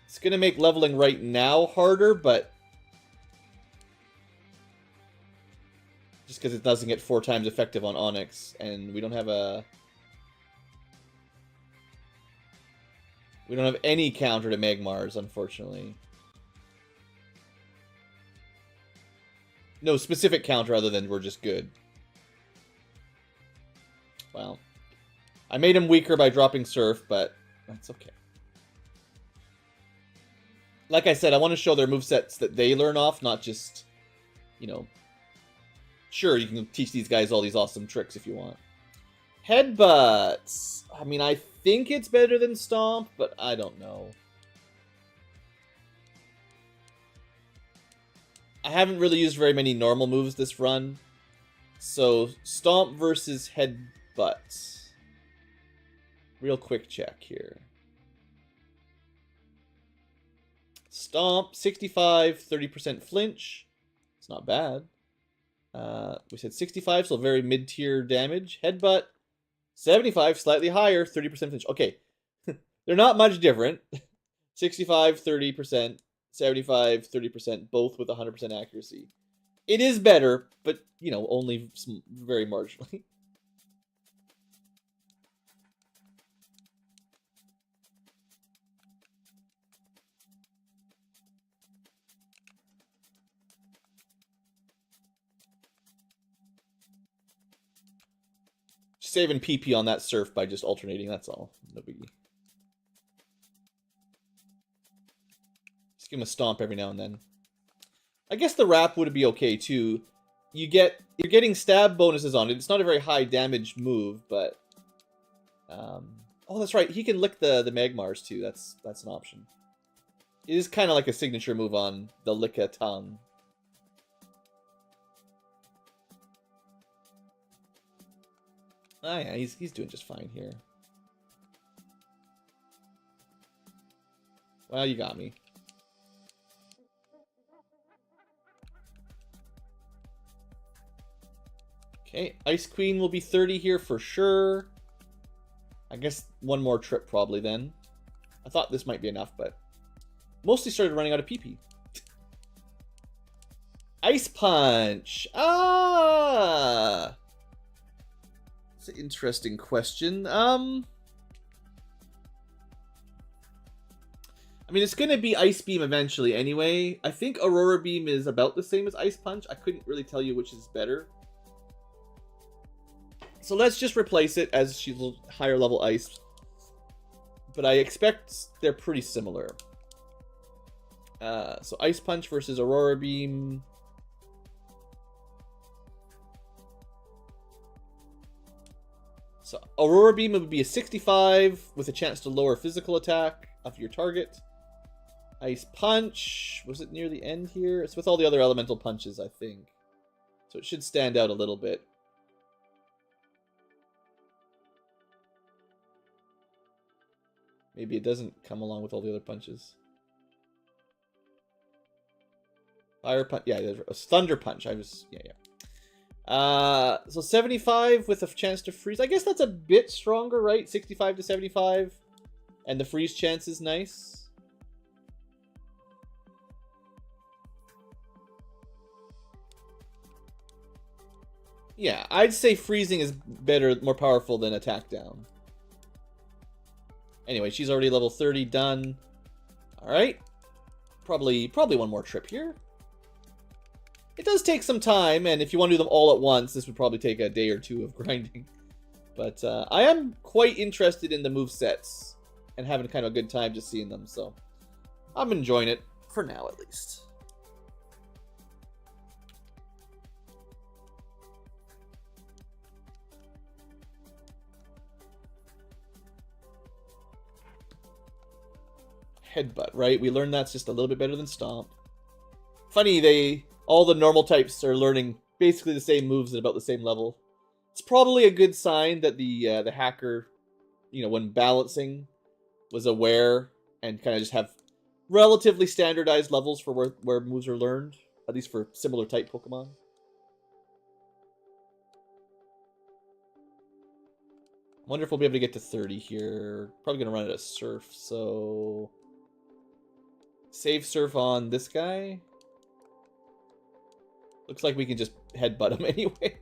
It's gonna make leveling right now harder, but just because it doesn't get 4 times effective on Onyx, and we don't have a... We don't have any counter to Magmars, unfortunately. No specific counter other than we're just good. Well, I made him weaker by dropping Surf, but that's okay. Like I said, I want to show their movesets that they learn off, not just, you know... Sure, you can teach these guys all these awesome tricks if you want. Headbutts! I mean, I think it's better than Stomp, but I don't know. I haven't really used very many normal moves this run. So, Stomp versus Headbutt. Real quick check here. Stomp, 65, 30% flinch. It's not bad. We said 65, so very mid-tier damage. Headbutt, 75, slightly higher, 30% flinch. Okay, they're not much different. 65, 30%, 75, 30%, both with 100% accuracy. It is better, but, you know, only very marginally. Saving PP on that Surf by just alternating, that's all. No biggie. Just give him a Stomp every now and then. I guess the Wrap would be okay too. You're getting stab bonuses on it. It's not a very high damage move, but oh, that's right. He can lick the Magmars too. That's an option. It is kind of like a signature move on the Licka tongue. Oh yeah, he's doing just fine here. Well, you got me. Okay, Ice Queen will be 30 here for sure. I guess one more trip probably then. I thought this might be enough, but mostly started running out of PP. Ice Punch. Ah! It's an interesting question. I mean, it's going to be Ice Beam eventually anyway. I think Aurora Beam is about the same as Ice Punch. I couldn't really tell you which is better. So let's just replace it as she's a higher level Ice. But I expect they're pretty similar. So Ice Punch versus Aurora Beam. So Aurora Beam would be a 65 with a chance to lower physical attack of your target. Ice Punch, was it near the end here? It's with all the other elemental punches, I think. So it should stand out a little bit. Maybe it doesn't come along with all the other punches. Fire Punch, yeah, there's a Thunder Punch. So 75 with a chance to freeze. I guess that's a bit stronger, right? 65 to 75. And the freeze chance is nice. Yeah, I'd say freezing is better, more powerful than attack down. Anyway, she's already level 30, done. Alright. Probably one more trip here. It does take some time, and if you want to do them all at once, this would probably take a day or two of grinding. But I am quite interested in the movesets, and having kind of a good time just seeing them, so I'm enjoying it, for now at least. Headbutt, right? We learned that's just a little bit better than Stomp. Funny, all the normal types are learning basically the same moves at about the same level. It's probably a good sign that the hacker, you know, when balancing, was aware and kind of just have relatively standardized levels for where moves are learned, at least for similar type Pokemon. I wonder if we'll be able to get to 30 here. Probably going to run out of Surf, so... Save Surf on this guy. Looks like we can just headbutt him anyway.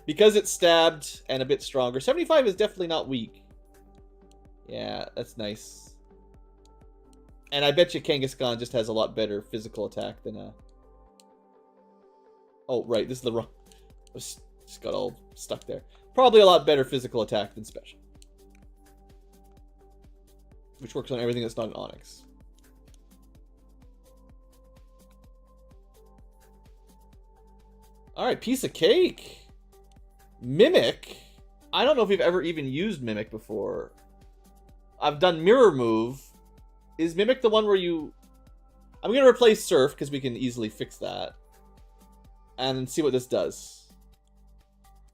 Because it's stabbed and a bit stronger. 75 is definitely not weak. Yeah, that's nice. And I bet you Kangaskhan just has a lot better physical attack than a... Oh, right, this is the wrong... Just got all stuck there. Probably a lot better physical attack than special. Which works on everything that's not an Onyx. Alright, piece of cake. Mimic. I don't know if we've ever even used Mimic before. I've done Mirror Move. Is Mimic the one where you... I'm going to replace Surf, because we can easily fix that. And see what this does.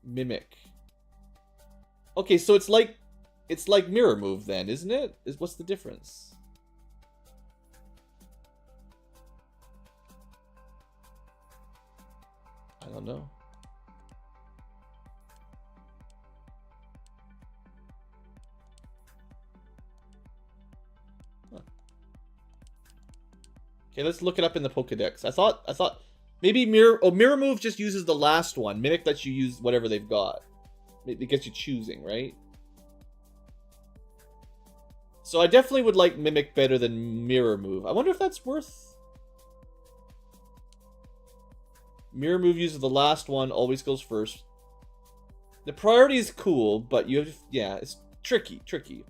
Mimic. Okay, so it's like Mirror Move then, isn't it? What's the difference? I don't know. Huh. Okay, let's look it up in the Pokedex. I thought maybe Mirror Move just uses the last one. Mimic lets you use whatever they've got. It gets you choosing, right? So I definitely would like Mimic better than Mirror Move. I wonder if that's worth... Mirror Move uses the last one, always goes first. The priority is cool, but you have... Yeah, it's tricky.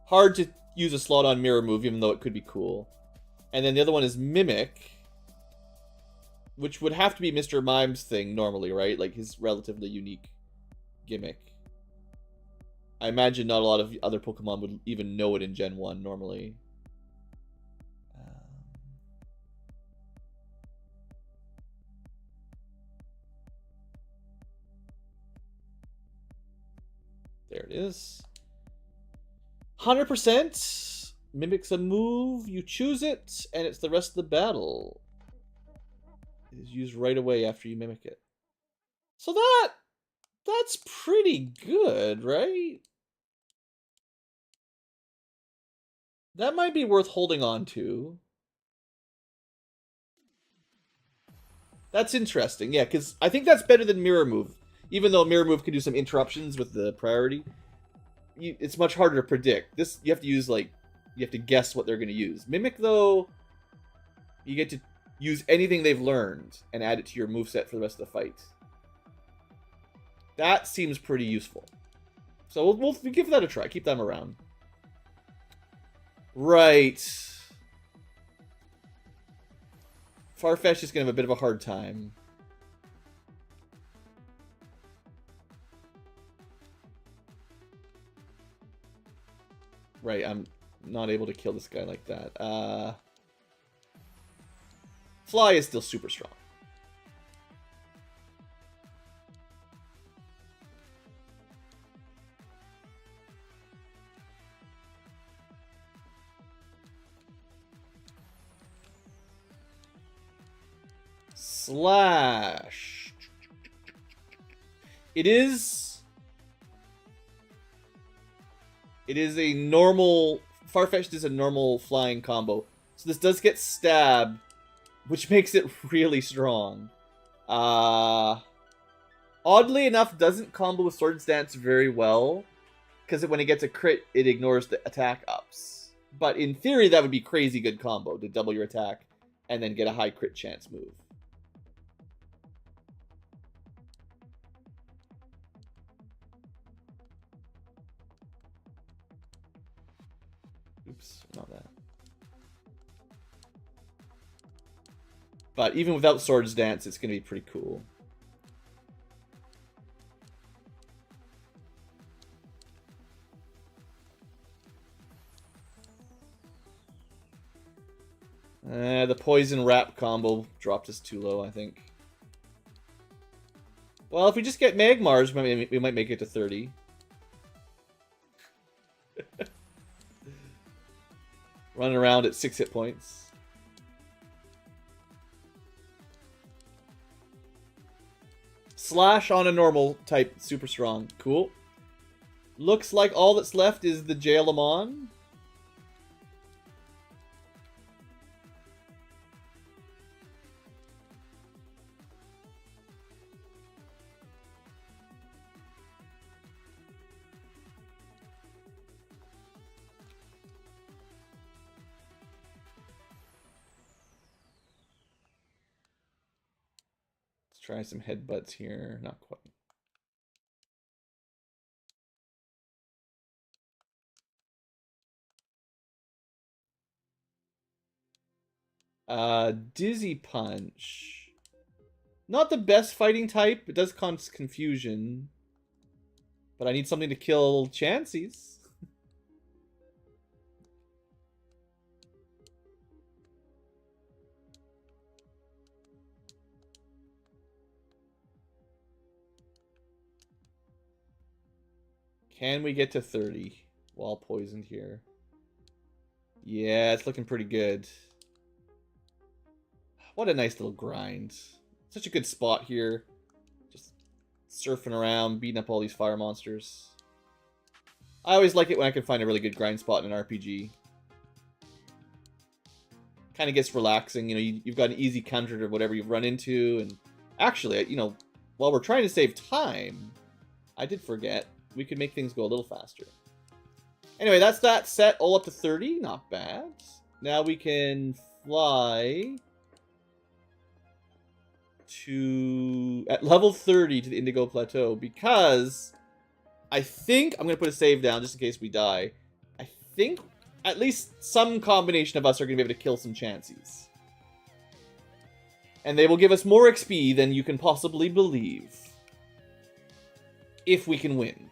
Hard to use a slot on Mirror Move, even though it could be cool. And then the other one is Mimic, which would have to be Mr. Mime's thing normally, right? Like his relatively unique gimmick. I imagine not a lot of other Pokemon would even know it in Gen 1 normally. There it is. 100% mimics a move, you choose it, and it's the rest of the battle. It is used right away after you mimic it. So that's pretty good, right? That might be worth holding on to. That's interesting, yeah, because I think that's better than Mirror Move. Even though Mirror Move can do some interruptions with the priority, it's much harder to predict. This, you have to use, like, you have to guess what they're going to use. Mimic, though, you get to use anything they've learned and add it to your moveset for the rest of the fight. That seems pretty useful. So we'll give that a try. Keep them around. Right. Farfetch is going to have a bit of a hard time. Right, I'm not able to kill this guy like that. Fly is still super strong. Slash. It is a normal... Farfetch'd is a normal flying combo. So this does get stabbed, which makes it really strong. Oddly enough, doesn't combo with Swords Dance very well, because when it gets a crit, it ignores the attack ups. But in theory, that would be crazy good combo, to double your attack and then get a high crit chance move. Oops, not that. But even without Swords Dance, it's going to be pretty cool. The Poison Wrap combo dropped us too low, I think. Well, if we just get Magmars, we might make it to 30. Running around at 6 hit points. Slash on a normal type, super strong. Cool. Looks like all that's left is the Jailamon. Try some headbutts here. Not quite. Dizzy Punch. Not the best fighting type. It does cause confusion. But I need something to kill Chanseys. Can we get to 30 while poisoned here? Yeah, it's looking pretty good. What a nice little grind. Such a good spot here. Just surfing around, beating up all these fire monsters. I always like it when I can find a really good grind spot in an RPG. Kind of gets relaxing. You know, you've got an easy counter to whatever you've run into. And actually, you know, while we're trying to save time, I did forget. We could make things go a little faster. Anyway, that's that set all up to 30. Not bad. Now we can fly to at level 30 to the Indigo Plateau, because I think I'm going to put a save down just in case we die. I think at least some combination of us are going to be able to kill some Chanseys. And they will give us more XP than you can possibly believe. If we can win.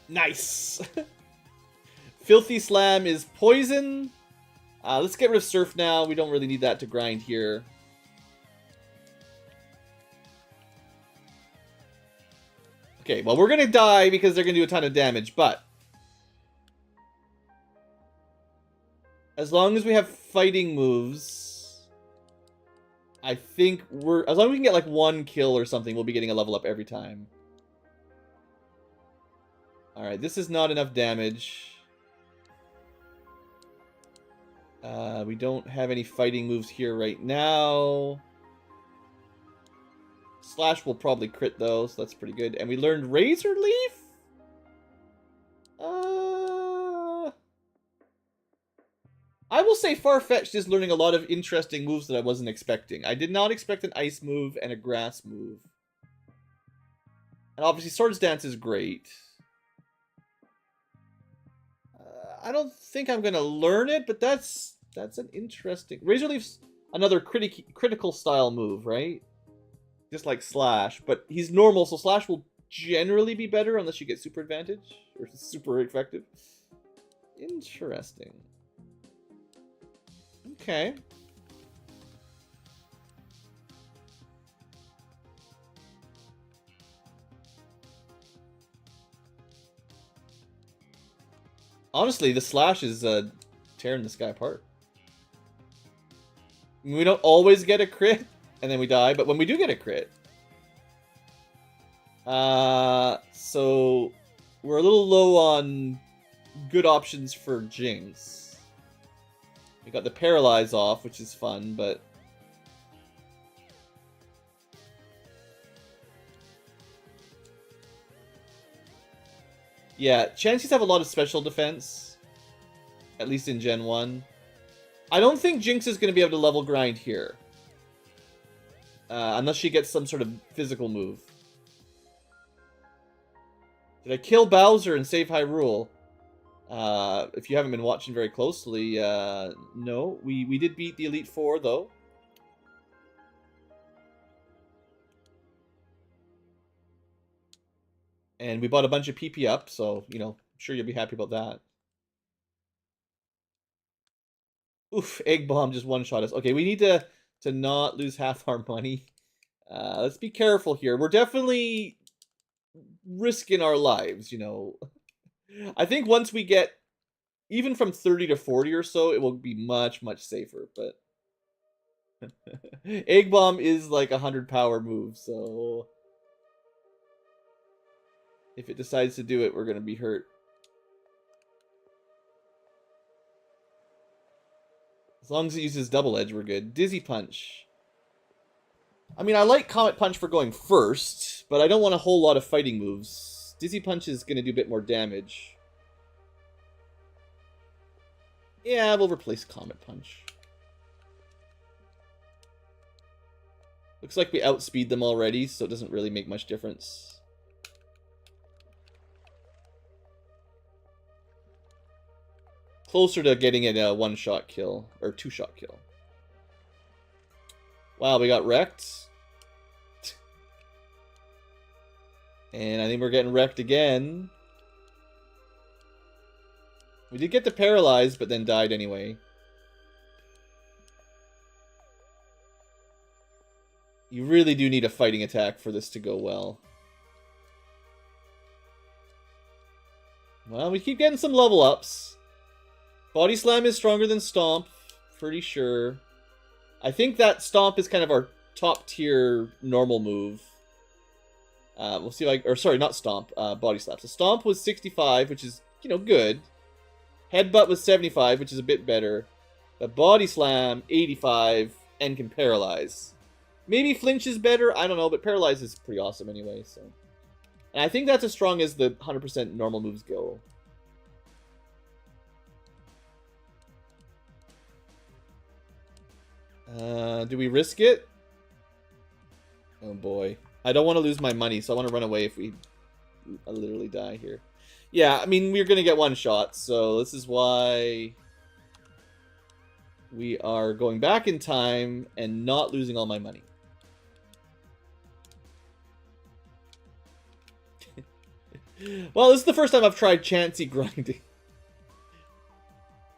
Nice! Filthy Slam is poison. Let's get rid of Surf now. We don't really need that to grind here. Okay, well, we're going to die because they're going to do a ton of damage, but as long as we have fighting moves, I think as long as we can get like one kill or something, we'll be getting a level up every time. Alright, this is not enough damage. We don't have any fighting moves here right now. Slash will probably crit though, so that's pretty good. And we learned Razor Leaf? I will say Farfetch'd is learning a lot of interesting moves that I wasn't expecting. I did not expect an ice move and a grass move. And obviously Swords Dance is great. I don't think I'm going to learn it, but that's an interesting... Razor Leaf's another critical style move, right? Just like Slash. But he's normal, so Slash will generally be better unless you get super advantage. Or super effective. Interesting. Okay. Honestly, the Slash is tearing this guy apart. We don't always get a crit, and then we die, but when we do get a crit... so... we're a little low on good options for Jinx. We got the Paralyze off, which is fun, but... yeah, Chanseys have a lot of special defense. At least in Gen 1. I don't think Jinx is going to be able to level grind here. Unless she gets some sort of physical move. Did I kill Bowser and save Hyrule? If you haven't been watching very closely, no. We did beat the Elite Four, though. And we bought a bunch of PP up, so, you know, I'm sure you'll be happy about that. Oof, Egg Bomb just one-shot us. Okay, we need to not lose half our money. Let's be careful here. We're definitely risking our lives, you know. I think once we get even from 30 to 40 or so, it will be much, much safer, but... Egg Bomb is like a 100 power move, so... if it decides to do it, we're going to be hurt. As long as it uses Double Edge, we're good. Dizzy Punch. I mean, I like Comet Punch for going first, but I don't want a whole lot of fighting moves. Dizzy Punch is going to do a bit more damage. Yeah, we'll replace Comet Punch. Looks like we outspeed them already, so it doesn't really make much difference. Closer to getting it a one-shot kill, or two-shot kill. Wow, we got wrecked. And I think we're getting wrecked again. We did get the Paralyze, but then died anyway. You really do need a fighting attack for this to go well. Well, we keep getting some level ups. Body Slam is stronger than Stomp, pretty sure. I think that Stomp is kind of our top tier normal move. We'll see if I... or sorry, not Stomp, Body Slap. So Stomp was 65, which is, you know, good. Headbutt was 75, which is a bit better. But Body Slam, 85, and can Paralyze. Maybe Flinch is better, I don't know, but Paralyze is pretty awesome anyway, so... and I think that's as strong as the 100% normal moves go. Do we risk it? Oh boy. I don't want to lose my money, so I want to run away if we literally die here. Yeah, I mean, we're going to get one shot, so this is why we are going back in time and not losing all my money. Well, this is the first time I've tried Chansey grinding.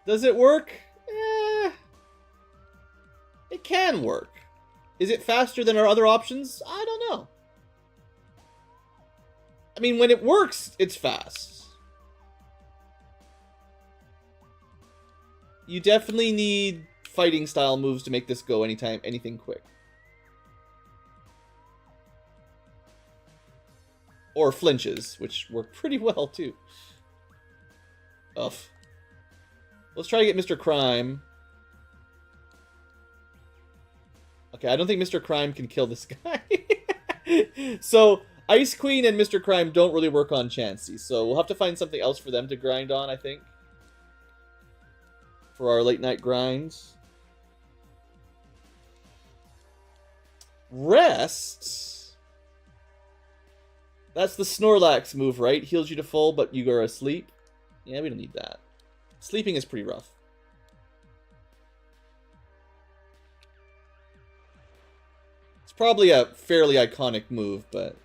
Does it work? It can work. Is it faster than our other options? I don't know. I mean, when it works, it's fast. You definitely need fighting style moves to make this go anything quick. Or flinches, which work pretty well too. Ugh. Let's try to get Mr. Crime. Okay, I don't think Mr. Crime can kill this guy. So, Ice Queen and Mr. Crime don't really work on Chansey, so we'll have to find something else for them to grind on, I think. For our late night grinds. Rest? That's the Snorlax move, right? Heals you to full, but you are asleep. Yeah, we don't need that. Sleeping is pretty rough. It's probably a fairly iconic move, but...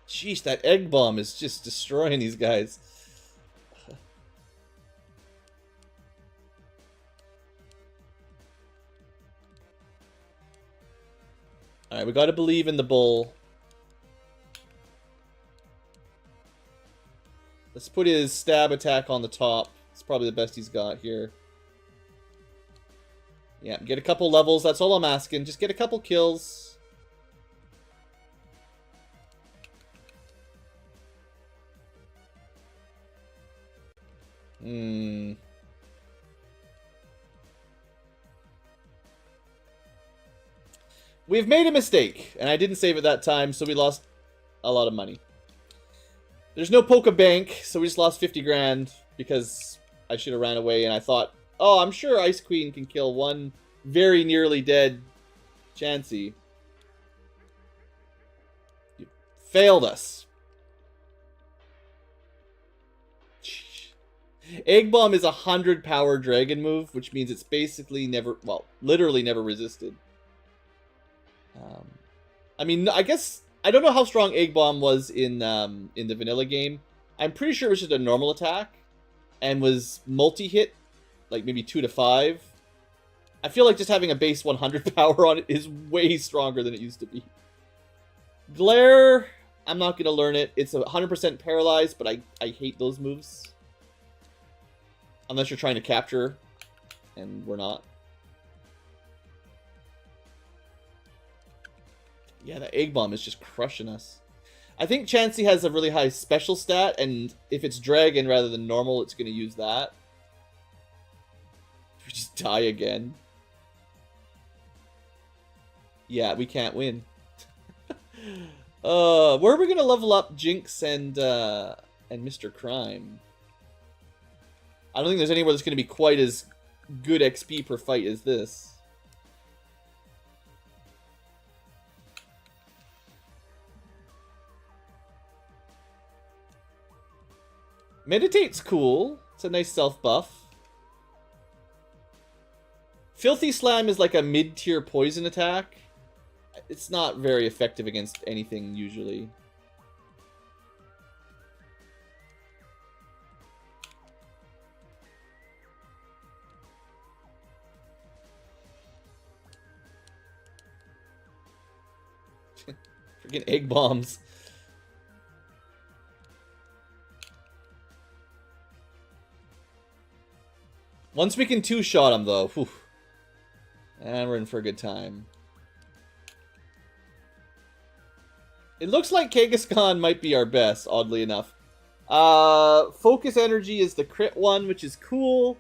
Sheesh, that Egg Bomb is just destroying these guys. Alright, we gotta believe in the bull. Let's put his stab attack on the top. It's probably the best he's got here. Yeah, get a couple levels. That's all I'm asking. Just get a couple kills. We've made a mistake, and I didn't save it that time, so we lost a lot of money. There's no Poke Bank, so we just lost 50 grand because I should have ran away, and I thought, oh, I'm sure Ice Queen can kill one very nearly dead Chansey. You failed us. Egg Bomb is a 100 power dragon move, which means it's basically never, well, literally never resisted. I mean, I guess, I don't know how strong Egg Bomb was in the vanilla game. I'm pretty sure it was just a normal attack and was multi-hit, like maybe 2 to 5. I feel like just having a base 100 power on it is way stronger than it used to be. Glare, I'm not going to learn it. It's 100% paralyzed, but I hate those moves. Unless you're trying to capture, and we're not. Yeah, the Egg Bomb is just crushing us. I think Chansey has a really high special stat, and if it's Dragon rather than normal, it's going to use that. We just die again. Yeah, we can't win. Where are we going to level up Jinx and Mr. Crime? I don't think there's anywhere that's going to be quite as good XP per fight as this. Meditate's cool. It's a nice self-buff. Filthy Slam is like a mid-tier poison attack. It's not very effective against anything, usually. Freaking Egg Bombs. Once we can two-shot him, though, whew, and we're in for a good time. It looks like Kangaskhan might be our best, oddly enough. Focus Energy is the crit one, which is cool,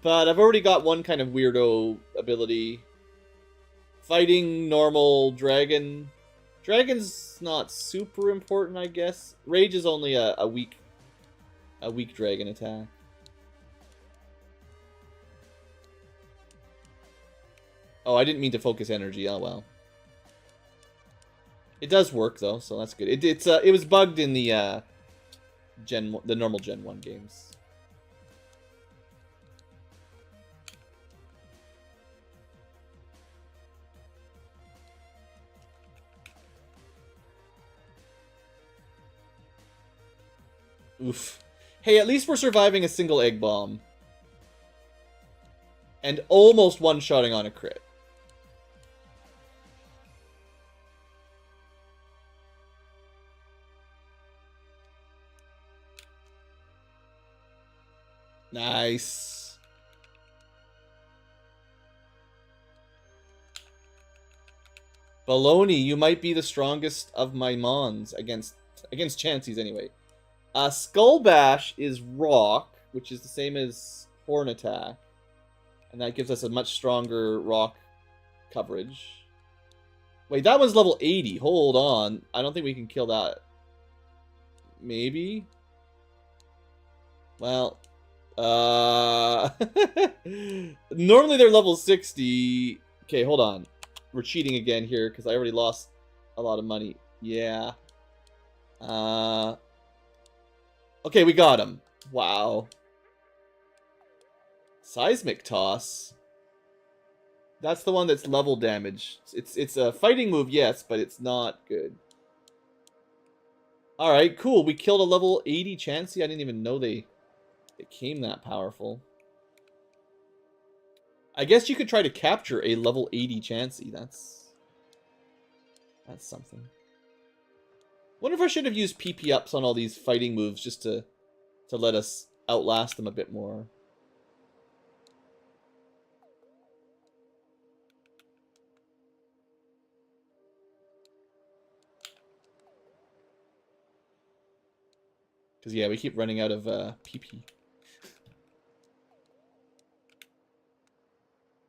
but I've already got one kind of weirdo ability. Fighting normal dragon. Dragon's not super important, I guess. Rage is only a weak dragon attack. Oh, I didn't mean to focus energy. Oh well. It does work though, so that's good. It was bugged in the normal Gen 1 games. Oof. Hey, at least we're surviving a single Egg Bomb. And almost one-shotting on a crit. Nice. Baloney, you might be the strongest of my mons against Chanseys anyway. Skull Bash is rock, which is the same as Horn Attack. And And that gives us a much stronger rock coverage. Wait, that one's level 80. Hold on. I don't think we can kill that. Maybe? Well, normally they're level 60. Okay, hold on. We're cheating again here because I already lost a lot of money. Yeah. Okay, we got him. Wow. Seismic Toss. That's the one that's level damage. It's a fighting move, yes, but it's not good. Alright, cool. We killed a level 80 Chansey. I didn't even know they became that powerful. I guess you could try to capture a level 80 Chansey. That's something. Wonder if I should have used PP ups on all these fighting moves just to let us outlast them a bit more. Because, yeah, we keep running out of PP.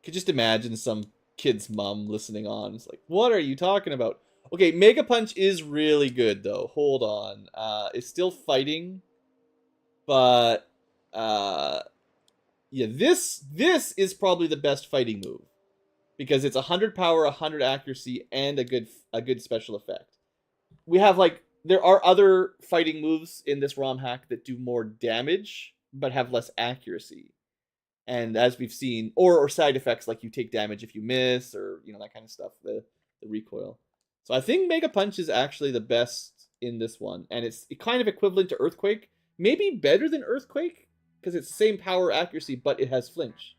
Could just imagine some kid's mom listening on. It's like, what are you talking about? Okay, Mega Punch is really good, though. Hold on. It's still fighting. But, yeah, this is probably the best fighting move. Because it's 100 power, 100 accuracy, and a good special effect. We have, like, there are other fighting moves in this ROM hack that do more damage, but have less accuracy. And as we've seen, or side effects like you take damage if you miss, or, you know, that kind of stuff, the recoil. So I think Mega Punch is actually the best in this one. And it's kind of equivalent to Earthquake. Maybe better than Earthquake, because it's the same power accuracy, but it has flinch.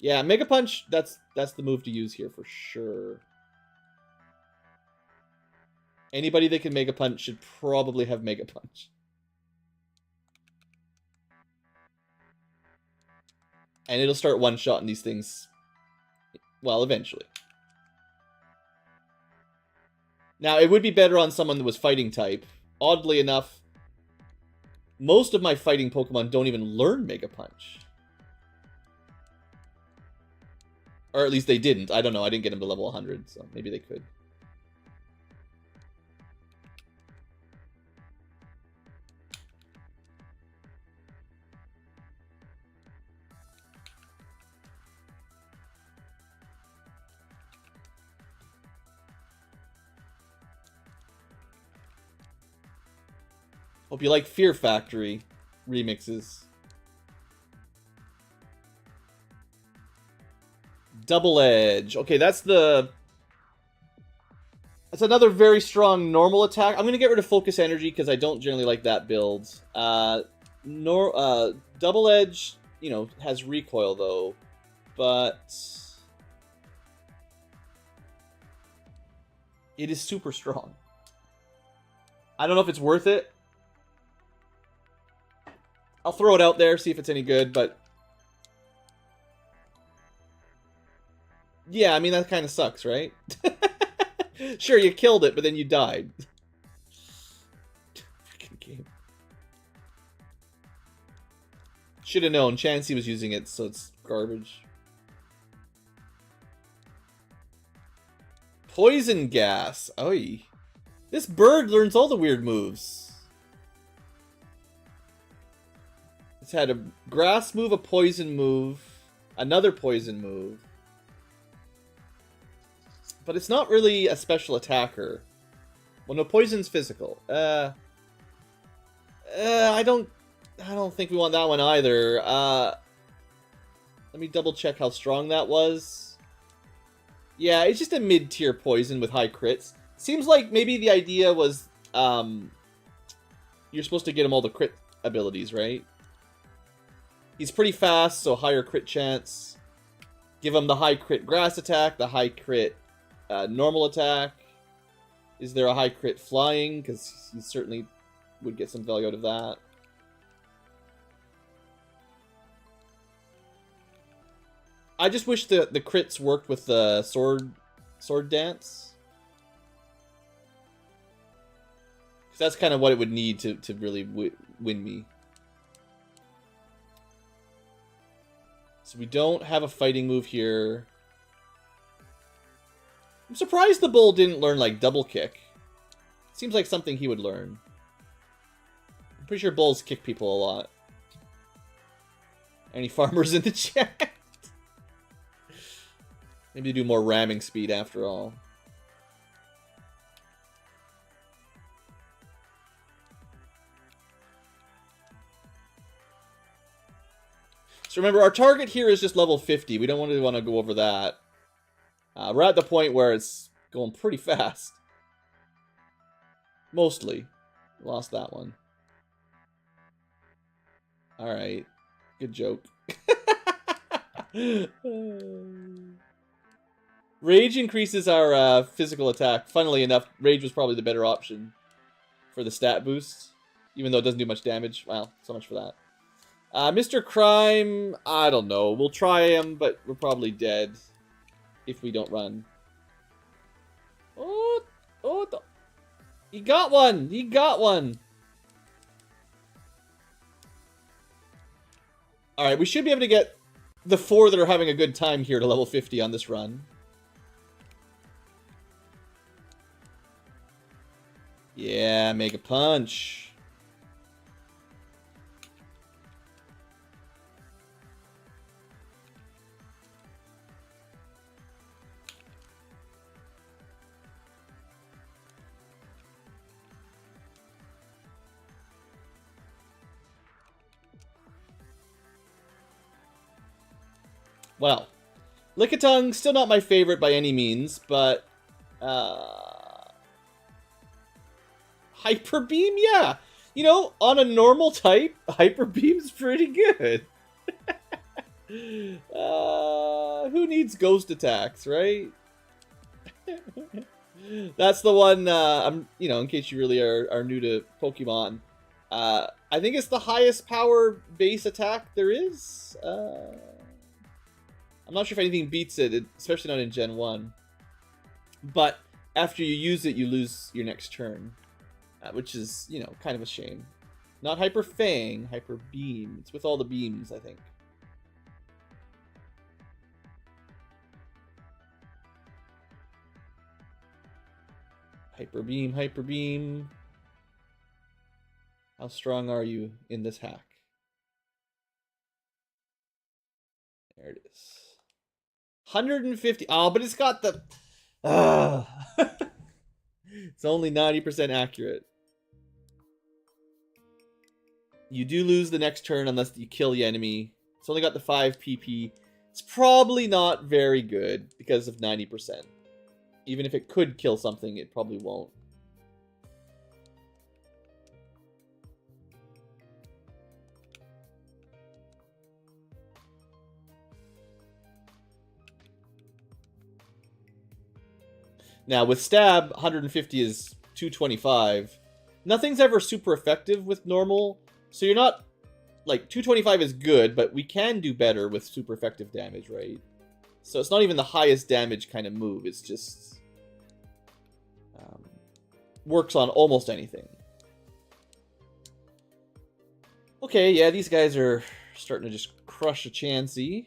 Yeah, Mega Punch, that's the move to use here for sure. Anybody that can Mega Punch should probably have Mega Punch. And it'll start one-shotting these things, well, eventually. Now, it would be better on someone that was fighting type. Oddly enough, most of my fighting Pokemon don't even learn Mega Punch. Or at least they didn't. I don't know. I didn't get them to level 100, so maybe they could. Hope you like Fear Factory remixes. Double Edge. Okay, that's another very strong normal attack. I'm going to get rid of Focus Energy because I don't generally like that build. Double Edge, you know, has recoil though, but it is super strong. I don't know if it's worth it. I'll throw it out there, see if it's any good, but yeah, I mean, that kind of sucks, right? Sure, you killed it, but then you died. Freaking game. Should have known. Chansey was using it, so it's garbage. Poison Gas. Oy. This bird learns all the weird moves. It's had a grass move, a poison move, another poison move. But it's not really a special attacker. Well, no, poison's physical. I don't think we want that one either. Let me double check how strong that was. Yeah, it's just a mid-tier poison with high crits. Seems like maybe the idea was you're supposed to get him all the crit abilities, right? He's pretty fast, so higher crit chance. Give him the high crit grass attack, the high crit normal attack. Is there a high crit flying? Because he certainly would get some value out of that. I just wish the crits worked with the sword dance. Because that's kind of what it would need to really win me. So we don't have a fighting move here. I'm surprised the bull didn't learn, like, double kick. Seems like something he would learn. I'm pretty sure bulls kick people a lot. Any farmers in the chat? Maybe do more ramming speed after all. So remember, our target here is just level 50. We don't want to go over that. We're at the point where it's going pretty fast. Mostly. Lost that one. Alright. Good joke. Rage increases our physical attack. Funnily enough, Rage was probably the better option for the stat boost. Even though it doesn't do much damage. Well, so much for that. Mr. Crime, I don't know. We'll try him, but we're probably dead if we don't run. Oh, he got one! He got one! Alright, we should be able to get the 4 that are having a good time here to level 50 on this run. Yeah, Mega Punch. Well, Lickitung, still not my favorite by any means, but Hyper Beam, yeah. You know, on a normal type, Hyper Beam's pretty good. Who needs ghost attacks, right? That's the one, you know, in case you really are new to Pokemon. I think it's the highest power base attack there is. I'm not sure if anything beats it, especially not in Gen 1. But after you use it, you lose your next turn. Which is, you know, kind of a shame. Not Hyper Fang, Hyper Beam. It's with all the beams, I think. Hyper Beam, Hyper Beam. How strong are you in this hack? There it is. 150. Oh, but it's got the... It's only 90% accurate. You do lose the next turn unless you kill the enemy. It's only got the 5 PP. It's probably not very good because of 90%. Even if it could kill something, it probably won't. Now, with Stab, 150 is 225. Nothing's ever super effective with normal, so you're not... Like, 225 is good, but we can do better with super effective damage, right? So it's not even the highest damage kind of move, it's just... works on almost anything. Okay, yeah, these guys are starting to just crush a Chansey.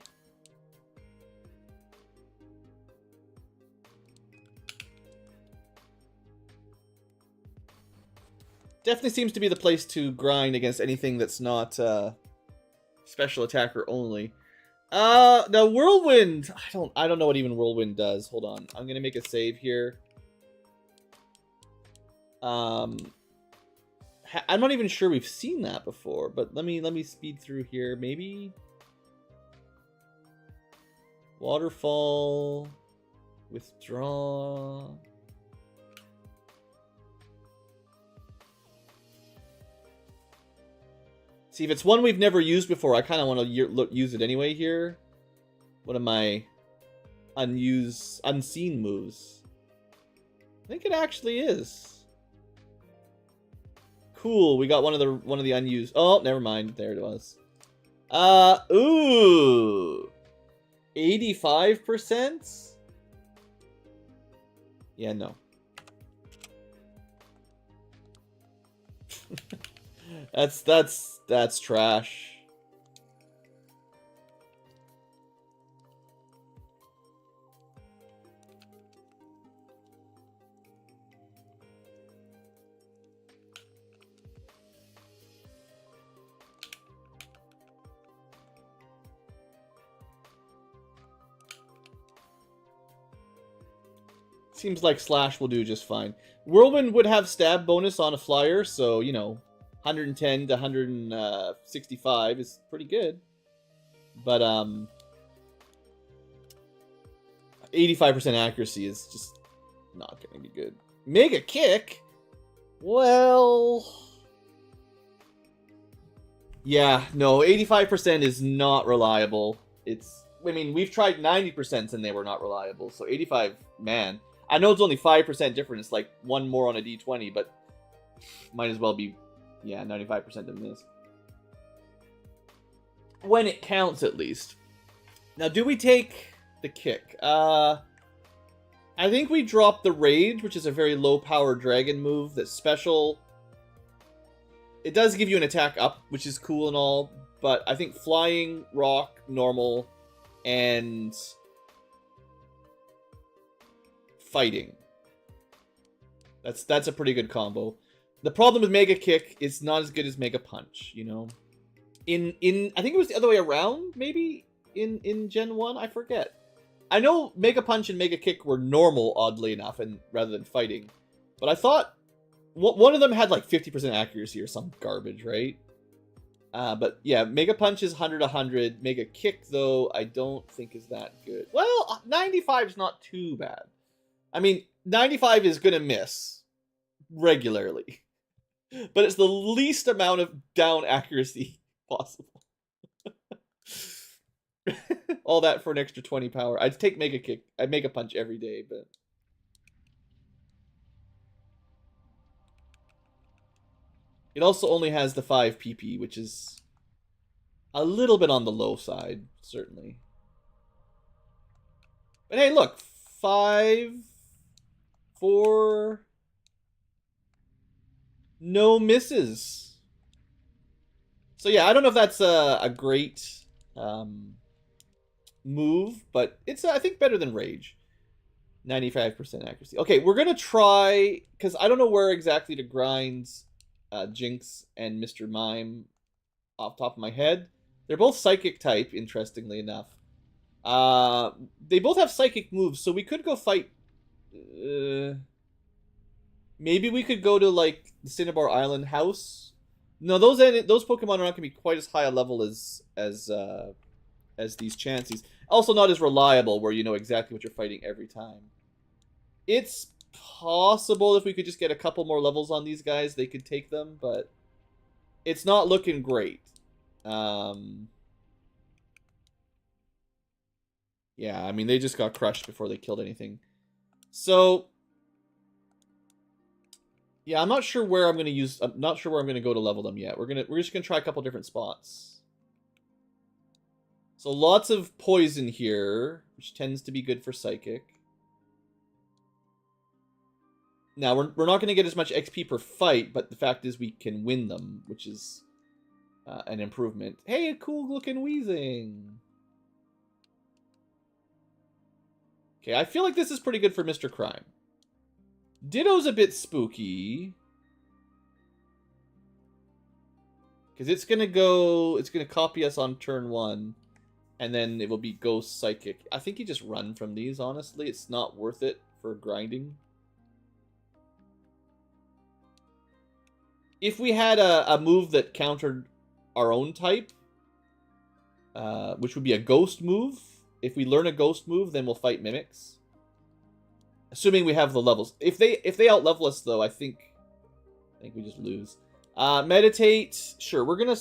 Definitely seems to be the place to grind against anything that's not special attacker only. Now Whirlwind, I don't know what even Whirlwind does. Hold on, I'm gonna make a save here. I'm not even sure we've seen that before, but let me speed through here. Maybe Waterfall, Withdraw. See, if it's one we've never used before, I kind of want to use it anyway here. One of my unseen moves. I think it actually is. Cool, we got one of the unused. Oh, never mind. There it was. Ooh. 85%? Yeah, no. That's trash. Seems like Slash will do just fine. Whirlwind would have stab bonus on a flyer, so, you know, 110 to 165 is pretty good. But, 85% accuracy is just not going to be good. Mega Kick? Well... yeah, no, 85% is not reliable. It's... I mean, we've tried 90% and they were not reliable, so 85, man. I know it's only 5% different. It's like one more on a D20, but might as well be, yeah, 95% to miss. When it counts, at least. Now, do we take the kick? I think we drop the Rage, which is a very low-power dragon move that's special. It does give you an attack up, which is cool and all, but I think Flying, Rock, Normal, and Fighting. That's a pretty good combo. The problem with Mega Kick is not as good as Mega Punch, you know? I think it was the other way around, maybe? In Gen 1? I forget. I know Mega Punch and Mega Kick were normal, oddly enough, and rather than fighting. But I thought one of them had like 50% accuracy or some garbage, right? But yeah, Mega Punch is 100-100. Mega Kick, though, I don't think is that good. Well, 95 is not too bad. I mean, 95 is going to miss regularly. But it's the least amount of down accuracy possible. All that for an extra 20 power. I'd take Mega Kick. I'd Mega Punch every day, but... it also only has the 5 PP, which is a little bit on the low side, certainly. But hey, look. 5... 4... no misses. So yeah, I don't know if that's a great move, but it's, I think, better than Rage. 95% accuracy. Okay, we're going to try, because I don't know where exactly to grind Jinx and Mr. Mime off the top of my head. They're both Psychic type, interestingly enough. They both have Psychic moves, so we could go fight... maybe we could go to, like, the Cinnabar Island house. No, those Pokemon are not going to be quite as high a level as these Chanseys. Also not as reliable, where you know exactly what you're fighting every time. It's possible if we could just get a couple more levels on these guys, they could take them, but it's not looking great. Yeah, I mean, they just got crushed before they killed anything. So... yeah, I'm not sure where I'm gonna use. I'm not sure where I'm gonna go to level them yet. We're just gonna try a couple different spots. So lots of poison here, which tends to be good for Psychic. Now we're not gonna get as much XP per fight, but the fact is we can win them, which is an improvement. Hey, a cool looking Weezing. Okay, I feel like this is pretty good for Mr. Crime. Ditto's a bit spooky. Because it's going to copy us on turn 1. And then it will be Ghost Psychic. I think you just run from these, honestly. It's not worth it for grinding. If we had a move that countered our own type, which would be a Ghost move. If we learn a Ghost move, then we'll fight Mimics. Assuming we have the levels. If they out-level us, though, I think we just lose. Meditate, sure. We're gonna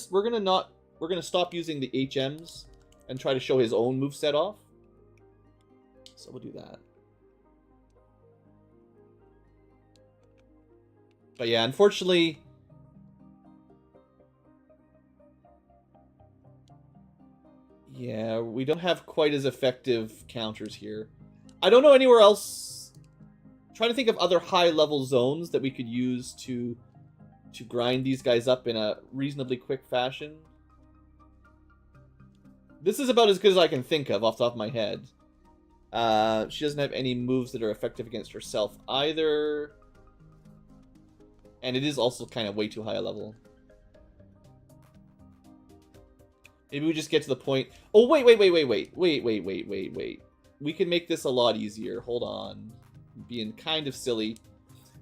stop using the HMs and try to show his own moveset off. So we'll do that. But yeah, unfortunately, yeah, we don't have quite as effective counters here. I don't know anywhere else. Trying to think of other high-level zones that we could use to grind these guys up in a reasonably quick fashion. This is about as good as I can think of off the top of my head. She doesn't have any moves that are effective against herself either. And it is also kind of way too high a level. Maybe we just get to the point... oh, wait. We can make this a lot easier. Hold on. being kind of silly.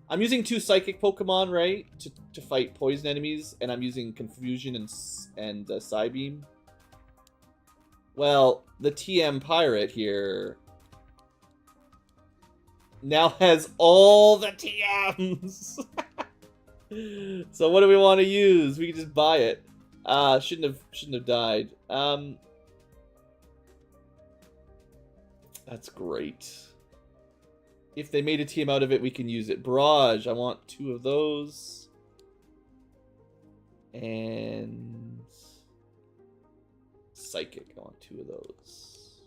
I'm using 2 psychic Pokemon, right, to fight poison enemies, and I'm using Confusion and Psybeam. Well, the TM Pirate here now has all the TMs. So what do we want to use? We can just buy it. Shouldn't have died. That's great. If they made a TM out of it, we can use it. Barrage, I want 2 of those. And Psychic, I want 2 of those.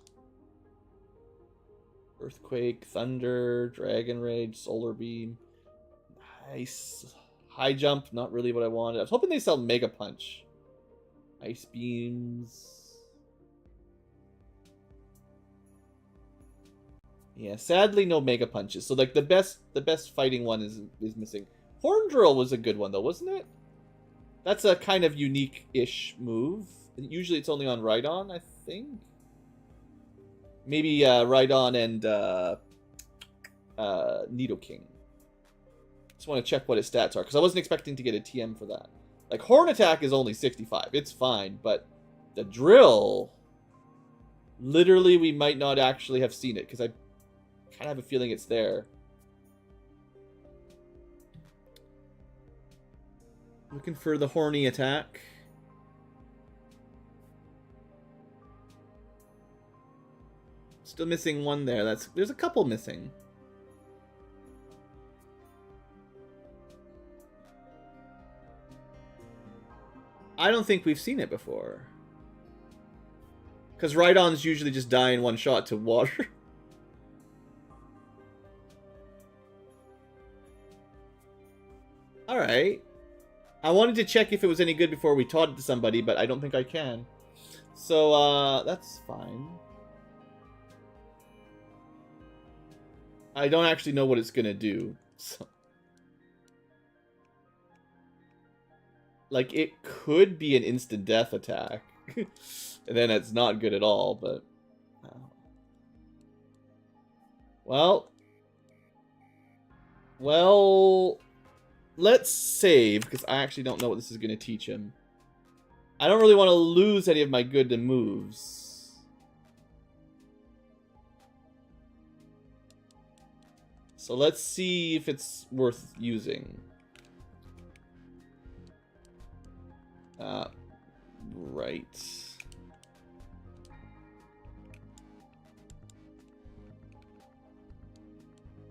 Earthquake, Thunder, Dragon Rage, Solar Beam. Nice. High Jump, not really what I wanted. I was hoping they sell Mega Punch. Ice Beams. Yeah, sadly no Mega Punches. So like the best fighting one is missing. Horn Drill was a good one though, wasn't it? That's a kind of unique-ish move. Usually it's only on Rhydon, I think. Maybe Rhydon and Nidoking. Just want to check what his stats are, because I wasn't expecting to get a TM for that. Like, Horn Attack is only 65. It's fine, but the Drill... Literally, we might not actually have seen it, because I kind of have a feeling it's there. Looking for the Horny Attack. Still missing one there. There's a couple missing. I don't think we've seen it before. Because Rhydons usually just die in one shot to water. Alright. I wanted to check if it was any good before we taught it to somebody, but I don't think I can. So, that's fine. I don't actually know what it's gonna do. So. Like, it could be an instant death attack. And then it's not good at all, but... Well... Let's save, because I actually don't know what this is going to teach him. I don't really want to lose any of my good moves. So let's see if it's worth using. Right.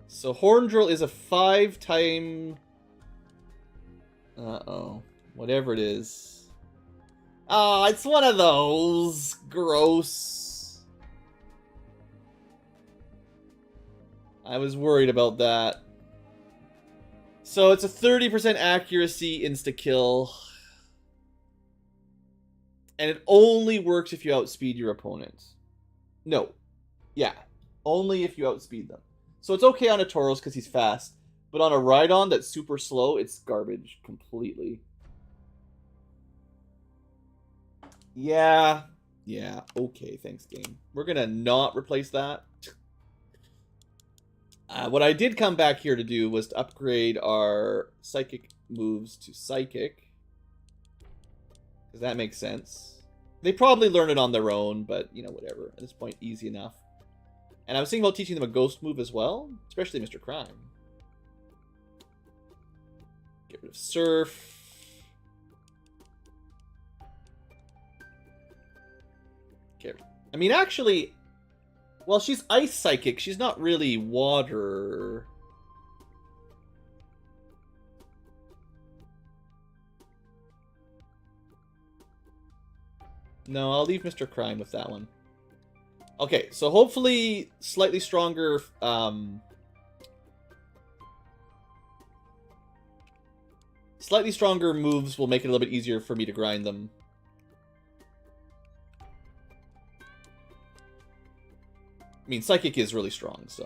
So Horn Drill is a 5-time... Uh-oh. Whatever it is. Oh, it's one of those. Gross. I was worried about that. So it's a 30% accuracy insta-kill. And it only works if you outspeed your opponent. No. Yeah. Only if you outspeed them. So it's okay on a Tauros because he's fast. But on a Rhydon that's super slow, it's garbage completely. Yeah. Yeah. Okay, thanks, game. We're going to not replace that. What I did come back here to do was to upgrade our Psychic moves to Psychic. Because that makes sense. They probably learn it on their own, but, you know, whatever. At this point, easy enough. And I was thinking about teaching them a Ghost move as well. Especially Mr. Crime. Get rid of Surf. Okay. I mean, actually... Well, she's Ice Psychic. She's not really Water. No, I'll leave Mr. Crime with that one. Okay, so hopefully slightly stronger... Slightly stronger moves will make it a little bit easier for me to grind them. I mean, Psychic is really strong, so...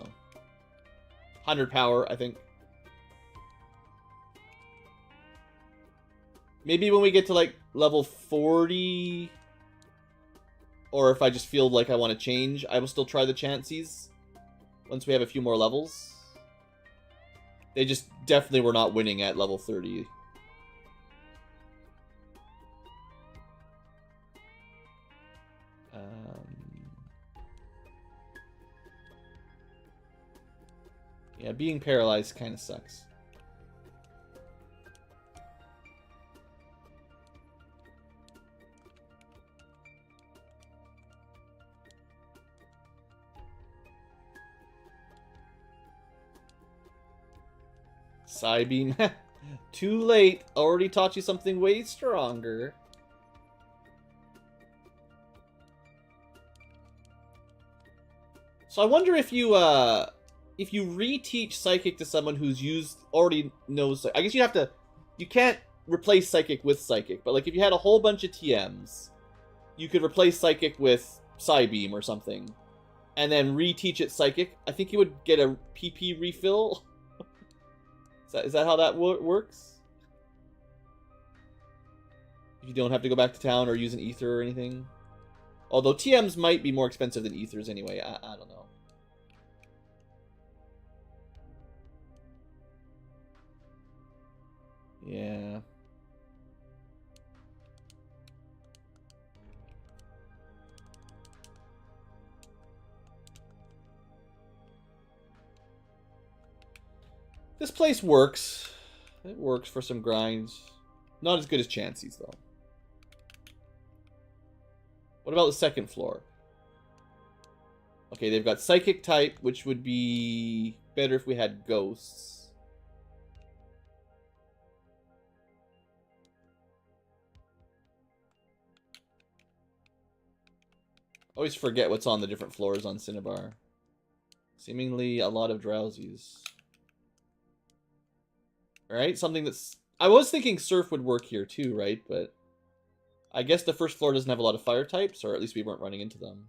100 power, I think. Maybe when we get to, like, level 40... Or if I just feel like I want to change, I will still try the Chanseys. Once we have a few more levels. They just definitely were not winning at level 30. Yeah, being paralyzed kind of sucks. Psybeam. Too late. Already taught you something way stronger. So I wonder if you reteach Psychic to someone who's already knows. I guess you have to. You can't replace Psychic with Psychic, but like if you had a whole bunch of TMs, you could replace Psychic with Psybeam or something, and then reteach it Psychic. I think you would get a PP refill. Is that how that works? If you don't have to go back to town or use an ether or anything. Although TMs might be more expensive than ethers anyway. I don't know. Yeah. This place works. It works for some grinds. Not as good as Chansey's, though. What about the second floor? Okay, they've got Psychic type, which would be better if we had Ghosts. Always forget what's on the different floors on Cinnabar. Seemingly a lot of drowsies. Alright, something that's... I was thinking Surf would work here too, right? But I guess the first floor doesn't have a lot of fire types, or at least we weren't running into them.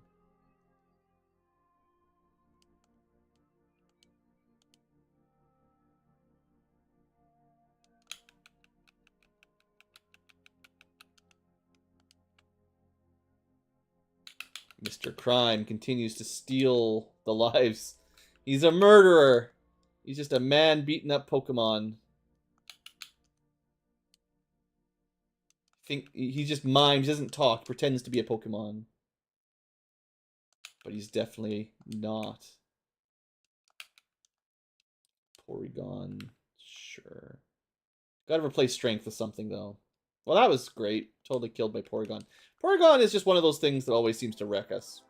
Mr. Crime continues to steal the lives. He's a murderer. He's just a man beating up Pokemon. Think he just mimes, doesn't talk, pretends to be a Pokemon. But he's definitely not. Porygon, sure. Gotta replace strength with something, though. Well, that was great. Totally killed by Porygon. Porygon is just one of those things that always seems to wreck us.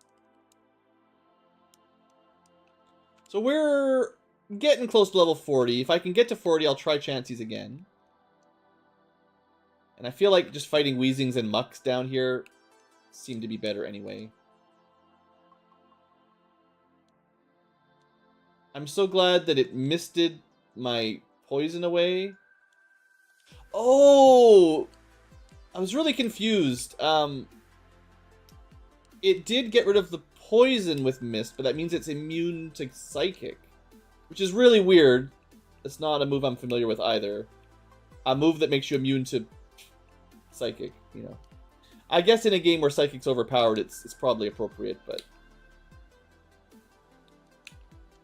So we're getting close to level 40. If I can get to 40, I'll try Chansey's again. And I feel like just fighting Weezings and Mucks down here seem to be better anyway. I'm so glad that it misted my poison away. Oh! I was really confused. It did get rid of the poison with Mist, but that means it's immune to Psychic. Which is really weird. It's not a move I'm familiar with either. A move that makes you immune to Psychic, you know. I guess in a game where Psychic's overpowered, it's probably appropriate, but...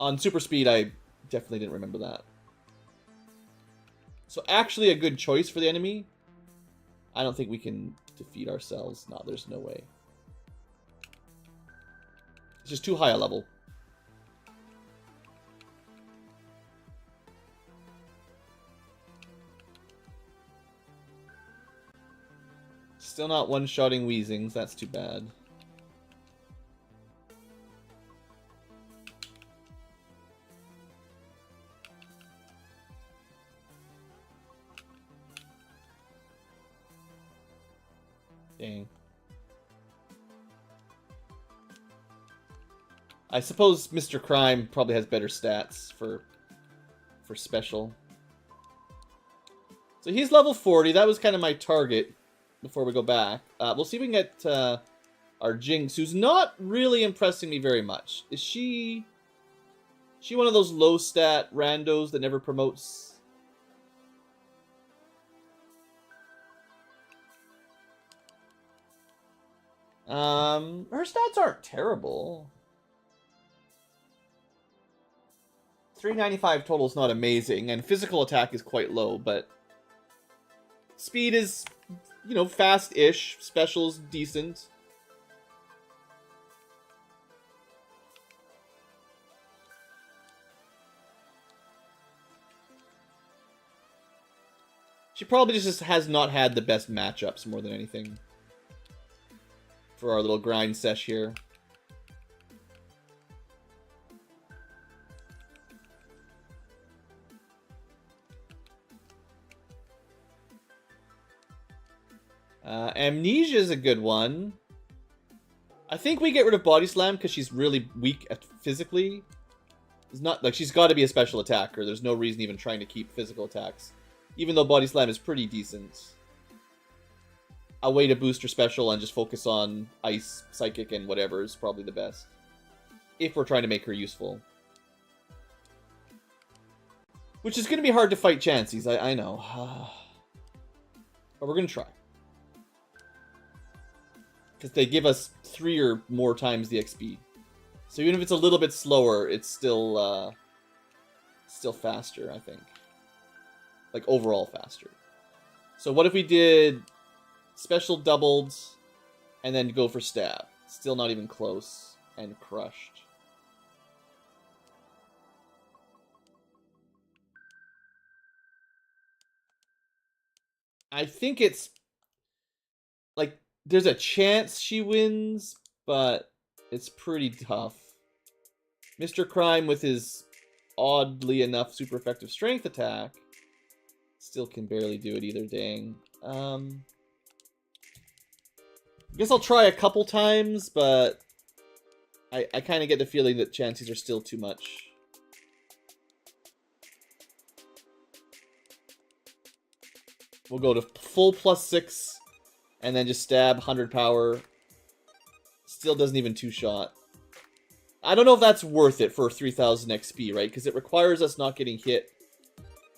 On Super Speed, I definitely didn't remember that. So actually a good choice for the enemy. I don't think we can defeat ourselves. No, there's no way. It's just too high a level. Still not one-shotting Weezings. That's too bad. Dang. I suppose Mr. Crime probably has better stats for special. So he's level 40. That was kind of my target before we go back. We'll see if we can get our Jinx, who's not really impressing me very much. Is she one of those low stat randos that never promotes? Her stats aren't terrible. 395 total is not amazing, and physical attack is quite low, but speed is, you know, fast-ish. Special's decent. She probably just has not had the best matchups more than anything for our little grind sesh here. Amnesia is a good one. I think we get rid of Body Slam because she's really weak physically. It's not like she's got to be a special attacker. There's no reason even trying to keep physical attacks. Even though Body Slam is pretty decent. A way to boost her special and just focus on Ice, Psychic, and whatever is probably the best. If we're trying to make her useful. Which is going to be hard to fight Chanseys, I know. But we're going to try. Because they give us 3 or more times the XP. So even if it's a little bit slower, it's still faster, I think. Like, overall faster. So what if we did special doubled and then go for stab? Still not even close. And crushed. I think it's... like, there's a chance she wins, but it's pretty tough. Mr. Crime with his oddly enough super effective strength attack still can barely do it either, dang. I guess I'll try a couple times, but I kind of get the feeling that chances are still too much. We'll go to full +6, and then just stab 100 power. Still doesn't even two-shot. I don't know if that's worth it for 3000 XP, right? Because it requires us not getting hit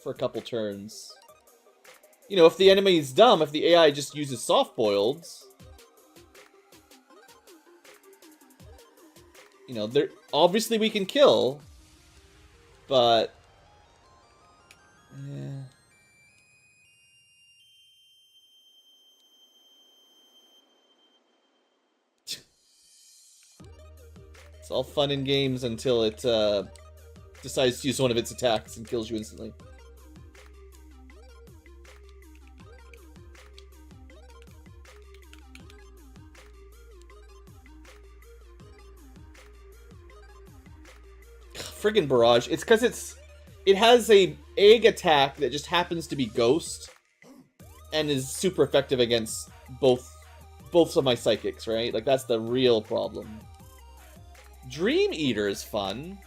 for a couple turns. You know, if the enemy is dumb, if the AI just uses soft-boiled, you know, obviously we can kill, but yeah. It's all fun and games until it decides to use one of its attacks and kills you instantly. Friggin' Barrage. It's because it has a egg attack that just happens to be Ghost and is super effective against both of my psychics, right? Like, that's the real problem. Dream Eater is fun.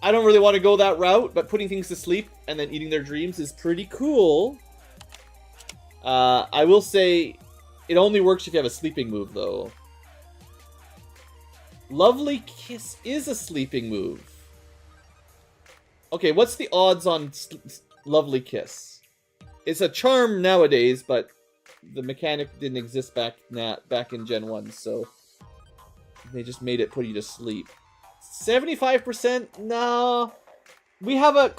I don't really want to go that route, but putting things to sleep and then eating their dreams is pretty cool. I will say it only works if you have a sleeping move, though. Lovely Kiss is a sleeping move. Okay, what's the odds on Lovely Kiss? It's a charm nowadays, but the mechanic didn't exist back in Gen 1, so they just made it put you to sleep. 75%? No. We have a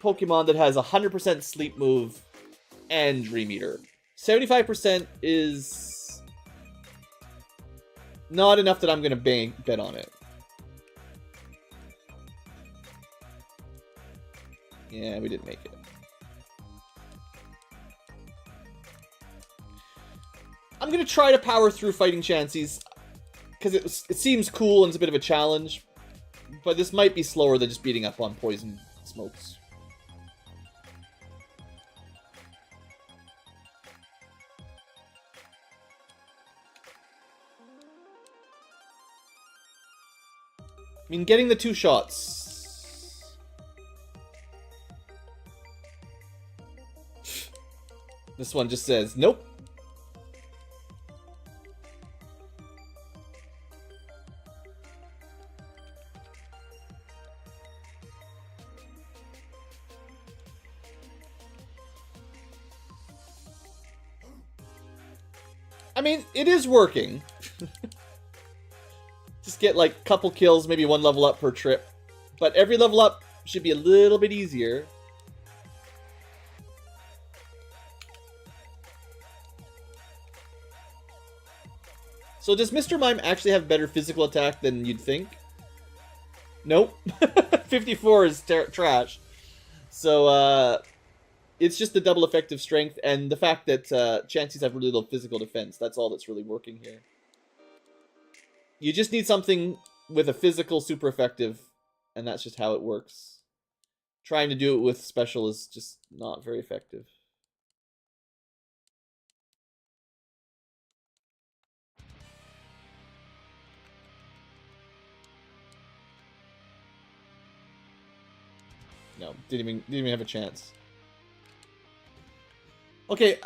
Pokemon that has 100% sleep move and Dream Eater. 75% is not enough that I'm going to bet on it. Yeah, we didn't make it. I'm going to try to power through fighting Chanseys, because it seems cool and it's a bit of a challenge. But this might be slower than just beating up on Poison Smokes. I mean, getting the 2 shots. This one just says, nope. I mean, it is working. Just get like a couple kills, maybe 1 level up per trip. But every level up should be a little bit easier. So does Mr. Mime actually have better physical attack than you'd think? Nope. 54 is trash. So, it's just the double effective strength and the fact that Chanseys have really low physical defense. That's all that's really working here. You just need something with a physical super effective, and that's just how it works. Trying to do it with special is just not very effective. No, didn't even have a chance. Okay,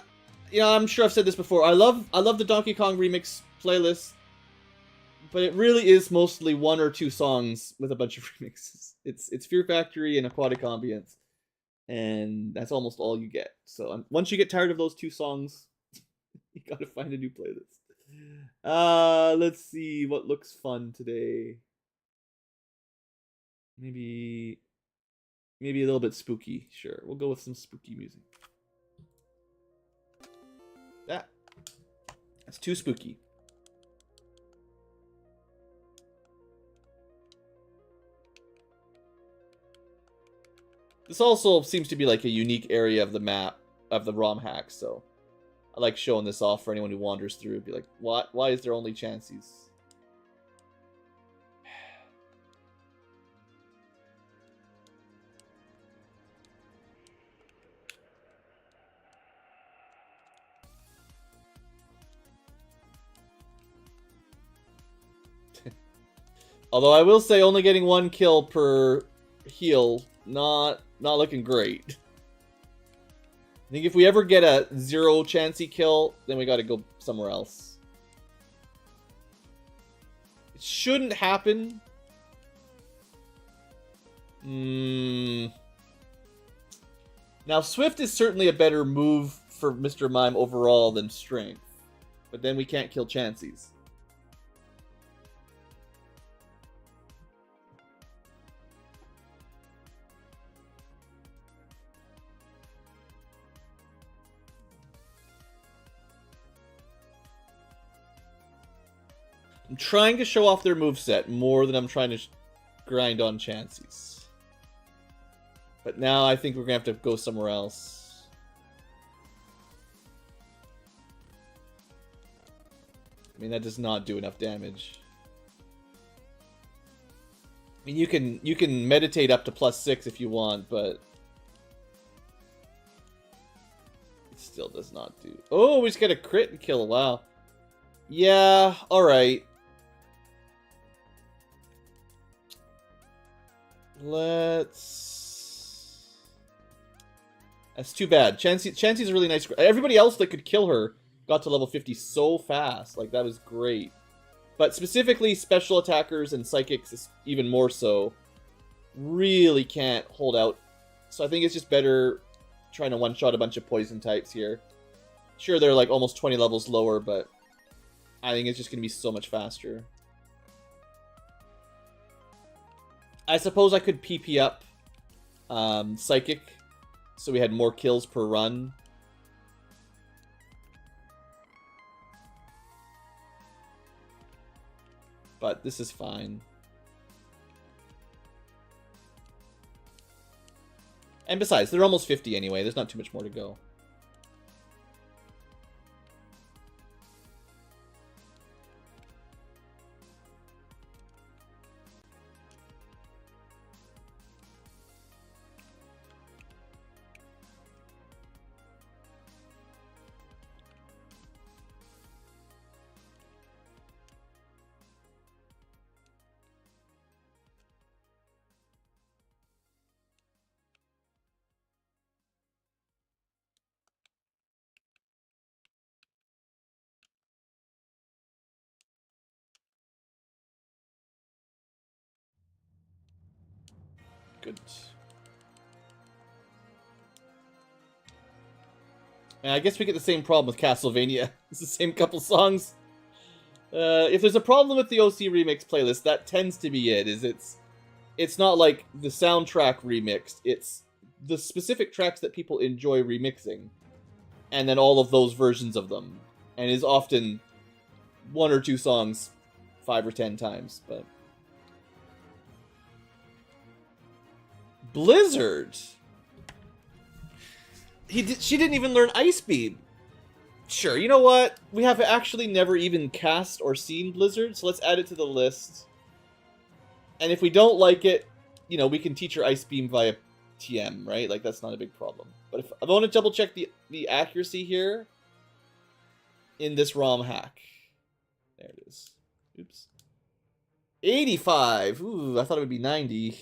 you know, I'm sure I've said this before. I love the Donkey Kong remix playlist, but it really is mostly one or two songs with a bunch of remixes. It's Fear Factory and Aquatic Ambience, and that's almost all you get. So once you get tired of those two songs, you gotta find a new playlist. Let's see what looks fun today. Maybe a little bit spooky. Sure, we'll go with some spooky music. That's too spooky. This also seems to be like a unique area of the map of the ROM hack, so I like showing this off for anyone who wanders through. Be like, why is there only Chanseys? Although I will say only getting 1 kill per heal, not looking great. I think if we ever get a 0 Chansey kill, then we gotta go somewhere else. It shouldn't happen. Now Swift is certainly a better move for Mr. Mime overall than Strength. But then we can't kill Chanseys. I'm trying to show off their moveset more than I'm trying to grind on Chanseys. But now I think we're going to have to go somewhere else. I mean, that does not do enough damage. I mean, you can meditate up to +6 if you want, but it still does not do. Oh, we just got a crit and kill. Wow. Yeah, alright. That's too bad. Chansey's a really nice. Everybody else that could kill her got to level 50 so fast. Like, that was great. But specifically, special attackers and psychics, even more so, really can't hold out. So I think it's just better trying to one-shot a bunch of poison types here. Sure, they're like almost 20 levels lower, but I think it's just going to be so much faster. I suppose I could PP up Psychic, so we had more kills per run. But this is fine. And besides, they're almost 50 anyway. There's not too much more to go. Good. And I guess we get the same problem with Castlevania. It's the same couple songs. If there's a problem with the OC Remix playlist, that tends to be it. It's it's not like the soundtrack remixed. It's the specific tracks that people enjoy remixing, and then all of those versions of them, and is often one or two songs 5 or 10 times. But Blizzard, she didn't even learn Ice Beam. Sure, you know what? We have actually never even cast or seen Blizzard, so let's add it to the list. And if we don't like it, you know, we can teach her Ice Beam via TM, right? Like, that's not a big problem. But if I want to double check the accuracy here in this ROM hack. There it is. Oops. 85. Ooh, I thought it would be 90.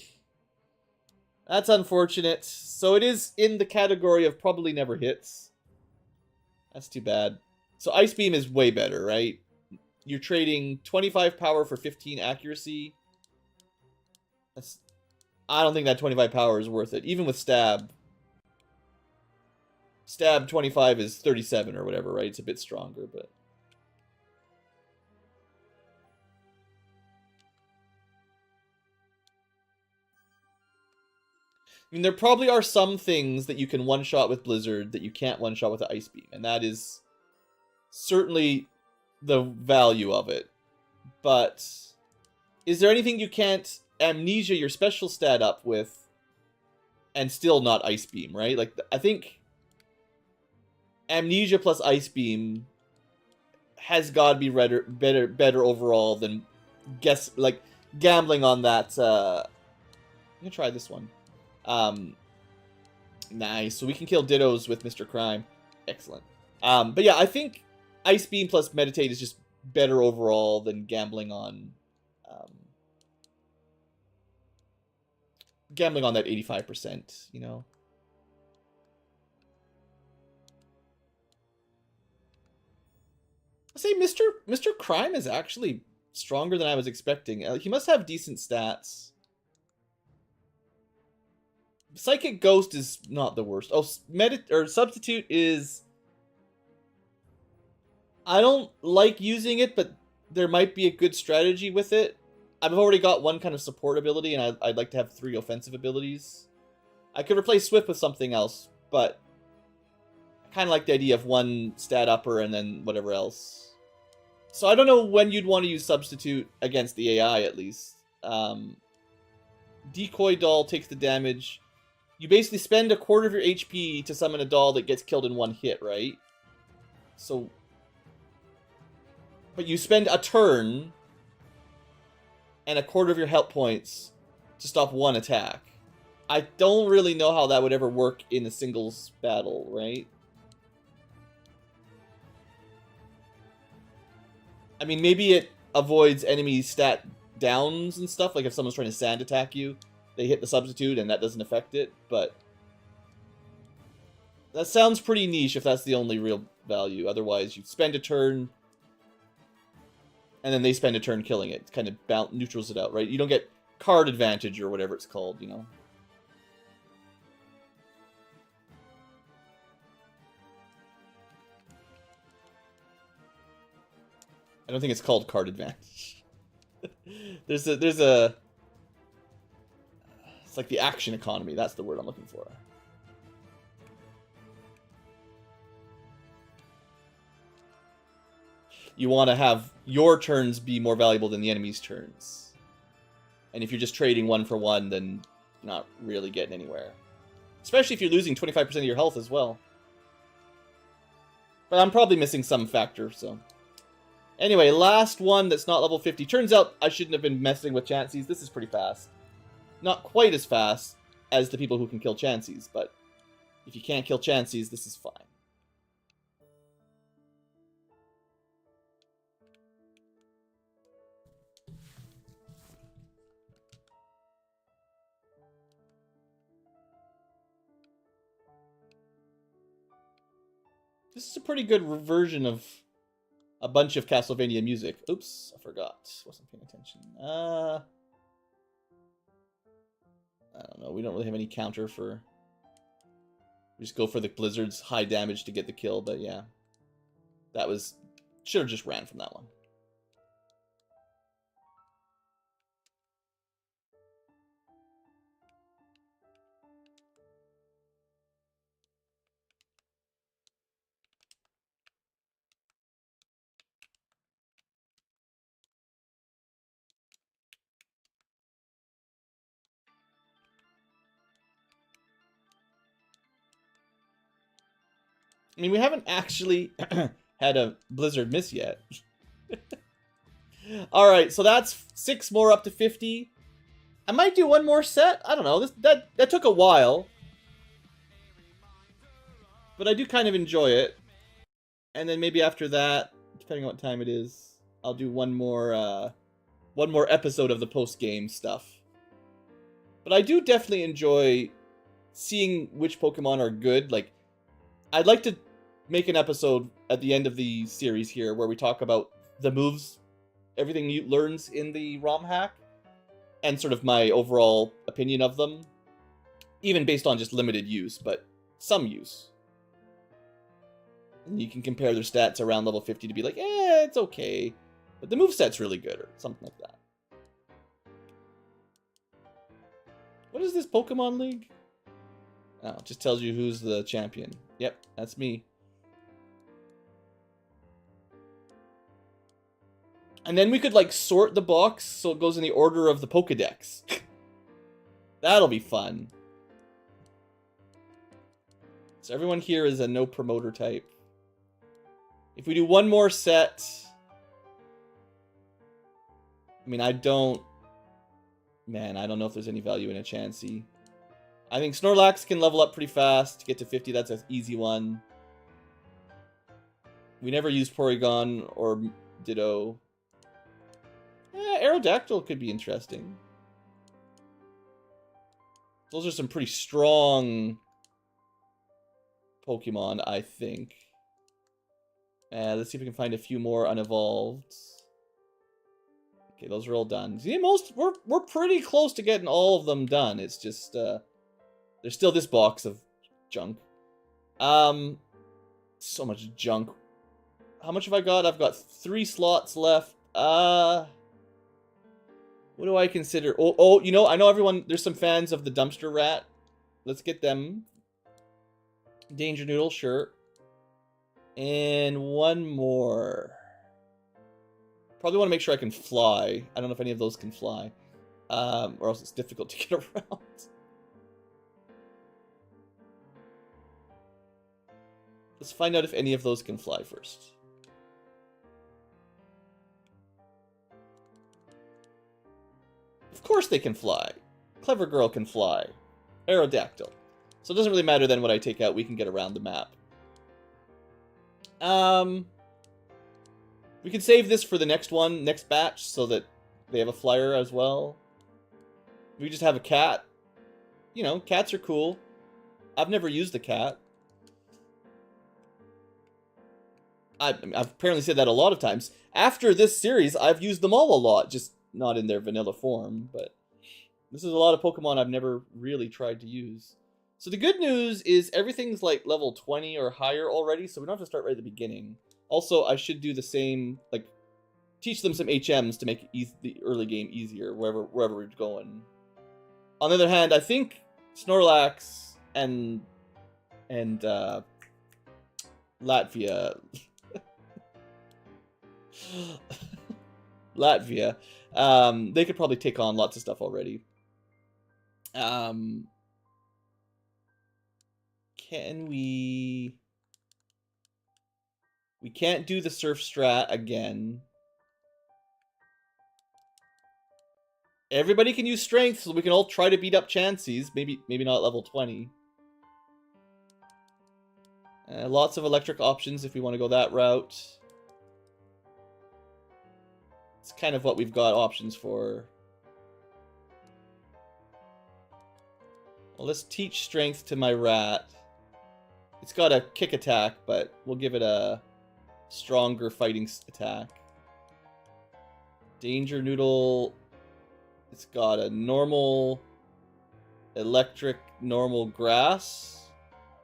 That's unfortunate. So it is in the category of probably never hits. That's too bad. So Ice Beam is way better, right? You're trading 25 power for 15 accuracy. I don't think that 25 power is worth it. Even with Stab. Stab 25 is 37 or whatever, right? It's a bit stronger, but... I mean, there probably are some things that you can one-shot with Blizzard that you can't one-shot with the Ice Beam, and that is certainly the value of it. But is there anything you can't Amnesia your special stat up with and still not Ice Beam, right? Like, I think Amnesia plus Ice Beam has got to be better overall than gambling on that. I'm gonna try this one. Nice. So we can kill Dittos with Mr. Crime. Excellent. But yeah, I think Ice Beam plus Meditate is just better overall than gambling on that 85%, you know. I say Mr. Crime is actually stronger than I was expecting. He must have decent stats. Psychic Ghost is not the worst. Oh, Substitute is... I don't like using it, but there might be a good strategy with it. I've already got one kind of support ability, and I'd like to have 3 offensive abilities. I could replace Swift with something else, but I kind of like the idea of one stat upper and then whatever else. So I don't know when you'd want to use Substitute against the AI, at least. Decoy Doll takes the damage. You basically spend a quarter of your HP to summon a doll that gets killed in one hit, right? So... But you spend a turn and a quarter of your health points to stop one attack. I don't really know how that would ever work in a singles battle, right? I mean, maybe it avoids enemy stat downs and stuff, like if someone's trying to sand attack you, they hit the substitute and that doesn't affect it, but that sounds pretty niche if that's the only real value. Otherwise, you spend a turn, and then they spend a turn killing it. It kind of neutrals it out, right? You don't get card advantage or whatever it's called, you know? I don't think it's called card advantage. there's a... It's like the action economy. That's the word I'm looking for. You want to have your turns be more valuable than the enemy's turns. And if you're just trading one for one, then you're not really getting anywhere. Especially if you're losing 25% of your health as well. But I'm probably missing some factor, so... Anyway, last one that's not level 50. Turns out I shouldn't have been messing with Chanseys. This is pretty fast. Not quite as fast as the people who can kill Chanseys, but if you can't kill Chanseys, this is fine. This is a pretty good version of a bunch of Castlevania music. Oops, I forgot. Wasn't paying attention. I don't know. We don't really have any counter for... We just go for the Blizzard's high damage to get the kill, but yeah. That was... Should have just ran from that one. I mean, we haven't actually had a Blizzard miss yet. Alright, so that's 6 more up to 50. I might do one more set. I don't know. That took a while. But I do kind of enjoy it. And then maybe after that, depending on what time it is, I'll do one more episode of the post-game stuff. But I do definitely enjoy seeing which Pokemon are good. Like, I'd like to make an episode at the end of the series here where we talk about the moves, everything you learns in the ROM hack, and sort of my overall opinion of them. Even based on just limited use, but some use. And you can compare their stats around level 50 to be like, it's okay. But the moveset's really good, or something like that. What is this Pokemon League? Oh, it just tells you who's the champion. Yep, that's me. And then we could, like, sort the box so it goes in the order of the Pokedex. That'll be fun. So everyone here is a no promoter type. If we do one more set... I mean, I don't know if there's any value in a Chansey. I think Snorlax can level up pretty fast to get to 50. That's an easy one. We never used Porygon or Ditto. Aerodactyl could be interesting. Those are some pretty strong Pokemon, I think. Let's see if we can find a few more unevolved. Okay, those are all done. See, we're pretty close to getting all of them done. It's just there's still this box of junk. So much junk. How much have I got? I've got 3 slots left. What do I consider? Oh, you know, I know everyone, there's some fans of the Dumpster Rat. Let's get them. Danger Noodle, sure. And one more. Probably want to make sure I can fly. I don't know if any of those can fly. Or else it's difficult to get around. Let's find out if any of those can fly first. Of course they can fly. Clever Girl can fly. Aerodactyl. So it doesn't really matter then what I take out. We can get around the map. We can save this for the next one, next batch, so that they have a flyer as well. We just have a cat. You know, cats are cool. I've never used a cat. I've apparently said that a lot of times. After this series, I've used them all a lot, just not in their vanilla form, but this is a lot of Pokemon I've never really tried to use. So the good news is everything's like level 20 or higher already, so we don't have to start right at the beginning. Also, I should do the same, like, teach them some HMs to make the early game easier, wherever we're going. On the other hand, I think Snorlax and Latvia... Latvia, they could probably take on lots of stuff already. Can we... We can't do the Surf Strat again. Everybody can use Strength, so we can all try to beat up Chanseys. Maybe not level 20. Lots of electric options if we want to go that route. It's kind of what we've got options for. Well, let's teach Strength to my rat. It's got a kick attack, but we'll give it a stronger fighting attack. Danger Noodle. It's got a normal, electric, normal grass.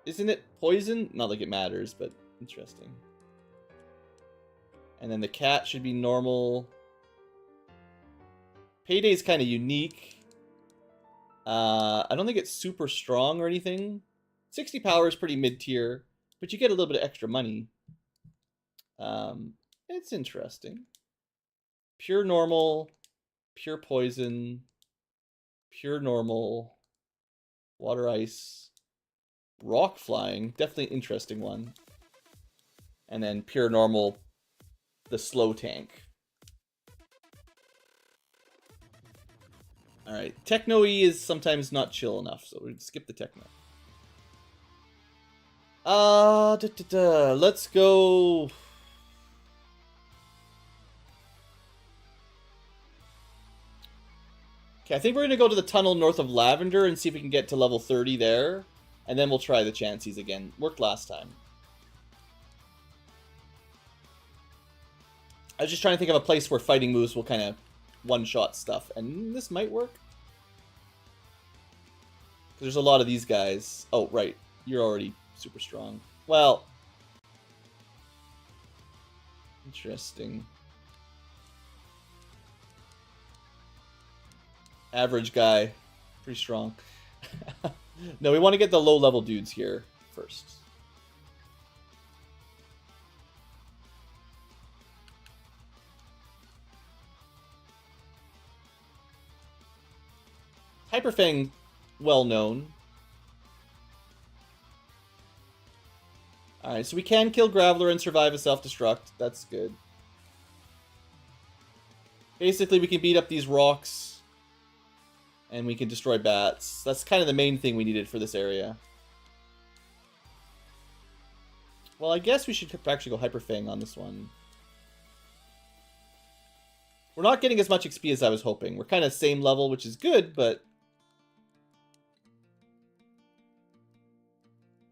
Isn't it poison? Not like it matters, but interesting. And then the cat should be normal. Payday's kind of unique. I don't think it's super strong or anything. 60 power is pretty mid-tier, but you get a little bit of extra money. It's interesting. Pure normal, pure poison, pure normal, water ice, rock flying. Definitely an interesting one. And then pure normal, the slow tank. Alright, Techno-E is sometimes not chill enough, so we'll skip the Techno. Let's go... Okay, I think we're going to go to the tunnel north of Lavender and see if we can get to level 30 there. And then we'll try the Chanseys again. Worked last time. I was just trying to think of a place where fighting moves will kind of one-shot stuff. And this might work. There's a lot of these guys. Oh, right. You're already super strong. Well. Interesting. Average guy. Pretty strong. No, we want to get the low-level dudes here first. Hyperfang, well known. Alright, so we can kill Graveler and survive a self-destruct. That's good. Basically, we can beat up these rocks. And we can destroy bats. That's kind of the main thing we needed for this area. Well, I guess we should actually go Hyperfang on this one. We're not getting as much XP as I was hoping. We're kind of same level, which is good, but...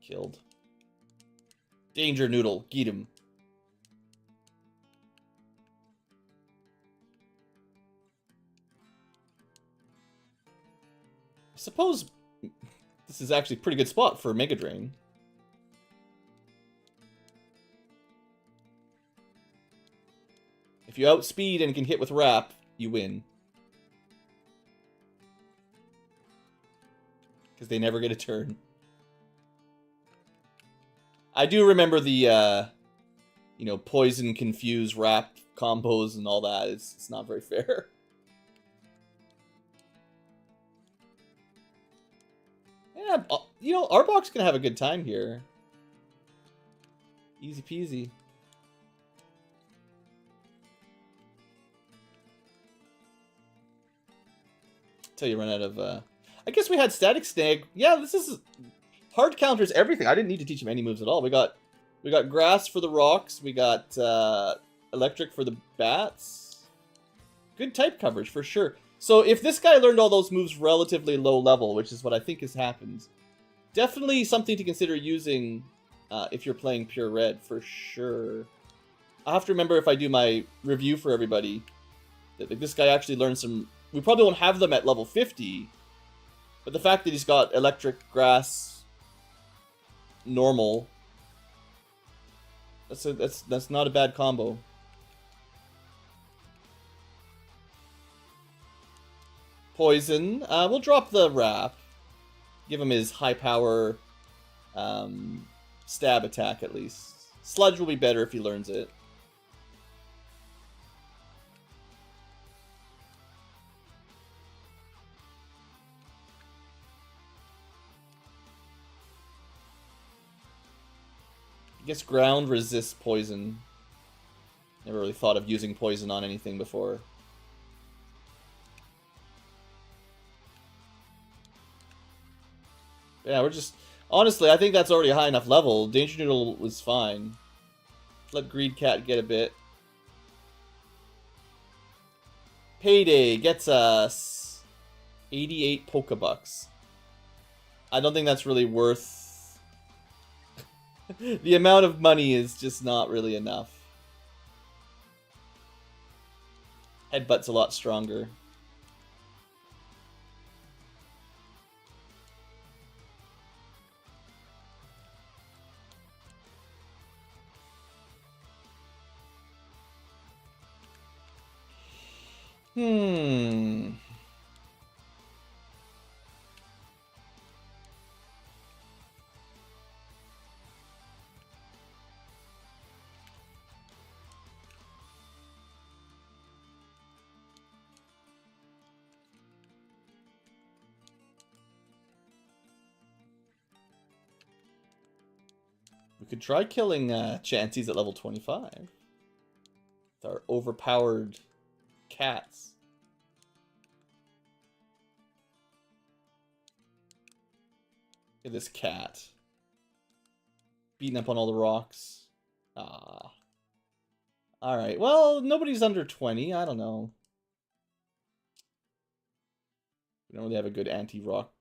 Killed. Danger Noodle. Get him. I suppose this is actually a pretty good spot for Mega Drain. If you outspeed and can hit with Wrap, you win. Because they never get a turn. I do remember the, you know, Poison, Confuse, Wrap combos and all that. It's not very fair. Yeah, you know, Arbok's gonna have a good time here. Easy peasy. Until you run out of, I guess we had Static Snag. Yeah, this is... Hard counters everything. I didn't need to teach him any moves at all. We got Grass for the rocks. We got Electric for the bats. Good type coverage, for sure. So if this guy learned all those moves relatively low level, which is what I think has happened, definitely something to consider using if you're playing PureRed, for sure. I have to remember if I do my review for everybody, that this guy actually learned some... We probably won't have them at level 50, but the fact that he's got Electric, Grass, Normal, that's not a bad combo. Poison. We'll drop the Wrap. Give him his high power stab attack at least. Sludge will be better if he learns it. I guess ground resists poison. Never really thought of using poison on anything before. Yeah, we're just... Honestly, I think that's already a high enough level. Danger Noodle was fine. Let Greed Cat get a bit. Payday gets us 88 Pokebucks. I don't think that's really worth... The amount of money is just not really enough. Headbutt's a lot stronger. We could try killing Chanseys at level 25. With our overpowered cats. Look at this cat. Beating up on all the rocks. Ah. Alright, well, nobody's under 20. I don't know. We don't really have a good anti-rock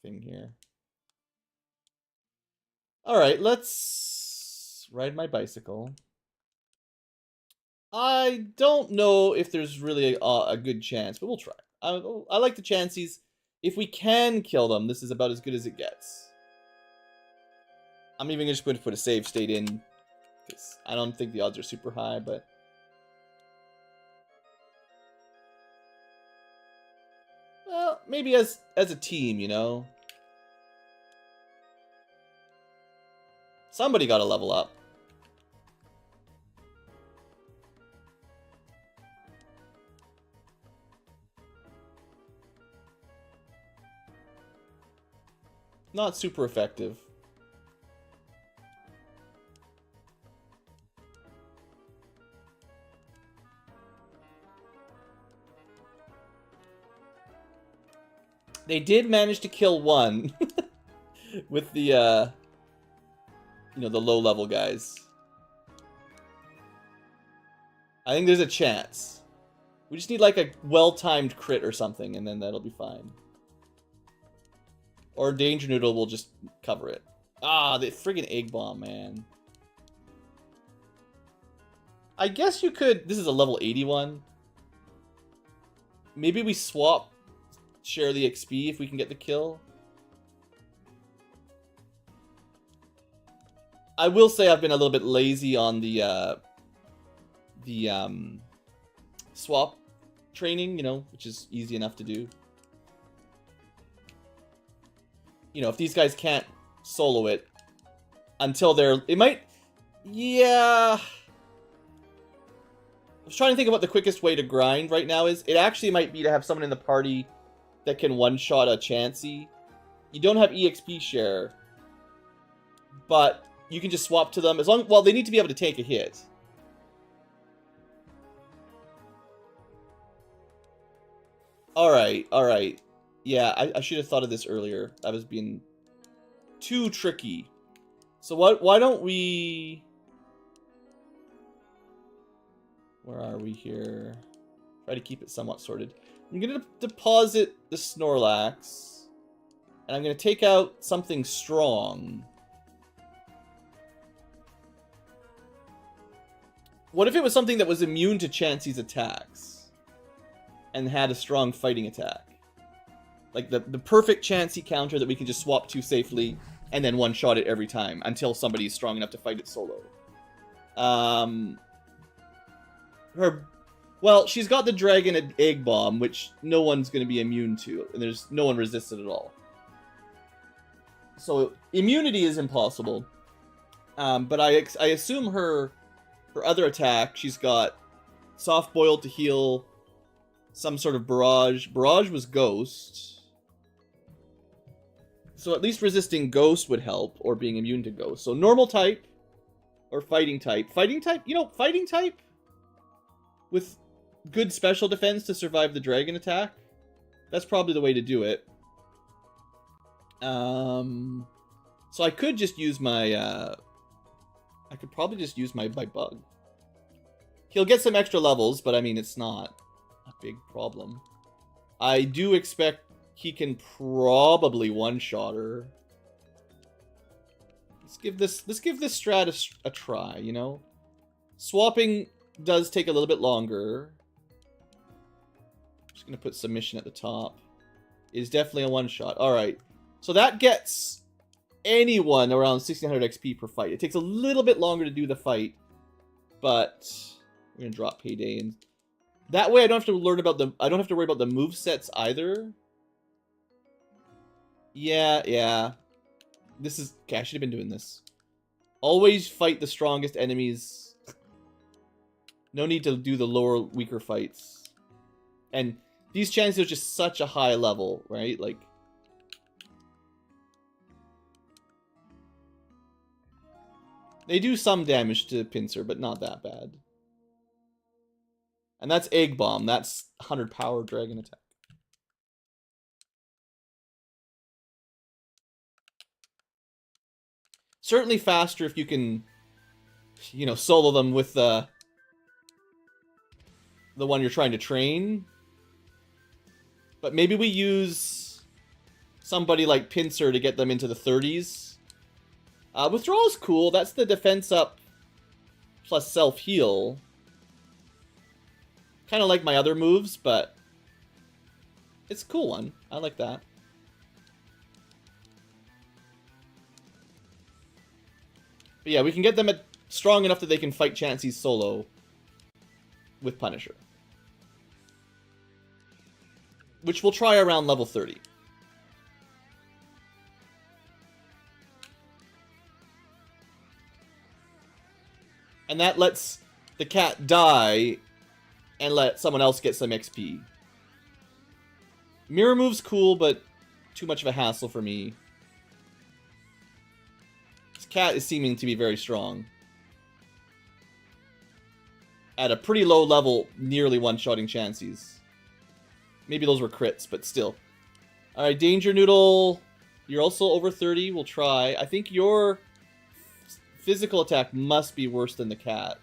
thing here. Alright, let's ride my bicycle. I don't know if there's really a good chance, but we'll try. I like the chances. If we can kill them, this is about as good as it gets. I'm even just going to put a save state in, because I don't think the odds are super high, but... Well, maybe as a team, you know? Somebody got to level up. Not super effective. They did manage to kill one with the, you know, the low-level guys. I think there's a chance. We just need, like, a well-timed crit or something, and then that'll be fine. Or Danger Noodle will just cover it. Ah, the friggin' egg bomb, man. I guess you could... This is a level 81. Maybe we swap... Share the XP if we can get the kill. I will say I've been a little bit lazy on the swap training, you know, which is easy enough to do. You know, if these guys can't solo it until they're... It might... Yeah... I was trying to think about the quickest way to grind right now is... It actually might be to have someone in the party that can one-shot a Chansey. You don't have EXP share, but you can just swap to them as long... Well, they need to be able to take a hit. Alright, alright. Yeah, I should have thought of this earlier. I was being too tricky. So why don't we... Where are we here? Try to keep it somewhat sorted. I'm going to deposit the Snorlax. And I'm going to take out something strong. What if it was something that was immune to Chansey's attacks? And had a strong fighting attack? Like the perfect Chansey counter that we can just swap to safely. And then one-shot it every time. Until somebody's strong enough to fight it solo. Well, she's got the Dragon Egg Bomb, which no one's going to be immune to. And there's no one resisted at all. So, immunity is impossible. But I assume her other attack, she's got Soft Boil to heal, some sort of Barrage. Barrage was Ghost. So at least resisting Ghost would help, or being immune to Ghost. So normal type, or fighting type. Fighting type? You know, fighting type? With good special defense to survive the dragon attack. That's probably the way to do it. So I could just use my, I could probably just use my bug. He'll get some extra levels, but I mean, it's not a big problem. I do expect he can probably one-shot her. Let's give this strat a try, you know? Swapping does take a little bit longer. Just gonna put submission at the top. It is definitely a one-shot. Alright. So that gets anyone around 1600 XP per fight. It takes a little bit longer to do the fight, but we're gonna drop Payday, and that way I don't have to learn about the... I don't have to worry about the move sets either. Yeah. This is... Okay, I should have been doing this. Always fight the strongest enemies. No need to do the lower, weaker fights. And these chances are just such a high level, right? Like... They do some damage to Pincer, but not that bad. And that's Egg Bomb. That's 100 power dragon attack. Certainly faster if you can, you know, solo them with the one you're trying to train. But maybe we use somebody like Pincer to get them into the 30s. Withdrawal is cool. That's the defense up plus self-heal. Kind of like my other moves, but it's a cool one. I like that. But yeah, we can get them strong enough that they can fight Chansey's solo with Punisher. Which we'll try around level 30. And that lets the cat die and let someone else get some XP. Mirror move's cool, but too much of a hassle for me. This cat is seeming to be very strong. At a pretty low level, nearly one-shotting Chansey's. Maybe those were crits, but still. Alright, Danger Noodle. You're also over 30. We'll try. I think your physical attack must be worse than the cat.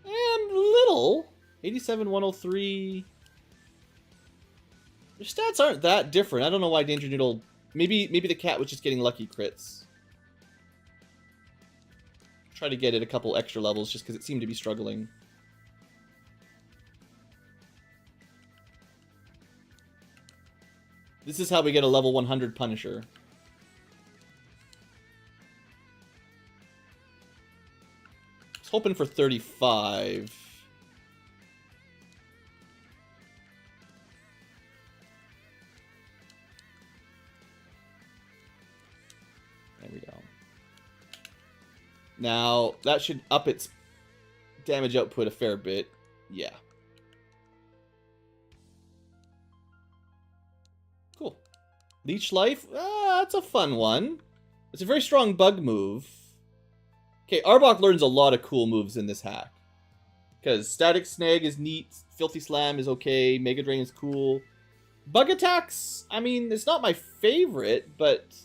And little. 87, 103. Your stats aren't that different. I don't know why Danger Noodle... Maybe the cat was just getting lucky crits. Try to get it a couple extra levels just because it seemed to be struggling. This is how we get a level 100 Punisher. I was hoping for 35. There we go. Now, that should up its damage output a fair bit. Yeah. Cool. Leech Life? That's a fun one. It's a very strong bug move. Okay, Arbok learns a lot of cool moves in this hack. Because Static Snag is neat, Filthy Slam is okay, Mega Drain is cool. Bug attacks, I mean, it's not my favorite, but...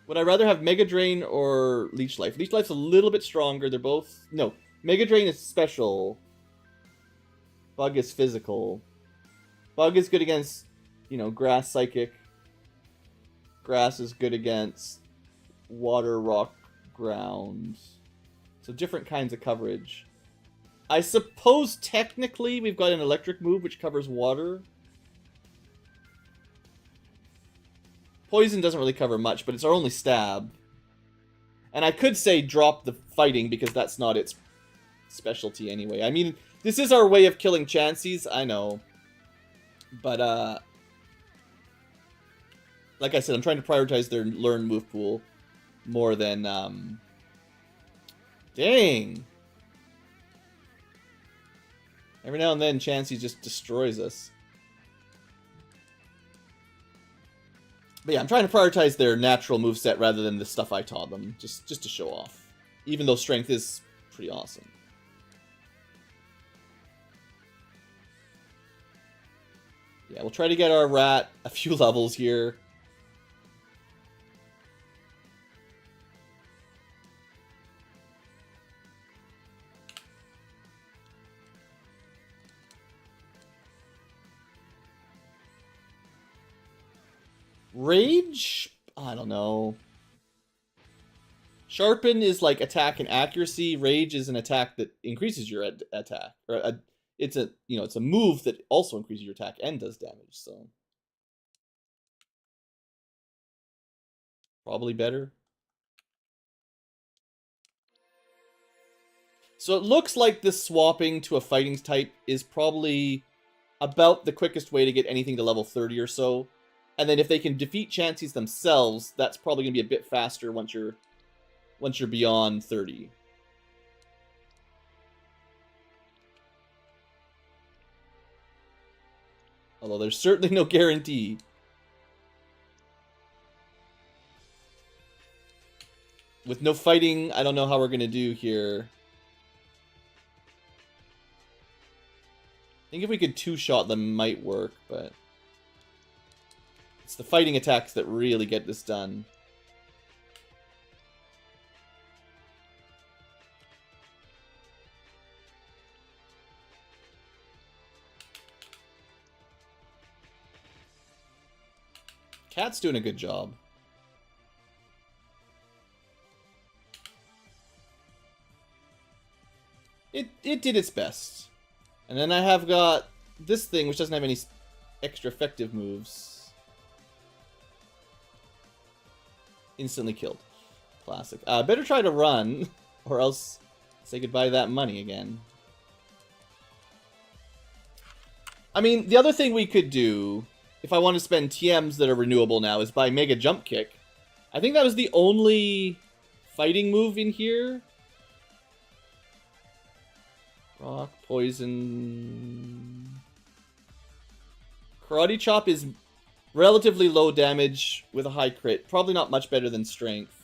Would I rather have Mega Drain or Leech Life? Leech Life's a little bit stronger, they're both... No, Mega Drain is special. Bug is physical. Bug is good against, you know, Grass Psychic. Grass is good against Water, Rock, Ground. So different kinds of coverage. I suppose technically we've got an electric move which covers water. Poison doesn't really cover much, but it's our only stab. And I could say drop the fighting because that's not its specialty anyway. I mean, this is our way of killing Chanseys, I know. But, like I said, I'm trying to prioritize their learn move pool more than, Dang! Every now and then, Chansey just destroys us. But yeah, I'm trying to prioritize their natural moveset rather than the stuff I taught them, just to show off. Even though strength is pretty awesome. Yeah, we'll try to get our rat a few levels here. Rage? I don't know. Sharpen is like attack and accuracy. Rage is an attack that increases your attack. Or it's a, you know, it's a move that also increases your attack and does damage, so probably better. So it looks like this swapping to a fighting type is probably about the quickest way to get anything to level 30 or so. And then if they can defeat Chanseys themselves, that's probably going to be a bit faster once you're beyond 30. Although there's certainly no guarantee. With no fighting, I don't know how we're going to do here. I think if we could two-shot them might work, but... It's the fighting attacks that really get this done. Cat's doing a good job. It did its best. And then I have got this thing, which doesn't have any extra effective moves. Instantly killed. Classic. Better try to run, or else say goodbye to that money again. I mean, the other thing we could do, if I want to spend TMs that are renewable now, is buy Mega Jump Kick. I think that was the only fighting move in here. Rock, poison... Karate Chop is relatively low damage with a high crit. Probably not much better than Strength.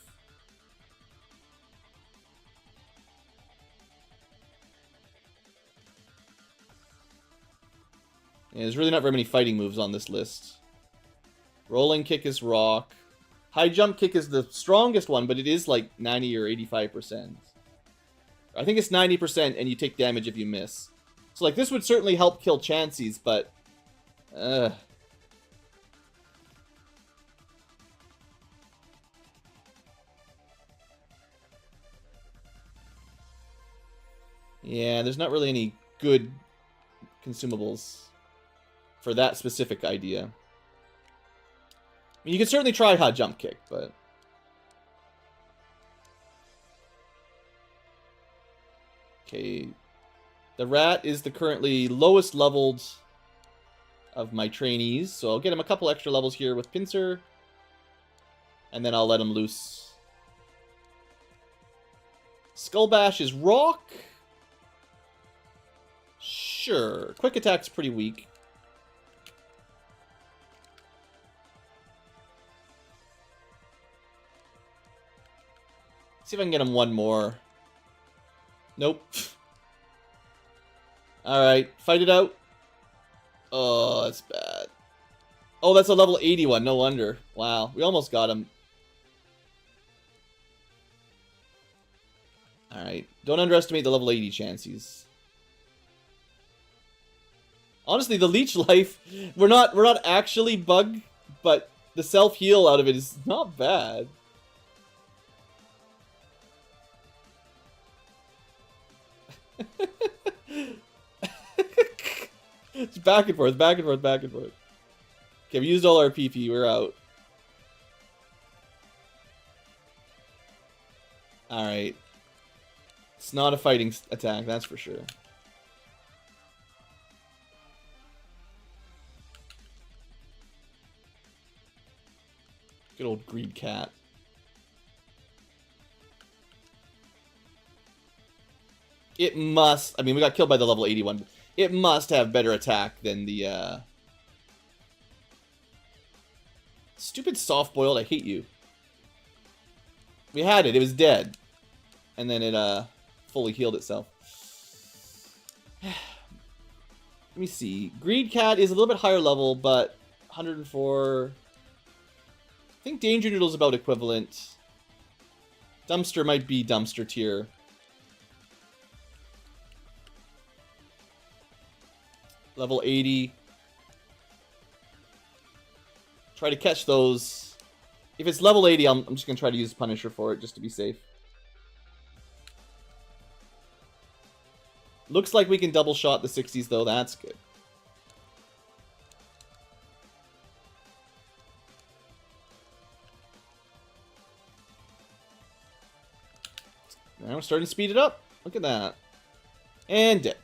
Yeah, there's really not very many fighting moves on this list. Rolling Kick is Rock. High Jump Kick is the strongest one, but it is like 90 or 85%. I think it's 90% and you take damage if you miss. So like this would certainly help kill Chanseys, but... Yeah, there's not really any good consumables for that specific idea. I mean, you could certainly try High Jump Kick, but... Okay, the rat is the currently lowest leveled of my trainees, so I'll get him a couple extra levels here with Pincer, and then I'll let him loose. Skull Bash is Rock. Sure, Quick Attack's pretty weak. See if I can get him one more. Nope. Alright, fight it out. Oh, that's bad. Oh, that's a level 81, no wonder. Wow, we almost got him. Alright, don't underestimate the level 80 chances. Honestly, the leech life, we're not actually bug, but the self-heal out of it is not bad. It's back and forth, back and forth, back and forth. Okay, we used all our PP, we're out. Alright. It's not a fighting attack, that's for sure. Good old Greed Cat. It must... I mean, we got killed by the level 81. It must have better attack than the, Stupid soft-boiled, I hate you. We had it, it was dead. And then it, fully healed itself. Let me see. Greed Cat is a little bit higher level, but 104... I think Danger Noodle's about equivalent. Dumpster might be dumpster tier. Level 80. Try to catch those. If it's level 80, I'm just going to try to use Punisher for it, just to be safe. Looks like we can double shot the 60s, though. That's good. Now we're starting to speed it up. Look at that. And dead.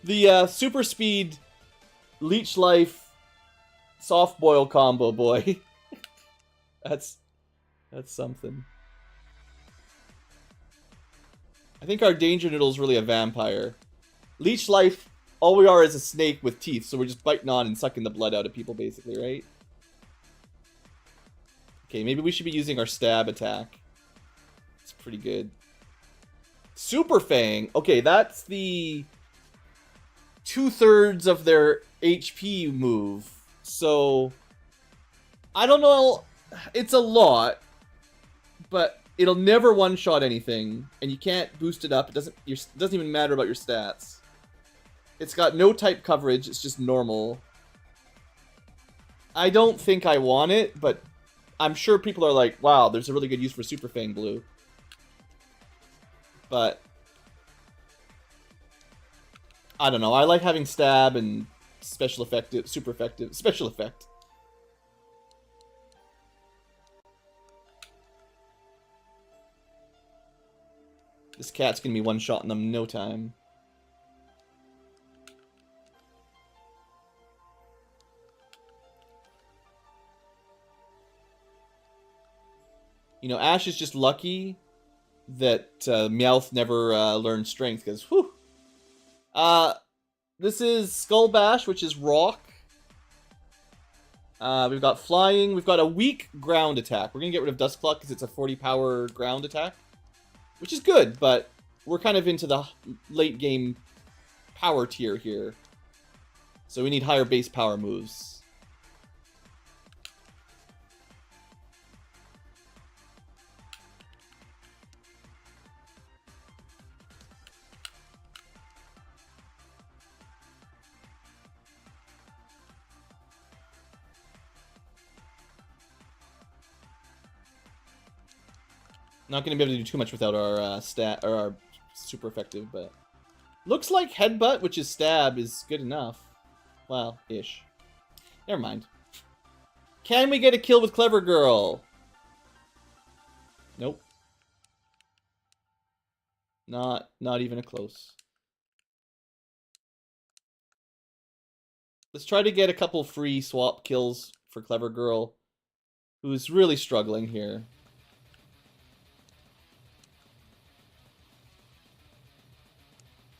The super speed leech life soft boil combo, boy. That's something. I think our Danger Noodle is really a vampire. Leech life, all we are is a snake with teeth, so we're just biting on and sucking the blood out of people, basically, right? Okay, maybe we should be using our stab attack. It's pretty good. Super Fang. Okay, that's the 2/3 of their HP move. So I don't know. It's a lot, but it'll never one-shot anything, and you can't boost it up. It doesn't even matter about your stats. It's got no type coverage. It's just normal. I don't think I want it, but I'm sure people are like, wow, there's a really good use for Super Fang Blue. But I don't know. I like having stab and special effective, super effective, special effect. This cat's gonna be one-shotting them in no time. You know, Ash is just lucky that Meowth never learned strength, because, whew. This is Skull Bash, which is rock. We've got flying. We've got a weak ground attack. We're going to get rid of Dustcloak because it's a 40 power ground attack, which is good, but we're kind of into the late game power tier here. So we need higher base power moves. Not going to be able to do too much without our stat or our super effective, but looks like headbutt, which is stab, is good enough. Well, ish. Never mind. Can we get a kill with Clever Girl? Nope. Not even a close. Let's try to get a couple free swap kills for Clever Girl, who's really struggling here.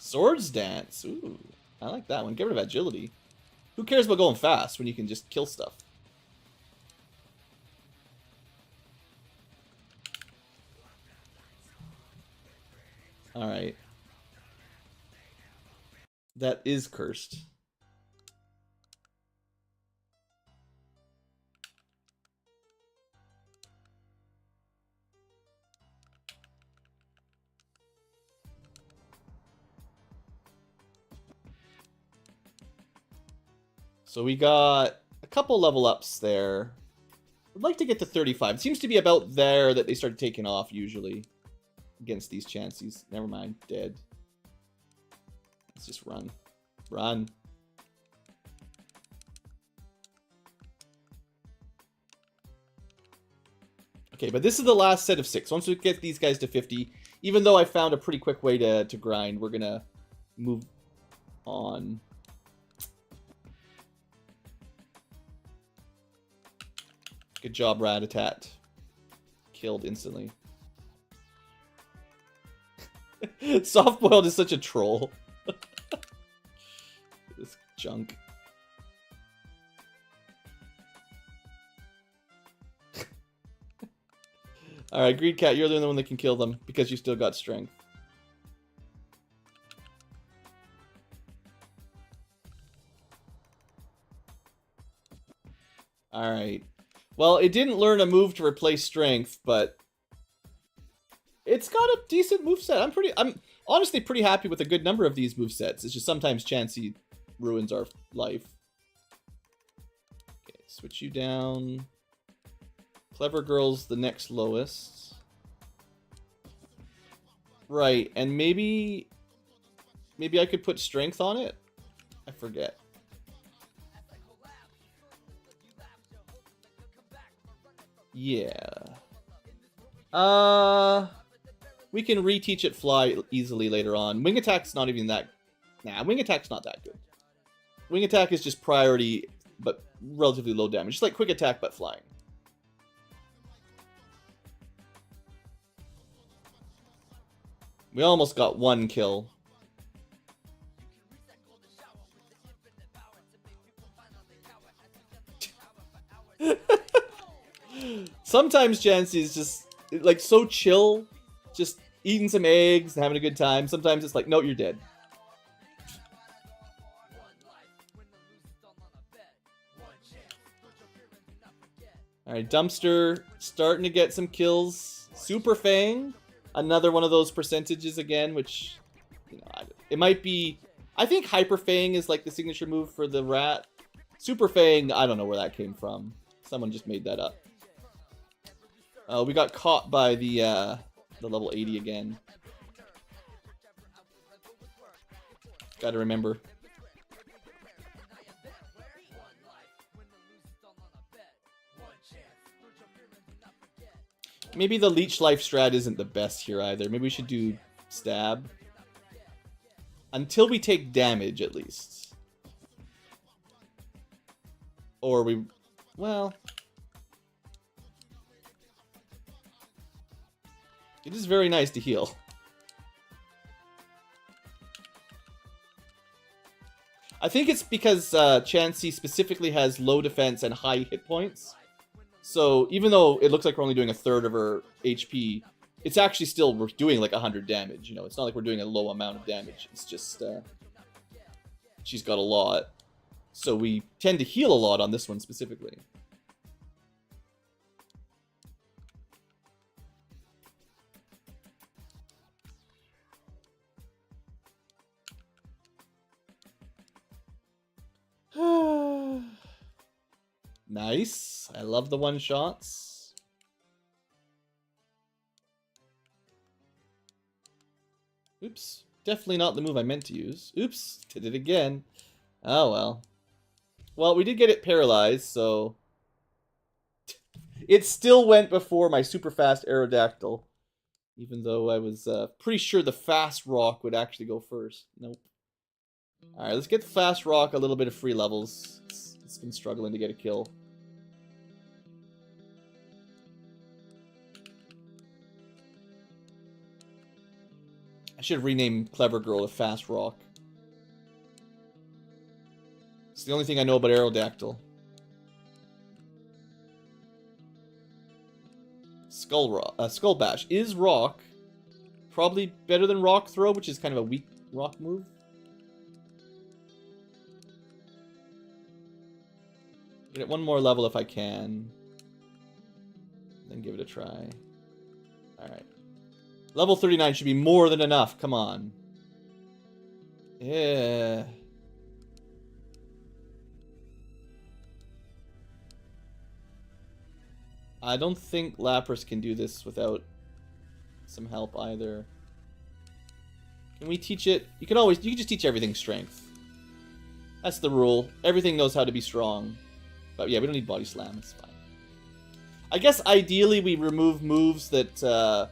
Swords Dance. Ooh, I like that one. Get rid of agility. Who cares about going fast when you can just kill stuff? Alright. That is cursed. So we got a couple level ups there. I'd like to get to 35. It seems to be about there that they start taking off usually against these chances. Never mind. Dead. Let's just run. Run. Okay, but this is the last set of 6. Once we get these guys to 50, even though I found a pretty quick way to grind, we're going to move on. Good job, Ratatat. Killed instantly. Softboiled is such a troll. This junk. Alright, Greed Cat, you're the only one that can kill them because you still got strength. Alright. Well, it didn't learn a move to replace strength, but it's got a decent moveset. I'm honestly pretty happy with a good number of these movesets. It's just sometimes Chansey ruins our life. Okay, switch you down. Clever Girl's the next lowest. Right, and maybe I could put strength on it? I forget. Yeah. We can reteach it fly easily later on. Wing attack's not even that... Nah, wing attack's not that good. Wing attack is just priority, but relatively low damage. Just like quick attack, but flying. We almost got 1 kill. Sometimes Chansey is just like so chill, just eating some eggs and having a good time. Sometimes it's like, no, you're dead. Alright, Dumpster starting to get some kills. Super Fang, another one of those percentages again, which, you know, it might be... I think Hyper Fang is like the signature move for the rat. Super Fang, I don't know where that came from. Someone just made that up. We got caught by the level 80 again. Gotta remember. Maybe the leech life strat isn't the best here either. Maybe we should do stab. Until we take damage, at least. Or we... well... it is very nice to heal. I think it's because Chansey specifically has low defense and high hit points. So even though it looks like we're only doing a third of her HP, it's actually still we're doing like 100 damage. You know, it's not like we're doing a low amount of damage. It's just she's got a lot. So we tend to heal a lot on this one specifically. Nice. I love the one-shots. Oops. Definitely not the move I meant to use. Oops. Did it again. Oh, well. Well, we did get it paralyzed, so... it still went before my super fast Aerodactyl. Even though I was pretty sure the fast rock would actually go first. Nope. Alright, let's get the fast rock a little bit of free levels. It's been struggling to get a kill. I should have renamed Clever Girl to Fast Rock. It's the only thing I know about Aerodactyl. Skull Bash is rock. Probably better than Rock Throw, which is kind of a weak rock move. Get it one more level if I can. Then give it a try. Alright. Level 39 should be more than enough. Come on. Yeah. I don't think Lapras can do this without some help either. Can we teach it? You can just teach everything strength. That's the rule. Everything knows how to be strong. But yeah, we don't need Body Slam. It's fine. I guess ideally we remove moves that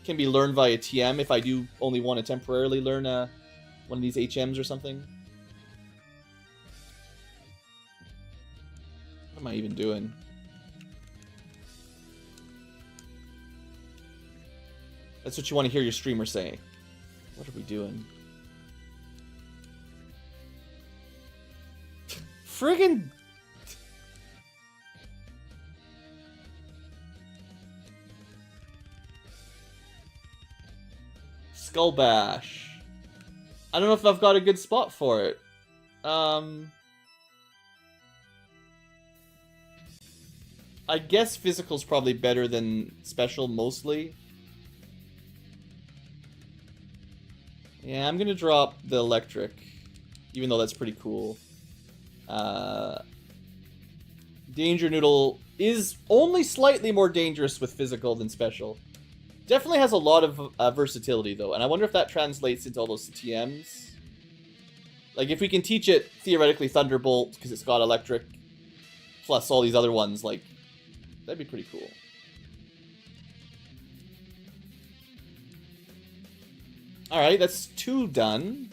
can be learned via TM if I do only want to temporarily learn one of these HMs or something. What am I even doing? That's what you want to hear your streamer say. What are we doing? Friggin'... Skull Bash. I don't know if I've got a good spot for it. I guess physical's probably better than special mostly. Yeah, I'm gonna drop the electric, even though that's pretty cool. Danger Noodle is only slightly more dangerous with physical than special. Definitely has a lot of versatility, though, and I wonder if that translates into all those TMs. Like, if we can teach it, theoretically, Thunderbolt, because it's got electric, plus all these other ones, like, that'd be pretty cool. Alright, that's 2 done.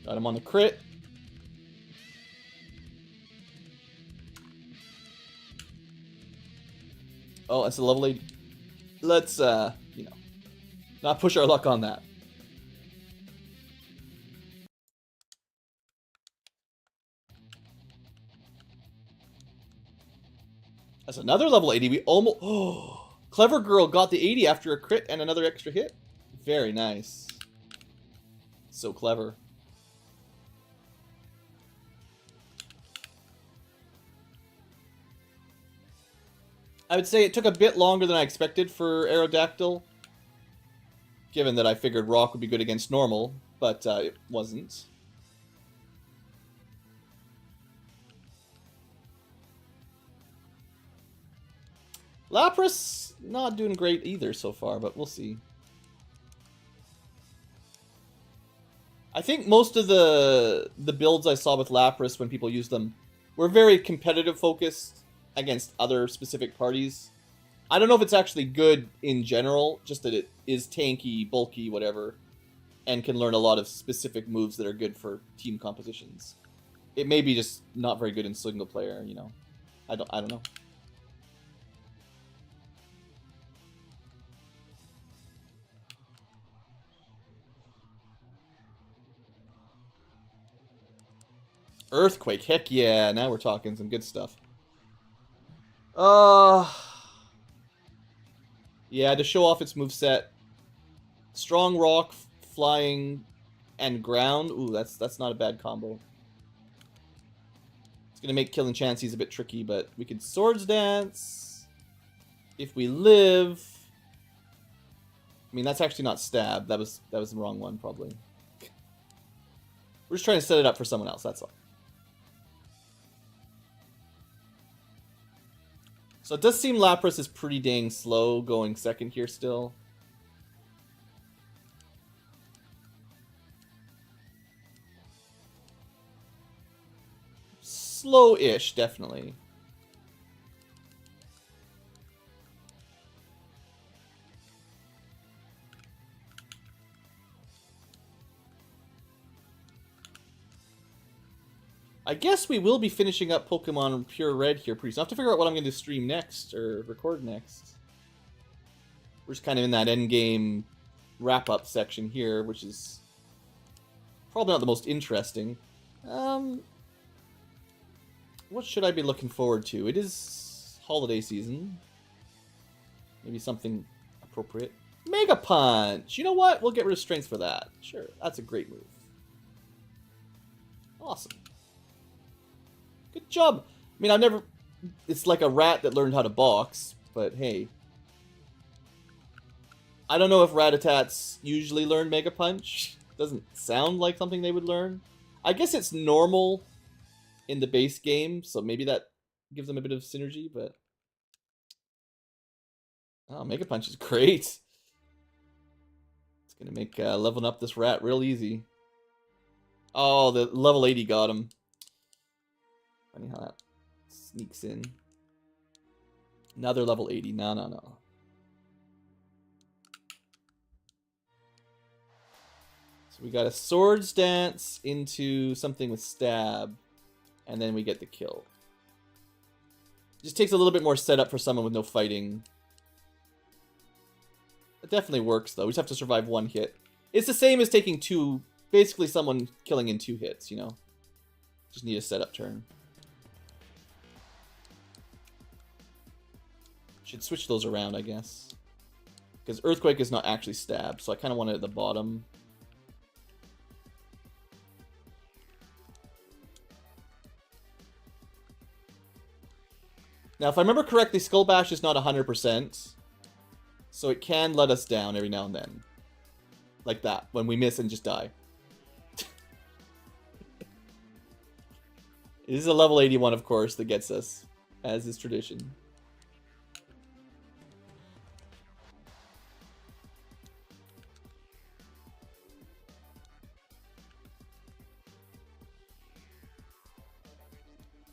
Got him on the crit. Oh, it's a level 80. Let's, you know, not push our luck on that. That's another level 80. We almost... Oh, Clever Girl got the 80 after a crit and another extra hit. Very nice. So clever. I would say it took a bit longer than I expected for Aerodactyl, given that I figured Rock would be good against normal, but it wasn't. Lapras, not doing great either so far, but we'll see. I think most of the builds I saw with Lapras when people used them were very competitive focused against other specific parties. I don't know if it's actually good in general, just that it is tanky, bulky, whatever, and can learn a lot of specific moves that are good for team compositions. It may be just not very good in single player, you know. I don't know. Earthquake, heck yeah, now we're talking some good stuff. Yeah, to show off its moveset. Strong rock, flying, and ground. Ooh, that's not a bad combo. It's gonna make killing Chansey's a bit tricky, but we can Swords Dance. If we live. I mean, that's actually not stab. That was the wrong one, probably. We're just trying to set it up for someone else, that's all. So it does seem Lapras is pretty dang slow going second here still. Slow-ish, definitely. I guess we will be finishing up Pokemon PureRed here pretty soon. I have to figure out what I'm going to stream next, or record next. We're just kind of in that endgame wrap-up section here, which is probably not the most interesting. What should I be looking forward to? It is holiday season. Maybe something appropriate. Mega Punch! You know what? We'll get rid of Strength for that. Sure, that's a great move. Awesome. Good job. I mean, I've never... It's like a rat that learned how to box, but hey. I don't know if Rattatats usually learn Mega Punch. Doesn't sound like something they would learn. I guess it's normal in the base game, so maybe that gives them a bit of synergy, but... Oh, Mega Punch is great. It's gonna make leveling up this rat real easy. Oh, the level 80 got him. Funny how that sneaks in. Another level 80. No. So we got a Swords Dance into something with Stab. And then we get the kill. Just takes a little bit more setup for someone with no fighting. It definitely works, though. We just have to survive one hit. It's the same as taking two... Basically someone killing in 2 hits, you know? Just need a setup turn. Should switch those around, I guess. Because Earthquake is not actually Stab, so I kind of want it at the bottom. Now, if I remember correctly, Skull Bash is not 100%. So it can let us down every now and then. Like that, when we miss and just die. It is a level 81, of course, that gets us, as is tradition.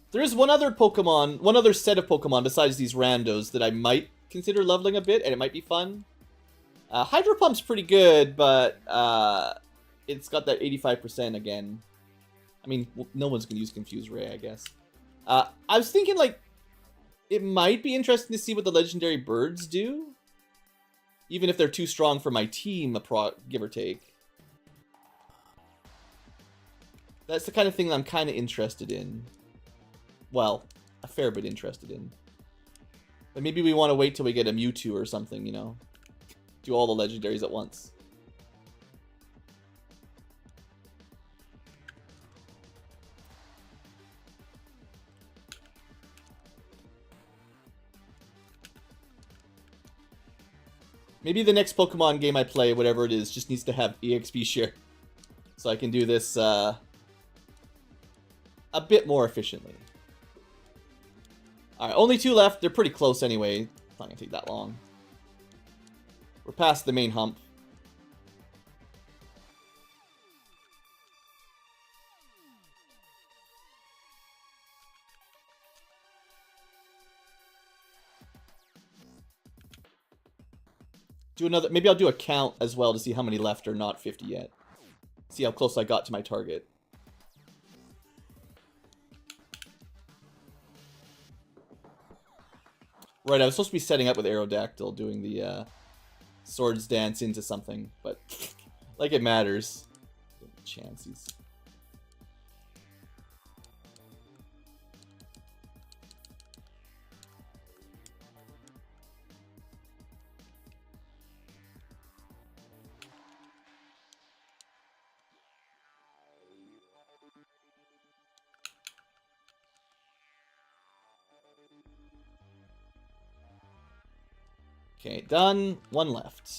There is one other Pokemon, one other set of Pokemon besides these randos that I might consider leveling a bit, and it might be fun. Hydro Pump's pretty good, but it's got that 85% again. I mean, no one's going to use Confuse Ray, I guess. I was thinking, like, it might be interesting to see what the legendary birds do. Even if they're too strong for my team, give or take. That's the kind of thing that I'm kind of interested in. Well, a fair bit interested in. But maybe we want to wait till we get a Mewtwo or something, you know? Do all the legendaries at once. Maybe the next Pokemon game I play, whatever it is, just needs to have EXP share. So I can do this a bit more efficiently. Alright, only 2 left. They're pretty close anyway. It's not going to take that long. We're past the main hump. Do another, maybe I'll do a count as well to see how many left are not 50 yet. See how close I got to my target. Right, I was supposed to be setting up with Aerodactyl, doing the swords dance into something, but like it matters. Chances. Okay, done. 1 left.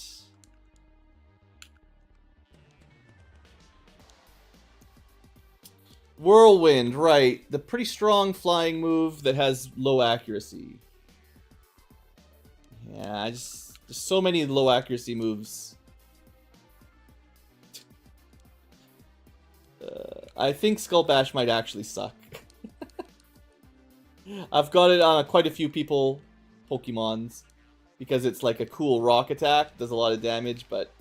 Whirlwind, right. The pretty strong flying move that has low accuracy. Yeah, there's so many low accuracy moves. I think Skull Bash might actually suck. I've got it on quite a few Pokemons. Because it's like a cool rock attack, does a lot of damage, but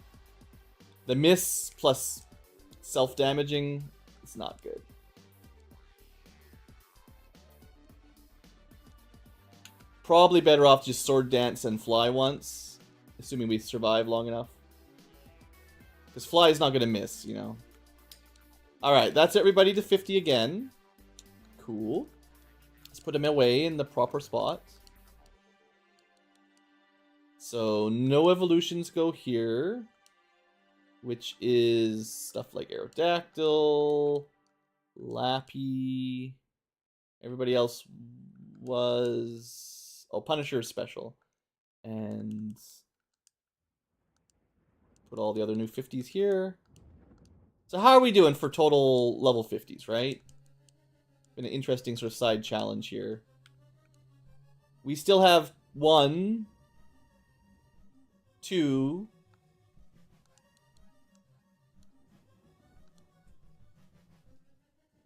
the miss plus self-damaging, it's not good. Probably better off just Sword Dance and Fly once, assuming we survive long enough. Because Fly is not going to miss, you know. Alright, that's everybody to 50 again. Cool. Let's put them away in the proper spot. So, no evolutions go here, which is stuff like Aerodactyl, Lappy, everybody else was, oh, Punisher is special, and put all the other new 50s here. So how are we doing for total level 50s, right? Been an interesting sort of side challenge here. We still have 1... 2.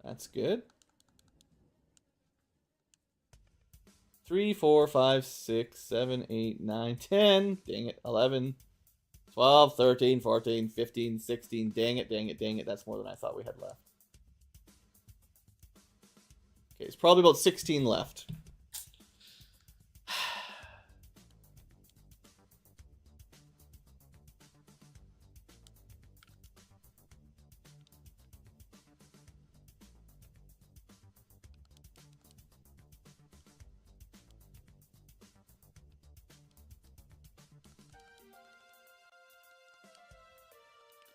That's good. 3, 4, 5, 6, 7, 8, 9, 10. Dang it. 11, 12, 13, 14, 15, 16. Dang it, dang it, dang it. That's more than I thought we had left. Okay, it's probably about 16 left.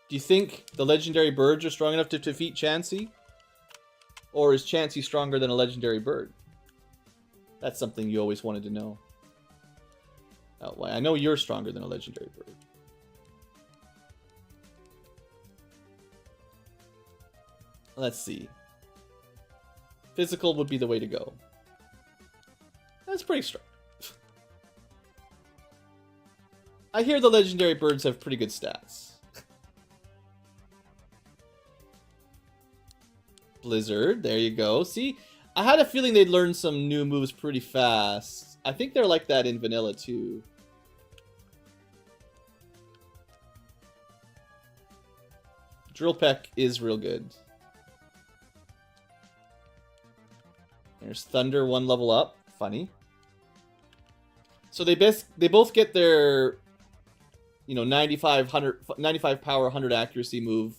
Do you think the legendary birds are strong enough to defeat Chansey? Or is Chansey stronger than a legendary bird? That's something you always wanted to know. Oh, well, I know you're stronger than a legendary bird. Let's see. Physical would be the way to go. That's pretty strong. I hear the legendary birds have pretty good stats. Blizzard, there you go. See, I had a feeling they'd learn some new moves pretty fast. I think they're like that in vanilla too. Drill Peck is real good. There's Thunder, 1 level up. Funny. So they both get their, you know, 95 power, 100 accuracy move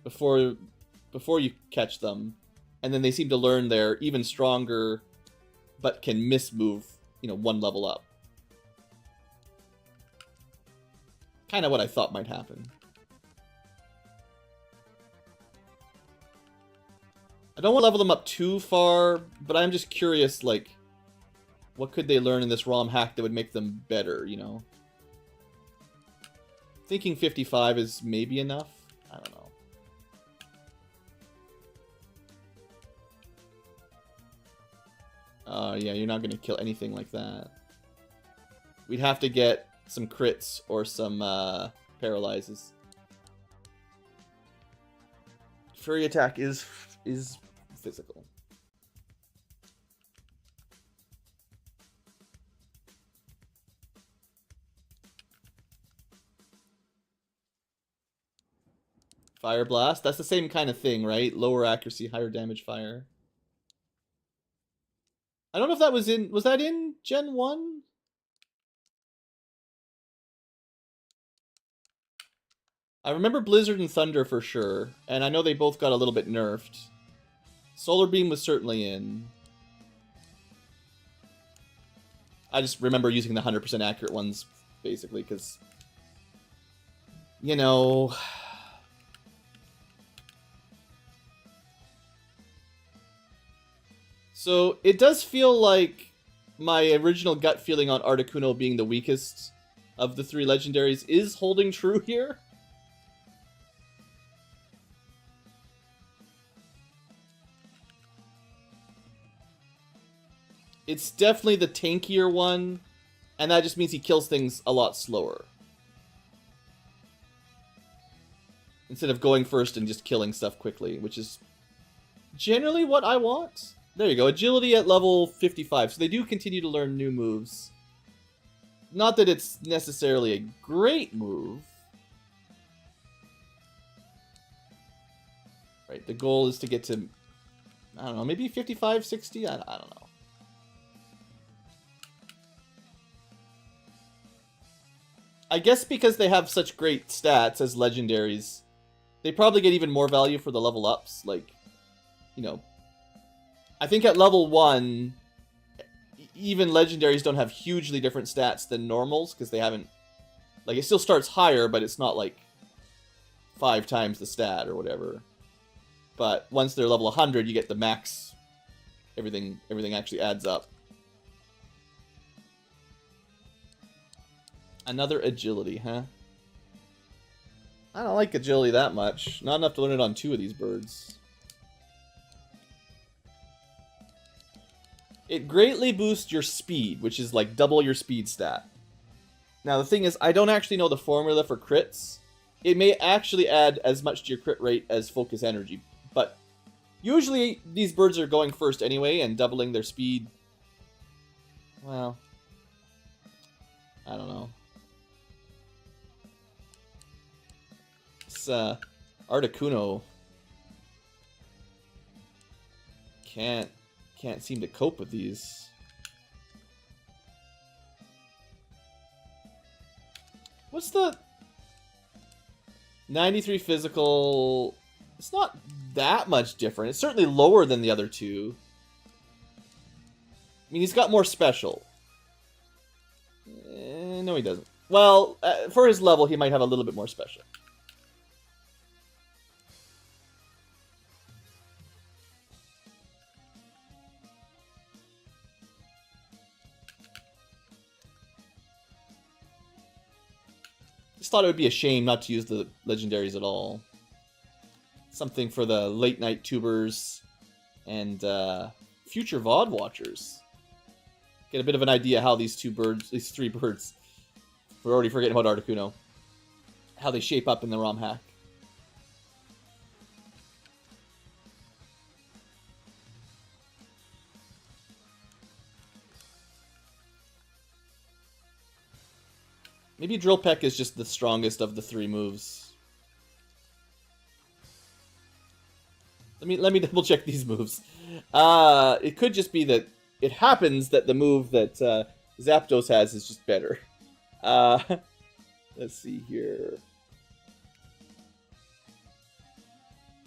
before you catch them, and then they seem to learn their even stronger but can miss move, you know, 1 level up. kind of what I thought might happen. I don't want to level them up too far, but I'm just curious, like, what could they learn in this ROM hack that would make them better, you know? Thinking 55 is maybe enough? I don't know. Yeah, you're not going to kill anything like that. We'd have to get some crits or some paralyzes. Fury attack is physical. Fire Blast, that's the same kind of thing, right? Lower accuracy, higher damage fire. I don't know if that was that in Gen 1? I remember Blizzard and Thunder for sure, and I know they both got a little bit nerfed. Solar Beam was certainly in. I just remember using the 100% accurate ones, basically, because, you know... So, it does feel like my original gut feeling on Articuno being the weakest of the three legendaries is holding true here. It's definitely the tankier one, and that just means he kills things a lot slower. Instead of going first and just killing stuff quickly, which is generally what I want. There you go, agility at level 55. So they do continue to learn new moves. Not that it's necessarily a great move. Right, the goal is to get to, I don't know, maybe 55, 60? I don't know. I guess because they have such great stats as legendaries, they probably get even more value for the level ups. Like, you know, I think at level 1, even legendaries don't have hugely different stats than normals, because they haven't... Like, it still starts higher, but it's not, like, 5 times the stat or whatever. But once they're level 100, you get the max... Everything actually adds up. Another agility, huh? I don't like agility that much. Not enough to learn it on 2 of these birds. It greatly boosts your speed, which is like double your speed stat. Now the thing is, I don't actually know the formula for crits. It may actually add as much to your crit rate as focus energy, but usually these birds are going first anyway, and doubling their speed, well, I don't know. This Articuno can't seem to cope with these. What's the 93 physical? It's not that much different. It's certainly lower than the other two. I mean, he's got more special. No, he doesn't. Well, for his level, he might have a little bit more special. Just thought it would be a shame not to use the legendaries at all. Something for the late night tubers and future VOD watchers. Get a bit of an idea how these three birds, we're already forgetting about Articuno, how they shape up in the ROM hack. Maybe Drill Peck is just the strongest of the 3 moves. Let me double check these moves. It could just be that it happens that the move that Zapdos has is just better. Let's see here.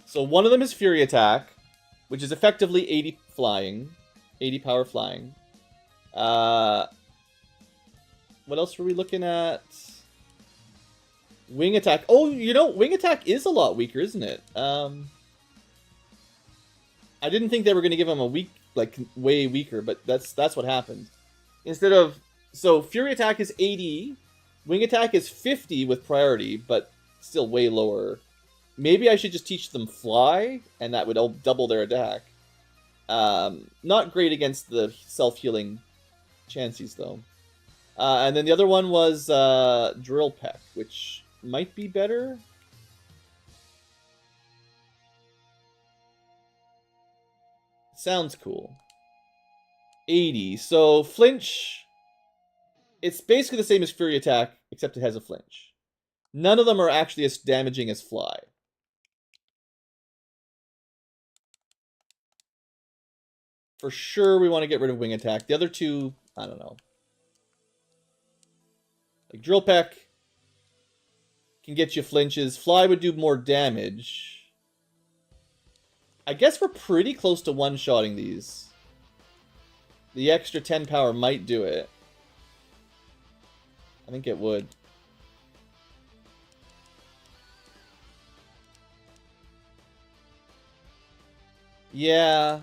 So one of them is Fury Attack, which is effectively 80 flying, 80 power flying. What else were we looking at? Wing attack. Oh, you know, wing attack is a lot weaker, isn't it? I didn't think they were going to give him a weak, like, way weaker, but that's what happened. Instead of... So, Fury attack is 80. Wing attack is 50 with priority, but still way lower. Maybe I should just teach them fly, and that would double their attack. Not great against the self-healing Chanseys, though. And then the other one was Drill Peck, which might be better. Sounds cool. 80. So, flinch... It's basically the same as Fury attack, except it has a flinch. None of them are actually as damaging as fly. For sure, we want to get rid of wing attack. The other two, I don't know. Like Drill Peck can get you flinches. Fly would do more damage. I guess we're pretty close to one-shotting these. The extra 10 power might do it. I think it would. Yeah.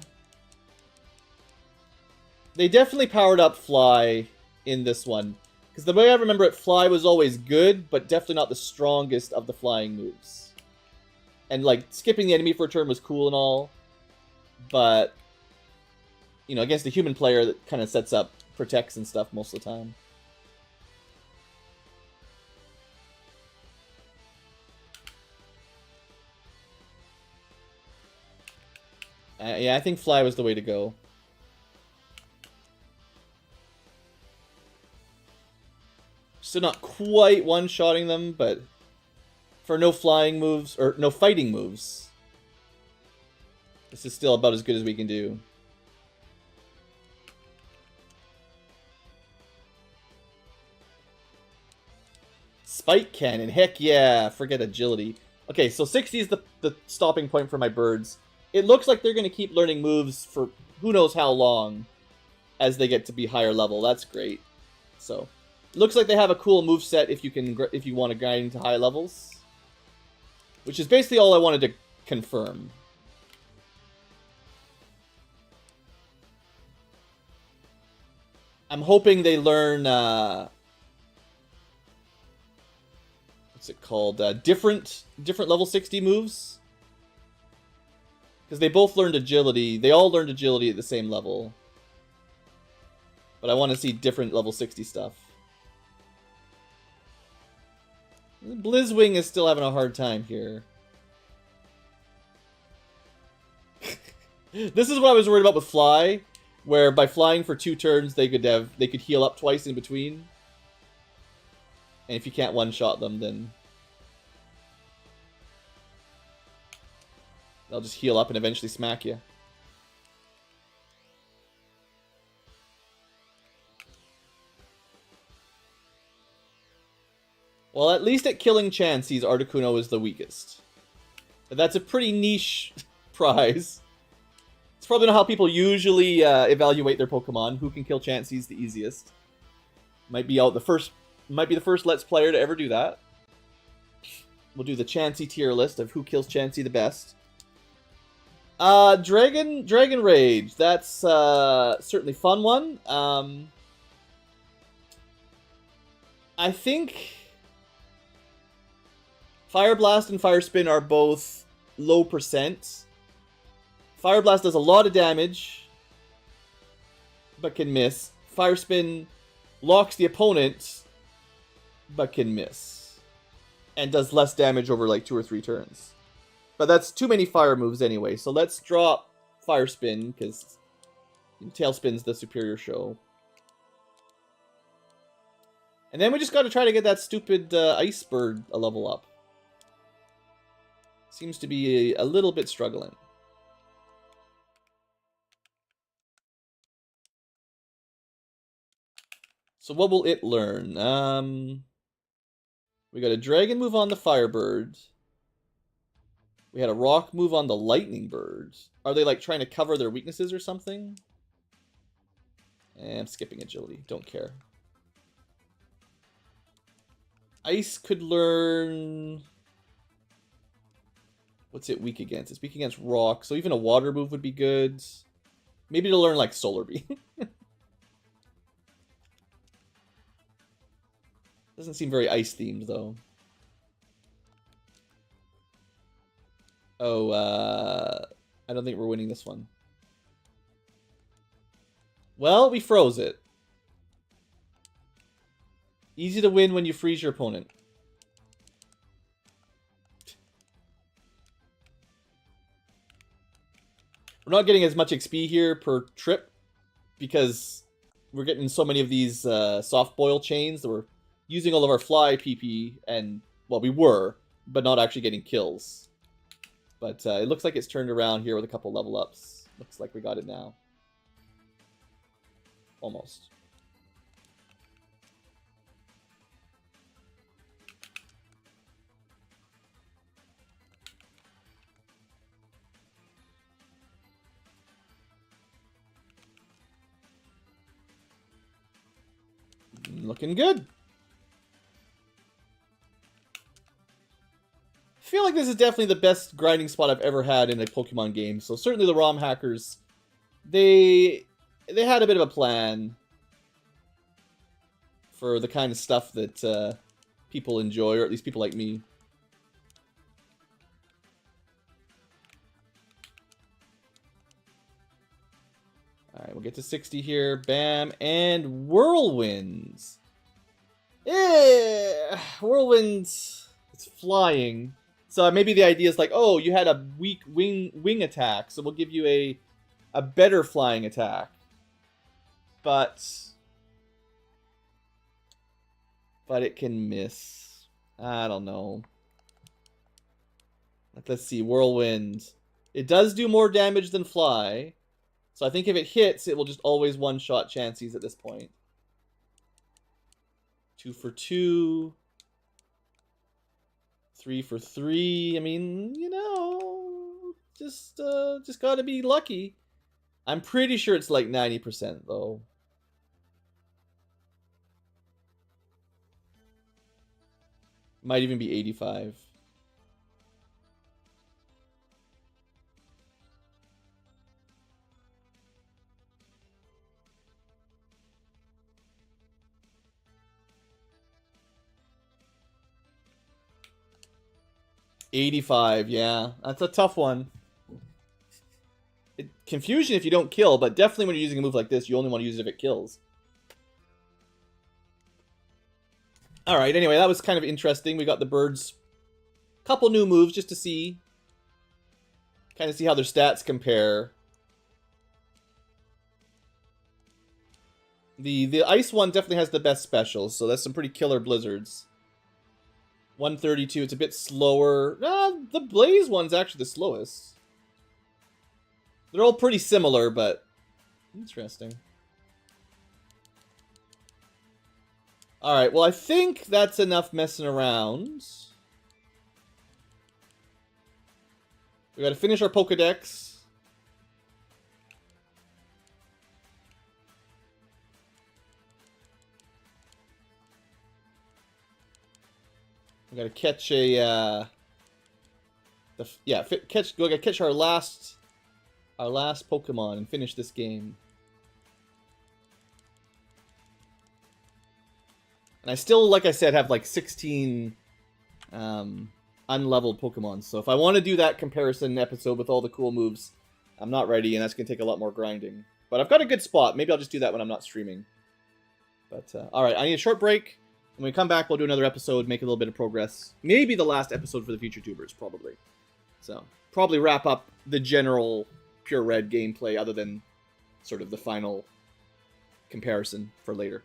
They definitely powered up Fly in this one. Because the way I remember it, Fly was always good, but definitely not the strongest of the flying moves. And, like, skipping the enemy for a turn was cool and all. But, you know, against a human player that kind of sets up, protects and stuff most of the time. Yeah, I think Fly was the way to go. Still not quite one-shotting them, but for no flying moves, or no fighting moves, this is still about as good as we can do. Spike cannon, heck yeah, forget agility. Okay, so 60 is the stopping point for my birds. It looks like they're going to keep learning moves for who knows how long as they get to be higher level. That's great. So, looks like they have a cool move set if you want to grind to high levels, which is basically all I wanted to confirm. I'm hoping they learn what's it called? Different level 60 moves. Because they both learned agility. They all learned agility at the same level. But I want to see different level 60 stuff. Blizzwing is still having a hard time here. This is what I was worried about with Fly, where by flying for 2 turns they could heal up twice in between. And if you can't one-shot them, then they'll just heal up and eventually smack you. Well, at least at killing Chanseys, Articuno is the weakest. But that's a pretty niche prize. It's probably not how people usually evaluate their Pokemon. Who can kill Chanseys the easiest? Might be the first Let's Player to ever do that. We'll do the Chansey tier list of who kills Chansey the best. Dragon Rage. That's certainly a fun one. I think Fire Blast and Fire Spin are both low percent. Fire Blast does a lot of damage, but can miss. Fire Spin locks the opponent, but can miss. And does less damage over like 2 or 3 turns. But that's too many fire moves anyway, so let's drop Fire Spin, because Tailspin's the superior show. And then we just gotta try to get that stupid Ice Bird a level up. Seems to be a little bit struggling. So what will it learn? We got a Dragon move on the Firebird. We had a Rock move on the Lightning Bird. Are they like trying to cover their weaknesses or something? And I'm skipping agility. Don't care. Ice could learn... What's it weak against? It's weak against rock, so even a water move would be good. Maybe to learn, like, Solar Beam. Doesn't seem very ice-themed, though. Oh, I don't think we're winning this one. Well, we froze it. Easy to win when you freeze your opponent. We're not getting as much XP here per trip because we're getting so many of these soft boil chains that we're using all of our fly PP and, well, we were, but not actually getting kills. But it looks like it's turned around here with a couple level ups. Looks like we got it now. Almost. Looking good. I feel like this is definitely the best grinding spot I've ever had in a Pokemon game. So certainly the ROM hackers, they had a bit of a plan for the kind of stuff that people enjoy, or at least people like me. Alright, we'll get to 60 here. Bam. And Whirlwinds. Whirlwinds. It's flying. So maybe the idea is like, oh, you had a weak wing attack, so we'll give you a better flying attack. But it can miss. I don't know. Let's see. Whirlwind. It does do more damage than fly. So I think if it hits, it will just always one-shot Chanseys at this point. 2 for 2. 3 for 3. I mean, you know, just gotta be lucky. I'm pretty sure it's like 90% though. Might even be 85. $85, yeah. That's a tough one. Confusion if you don't kill, but definitely when you're using a move like this, you only want to use it if it kills. Alright, anyway, that was kind of interesting. We got the birds. Couple new moves just to see. Kind of see how their stats compare. The ice one definitely has the best specials, so that's some pretty killer blizzards. 132, it's a bit slower. The Blaze one's actually the slowest. They're all pretty similar, but interesting. Alright, well I think that's enough messing around. We gotta finish our Pokedex. We gotta catch a we gotta catch our last Pokemon and finish this game. And I still, like I said, have like 16 unleveled Pokemon. So if I want to do that comparison episode with all the cool moves, I'm not ready, and that's gonna take a lot more grinding. But I've got a good spot. Maybe I'll just do that when I'm not streaming. But alright, I need a short break. When we come back, we'll do another episode, make a little bit of progress. Maybe the last episode for the future tubers, probably. So, probably wrap up the general PureRed gameplay, other than sort of the final comparison for later.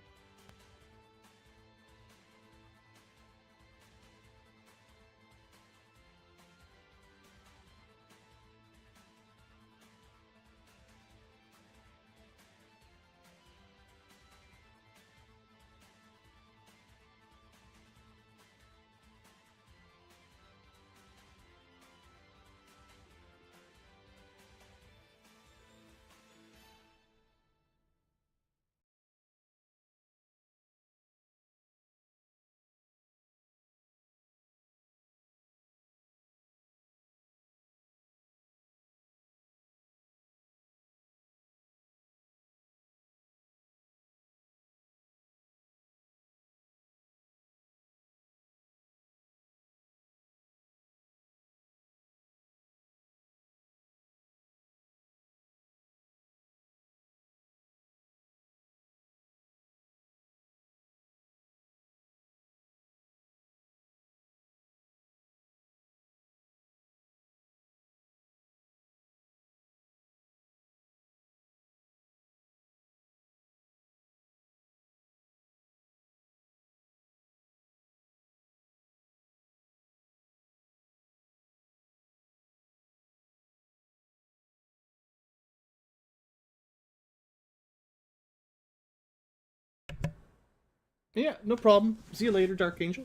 Yeah, no problem. See you later, Dark Angel.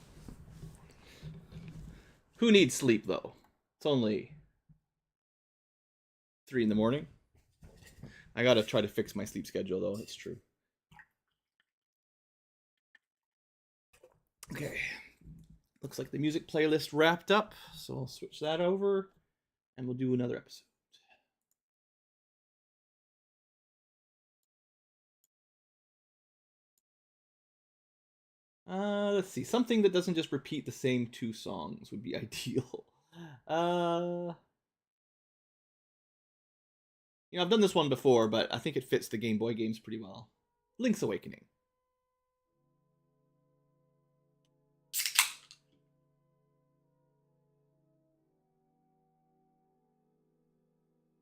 Who needs sleep, though? It's only 3 in the morning. I gotta try to fix my sleep schedule, though. It's true. Okay. Looks like the music playlist wrapped up, so I'll switch that over, and we'll do another episode. Let's see. Something that doesn't just repeat the same 2 songs would be ideal. I've done this one before, but I think it fits the Game Boy games pretty well. Link's Awakening.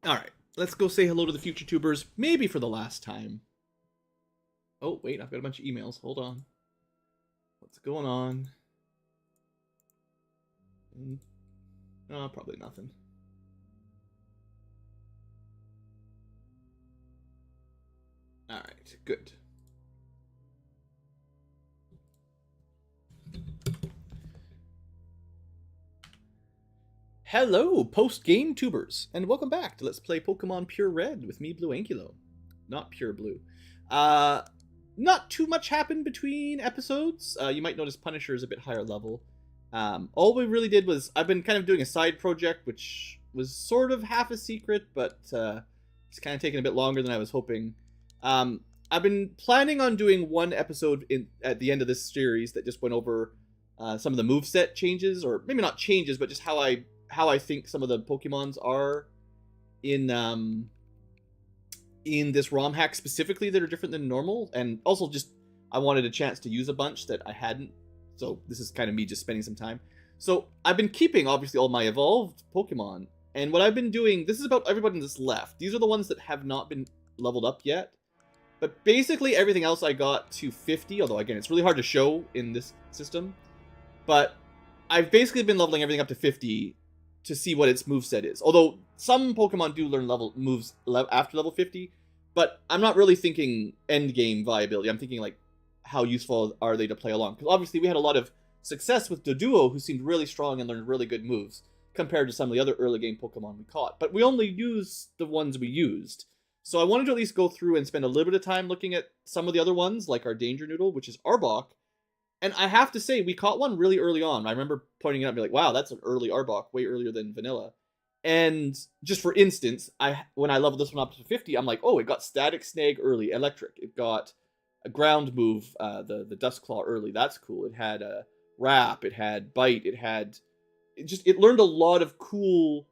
Alright, let's go say hello to the future tubers, maybe for the last time. Oh, wait, I've got a bunch of emails. Hold on. What's going on? Oh, probably nothing. Alright, good. Hello, post-game tubers, and welcome back to Let's Play Pokemon PureRed with me, Blue Ankylo. Not Pure Blue. Not too much happened between episodes. You might notice Punisher is a bit higher level. All we really did was, I've been kind of doing a side project, which was sort of half a secret, but it's kind of taken a bit longer than I was hoping. I've been planning on doing one episode at the end of this series that just went over some of the moveset changes, or maybe not changes, but just how I think some of the Pokemons are in this ROM hack specifically that are different than normal, and also just I wanted a chance to use a bunch that I hadn't, so this is kind of me just spending some time. So I've been keeping, obviously, all my evolved Pokemon, and what I've been doing, this is about everybody that's left. These are the ones that have not been leveled up yet, but basically everything else I got to 50, although again, it's really hard to show in this system, but I've basically been leveling everything up to 50 to see what its moveset is. Although some Pokemon do learn moves after level 50, but I'm not really thinking end game viability. I'm thinking like how useful are they to play along? Because obviously we had a lot of success with Doduo, who seemed really strong and learned really good moves compared to some of the other early game Pokemon we caught. But we only used the ones we used. So I wanted to at least go through and spend a little bit of time looking at some of the other ones, like our Danger Noodle, which is Arbok. And I have to say, we caught one really early on. I remember pointing it out and be like, wow, that's an early Arbok, way earlier than Vanilla. And just for instance, when I leveled this one up to 50, I'm like, oh, it got Static Snag early, Electric. It got a ground move, the Dustclaw early. That's cool. It had a Wrap. It had Bite. It learned a lot of cool,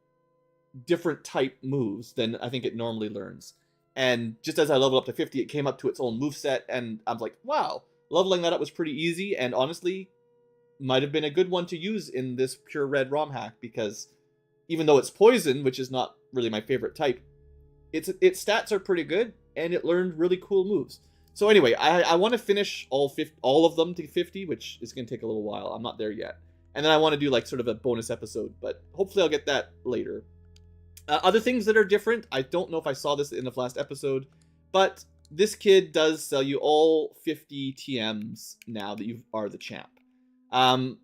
different type moves than I think it normally learns. And just as I leveled up to 50, it came up to its own moveset, and I was like, wow. Leveling that up was pretty easy, and honestly, might have been a good one to use in this PureRed ROM hack, because even though it's poison, which is not really my favorite type, its stats are pretty good, and it learned really cool moves. So anyway, I want to finish all of them to 50, which is going to take a little while. I'm not there yet. And then I want to do like sort of a bonus episode, but hopefully I'll get that later. Other things that are different, I don't know if I saw this in the last episode, but this kid does sell you all 50 TMs now that you are the champ.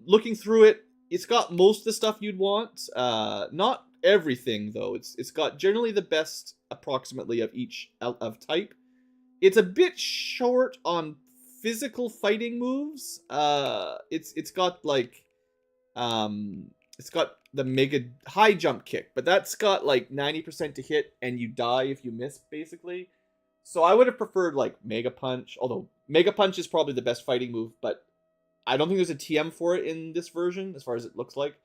Looking through it, it's got most of the stuff you'd want. Not everything, though. It's got generally the best, approximately, of each of type. It's a bit short on physical fighting moves. It's got like, it's got the mega high jump kick, but that's got like 90% to hit, and you die if you miss, basically. So I would have preferred, like, Mega Punch, although Mega Punch is probably the best fighting move, but I don't think there's a TM for it in this version, as far as it looks like.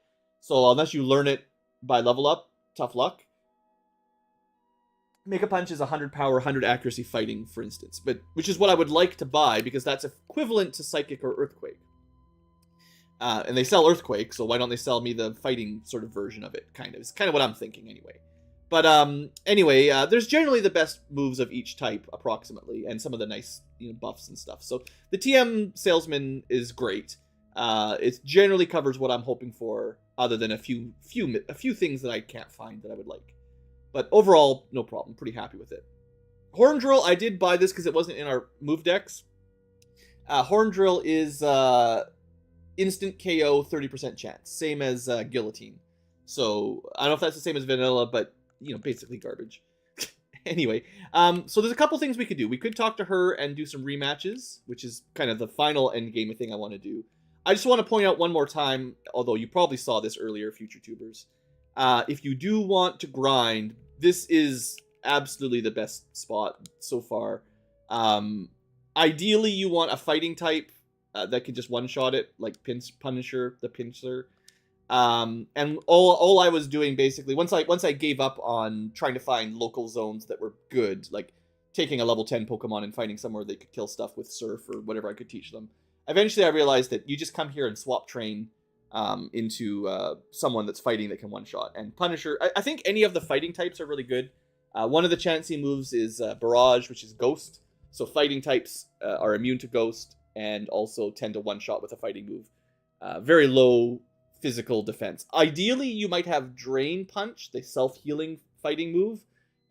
So unless you learn it by level up, tough luck. Mega Punch is 100 power, 100 accuracy fighting, for instance, which is what I would like to buy, because that's equivalent to Psychic or Earthquake. And they sell Earthquake, so why don't they sell me the fighting sort of version of it, kind of. It's kind of what I'm thinking, anyway. But anyway, there's generally the best moves of each type, approximately, and some of the nice buffs and stuff. So the TM Salesman is great. It generally covers what I'm hoping for, other than a few things that I can't find that I would like. But overall, no problem. Pretty happy with it. Horn Drill, I did buy this because it wasn't in our move decks. Horn Drill is instant KO, 30% chance, same as Guillotine. So I don't know if that's the same as Vanilla, but basically garbage. Anyway, so there's a couple things we could do. We could talk to her and do some rematches, which is kind of the final end game thing I want to do. I just want to point out one more time, although you probably saw this earlier, future tubers. If you do want to grind, this is absolutely the best spot so far. Ideally, you want a fighting type that could just one-shot it, like Punisher, the Pincer. And all I was doing basically, once I gave up on trying to find local zones that were good, like taking a level 10 Pokemon and finding somewhere they could kill stuff with Surf or whatever I could teach them. Eventually I realized that you just come here and swap train into someone that's fighting that can one-shot. And Punisher, I think any of the fighting types are really good. One of the Chansey moves is Barrage, which is Ghost. So fighting types are immune to Ghost and also tend to one-shot with a fighting move. Very low physical defense. Ideally, you might have Drain Punch, the self-healing fighting move,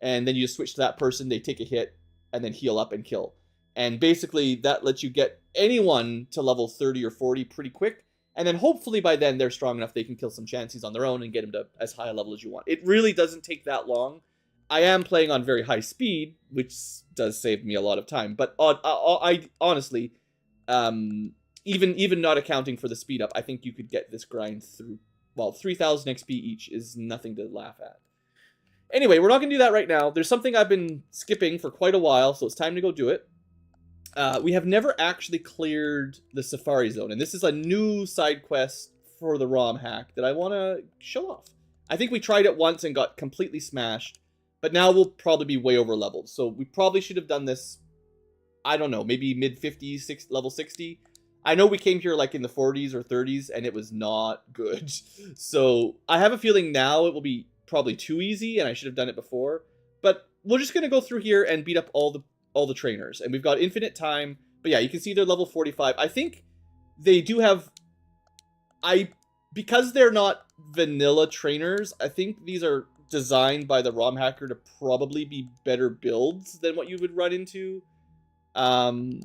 and then you just switch to that person, they take a hit, and then heal up and kill. And basically, that lets you get anyone to level 30 or 40 pretty quick, and then hopefully by then they're strong enough they can kill some Chanseys on their own and get them to as high a level as you want. It really doesn't take that long. I am playing on very high speed, which does save me a lot of time, but I honestly, even not accounting for the speed up, I think you could get this grind through, well, 3,000 XP each is nothing to laugh at. Anyway, we're not going to do that right now. There's something I've been skipping for quite a while, so it's time to go do it. We have never actually cleared the Safari Zone, and this is a new side quest for the ROM hack that I want to show off. I think we tried it once and got completely smashed, but now we'll probably be way over leveled. So we probably should have done this, I don't know, maybe mid-50s, level 60. I know we came here like in the 40s or 30s, and it was not good. So I have a feeling now it will be probably too easy, and I should have done it before. But we're just going to go through here and beat up all the trainers. And we've got infinite time. But yeah, you can see they're level 45. I think they do have... Because they're not vanilla trainers, I think these are designed by the ROM hacker to probably be better builds than what you would run into. From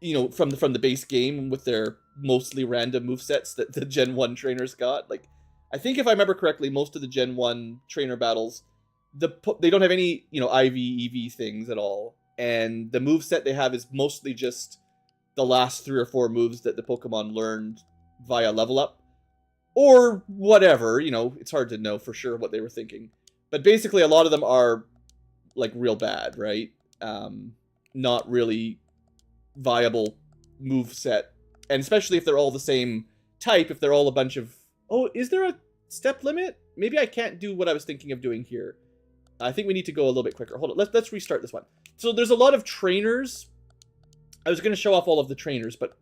the base game with their mostly random movesets that the Gen 1 trainers got. Like, I think if I remember correctly, most of the Gen 1 trainer battles, they don't have any, IV, EV things at all. And the moveset they have is mostly just the last 3 or 4 moves that the Pokemon learned via level up. Or whatever, it's hard to know for sure what they were thinking. But basically, a lot of them are, like, real bad, right? Not really viable move set, and especially if they're all the same type, if they're all a bunch of... Oh, is there a step limit? Maybe I can't do what I was thinking of doing here. I think we need to go a little bit quicker. Hold on, let's restart this one. So there's a lot of trainers. I was going to show off all of the trainers, but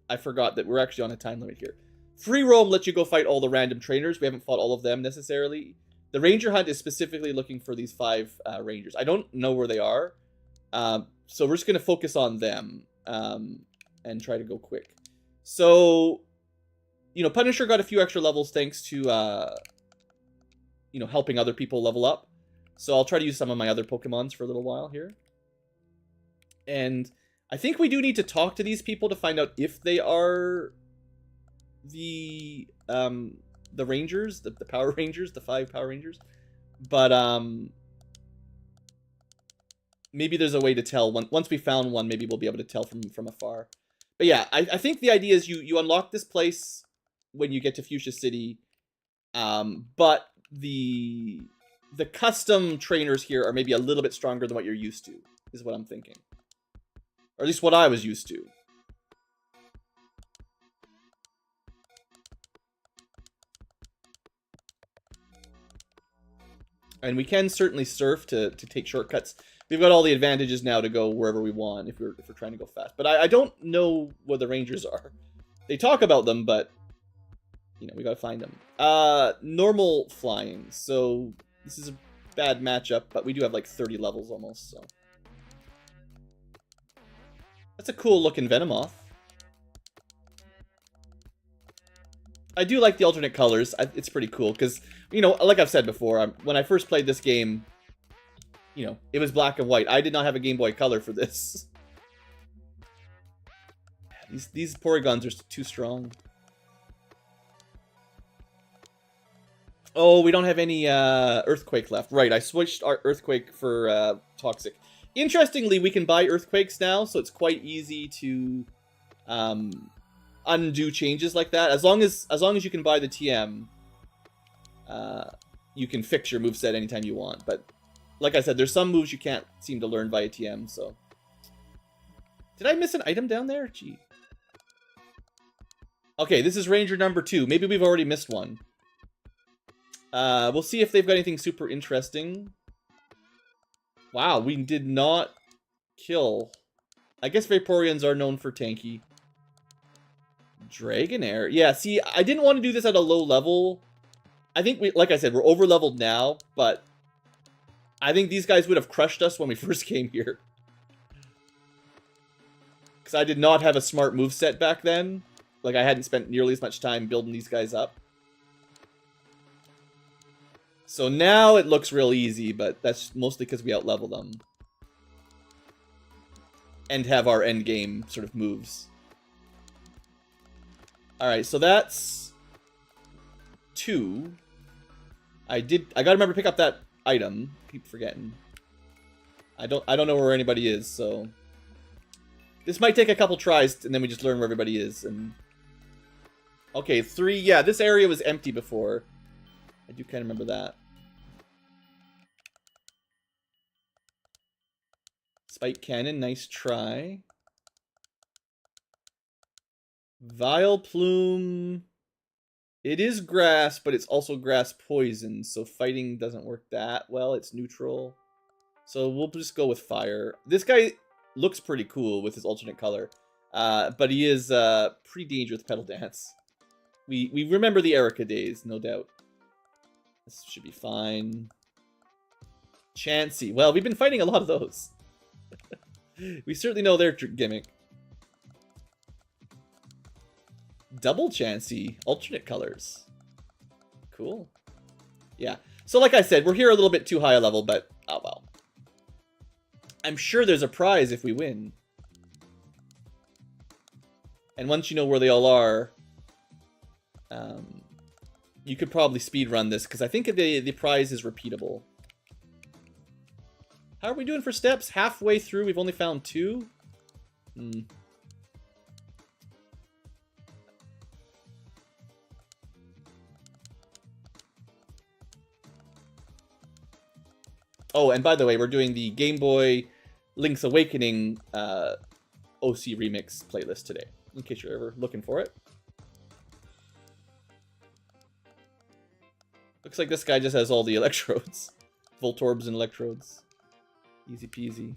I forgot that we're actually on a time limit here. Free roam lets you go fight all the random trainers. We haven't fought all of them necessarily. The ranger hunt is specifically looking for these 5 rangers. I don't know where they are. So we're just going to focus on them and try to go quick. So, Punisher got a few extra levels thanks to, helping other people level up. So I'll try to use some of my other Pokemons for a little while here. And I think we do need to talk to these people to find out if they are the Rangers, the Power Rangers, the 5 Power Rangers. But, maybe there's a way to tell. Once we found one, maybe we'll be able to tell from afar. But yeah, I think the idea is you unlock this place when you get to Fuchsia City. But the custom trainers here are maybe a little bit stronger than what you're used to, is what I'm thinking. Or at least what I was used to. And we can certainly surf to take shortcuts. We've got all the advantages now to go wherever we want if we're trying to go fast. But I don't know where the Rangers are. They talk about them, but we gotta find them. Normal flying. So this is a bad matchup, but we do have like 30 levels almost. So that's a cool looking Venomoth. I do like the alternate colors. It's pretty cool because, like I've said before, when I first played this game, it was black and white. I did not have a Game Boy Color for this. these Porygons are too strong. Oh, we don't have any Earthquake left. Right, I switched our Earthquake for Toxic. Interestingly, we can buy Earthquakes now, so it's quite easy to undo changes like that. As long as you can buy the TM, you can fix your moveset anytime you want. But like I said, there's some moves you can't seem to learn via TM, so... Did I miss an item down there? Gee. Okay, this is Ranger number 2. Maybe we've already missed one. We'll see if they've got anything super interesting. Wow, we did not kill. I guess Vaporeons are known for tanky. Dragonair. Yeah, see, I didn't want to do this at a low level. I think, like I said, we're over-leveled now, but I think these guys would have crushed us when we first came here. Because I did not have a smart moveset back then. Like, I hadn't spent nearly as much time building these guys up. So now it looks real easy, but that's mostly because we outlevel them. And have our endgame sort of moves. Alright, so that's 2. I gotta remember to pick up that item. Keep forgetting. I don't know where anybody is, so... This might take a couple tries, and then we just learn where everybody is, and... Okay, 3, yeah, this area was empty before. I do kind of remember that. Spike Cannon, nice try. Vileplume. It is grass, but it's also grass poison, so fighting doesn't work that well. It's neutral. So we'll just go with fire. This guy looks pretty cool with his alternate color, but he is pretty dangerous with Petal Dance. We remember the Erica days, no doubt. This should be fine. Chansey. Well, we've been fighting a lot of those. We certainly know their gimmick. Double Chansey. Alternate colors. Cool. Yeah. So like I said, we're here a little bit too high a level, but oh well. I'm sure there's a prize if we win. And once you know where they all are, you could probably speedrun this, because I think the prize is repeatable. How are we doing for steps? Halfway through, we've only found 2? Oh, and by the way, we're doing the Gameboy Link's Awakening OC Remix playlist today, in case you're ever looking for it. Looks like this guy just has all the electrodes. Voltorbs and electrodes. Easy peasy.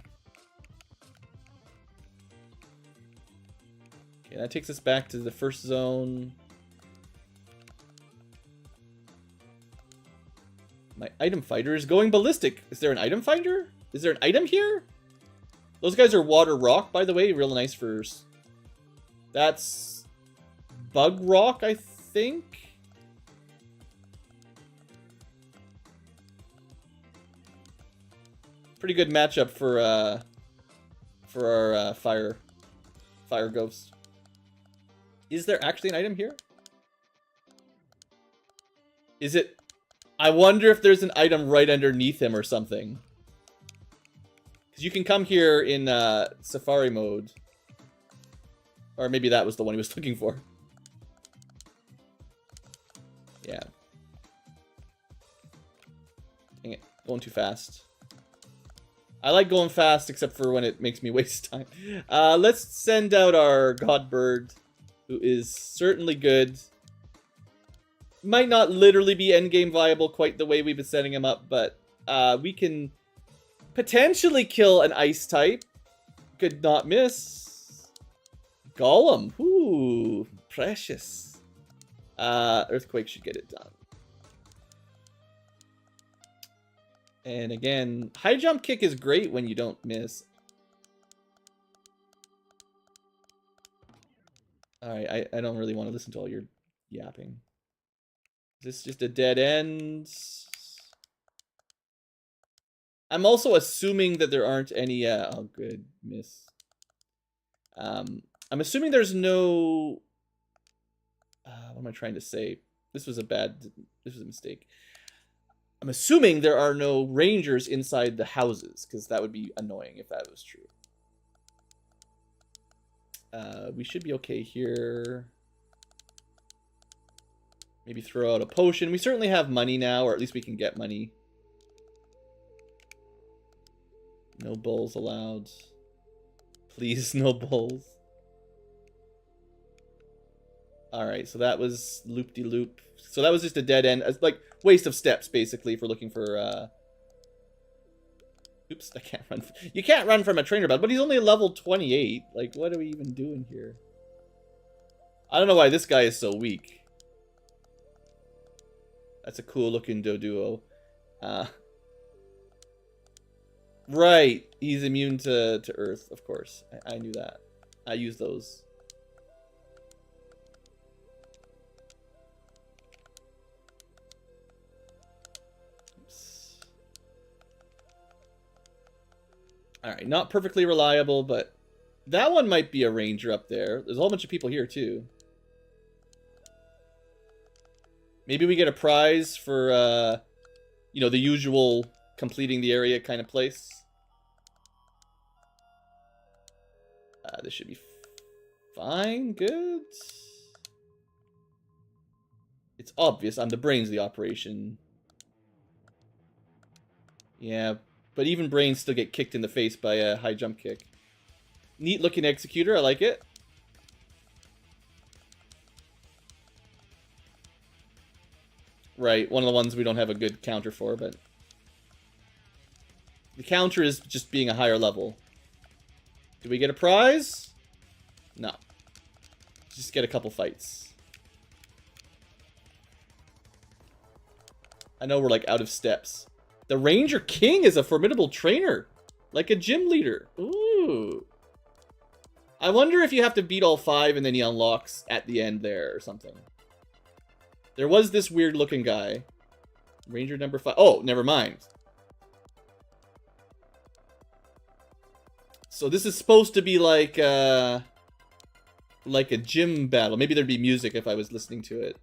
Okay, that takes us back to the first zone. My item finder is going ballistic. Is there an item finder? Is there an item here? Those guys are water rock, by the way. Real nice for... That's... Bug rock, I think? Pretty good matchup for our fire ghost. Is there actually an item here? Is it... I wonder if there's an item right underneath him or something. Because you can come here in Safari mode. Or maybe that was the one he was looking for. Yeah. Dang it. Going too fast. I like going fast, except for when it makes me waste time. Let's send out our Godbird, who is certainly good. Might not literally be endgame viable quite the way we've been setting him up, but we can potentially kill an ice type. Could not miss. Golem. Ooh, precious. Earthquake should get it done. And again, high jump kick is great when you don't miss. Alright, I don't really want to listen to all your yapping. Is this just a dead end? I'm also assuming that there aren't any... oh, good. Miss. I'm assuming there's no... what am I trying to say? This was a mistake. I'm assuming there are no rangers inside the houses, because that would be annoying if that was true. We should be okay here. Maybe throw out a potion. We certainly have money now, or at least we can get money. No bulls allowed. Please, no bulls. Alright, so that was loop-de-loop. So that was just a dead end. Like, waste of steps, basically, if we're looking for... Oops, I can't run. You can't run from a trainer battle, but he's only level 28. Like, what are we even doing here? I don't know why this guy is so weak. That's a cool-looking Doduo. Right, he's immune to Earth, of course. I knew that. I use those. Alright, not perfectly reliable, but that one might be a ranger up there. There's a whole bunch of people here, too. Maybe we get a prize for, you know, the usual completing the area kind of place. This should be fine. Good. It's obvious. I'm the brains of the operation. Yeah, but even brains still get kicked in the face by a high jump kick. Neat looking executor. I like it. Right, one of the ones we don't have a good counter for, but... The counter is just being a higher level. Do we get a prize? No. Just get a couple fights. I know we're like out of steps. The Ranger King is a formidable trainer. Like a gym leader. Ooh. I wonder if you have to beat all 5 and then he unlocks at the end there or something. There was this weird looking guy. Ranger number 5. Oh, never mind. So this is supposed to be like a gym battle. Maybe there'd be music if I was listening to it.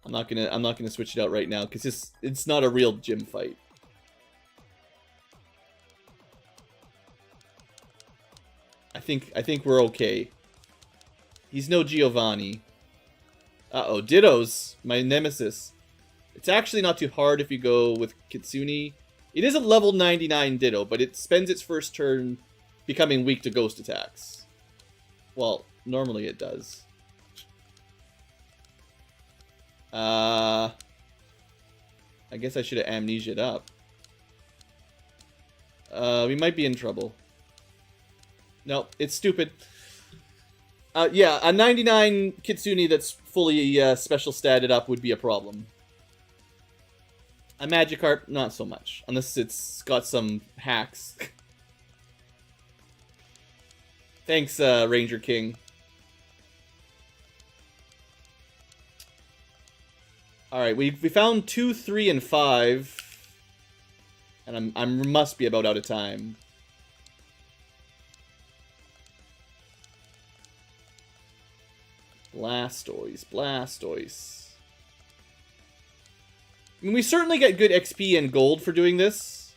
I'm not gonna switch it out right now because it's not a real gym fight. I think we're okay. He's no Giovanni. Uh-oh, Ditto's my nemesis. It's actually not too hard if you go with Kitsune. It is a level 99 Ditto, but it spends its first turn becoming weak to ghost attacks. Well, normally it does. I guess I should have amnesia'd up. We might be in trouble. Nope, it's stupid. Yeah, a 99 Kitsune that's fully special statted up would be a problem. A Magikarp, not so much. Unless it's got some hacks. Thanks, Ranger King. Alright, we found 2, 3, and 5. And I must be about out of time. Blastoise, Blastoise. I mean, we certainly get good XP and gold for doing this.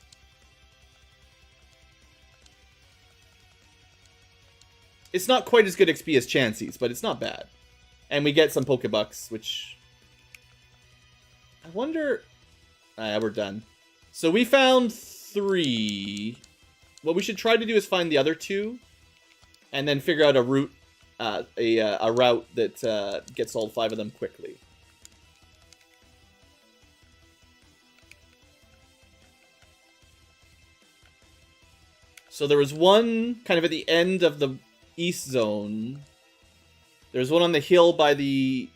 It's not quite as good XP as Chansey's, but it's not bad. And we get some Pokebucks, which... I wonder... we're done. So we found 3. What we should try to do is find the other 2. And then figure out a route, a route that gets all 5 of them quickly. So there was one kind of at the end of the east zone. There's one on the hill by the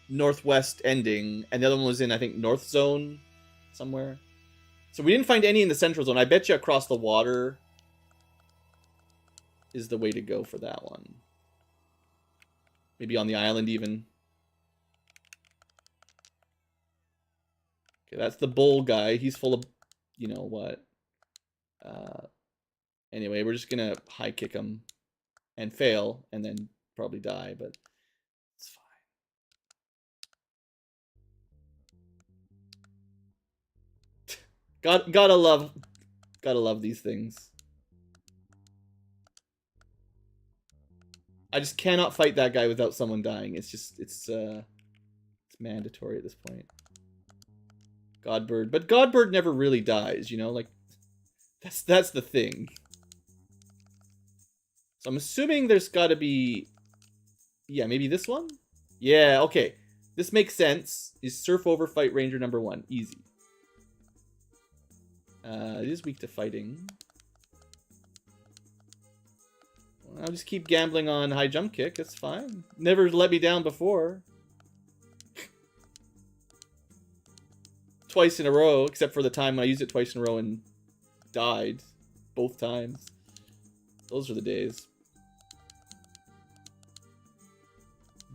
northwest ending, and the other one was in, I think, north zone somewhere. So we didn't find any in the central zone. I bet you across the water is the way to go for that one. Maybe on the island even. Okay, that's the bull guy. He's full of, you know what. Anyway, we're just gonna high kick him and fail, and then probably die, but it's fine. Gotta love these things. I just cannot fight that guy without someone dying. It's just it's mandatory at this point. Godbird, but Godbird never really dies, you know, like that's the thing. So I'm assuming there's got to be, yeah, maybe this one. Yeah, okay, this makes sense. Is surf over fight ranger number 1 easy? It is weak to fighting. I'll just keep gambling on high jump kick. It's fine. Never let me down before. Twice in a row, except for the time I used it twice in a row and died both times. Those are the days.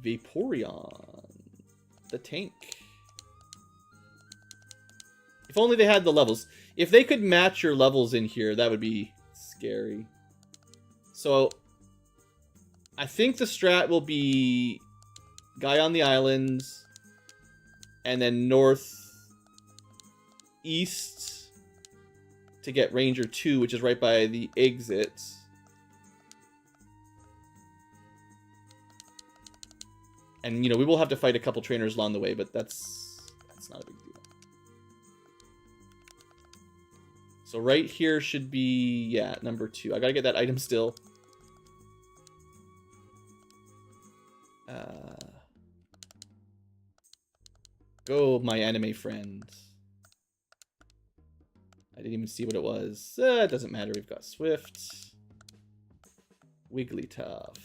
Vaporeon. The tank. If only they had the levels. If they could match your levels in here, that would be scary. So, I think the strat will be guy on the island, and then northeast to get Ranger 2, which is right by the exit. And, you know, we will have to fight a couple trainers along the way, but that's not a big deal. So right here should be, yeah, number 2. I gotta get that item still. Go, my anime friend. I didn't even see what it was. It doesn't matter. We've got Swift. Wigglytuff.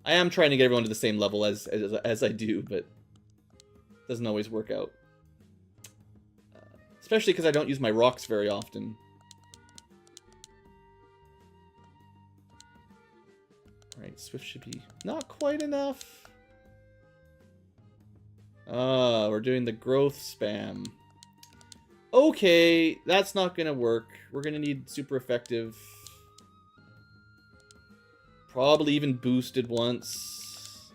I am trying to get everyone to the same level as I do, but it doesn't always work out. Especially because I don't use my rocks very often. Alright, Swift should be not quite enough. We're doing the growth spam. Okay, that's not gonna work. We're gonna need super effective. Probably even boosted once.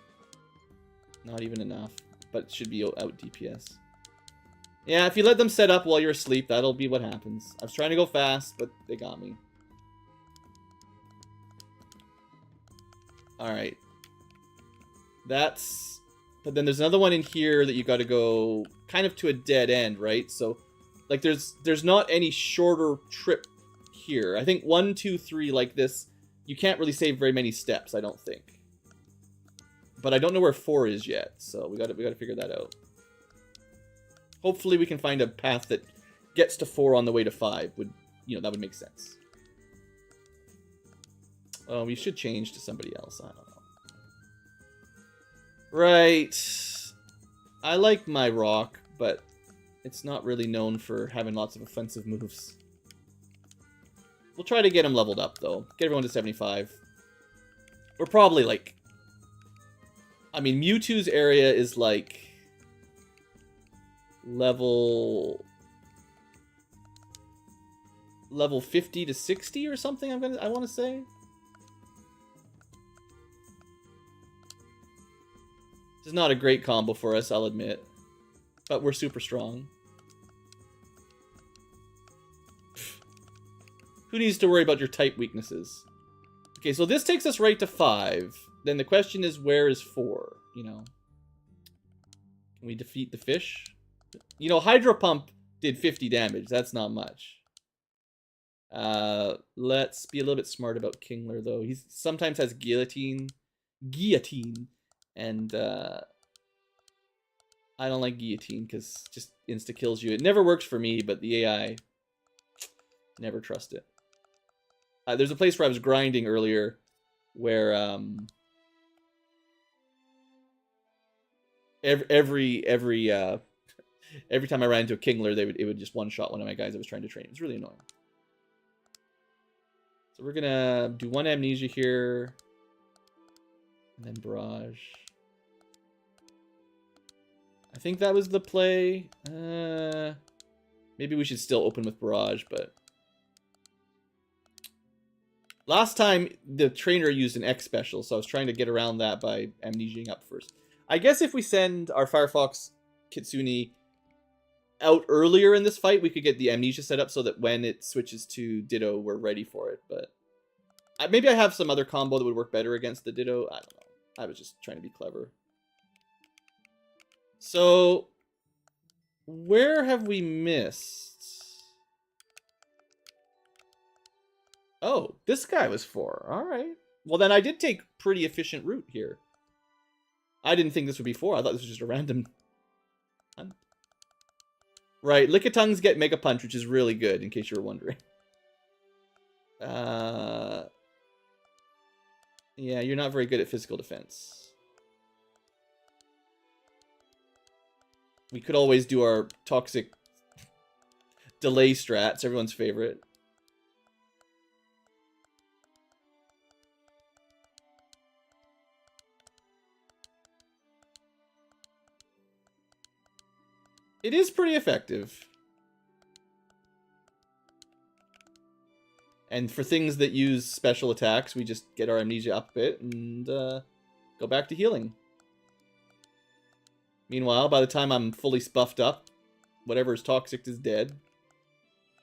Not even enough, but it should be out DPS. Yeah, if you let them set up while you're asleep, that'll be what happens. I was trying to go fast, but they got me. Alright. That's... But then there's another one in here that you gotta go kind of to a dead end, right? So, like, there's not any shorter trip here. I think 1, 2, 3 like this, you can't really save very many steps, I don't think. But I don't know where 4 is yet, so we gotta figure that out. Hopefully we can find a path that gets to 4 on the way to 5. That would make sense. Oh, we should change to somebody else. I don't know. Right. I like my rock, but it's not really known for having lots of offensive moves. We'll try to get him leveled up, though. Get everyone to 75. We're probably, like... I mean, Mewtwo's area is, like... level 50 to 60 or something, I want to say. This is not a great combo for us, I'll admit. But we're super strong. Who needs to worry about your type weaknesses? Okay, so this takes us right to 5. Then the question is, where is 4? You know? Can we defeat the fish? You know, Hydro Pump did 50 damage. That's not much. Let's be a little bit smart about Kingler, though. He sometimes has Guillotine. And, I don't like Guillotine, because it just insta-kills you. It never works for me, but the AI... never trust it. There's a place where I was grinding earlier, where, every time I ran into a Kingler, it would just one-shot one of my guys I was trying to train. It was really annoying. So we're gonna do 1 Amnesia here. And then Barrage. I think that was the play. Maybe we should still open with Barrage, but... Last time, the trainer used an X special, so I was trying to get around that by amnesiaing up first. I guess if we send our Firefox Kitsune out earlier in this fight, we could get the amnesia set up so that when it switches to Ditto, we're ready for it. But maybe I have some other combo that would work better against the Ditto. I don't know. I was just trying to be clever. So, where have we missed? Oh, this guy was 4. All right. Well, then I did take pretty efficient route here. I didn't think this would be 4. I thought this was just a random... Right, Lickitungs get Mega Punch, which is really good, in case you were wondering. Yeah, you're not very good at physical defense. We could always do our toxic delay strats, everyone's favorite. It is pretty effective. And for things that use special attacks, we just get our amnesia up a bit and go back to healing. Meanwhile, by the time I'm fully spuffed up, whatever is toxic is dead.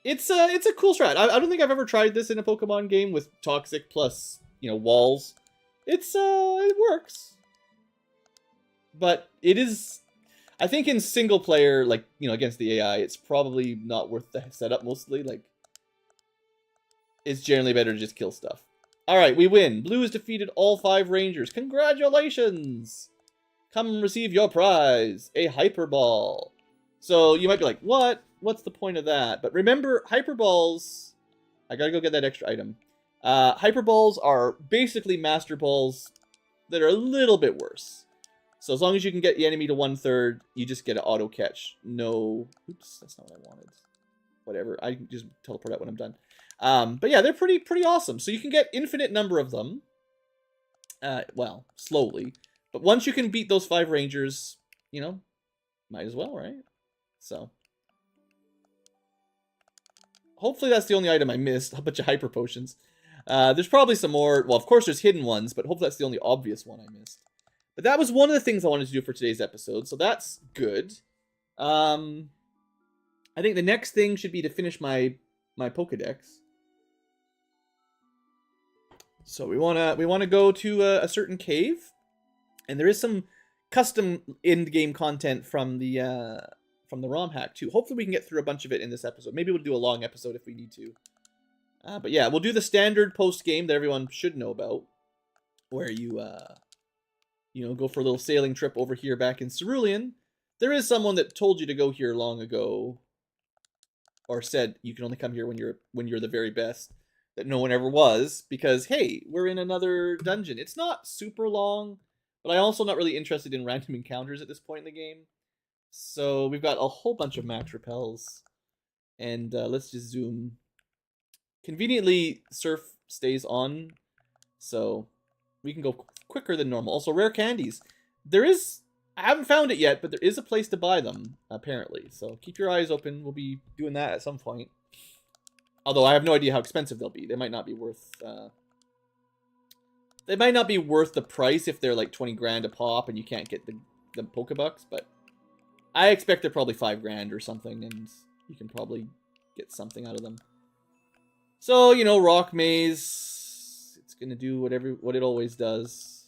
It's a cool strat. I don't think I've ever tried this in a Pokemon game with toxic plus, you know, walls. It works. But it is... I think in single player, like, you know, against the AI, it's probably not worth the setup mostly. Like, it's generally better to just kill stuff. Alright, we win. Blue has defeated all 5 Rangers. Congratulations! Come and receive your prize, a Hyper Ball. So, you might be like, what? What's the point of that? But remember, Hyper Balls... I gotta go get that extra item. Hyper Balls are basically Master Balls that are a little bit worse. So as long as you can get the enemy to 1/3, you just get an auto catch. No, oops, that's not what I wanted. Whatever, I can just teleport out when I'm done. But yeah, they're pretty awesome. So you can get infinite number of them. Well, slowly. But once you can beat those 5 Rangers, you know, might as well, right? So. Hopefully that's the only item I missed. A bunch of Hyper Potions. There's probably some more. Well, of course there's hidden ones, but hopefully that's the only obvious one I missed. But that was one of the things I wanted to do for today's episode, so that's good. I think the next thing should be to finish my Pokedex. So we wanna go to a certain cave, and there is some custom in-game content from the ROM hack too. Hopefully we can get through a bunch of it in this episode. Maybe we'll do a long episode if we need to. But yeah, we'll do the standard post game that everyone should know about, where you know, go for a little sailing trip over here back in Cerulean. There is someone that told you to go here long ago, or said you can only come here when you're the very best, that no one ever was, because hey, we're in another dungeon. It's not super long, but I'm also not really interested in random encounters at this point in the game. So we've got a whole bunch of max repels, and let's just zoom. Conveniently, Surf stays on, so we can go quicker than normal. Also, rare candies. There is... I haven't found it yet, but there is a place to buy them, apparently. So keep your eyes open. We'll be doing that at some point. Although I have no idea how expensive they'll be. They might not be worth... they might not be worth the price if they're like 20 grand a pop and you can't get the Pokebucks, but I expect they're probably 5 grand or something, and you can probably get something out of them. So, you know, Rock Maze... It's gonna do what it always does.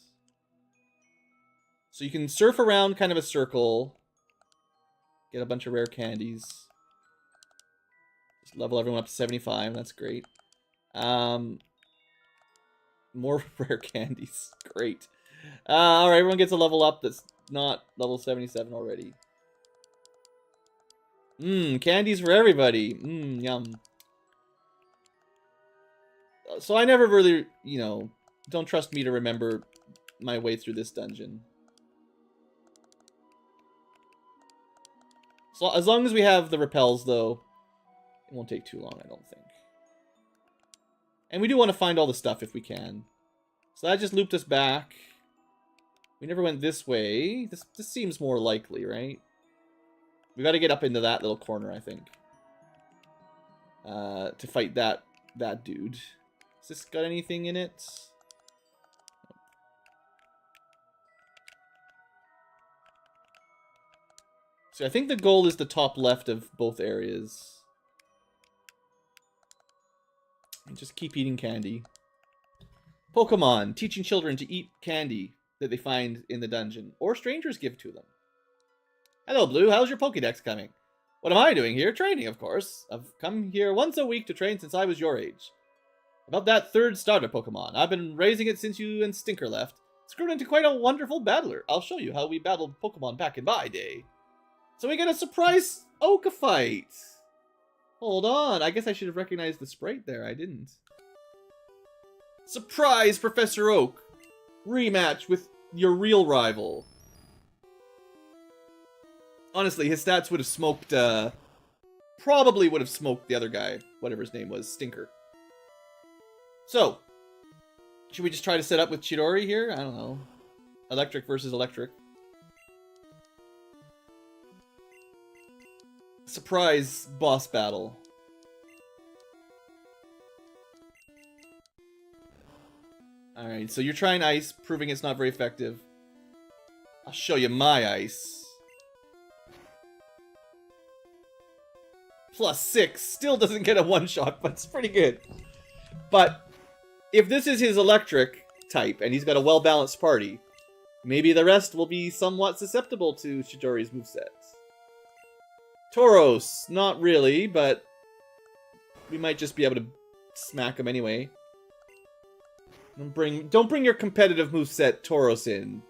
So you can surf around kind of a circle, get a bunch of rare candies. Just level everyone up to 75, that's great. More rare candies, great. Alright, everyone gets a level up that's not level 77 already. Candies for everybody. Yum. So I never really, you know, don't trust me to remember my way through this dungeon. So as long as we have the repels, though, it won't take too long, I don't think. And we do want to find all the stuff if we can. So that just looped us back. We never went this way. This seems more likely, right? We got to get up into that little corner, I think. to fight that dude. Has this got anything in it? So I think the goal is the top left of both areas. And just keep eating candy. Pokemon, teaching children to eat candy that they find in the dungeon, or strangers give to them. Hello, Blue. How's your Pokédex coming? What am I doing here? Training, of course. I've come here once a week to train since I was your age. About that third starter Pokemon. I've been raising it since you and Stinker left. It's grown into quite a wonderful battler. I'll show you how we battled Pokemon back in my day. So we get a surprise Oka fight. Hold on. I guess I should have recognized the sprite there. I didn't. Surprise, Professor Oak. Rematch with your real rival. Honestly, his stats would have smoked, probably would have smoked the other guy, whatever his name was, Stinker. So, should we just try to set up with Chidori here? I don't know. Electric versus electric. Surprise boss battle. Alright, so you're trying ice, proving it's not very effective. I'll show you my ice. +6, still doesn't get a one-shot, but it's pretty good. But if this is his electric type, and he's got a well-balanced party, maybe the rest will be somewhat susceptible to Chidori's movesets. Tauros, not really, but we might just be able to smack him anyway. Don't bring your competitive moveset Tauros in.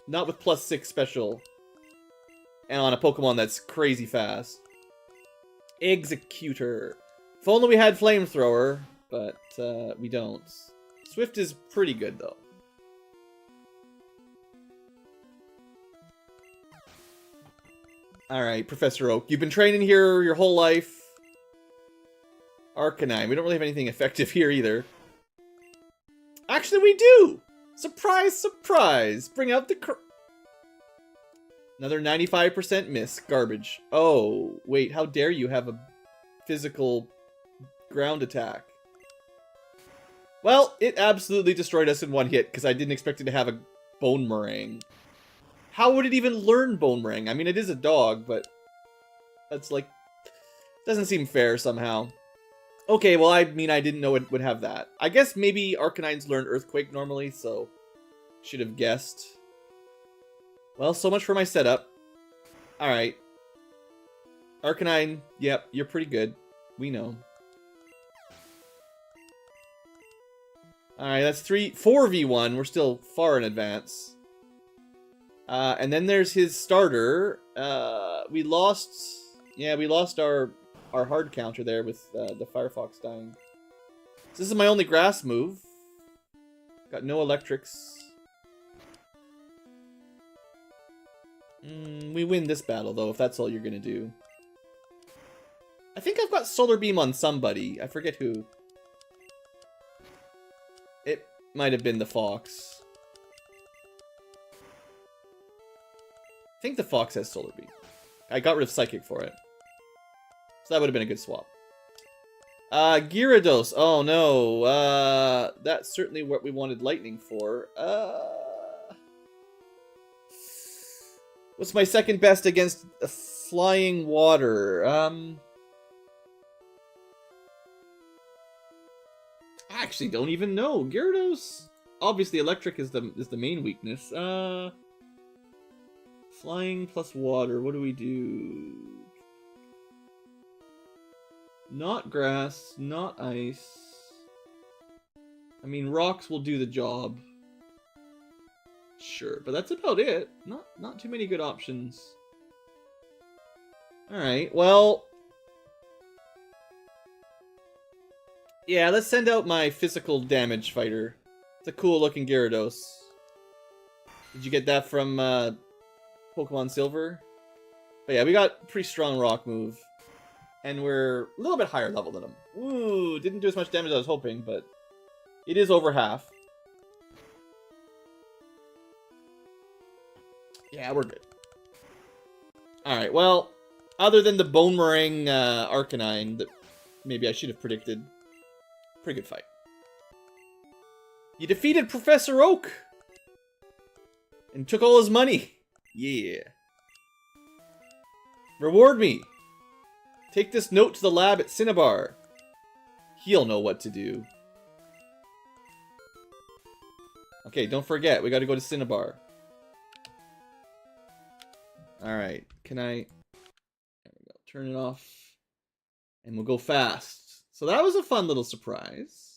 Not with +6 special. And on a Pokemon that's crazy fast. Executor. If only we had Flamethrower, but we don't. Swift is pretty good, though. Alright, Professor Oak. You've been training here your whole life. Arcanine. We don't really have anything effective here, either. Actually, we do! Surprise, surprise! Bring out the Another 95% miss. Garbage. Oh, wait, how dare you have a physical ground attack? Well, it absolutely destroyed us in one hit, because I didn't expect it to have a Bone Meringue. How would it even learn Bone Meringue? I mean, it is a dog, but that's like... doesn't seem fair somehow. Okay, well, I mean, I didn't know it would have that. I guess maybe Arcanines learn Earthquake normally, so... should have guessed. Well, so much for my setup. Alright. Arcanine, yep, you're pretty good. We know. Alright, that's 4v1. We're still far in advance. And then there's his starter. We lost our hard counter there with the Firefox dying. So this is my only grass move. Got no electrics. We win this battle, though, if that's all you're gonna do. I think I've got Solar Beam on somebody. I forget who. It might have been the Fox. I think the Fox has Solar Beam. I got rid of Psychic for it. So that would have been a good swap. Gyarados. Oh, no. That's certainly what we wanted Lightning for. What's my second best against Flying Water? I actually don't even know. Gyarados, obviously electric is the main weakness. Flying plus water. What do we do? Not grass, not ice. I mean, rocks will do the job. Sure, but that's about it. Not too many good options. Alright, well... yeah, let's send out my physical damage fighter. It's a cool looking Gyarados. Did you get that from Pokemon Silver? But yeah, we got a pretty strong rock move. And we're a little bit higher level than him. Ooh, didn't do as much damage as I was hoping, but it is over half. Yeah, we're good. Alright, well, other than the Bone Meringue Arcanine that maybe I should have predicted. Pretty good fight. You defeated Professor Oak! And took all his money. Yeah. Reward me. Take this note to the lab at Cinnabar. He'll know what to do. Okay, don't forget, we gotta go to Cinnabar. Alright, can I... There we go, turn it off. And we'll go fast. So that was a fun little surprise.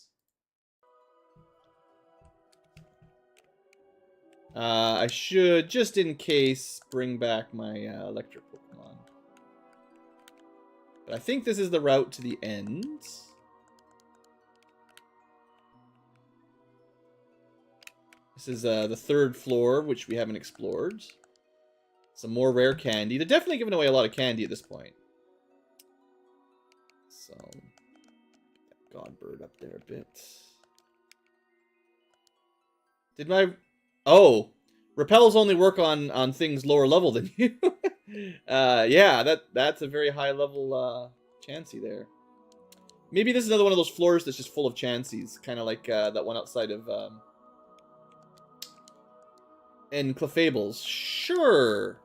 I should, just in case, bring back my electric Pokemon. But I think this is the route to the end. This is the 3rd floor, which we haven't explored. Some more rare candy. They're definitely giving away a lot of candy at this point. So, Godbird up there a bit. Did my... Oh! Repels only work on things lower level than you. Yeah, that's a very high level Chansey there. Maybe this is another one of those floors that's just full of Chanseys. Kind of like that one outside of... And Clefables. Sure!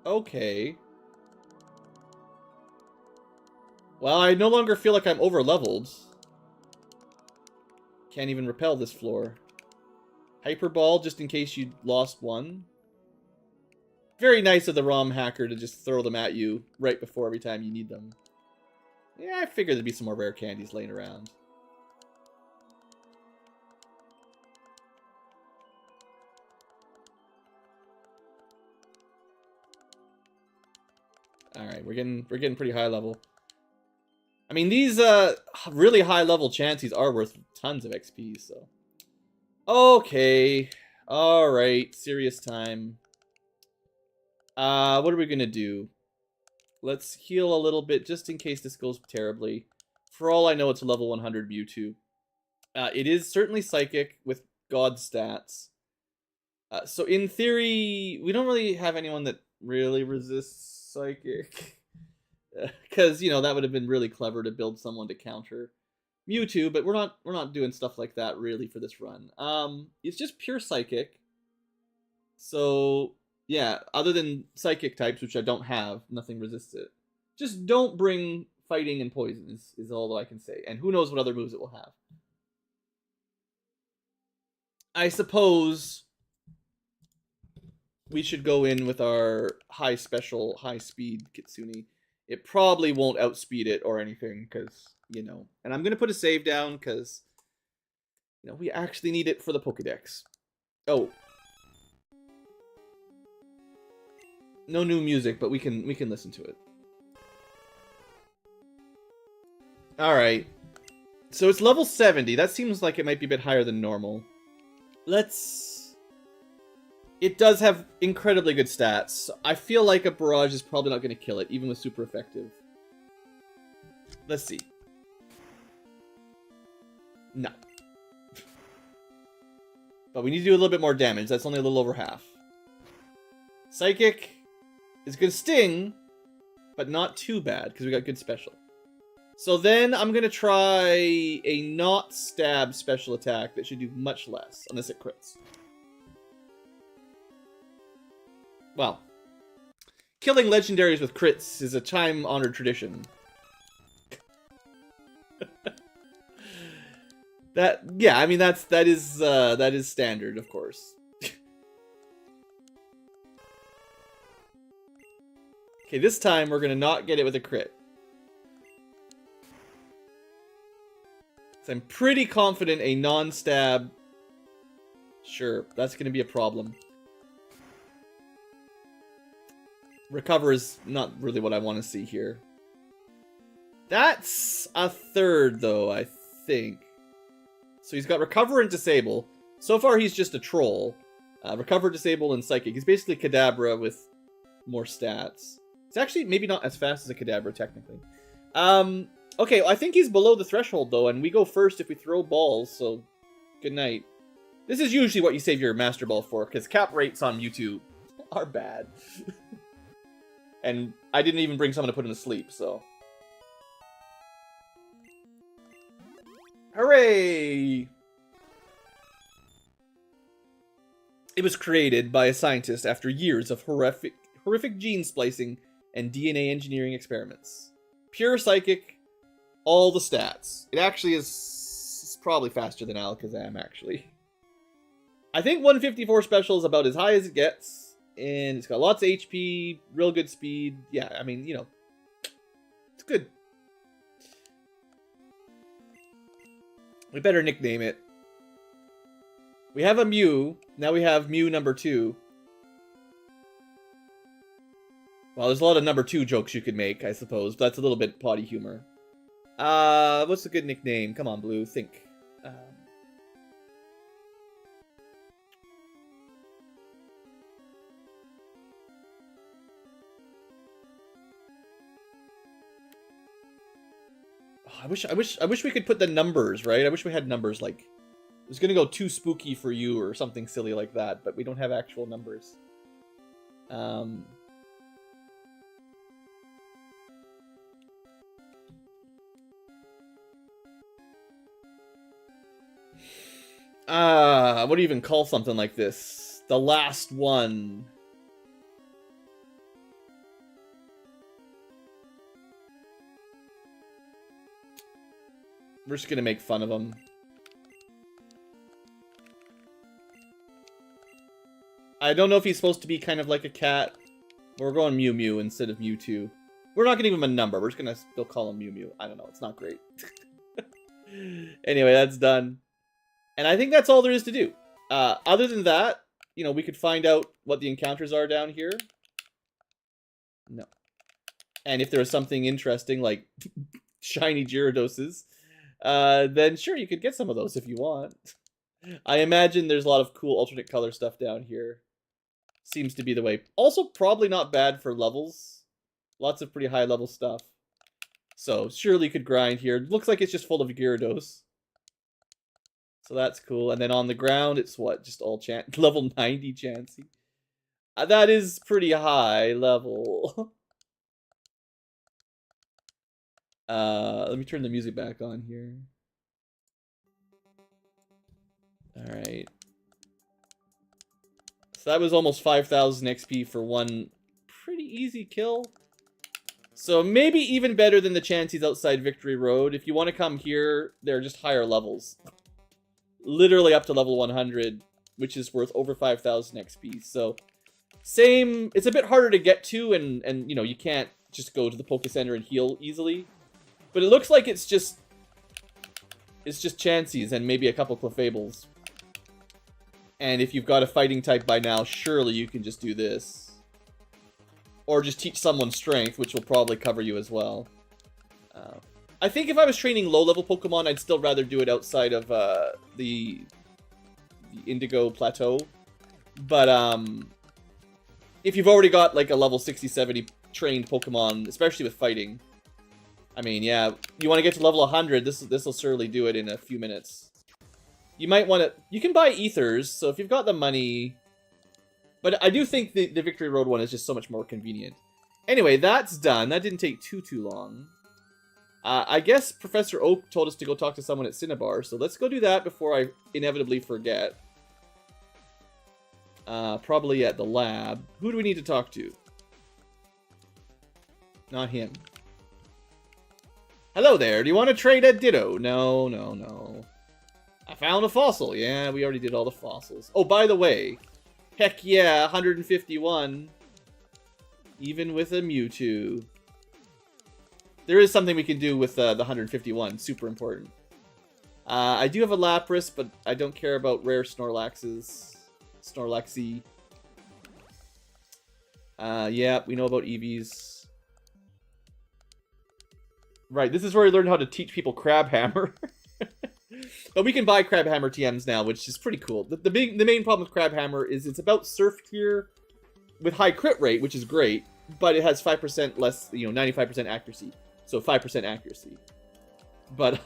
Okay. Well, I no longer feel like I'm over-leveled. Can't even repel this floor. Hyper Ball, just in case you lost one. Very nice of the ROM hacker to just throw them at you right before every time you need them. Yeah, I figured there'd be some more rare candies laying around. Alright, we're getting pretty high level. I mean, these really high level Chanseys are worth tons of XP, so. Okay. Alright, serious time. What are we gonna do? Let's heal a little bit just in case this goes terribly. For all I know, it's a level 100 Mewtwo. It is certainly Psychic with God stats. So in theory, we don't really have anyone that really resists Psychic. Because, you know, that would have been really clever to build someone to counter Mewtwo, but we're not doing stuff like that really for this run. It's just pure Psychic. So, yeah, other than Psychic types, which I don't have, nothing resists it. Just don't bring Fighting and Poison is all that I can say. And who knows what other moves it will have. I suppose we should go in with our high special, high speed Kitsune. It probably won't outspeed it or anything, because, you know. And I'm going to put a save down, because, you know, we actually need it for the Pokedex. Oh. No new music, but we can listen to it. Alright. So it's level 70. That seems like it might be a bit higher than normal. Let's... It does have incredibly good stats. I feel like a Barrage is probably not going to kill it, even with super effective. Let's see. No. But we need to do a little bit more damage. That's only a little over half. Psychic is going to sting, but not too bad, because we got good special. So then I'm going to try a not stab special attack that should do much less, unless it crits. Well, killing legendaries with crits is a time-honored tradition. Yeah, I mean that is standard, of course. Okay, this time we're gonna not get it with a crit. So I'm pretty confident a non-stab. Sure, that's gonna be a problem. Recover is not really what I want to see here. That's a third, though, I think. So he's got Recover and Disable. So far, he's just a troll. Recover, Disable, and Psychic. He's basically Kadabra with more stats. It's actually maybe not as fast as a Kadabra, technically. Okay, well, I think he's below the threshold, though, and we go first if we throw balls, so good night. This is usually what you save your Master Ball for, because cap rates on Mewtwo are bad. And I didn't even bring someone to put him to sleep, so... Hooray! It was created by a scientist after years of horrific gene splicing and DNA engineering experiments. Pure psychic, all the stats. It actually is probably faster than Alakazam, actually. I think 154 special is about as high as it gets, and it's got lots of HP, real good speed. Yeah, I mean, you know, it's good. We better nickname it. We have a Mew. Now we have Mew number 2. Well, there's a lot of number 2 jokes you could make, I suppose. But that's a little bit potty humor. What's a good nickname? Come on, Blue. Think. I wish we could put the numbers, right? I wish we had numbers like... It was gonna go too spooky for you or something silly like that, but we don't have actual numbers. What do you even call something like this? The last one. We're just gonna make fun of him. I don't know if he's supposed to be kind of like a cat. We're going Mew Mew instead of Mewtwo. We're not gonna give him a number. We're just gonna still call him Mew Mew. I don't know. It's not great. Anyway, that's done. And I think that's all there is to do. Other than that, you know, we could find out what the encounters are down here. No. And if there's something interesting, like shiny Gyarados, then sure, you could get some of those if you want. I imagine there's a lot of cool alternate color stuff down here. Seems to be the way. Also, probably not bad for levels. Lots of pretty high level stuff. So, surely you could grind here. Looks like it's just full of Gyarados. So that's cool. And then on the ground, it's what? Just all level 90 Chansey. That is pretty high level. Let me turn the music back on here. Alright. So that was almost 5,000 XP for one pretty easy kill. So maybe even better than the Chanseys outside Victory Road. If you want to come here, they're just higher levels. Literally up to level 100, which is worth over 5,000 XP. So same, it's a bit harder to get to, and you know, you can't just go to the Poké Center and heal easily. But it looks like it's just Chanseys and maybe a couple Clefables. And if you've got a fighting type by now, surely you can just do this. Or just teach someone strength, which will probably cover you as well. I think if I was training low-level Pokemon, I'd still rather do it outside of the Indigo Plateau. But if you've already got like a level 60, 70 trained Pokemon, especially with fighting, I mean, yeah, you want to get to level 100, this will certainly do it in a few minutes. You might want to... You can buy ethers, so if you've got the money... But I do think the Victory Road one is just so much more convenient. Anyway, that's done. That didn't take too long. I guess Professor Oak told us to go talk to someone at Cinnabar, so let's go do that before I inevitably forget. Probably at the lab. Who do we need to talk to? Not him. Hello there, do you want to trade a Ditto? No, no, no. I found a fossil. Yeah, we already did all the fossils. Oh, by the way, heck yeah, 151. Even with a Mewtwo. There is something we can do with the 151. Super important. I do have a Lapras, but I don't care about rare Snorlaxes. Snorlaxy. Yeah, we know about Eevees. Right, this is where we learned how to teach people Crabhammer. But we can buy Crabhammer TMs now, which is pretty cool. The main problem with Crabhammer is it's about Surf tier with high crit rate, which is great, but it has 5% less, 95% accuracy. So 5% accuracy. But,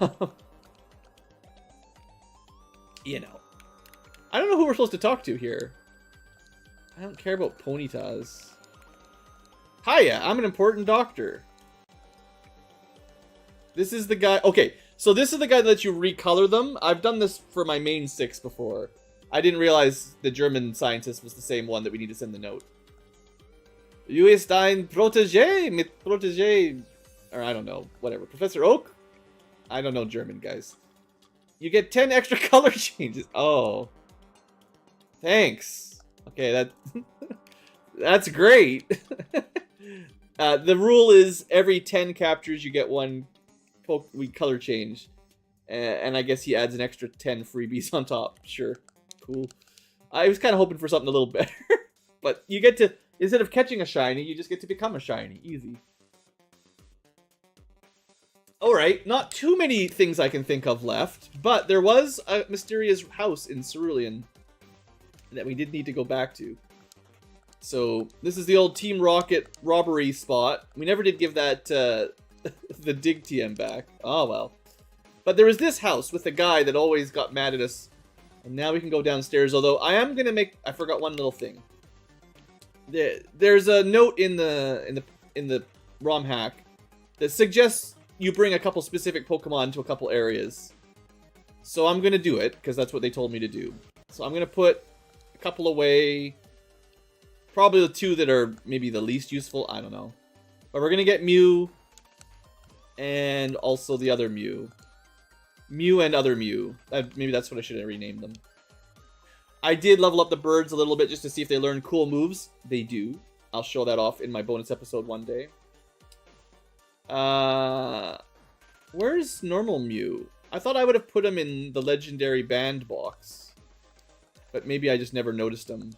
you know. I don't know who we're supposed to talk to here. I don't care about Ponytas. Hiya, I'm an important doctor. This is the guy... Okay, So this is the guy that lets you recolor them. I've done this for my main 6 before. I didn't realize the German scientist was the same one that we need to send the note. You ist ein Protégé mit Protégé... Or I don't know, whatever. Professor Oak? I don't know German, guys. You get 10 extra color changes. Oh. Thanks. Okay, that... that's great. The rule is every 10 captures you get one color change. And I guess he adds an extra 10 freebies on top. Sure. Cool. I was kind of hoping for something a little better. But you get to... Instead of catching a shiny, you just get to become a shiny. Easy. Alright, not too many things I can think of left, but there was a mysterious house in Cerulean that we did need to go back to. So, this is the old Team Rocket robbery spot. We never did give that, the Dig TM back. Oh, well. But there was this house with a guy that always got mad at us. And now we can go downstairs, although I am going to make... I forgot one little thing. There's a note in the ROM hack that suggests you bring a couple specific Pokemon to a couple areas. So I'm going to do it, because that's what they told me to do. So I'm going to put a couple away. Probably the 2 that are maybe the least useful. I don't know. But we're going to get Mew. And also the other Mew. Mew and other Mew. Maybe that's what I should have renamed them. I did level up the birds a little bit just to see if they learn cool moves. They do. I'll show that off in my bonus episode one day. Where's normal Mew? I thought I would have put him in the legendary band box. But maybe I just never noticed him.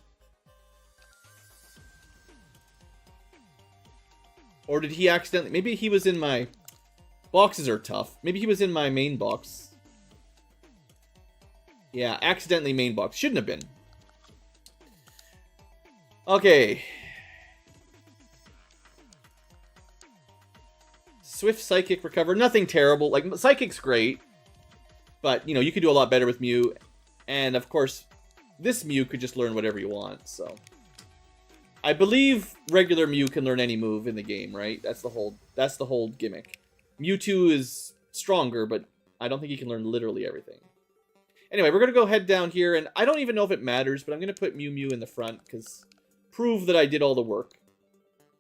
Or did he accidentally... Maybe he was in my... Boxes are tough. Maybe he was in my main box. Yeah, accidentally main box. Shouldn't have been. Okay. Swift Psychic Recover. Nothing terrible. Like, Psychic's great. But, you know, you could do a lot better with Mew. And, of course, this Mew could just learn whatever you want, so... I believe regular Mew can learn any move in the game, right? That's the whole gimmick. Mewtwo is stronger, but I don't think he can learn literally everything. Anyway, we're going to go head down here, and I don't even know if it matters, but I'm going to put Mew Mew in the front, because prove that I did all the work.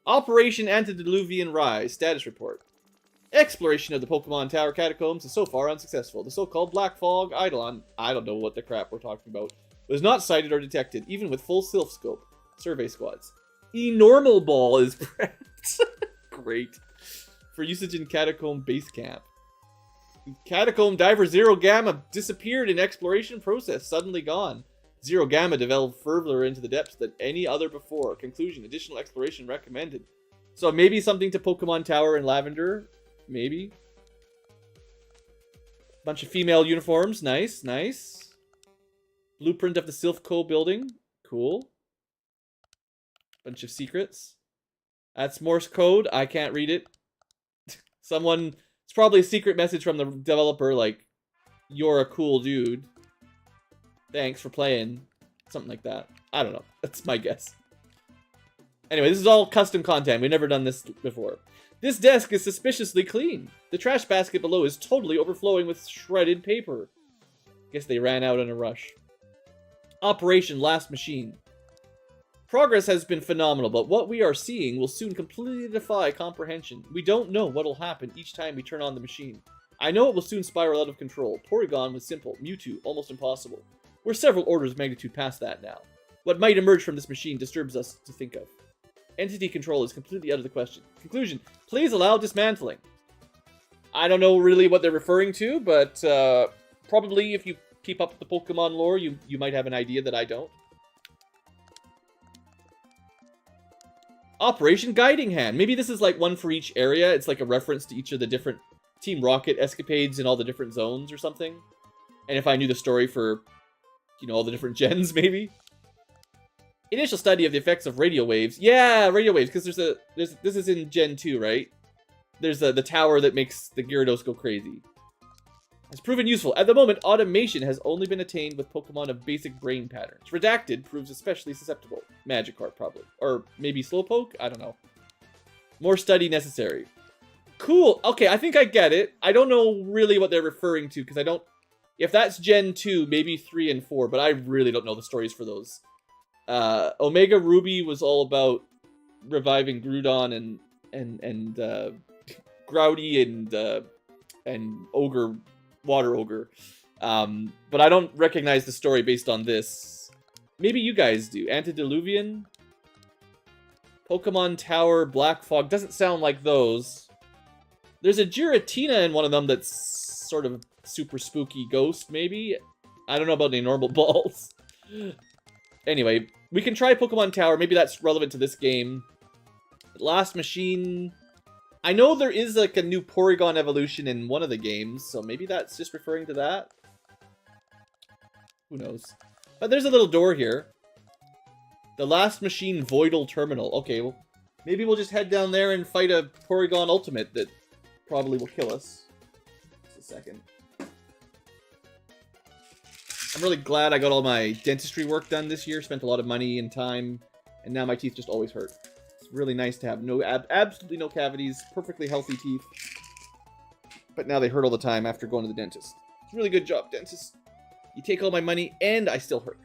Operation Antediluvian Rise, status report. Exploration of the Pokemon Tower Catacombs is so far unsuccessful. The so-called Black Fog Eidolon, I don't know what the crap we're talking about, was not sighted or detected, even with full Sylph Scope. Survey squads. E-Normal Ball is prepped. Great. For usage in Catacomb Base Camp. Catacomb Diver Zero Gamma disappeared in exploration process. Suddenly gone. Zero Gamma developed further into the depths than any other before. Conclusion. Additional exploration recommended. So maybe something to Pokemon Tower and Lavender. Maybe. Bunch of female uniforms. Nice, nice. Blueprint of the Silphco building. Cool. Bunch of secrets. That's Morse code. I can't read it. Someone... It's probably a secret message from the developer, like, you're a cool dude. Thanks for playing. Something like that. I don't know. That's my guess. Anyway, this is all custom content. We've never done this before. This desk is suspiciously clean. The trash basket below is totally overflowing with shredded paper. Guess they ran out in a rush. Operation Last Machine. Progress has been phenomenal, but what we are seeing will soon completely defy comprehension. We don't know what will happen each time we turn on the machine. I know it will soon spiral out of control. Porygon was simple. Mewtwo, almost impossible. We're several orders of magnitude past that now. What might emerge from this machine disturbs us to think of. Entity control is completely out of the question. Conclusion. Please allow dismantling. I don't know really what they're referring to, but probably if you keep up with the Pokemon lore, you might have an idea that I don't. Operation Guiding Hand. Maybe this is like one for each area. It's like a reference to each of the different Team Rocket escapades in all the different zones or something. And if I knew the story for, you know, all the different gens, maybe. Initial study of the effects of radio waves. Yeah, radio waves, because this is in Gen 2, right? There's the tower that makes the Gyarados go crazy. Has proven useful. At the moment, automation has only been attained with Pokemon of basic brain patterns. Redacted proves especially susceptible. Magikarp, probably. Or maybe Slowpoke? I don't know. More study necessary. Cool. Okay, I think I get it. I don't know really what they're referring to, because I don't... If that's Gen 2, maybe 3 and 4, but I really don't know the stories for those. Omega Ruby was all about reviving Groudon and Groudy and Ogre, Water Ogre. But I don't recognize the story based on this. Maybe you guys do. Antediluvian? Pokemon Tower, Black Fog. Doesn't sound like those. There's a Giratina in one of them that's sort of super spooky ghost, maybe? I don't know about any normal balls. Anyway, we can try Pokemon Tower. Maybe that's relevant to this game. Last Machine... I know there is like a new Porygon evolution in one of the games, so maybe that's just referring to that. Who knows? But there's a little door here. The Last Machine Voidal Terminal. Okay, well, maybe we'll just head down there and fight a Porygon Ultimate that probably will kill us. Just a second. I'm really glad I got all my dentistry work done this year. Spent a lot of money and time, and now my teeth just always hurt. It's really nice to have absolutely no cavities, perfectly healthy teeth. But now they hurt all the time after going to the dentist. It's a really good job, dentist. You take all my money, and I still hurt.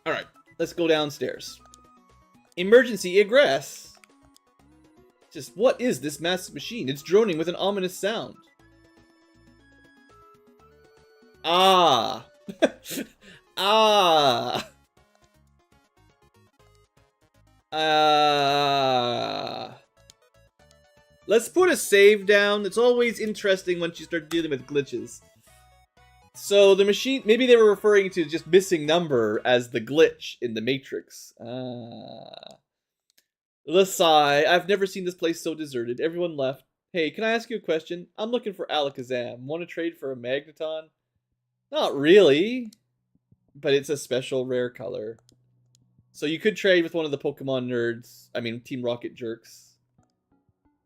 Alright, let's go downstairs. Emergency egress! Just, what is this massive machine? It's droning with an ominous sound. Ah! Ah! Let's put a save down. It's always interesting once you start dealing with glitches. So the machine, maybe they were referring to just missing number as the glitch in the Matrix. Lasai, I've never seen this place so deserted. Everyone left. Hey, can I ask you a question? I'm looking for Alakazam. Want to trade for a Magneton? Not really. But it's a special rare color. So you could trade with one of the Pokemon nerds. I mean, Team Rocket jerks.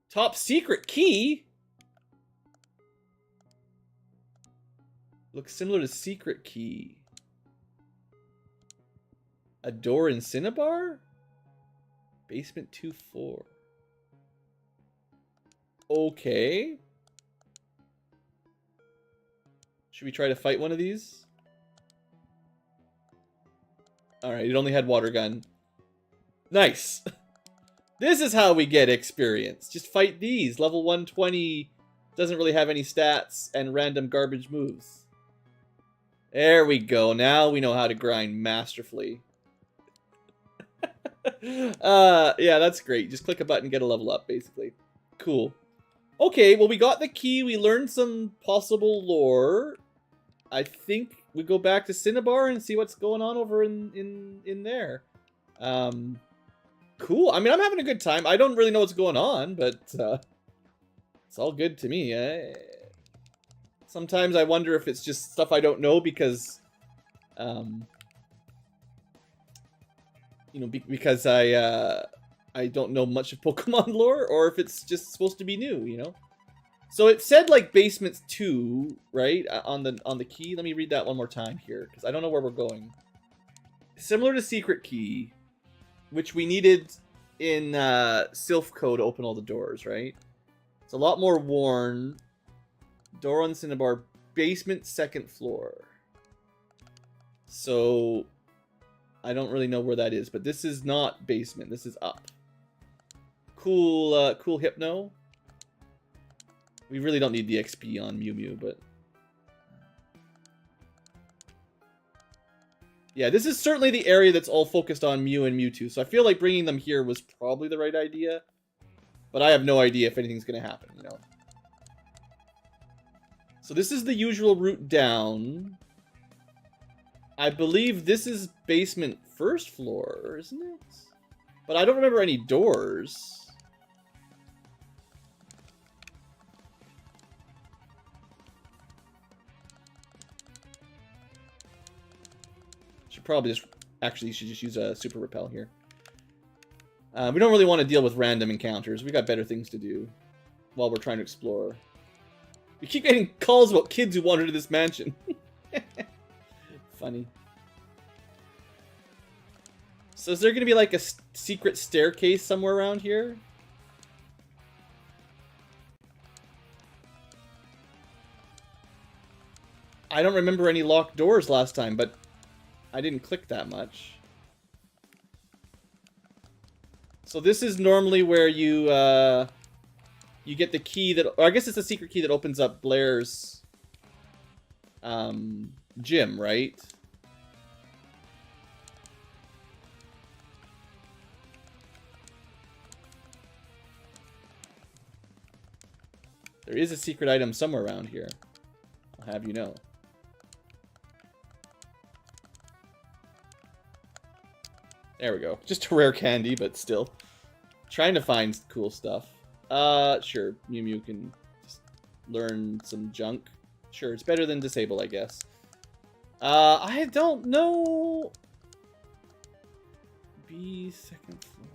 Top secret key? Looks similar to secret key. A door in Cinnabar? Basement 2-4. Okay. Should we try to fight one of these? Alright, it only had water gun. Nice! This is how we get experience. Just fight these. Level 120 doesn't really have any stats and random garbage moves. There we go. Now we know how to grind masterfully. Yeah, that's great. Just click a button, get a level up, basically. Cool. Okay, well, we got the key. We learned some possible lore. I think we go back to Cinnabar and see what's going on over in there. Cool. I mean, I'm having a good time. I don't really know what's going on, but it's all good to me. Sometimes I wonder if it's just stuff I don't know because, you know, because I don't know much of Pokemon lore, or if it's just supposed to be new, you know. So it said like Basement 2, right, on the key. Let me read that one more time here because I don't know where we're going. Similar to Secret Key, which we needed in Silphco to open all the doors, right? It's a lot more worn. Door on Cinnabar, basement, 2nd floor. So I don't really know where that is, but this is not basement. This is up. Cool, cool Hypno. We really don't need the XP on Mew Mew, but yeah, this is certainly the area that's all focused on Mew and Mewtwo, so I feel like bringing them here was probably the right idea. But I have no idea if anything's going to happen, you know. So this is the usual route down. I believe this is basement 1st floor, isn't it? But I don't remember any doors. Should probably just... Actually, you should just use a Super Repel here. We don't really want to deal with random encounters. We got better things to do while we're trying to explore. We keep getting calls about kids who wander to this mansion. Funny. So is there going to be like a secret staircase somewhere around here? I don't remember any locked doors last time, but I didn't click that much. So this is normally where you get the key that, or I guess it's a secret key that opens up Blair's gym, right? There is a secret item somewhere around here. I'll have you know. There we go. Just a rare candy, but still. Trying to find cool stuff. Sure. Mew Mew can just learn some junk. Sure, it's better than disable, I guess. I don't know. B, second floor.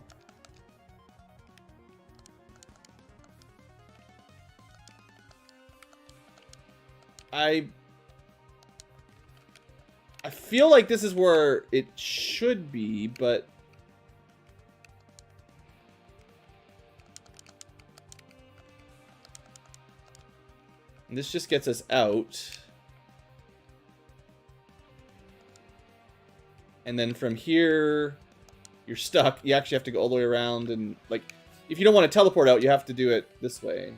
I feel like this is where it should be, but and this just gets us out. And then from here, you're stuck. You actually have to go all the way around, and like, if you don't want to teleport out, you have to do it this way.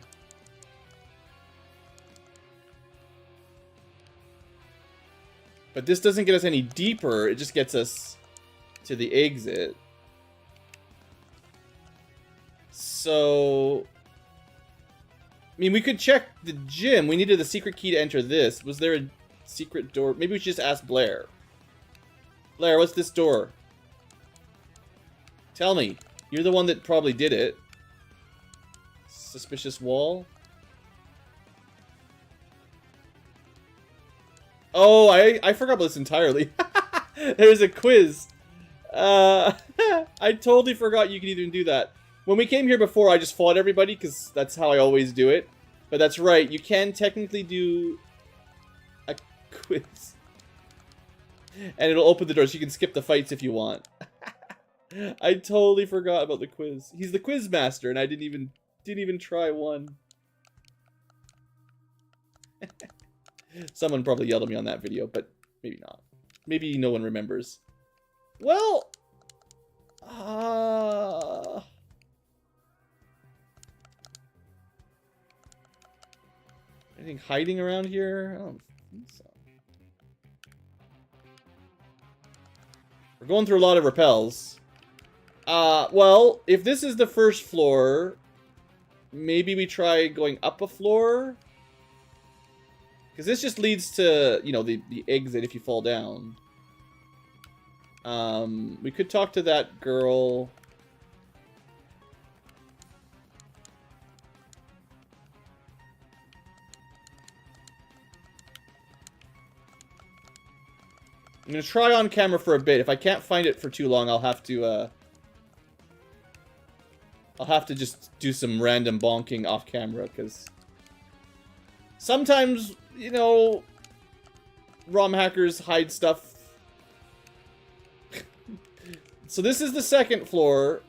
But this doesn't get us any deeper, it just gets us to the exit. So, I mean, we could check the gym. We needed a secret key to enter this. Was there a secret door? Maybe we should just ask Blair. Blair, what's this door? Tell me. You're the one that probably did it. Suspicious wall? Oh, I forgot about this entirely. There's a quiz. I totally forgot you could even do that. When we came here before, I just fought everybody, because that's how I always do it. But that's right, you can technically do a quiz. And it'll open the doors. You can skip the fights if you want. I totally forgot about the quiz. He's the quiz master, and I didn't even try one. Someone probably yelled at me on that video, but maybe not. Maybe no one remembers. Well, anything hiding around here? I don't think so. We're going through a lot of rappels. Well, if this is the first floor, maybe we try going up a floor. Because this just leads to, you know, the exit if you fall down. We could talk to that girl. I'm going to try on camera for a bit. If I can't find it for too long, I'll have to just do some random bonking off camera, because sometimes, you know, ROM hackers hide stuff. So this is the second floor.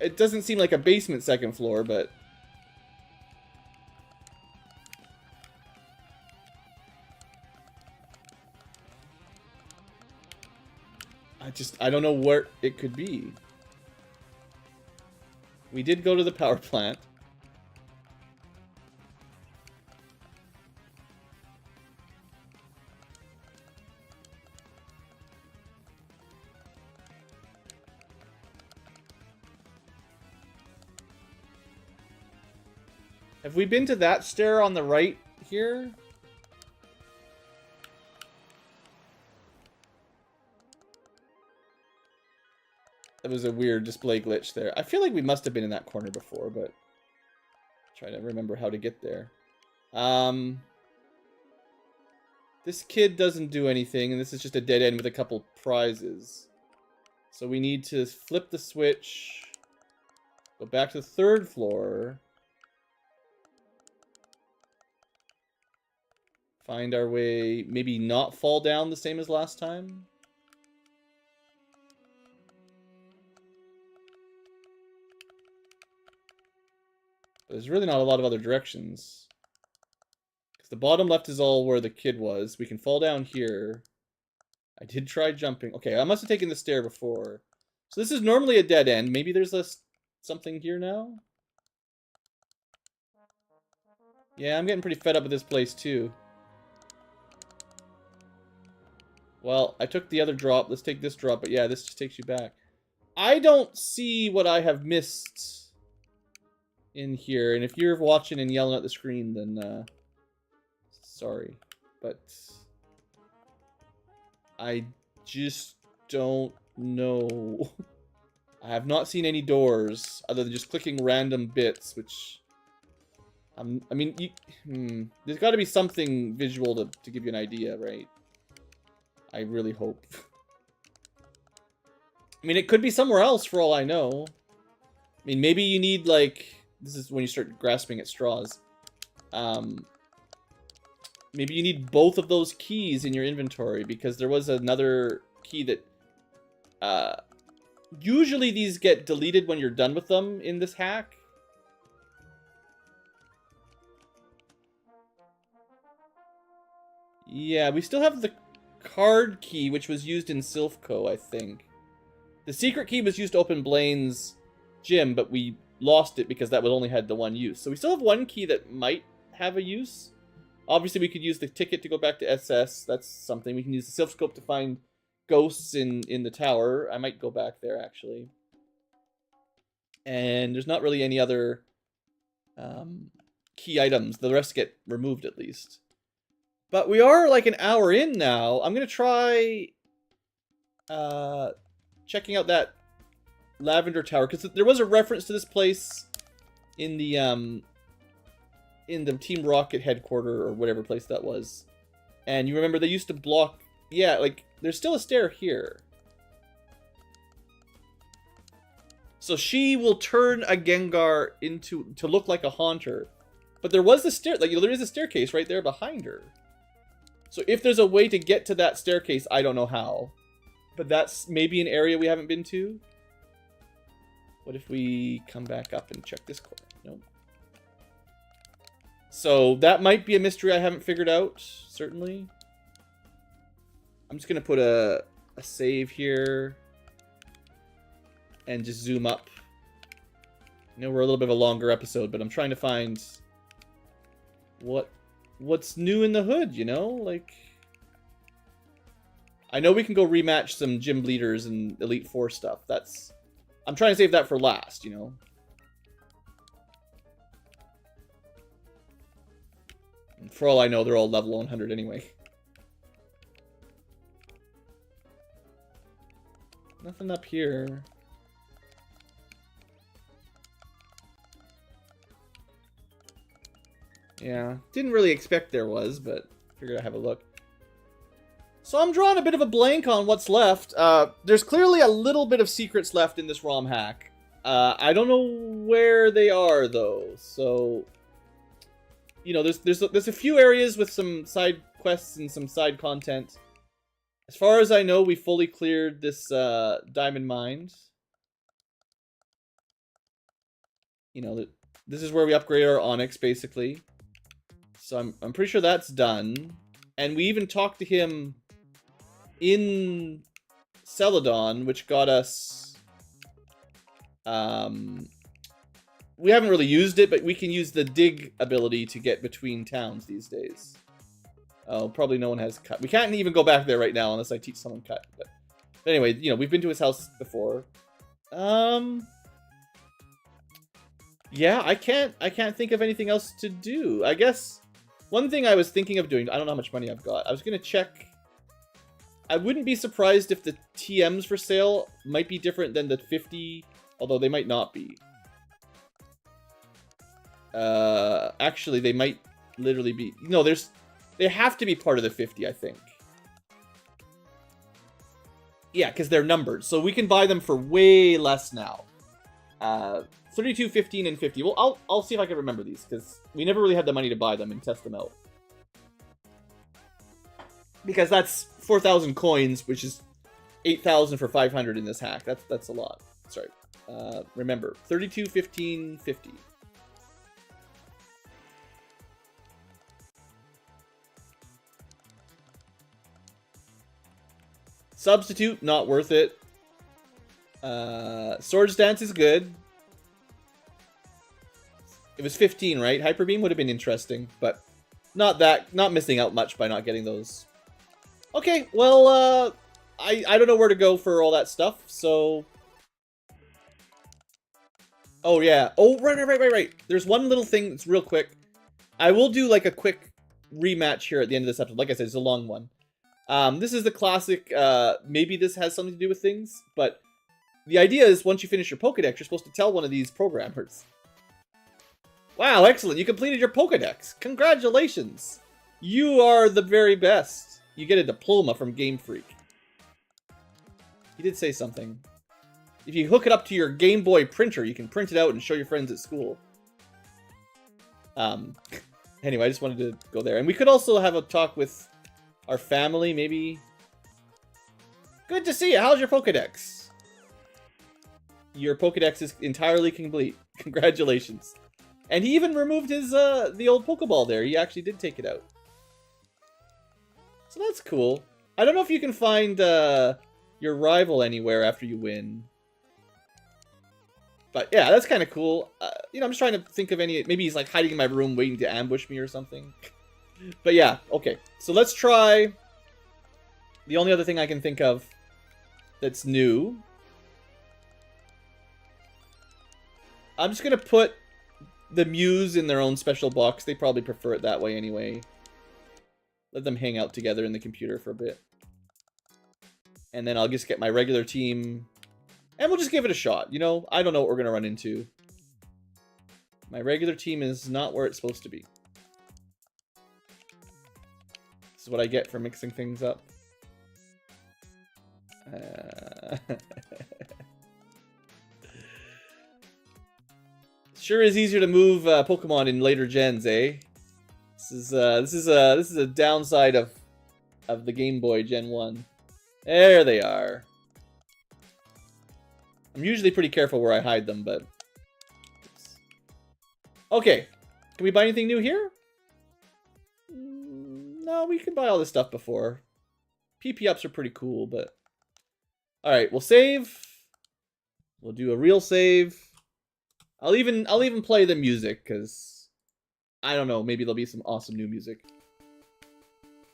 It doesn't seem like a basement second floor, but I don't know where it could be. We did go to the power plant. Have we been to that stair on the right here? That was a weird display glitch there. I feel like we must have been in that corner before, but trying to remember how to get there. This kid doesn't do anything, and this is just a dead end with a couple prizes. So we need to flip the switch, go back to the third floor, find our way, maybe not fall down the same as last time. There's really not a lot of other directions. Because the bottom left is all where the kid was. We can fall down here. I did try jumping. Okay, I must have taken the stair before. So this is normally a dead end. Maybe there's something here now? Yeah, I'm getting pretty fed up with this place too. Well, I took the other drop. Let's take this drop. But yeah, this just takes you back. I don't see what I have missed in here. And if you're watching and yelling at the screen, then sorry. But I just don't know. I have not seen any doors other than just clicking random bits, which... I mean, there's got to be something visual to give you an idea, right? I really hope. I mean, it could be somewhere else for all I know. I mean, maybe you need, like... This is when you start grasping at straws. Maybe you need both of those keys in your inventory, because there was another key that... usually these get deleted when you're done with them in this hack. Yeah, we still have the card key, which was used in Silphco, I think. The secret key was used to open Blaine's gym, but we lost it because that only had the one use. So we still have one key that might have a use. Obviously, we could use the ticket to go back to SS. That's something. We can use the Silphscope to find ghosts in the tower. I might go back there, actually. And there's not really any other key items. The rest get removed, at least. But we are like an hour in now. I'm going to try checking out that Lavender Tower, because there was a reference to this place in the Team Rocket headquarters, or whatever place that was. And you remember they used to block... Yeah, like, there's still a stair here. So she will turn a Gengar to look like a Haunter. But there was the stair... Like, there is a staircase right there behind her. So if there's a way to get to that staircase, I don't know how. But that's maybe an area we haven't been to. What if we come back up and check this corner? Nope. So that might be a mystery I haven't figured out, certainly. I'm just going to put a save here. And just zoom up. I know we're a little bit of a longer episode, but I'm trying to find what's new in the hood, you know? Like, I know we can go rematch some gym leaders and Elite Four stuff. I'm trying to save that for last, you know? And for all I know, they're all level 100 anyway. Nothing up here. Yeah, didn't really expect there was, but figured I'd have a look. So I'm drawing a bit of a blank on what's left. There's clearly a little bit of secrets left in this ROM hack. I don't know where they are, though. So, you know, there's a few areas with some side quests and some side content. As far as I know, we fully cleared this diamond mine. You know, this is where we upgrade our Onyx, basically. So I'm pretty sure that's done. And we even talked to him in Celadon, which got us... we haven't really used it, but we can use the dig ability to get between towns these days. Oh, probably no one has cut. We can't even go back there right now unless I teach someone cut. But anyway, you know, we've been to his house before. Yeah, I can't think of anything else to do. I guess one thing I was thinking of doing, I don't know how much money I've got. I was going to check. I wouldn't be surprised if the TMs for sale might be different than the 50, although they might not be. Actually, they might literally be... No, they have to be part of the 50, I think. Yeah, because they're numbered. So we can buy them for way less now. 32, 15, and 50. Well, I'll see if I can remember these, because we never really had the money to buy them and test them out. Because that's 4,000 coins, which is 8,000 for 500 in this hack. That's a lot. Sorry. Remember, 32, 15, 50. Substitute, not worth it. Swords Dance is good. It was 15, right? Hyper Beam would have been interesting, but not missing out much by not getting those. Okay, well, I don't know where to go for all that stuff, so... Oh, yeah. Oh, right. There's one little thing that's real quick. I will do, like, a quick rematch here at the end of this episode. Like I said, it's a long one. This is the classic, maybe this has something to do with things, but the idea is once you finish your Pokedex, you're supposed to tell one of these programmers. Wow, excellent. You completed your Pokedex. Congratulations. You are the very best. You get a diploma from Game Freak. He did say something. If you hook it up to your Game Boy printer, you can print it out and show your friends at school. Anyway, I just wanted to go there. And we could also have a talk with our family, maybe. Good to see you. How's your Pokedex? Your Pokedex is entirely complete. Congratulations. And he even removed his, the old Pokeball there. He actually did take it out. So that's cool. I don't know if you can find, your rival anywhere after you win. But yeah, that's kind of cool. You know, I'm just trying to think of any... Maybe he's like hiding in my room waiting to ambush me or something. But yeah, okay. So let's try... The only other thing I can think of that's new. I'm just going to put the Mews in their own special box. They probably prefer it that way anyway. Let them hang out together in the computer for a bit. And then I'll just get my regular team... And we'll just give it a shot, you know? I don't know what we're going to run into. My regular team is not where it's supposed to be. This is what I get for mixing things up. Sure is easier to move Pokemon in later gens, eh? This is a downside of the Game Boy Gen 1. There they are. I'm usually pretty careful where I hide them, but... Okay. Can we buy anything new here? No, we can buy all this stuff before. PP ups are pretty cool, but... Alright, we'll save. We'll do a real save. I'll even play the music, because... I don't know, maybe there'll be some awesome new music.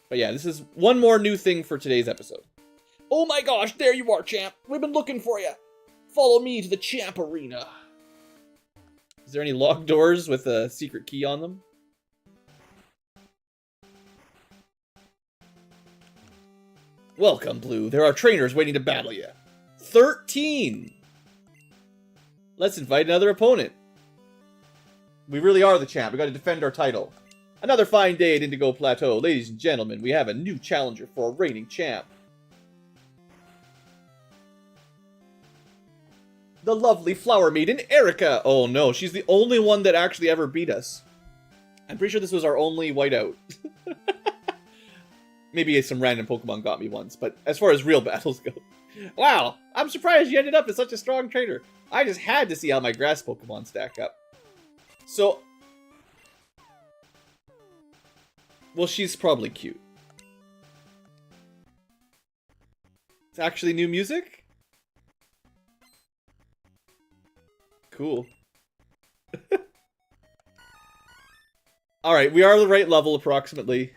But yeah, this is one more new thing for today's episode. Oh my gosh, there you are, champ! We've been looking for you! Follow me to the champ arena. Is there any locked doors with a secret key on them? Welcome, Blue. There are trainers waiting to battle you. 13! Let's invite another opponent. We really are the champ. We gotta defend our title. Another fine day at Indigo Plateau. Ladies and gentlemen, we have a new challenger for a reigning champ. The lovely flower maiden, Erica! Oh no, she's the only one that actually ever beat us. I'm pretty sure this was our only whiteout. Maybe some random Pokemon got me once, but as far as real battles go... Wow, I'm surprised you ended up as such a strong trainer. I just had to see how my grass Pokemon stack up. So... Well, she's probably cute. It's actually new music? Cool. Alright, we are the right level, approximately.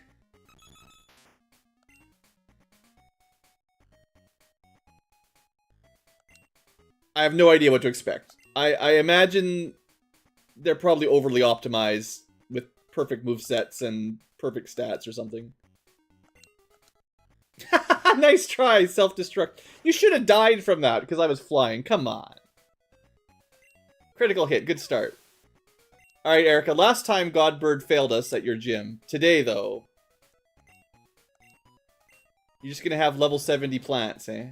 I have no idea what to expect. I imagine they're probably overly optimized with perfect movesets and perfect stats or something. Nice try, self-destruct. You should have died from that, because I was flying. Come on. Critical hit, good start. Alright, Erica, last time Godbird failed us at your gym. Today, though... You're just gonna have level 70 plants, eh?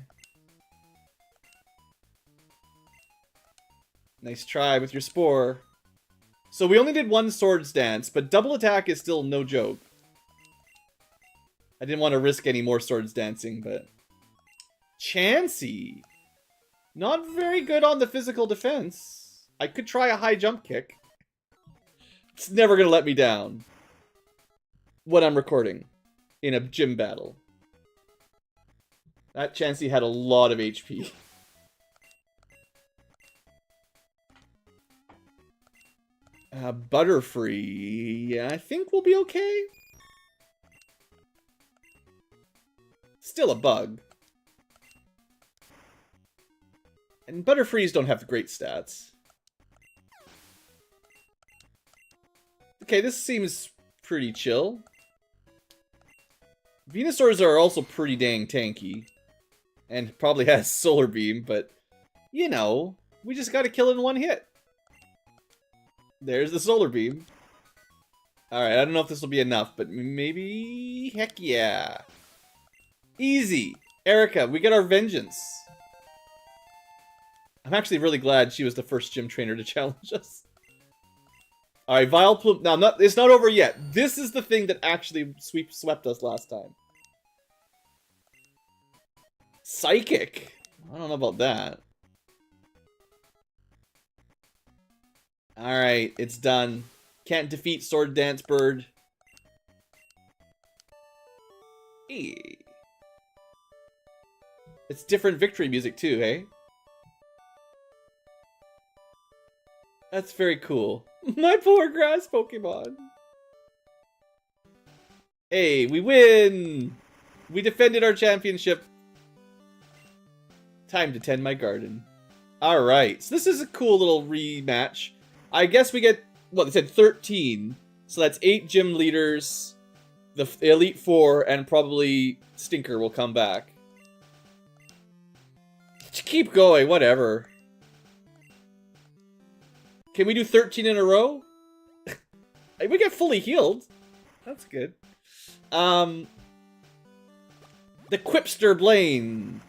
Nice try with your Spore. So we only did one Swords Dance, but double attack is still no joke. I didn't want to risk any more Swords Dancing, but... Chansey! Not very good on the physical defense. I could try a high jump kick. It's never gonna let me down. When I'm recording. In a gym battle. That Chansey had a lot of HP. Butterfree. Yeah, I think we'll be okay. Still a bug. And Butterfrees don't have great stats. Okay, this seems pretty chill. Venusaurs are also pretty dang tanky. And probably has Solar Beam, but, you know, we just gotta kill it in one hit. There's the Solar Beam. Alright, I don't know if this will be enough, but maybe... Heck yeah. Easy. Erica, we get our vengeance. I'm actually really glad she was the first gym trainer to challenge us. Alright, Vileplume. Now, it's not over yet. This is the thing that actually swept us last time. Psychic. I don't know about that. Alright, it's done. Can't defeat Sword Dance Bird. Hey. It's different victory music too, hey? That's very cool. My poor grass Pokemon. Hey, we win! We defended our championship. Time to tend my garden. Alright, so this is a cool little rematch. I guess we get, well, they said 13. So that's 8 gym leaders, the Elite Four, and probably Stinker will come back. Keep going, whatever. Can we do 13 in a row? We get fully healed. That's good. The Quipster Blaine.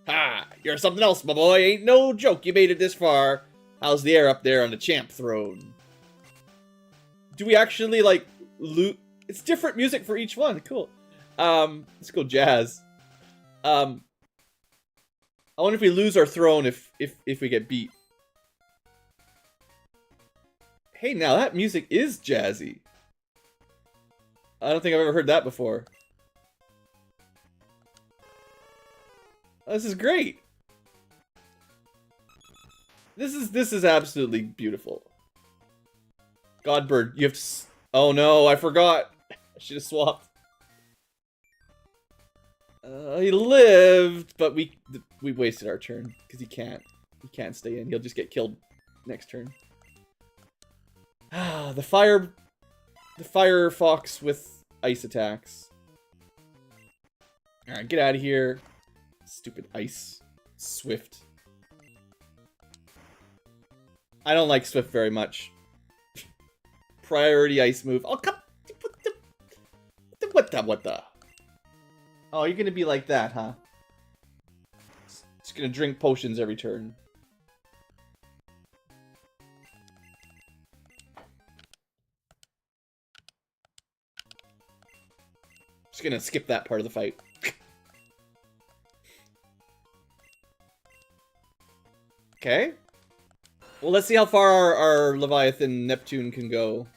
Ha! You're something else, my boy. Ain't no joke you made it this far. How's the air up there on the champ throne? Do we actually, like, loot? It's different music for each one. Cool. Let's go jazz. I wonder if we lose our throne if we get beat. Hey, now that music is jazzy. I don't think I've ever heard that before. Oh, this is great. This is absolutely beautiful. Godbird, you have to... Oh no, I forgot. I should have swapped. He lived, but we wasted our turn because he can't stay in. He'll just get killed next turn. Ah, the fire fox with ice attacks. All right, get out of here. Stupid ice. Swift. I don't like Swift very much. Priority ice move. Oh, come. What the? Oh, you're gonna be like that, huh? Just gonna drink potions every turn. Just gonna skip that part of the fight. Okay. Well, let's see how far our Leviathan Neptune can go.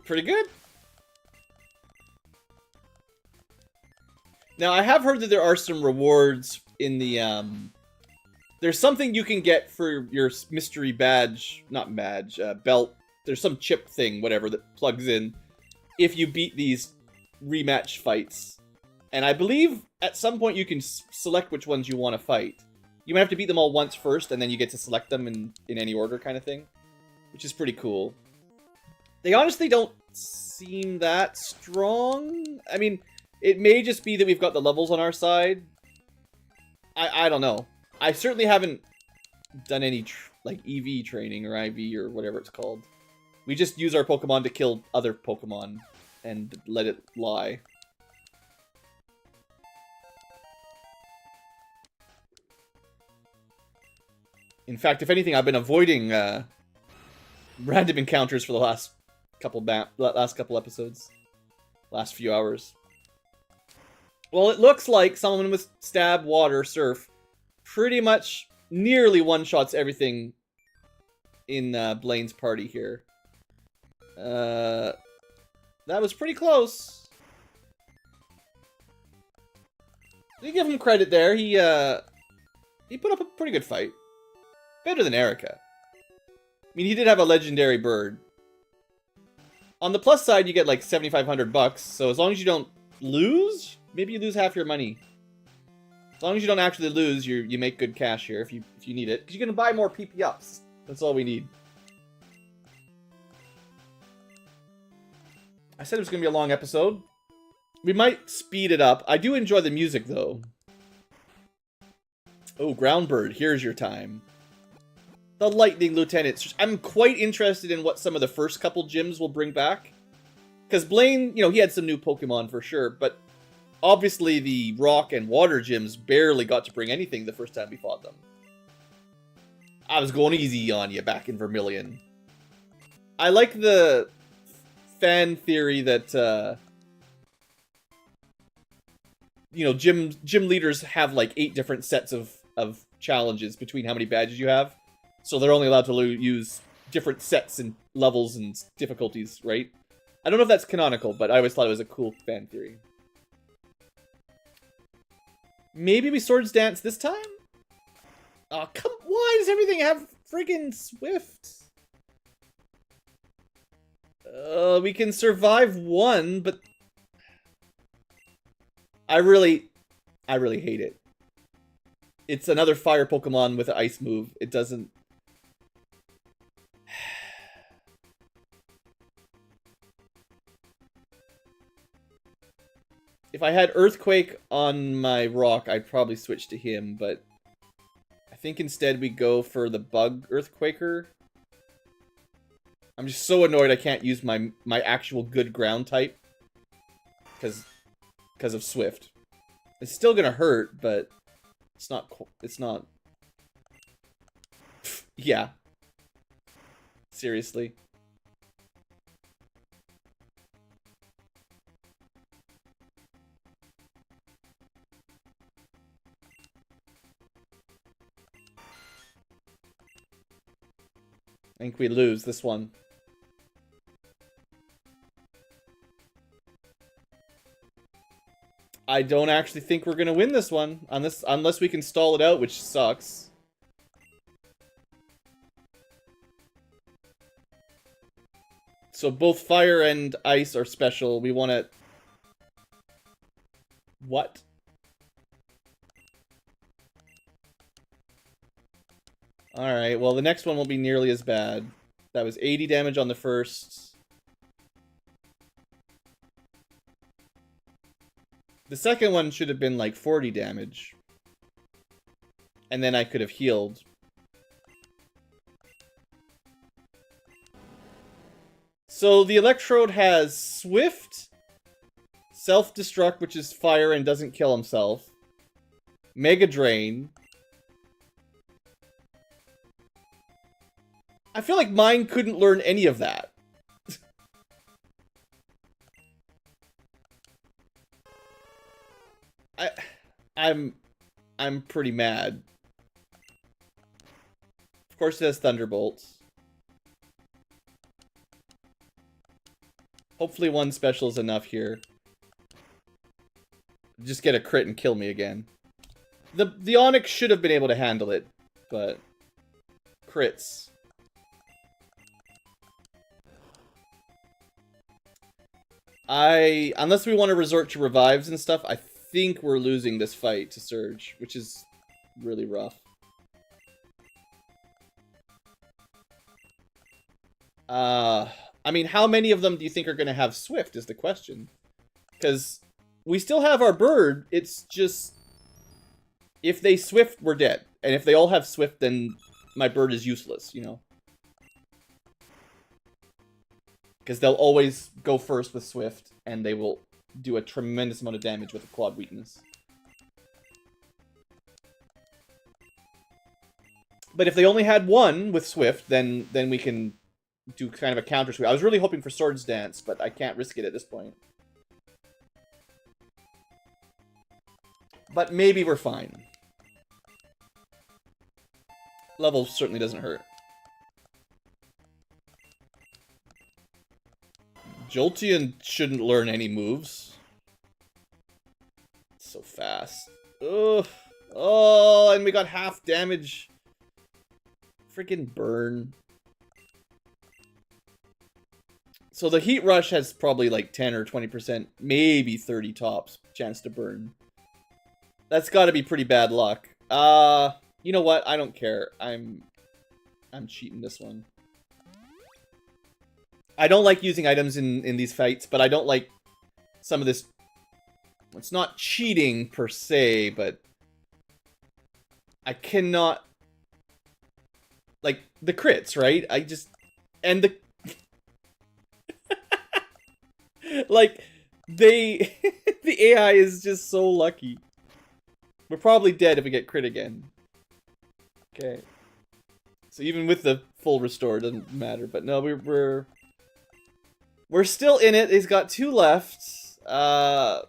Pretty good. Now, I have heard that there are some rewards in the, there's something you can get for your mystery badge, not badge, belt. There's some chip thing, whatever, that plugs in if you beat these rematch fights. And I believe at some point you can select which ones you want to fight. You might have to beat them all once first, and then you get to select them in any order kind of thing. Which is pretty cool. They honestly don't seem that strong. I mean, it may just be that we've got the levels on our side. I don't know. I certainly haven't done any like EV training or IV or whatever it's called. We just use our Pokemon to kill other Pokemon and let it lie. In fact, if anything, I've been avoiding random encounters for the last couple episodes, last few hours. Well, it looks like someone with Stab, Water, Surf pretty much nearly one-shots everything in Blaine's party here. That was pretty close. You give him credit there. He put up a pretty good fight. Better than Erica. I mean, he did have a legendary bird. On the plus side, you get like 7,500 bucks. So as long as you don't lose, maybe you lose half your money. As long as you don't actually lose, you make good cash here if you need it. Because you're gonna buy more PP ups. That's all we need. I said it was gonna be a long episode. We might speed it up. I do enjoy the music though. Oh, Groundbird, here's your time. The Lightning Lieutenants. I'm quite interested in what some of the first couple gyms will bring back. Because Blaine, you know, he had some new Pokemon for sure, but obviously the Rock and Water gyms barely got to bring anything the first time we fought them. I was going easy on you back in Vermilion. I like the fan theory that, you know, gym leaders have like 8 different sets of challenges between how many badges you have. So they're only allowed to use different sets and levels and difficulties, right? I don't know if that's canonical, but I always thought it was a cool fan theory. Maybe we Swords Dance this time? Oh, come... Why does everything have friggin' Swift? We can survive one, but... I really hate it. It's another fire Pokemon with an ice move. It doesn't... If I had Earthquake on my Rock, I'd probably switch to him, but I think instead we go for the Bug Earthquaker. I'm just so annoyed I can't use my actual good ground type because of Swift. It's still gonna hurt, but it's not. Yeah. Seriously. I think we lose this one. I don't actually think we're gonna win this one, unless we can stall it out, which sucks. So both fire and ice are special. We want to... What? Alright, well the next one won't be nearly as bad. That was 80 damage on the first. The second one should have been like 40 damage. And then I could have healed. So the Electrode has Swift, Self-Destruct, which is fire and doesn't kill himself, Mega Drain. I feel like mine couldn't learn any of that. I'm pretty mad. Of course it has Thunderbolts. Hopefully one special is enough here. Just get a crit and kill me again. The Onyx should have been able to handle it, but crits. Unless we want to resort to revives and stuff, I think we're losing this fight to Surge, which is really rough. I mean, how many of them do you think are going to have Swift is the question. Because we still have our bird, it's just... If they Swift, we're dead. And if they all have Swift, then my bird is useless, you know? Because they'll always go first with Swift, and they will do a tremendous amount of damage with a quad weakness. But if they only had one with Swift, then we can do kind of a counter Swift. I was really hoping for Swords Dance, but I can't risk it at this point. But maybe we're fine. Level certainly doesn't hurt. Jolteon shouldn't learn any moves. So fast. Ugh. Oh, and we got half damage. Freaking burn. So the heat rush has probably like 10 or 20%, maybe 30 tops chance to burn. That's got to be pretty bad luck. You know what? I don't care. I'm cheating this one. I don't like using items in these fights, but I don't like some of this. It's not cheating per se, but I cannot, like, the crits, right? I just, and the like, the AI is just so lucky. We're probably dead if we get crit again. Okay. So even with the full restore, it doesn't matter. But no, we're still in it. He's got 2 left. I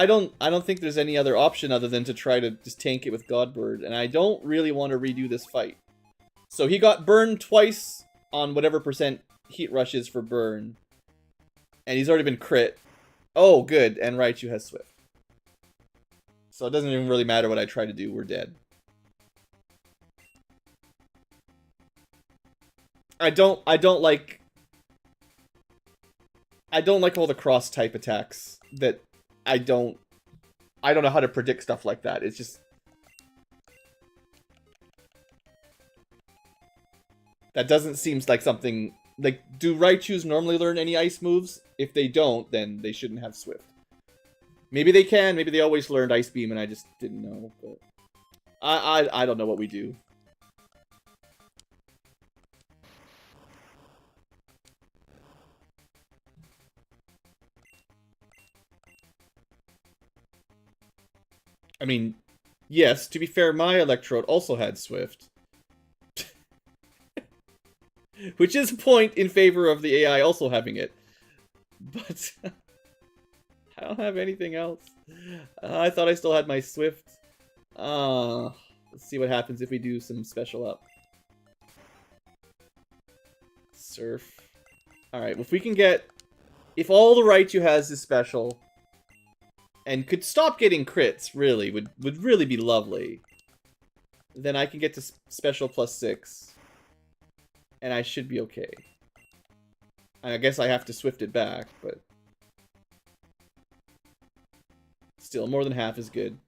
don't think there's any other option other than to try to just tank it with Godbird, and I don't really want to redo this fight. So he got burned twice on whatever percent heat rush is for burn. And he's already been crit. Oh, good, and Raichu has Swift. So it doesn't even really matter what I try to do, we're dead. I don't like all the cross type attacks that I don't know how to predict stuff like that. It's just that doesn't seem like something like, do Raichus normally learn any ice moves? If they don't, then they shouldn't have Swift. Maybe they can, maybe they always learned Ice Beam and I just didn't know, but I don't know what we do. I mean, yes, to be fair, my Electrode also had Swift. Which is a point in favor of the AI also having it. But I don't have anything else. I thought I still had my Swift. Let's see what happens if we do some special up. Surf. Alright, if we can get... If all the Raichu has is special, and could stop getting crits, really, would really be lovely, then I can get to special +6. And I should be okay. I guess I have to Swift it back, but... Still, more than half is good.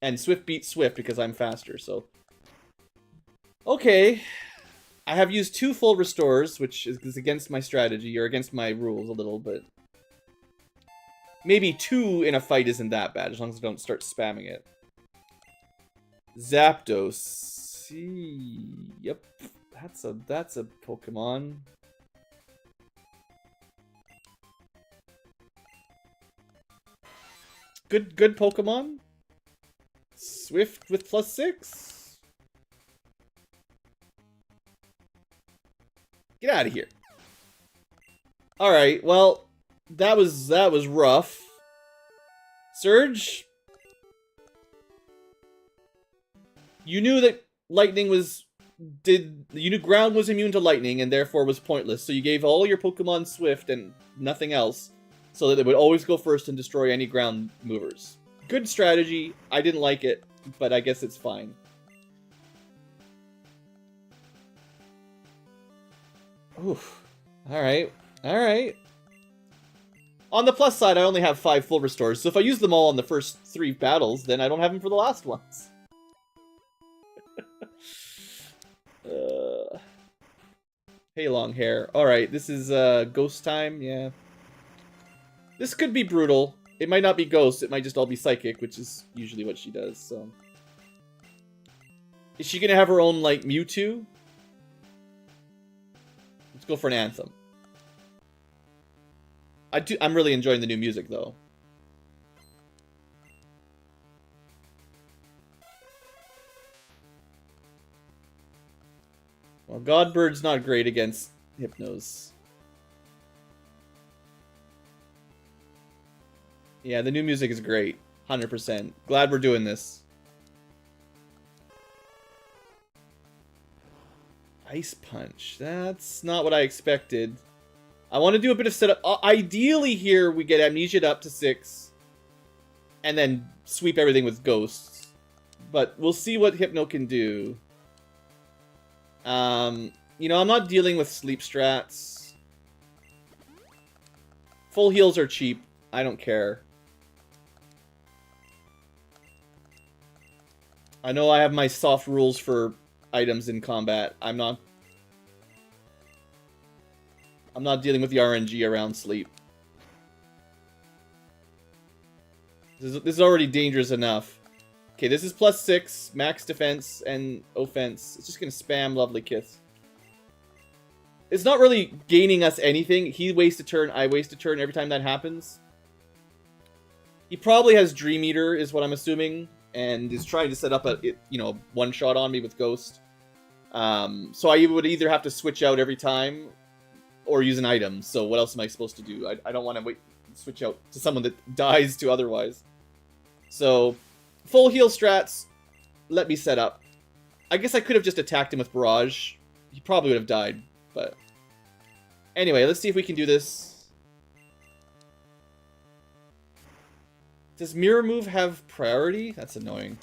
And Swift beats Swift because I'm faster, so... Okay. I have used 2 full restores, which is against my strategy, or against my rules a little, but... Maybe 2 in a fight isn't that bad, as long as I don't start spamming it. Zapdos. Yep. That's a Pokemon. Good Pokemon. Swift with +6. Get out of here. All right. Well, that was rough. Surge. You knew that lightning was you knew ground was immune to lightning and therefore was pointless. So you gave all your Pokemon Swift and nothing else, so that they would always go first and destroy any ground movers. Good strategy. I didn't like it, but I guess it's fine. Oof. Alright. Alright. On the plus side, I only have 5 full restores, so if I use them all on the first 3 battles, then I don't have them for the last ones. Hey, long hair. Alright, this is ghost time, yeah. This could be brutal. It might not be ghost, it might just all be psychic, which is usually what she does, so... Is she gonna have her own, like, Mewtwo? Let's go for an Anthem. I'm really enjoying the new music, though. Well, Godbird's not great against Hypnos. Yeah, the new music is great. 100%. Glad we're doing this. Ice Punch. That's not what I expected. I want to do a bit of setup. Ideally here, we get Amnesia'd up to 6. and then sweep everything with ghosts. But we'll see what Hypno can do. You know, I'm not dealing with sleep strats. Full heals are cheap. I don't care. I know I have my soft rules for items in combat. I'm not dealing with the RNG around sleep. This is already dangerous enough. Okay, this is +6, max defense and offense. It's just gonna spam Lovely Kiss. It's not really gaining us anything. He wastes a turn, I waste a turn every time that happens. He probably has Dream Eater, is what I'm assuming, and is trying to set up a, you know, one-shot on me with Ghost. So I would either have to switch out every time, or use an item. So what else am I supposed to do? I don't want to switch out to someone that dies to otherwise. So, full heal strats, let me set up. I guess I could have just attacked him with Barrage. He probably would have died, but... Anyway, let's see if we can do this. Does Mirror Move have priority? That's annoying.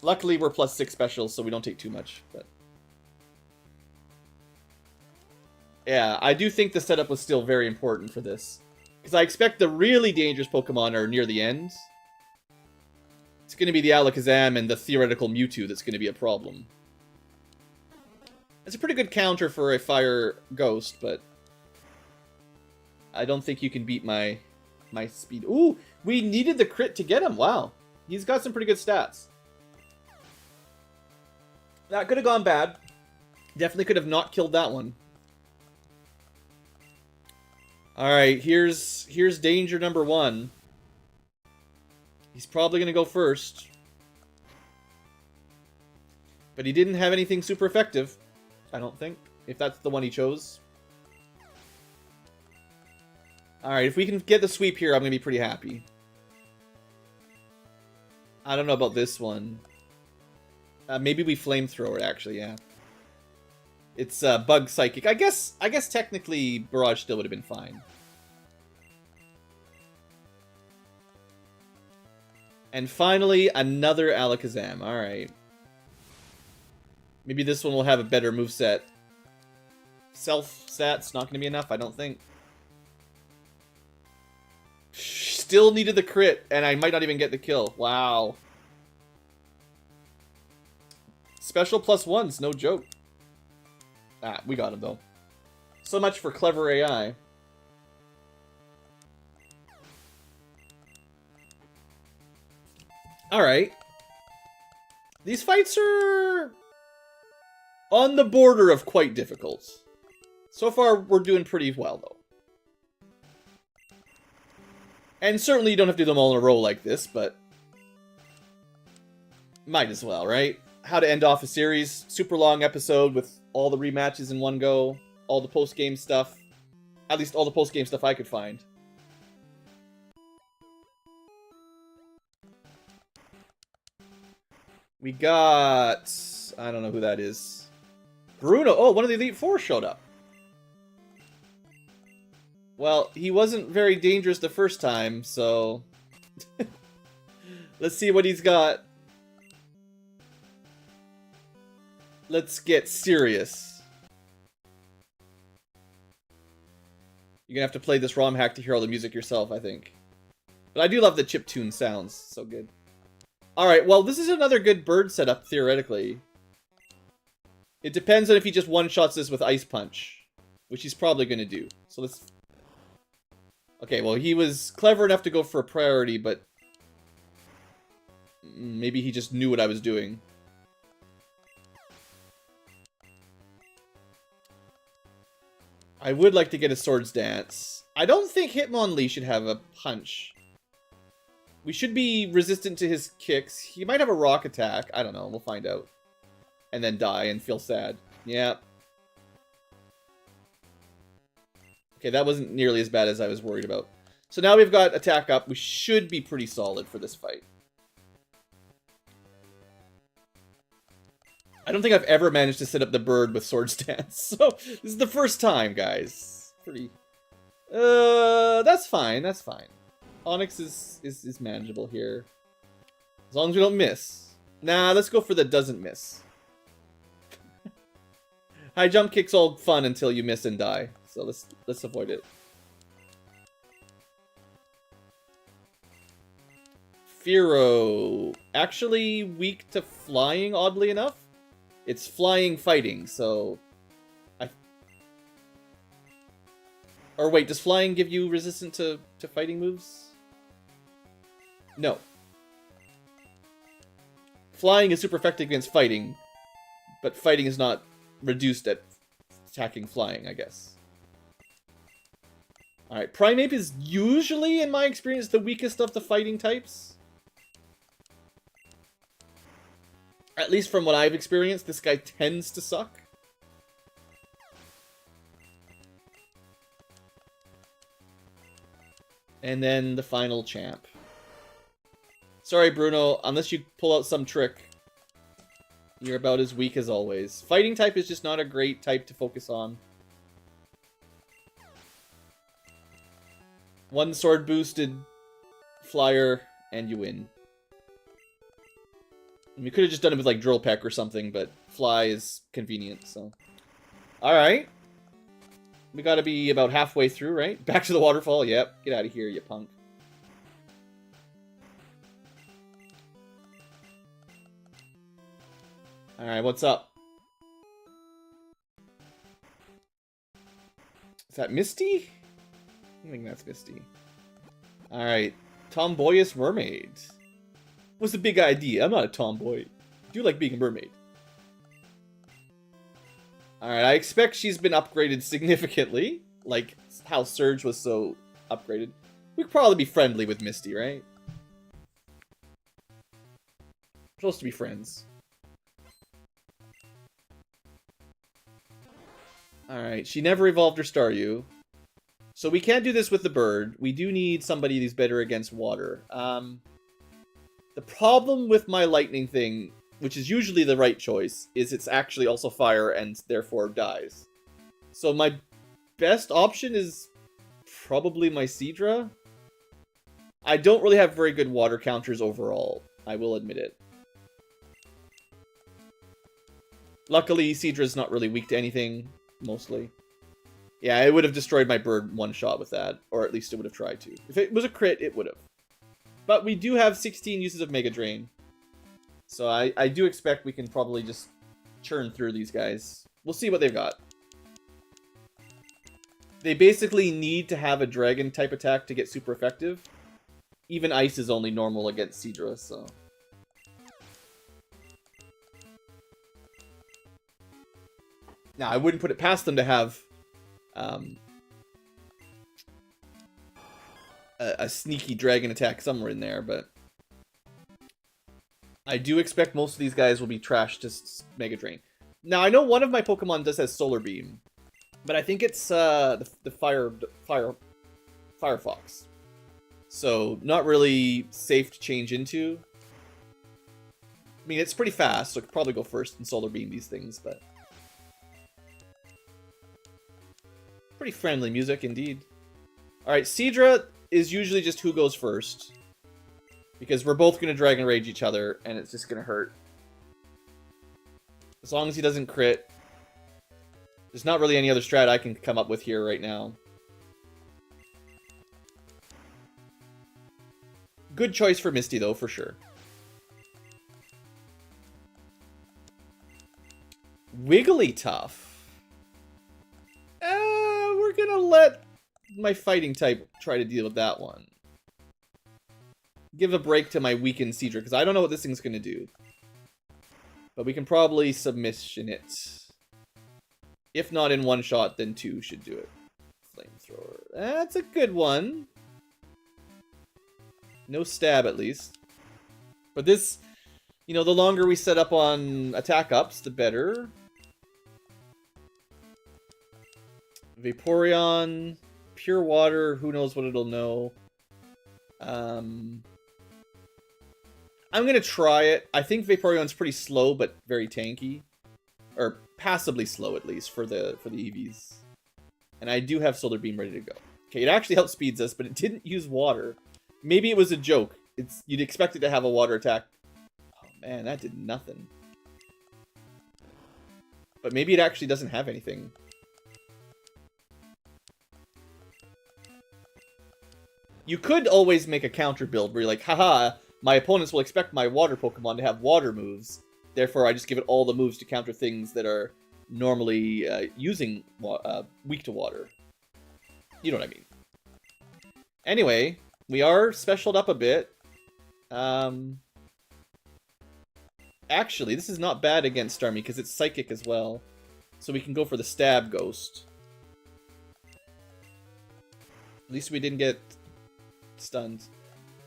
Luckily, we're +6 specials, so we don't take too much, but... Yeah, I do think the setup was still very important for this. Because I expect the really dangerous Pokemon are near the end. It's going to be the Alakazam and the theoretical Mewtwo that's going to be a problem. It's a pretty good counter for a Fire Ghost, but... I don't think you can beat my speed. Ooh, we needed the crit to get him. Wow. He's got some pretty good stats. That could have gone bad. Definitely could have not killed that one. Alright, here's danger number 1. He's probably going to go first. But he didn't have anything super effective, I don't think, if that's the one he chose. Alright, if we can get the sweep here, I'm going to be pretty happy. I don't know about this one. Maybe we Flamethrower, actually, yeah. It's Bug Psychic. I guess technically Barrage still would have been fine. And finally, another Alakazam. Alright. Maybe this one will have a better moveset. Self-stat's not going to be enough, I don't think. Still needed the crit, and I might not even get the kill. Wow. Special +1's no joke. Ah, we got him, though. So much for clever AI. Alright. These fights are on the border of quite difficult. So far, we're doing pretty well, though. And certainly you don't have to do them all in a row like this, but... might as well, right? How to end off a series. Super long episode with all the rematches in one go. All the post-game stuff. At least all the post-game stuff I could find. We got... I don't know who that is. Bruno! Oh, one of the Elite Four showed up. Well, he wasn't very dangerous the first time, so... Let's see what he's got. Let's get serious. You're gonna have to play this Romhack to hear all the music yourself, I think. But I do love the chiptune sounds. So good. Alright, well, this is another good bird setup, theoretically. It depends on if he just one-shots this with Ice Punch. Which he's probably gonna do. So let's... Okay, well, he was clever enough to go for a priority, but... maybe he just knew what I was doing. I would like to get a Swords Dance. I don't think Hitmonlee should have a punch. We should be resistant to his kicks. He might have a rock attack. I don't know. We'll find out. And then die and feel sad. Yeah. Okay, that wasn't nearly as bad as I was worried about. So now we've got attack up. We should be pretty solid for this fight. I don't think I've ever managed to set up the bird with Swords Dance. So this is the first time, guys. Pretty... that's fine. That's fine. Onyx is manageable here. As long as we don't miss. Nah, let's go for the doesn't miss. High jump kick's all fun until you miss and die. So let's avoid it. Firo. Actually weak to flying, oddly enough. It's flying fighting, so... Or wait, does flying give you resistant to fighting moves? No. Flying is super effective against fighting, but fighting is not reduced at attacking flying, I guess. Alright, Primeape is usually, in my experience, the weakest of the fighting types. At least from what I've experienced, this guy tends to suck. And then the final champ. Sorry, Bruno, unless you pull out some trick, you're about as weak as always. Fighting type is just not a great type to focus on. One sword boosted flyer, and you win. We could have just done it with, like, Drill Peck or something, but fly is convenient, so... Alright. We gotta be about halfway through, right? Back to the waterfall, yep. Get out of here, you punk. Alright, what's up? Is that Misty? I think that's Misty. Alright. Tomboyish mermaid. What's the big idea? I'm not a tomboy. I do like being a mermaid. Alright, I expect she's been upgraded significantly. Like how Surge was so upgraded. We could probably be friendly with Misty, right? We're supposed to be friends. Alright, she never evolved her Staryu. So we can't do this with the bird. We do need somebody who's better against water. The problem with my lightning thing, which is usually the right choice, is it's actually also fire and therefore dies. So my best option is probably my Seadra. I don't really have very good water counters overall. I will admit it. Luckily, Seadra's not really weak to anything, mostly. Yeah, it would have destroyed my bird one shot with that, or at least it would have tried to. If it was a crit, it would have. But we do have 16 uses of Mega Drain. So I do expect we can probably just churn through these guys. We'll see what they've got. They basically need to have a dragon type attack to get super effective. Even ice is only normal against Seadra, so... Now, I wouldn't put it past them to have a sneaky dragon attack somewhere in there, but I do expect most of these guys will be trash to Mega Drain. Now, I know one of my Pokemon does have Solar Beam, but I think it's the Firefox. So, not really safe to change into. I mean, it's pretty fast, so I could probably go first and Solar Beam these things, but... Pretty friendly music, indeed. Alright, Seadra is usually just who goes first. Because we're both going to Dragon Rage each other, and it's just going to hurt. As long as he doesn't crit. There's not really any other strat I can come up with here right now. Good choice for Misty, though, for sure. Wigglytuff. We're gonna let my fighting type try to deal with that one. Give a break to my weakened Seadra, because I don't know what this thing's gonna do. But we can probably submission it. If not in one shot, then two should do it. Flamethrower. That's a good one. No stab, at least. But this, you know, the longer we set up on attack ups, the better. Vaporeon, Pure Water, who knows what it'll know. I'm gonna try it. I think Vaporeon's pretty slow, but very tanky. Or passably slow, at least, for the EVs. And I do have Solar Beam ready to go. Okay, it actually outspeeds us, but it didn't use water. Maybe it was a joke. You'd expect it to have a water attack. Oh man, that did nothing. But maybe it actually doesn't have anything. You could always make a counter build where you're like, haha, my opponents will expect my water Pokemon to have water moves. Therefore, I just give it all the moves to counter things that are normally weak to water. You know what I mean. Anyway, we are specialed up a bit. Actually, this is not bad against Starmie because it's Psychic as well. So we can go for the Stab Ghost. At least we didn't get stunned.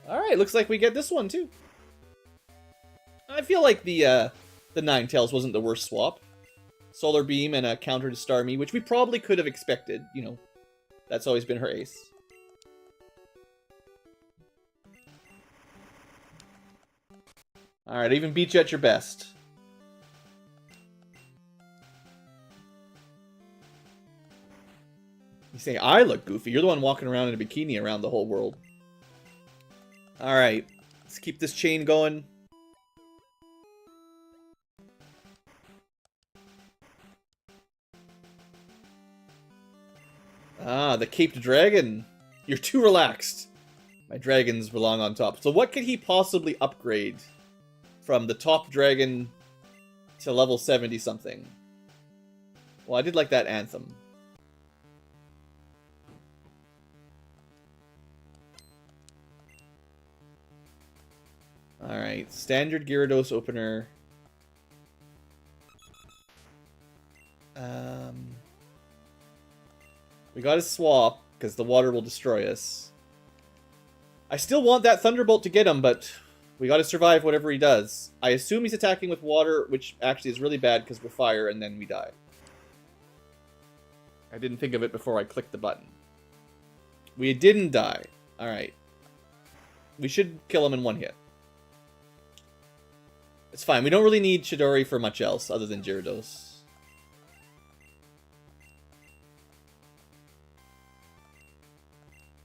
Alright, looks like we get this one too. I feel like the Ninetales wasn't the worst swap. Solar Beam and a counter to Starmie, which we probably could have expected. You know, that's always been her ace. Alright, I even beat you at your best. You say I look goofy. You're the one walking around in a bikini around the whole world. Alright, let's keep this chain going. Ah, the Caped Dragon. You're too relaxed. My dragons belong on top. So what could he possibly upgrade from the top dragon to level 70 something? Well, I did like that Anthem. Alright, standard Gyarados opener. We gotta swap, because the water will destroy us. I still want that Thunderbolt to get him, but we gotta survive whatever he does. I assume he's attacking with water, which actually is really bad because we're fire, and then we die. I didn't think of it before I clicked the button. We didn't die. Alright. We should kill him in one hit. It's fine. We don't really need Chidori for much else other than Gyarados.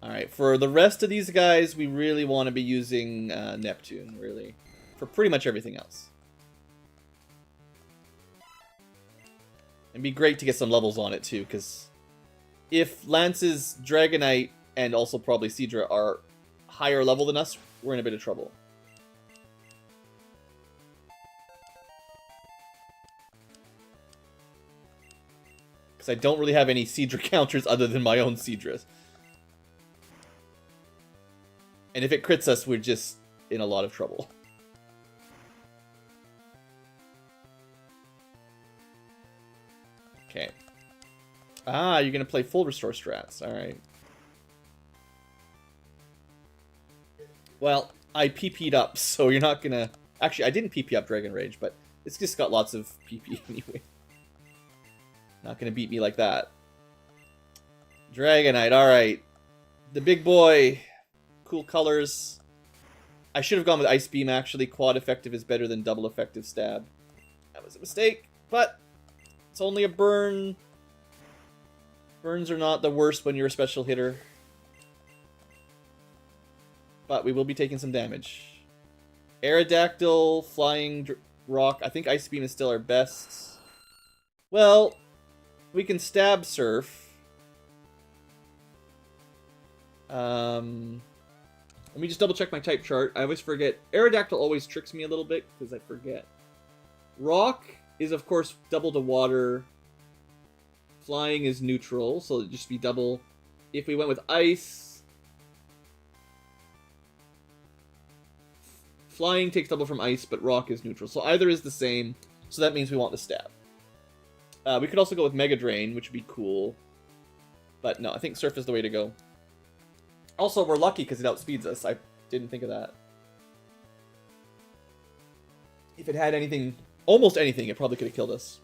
Alright, for the rest of these guys, we really want to be using Neptune, really. For pretty much everything else. It'd be great to get some levels on it, too, because if Lance's Dragonite and also probably Seadra are higher level than us, we're in a bit of trouble. Because I don't really have any Seadra counters other than my own Seadra. And if it crits us, we're just in a lot of trouble. Okay. Ah, you're going to play full restore strats. Alright. Well, I PP'd up, so you're not going to... Actually, I didn't PP up Dragon Rage, but it's just got lots of PP anyway. Not going to beat me like that. Dragonite, alright. The big boy... Cool colors. I should have gone with Ice Beam, actually. Quad effective is better than double effective stab. That was a mistake, but it's only a burn. Burns are not the worst when you're a special hitter. But we will be taking some damage. Aerodactyl, Flying Rock. I think Ice Beam is still our best. Well, we can Stab Surf. Let me just double check my type chart. I always forget. Aerodactyl always tricks me a little bit because I forget. Rock is, of course, double to water. Flying is neutral, so it'd just be double. If we went with ice... Flying takes double from ice, but rock is neutral. So either is the same, so that means we want the stab. We could also go with Mega Drain, which would be cool. But no, I think Surf is the way to go. Also, we're lucky because it outspeeds us. I didn't think of that. If it had anything, almost anything, it probably could have killed us.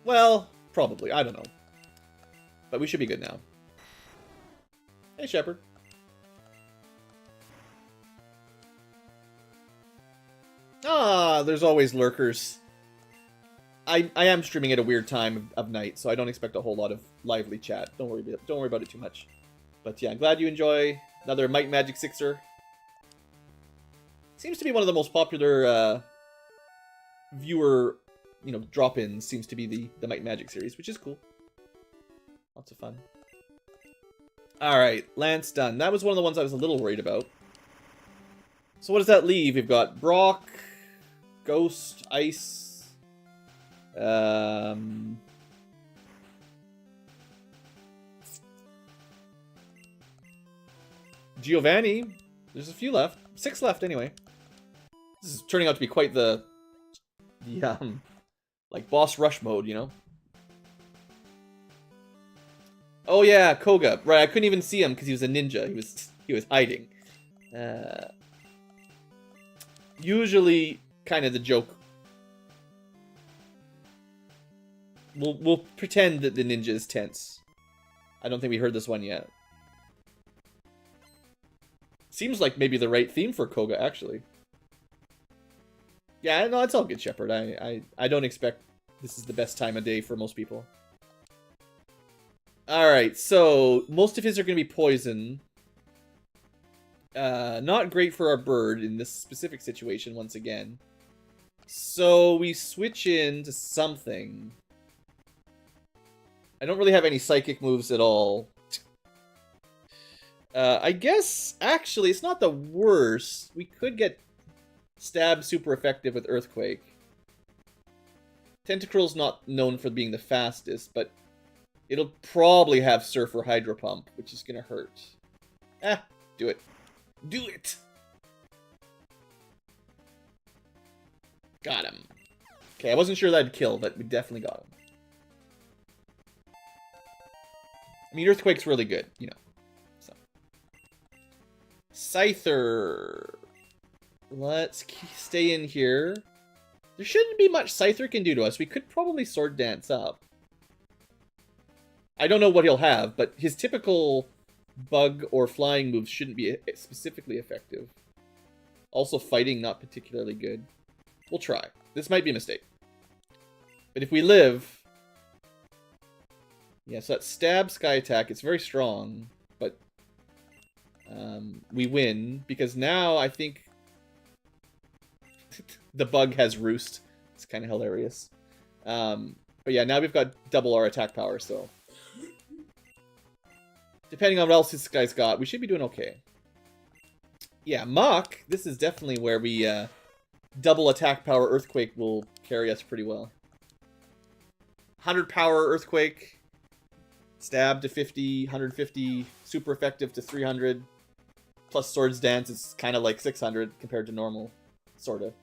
Well, probably. I don't know. But we should be good now. Hey, Shepard. Ah, there's always lurkers. I am streaming at a weird time of night, so I don't expect a whole lot of lively chat. Don't worry about it too much. But yeah, I'm glad you enjoy another Might Magic Sixer. Seems to be one of the most popular viewer, drop-ins. Seems to be the Might Magic series, which is cool. Lots of fun. All right, Lance done. That was one of the ones I was a little worried about. So what does that leave? We've got Brock, Ghost, Ice, Giovanni. There's a few left. 6 left anyway. This is turning out to be quite the like boss rush mode, Oh yeah, Koga. Right, I couldn't even see him because he was a ninja. He was hiding. Usually kind of the joke. We'll pretend that the ninja is tense. I don't think we heard this one yet. Seems like maybe the right theme for Koga, actually. Yeah, no, it's all good, Shepard. I don't expect this is the best time of day for most people. Alright, so most of his are going to be poison. Not great for our bird in this specific situation, once again. So we switch into something. I don't really have any psychic moves at all. I guess, actually, it's not the worst. We could get Stab super effective with Earthquake. Tentacruel's not known for being the fastest, but it'll probably have Surf or Hydro Pump, which is gonna hurt. Do it. Do it! Got him. Okay, I wasn't sure that'd kill, but we definitely got him. I mean, Earthquake's really good, So. Scyther. Let's stay in here. There shouldn't be much Scyther can do to us. We could probably Sword Dance up. I don't know what he'll have, but his typical bug or flying moves shouldn't be specifically effective. Also, fighting, not particularly good. We'll try. This might be a mistake. But if we live... Yeah, so that Stab Sky Attack, it's very strong, but we win, because now I think the bug has Roost. It's kind of hilarious. But yeah, now we've got double our attack power, so... Depending on what else this guy's got, we should be doing okay. Yeah, Mach, this is definitely where we double attack power Earthquake will carry us pretty well. 100 power Earthquake, stab to 50, 150, super effective to 300, plus Swords Dance is kind of like 600 compared to normal, sort of.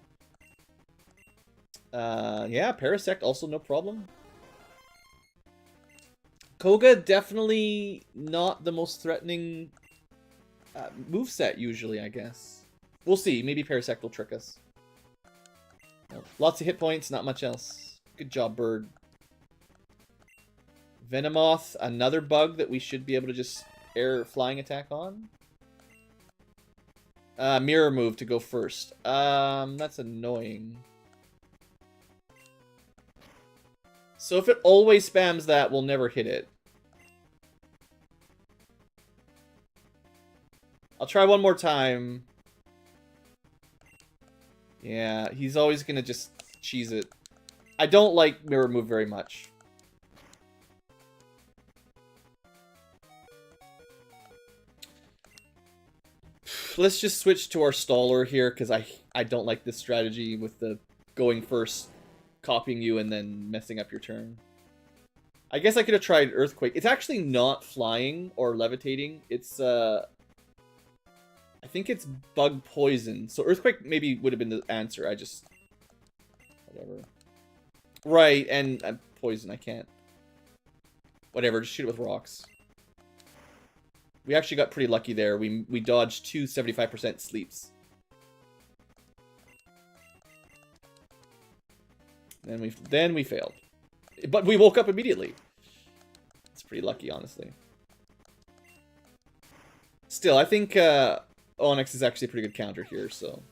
Yeah, Parasect also no problem. Koga, definitely not the most threatening moveset, usually, I guess. We'll see. Maybe Parasect will trick us. No. Lots of hit points, not much else. Good job, Bird. Venomoth, another bug that we should be able to just air flying attack on. Mirror move to go first. That's annoying. So if it always spams that, we'll never hit it. I'll try one more time. Yeah, he's always gonna just cheese it. I don't like mirror move very much. Let's just switch to our staller here, because I don't like this strategy with the going first, copying you, and then messing up your turn. I guess I could have tried Earthquake. It's actually not flying or levitating. It's, I think it's bug poison. So Earthquake maybe would have been the answer. I just... Whatever. Right, and poison. I can't. Whatever, just shoot it with rocks. We actually got pretty lucky there. We dodged 2 75% sleeps. Then we failed. But we woke up immediately. It's pretty lucky, honestly. Still, I think Onyx is actually a pretty good counter here, so...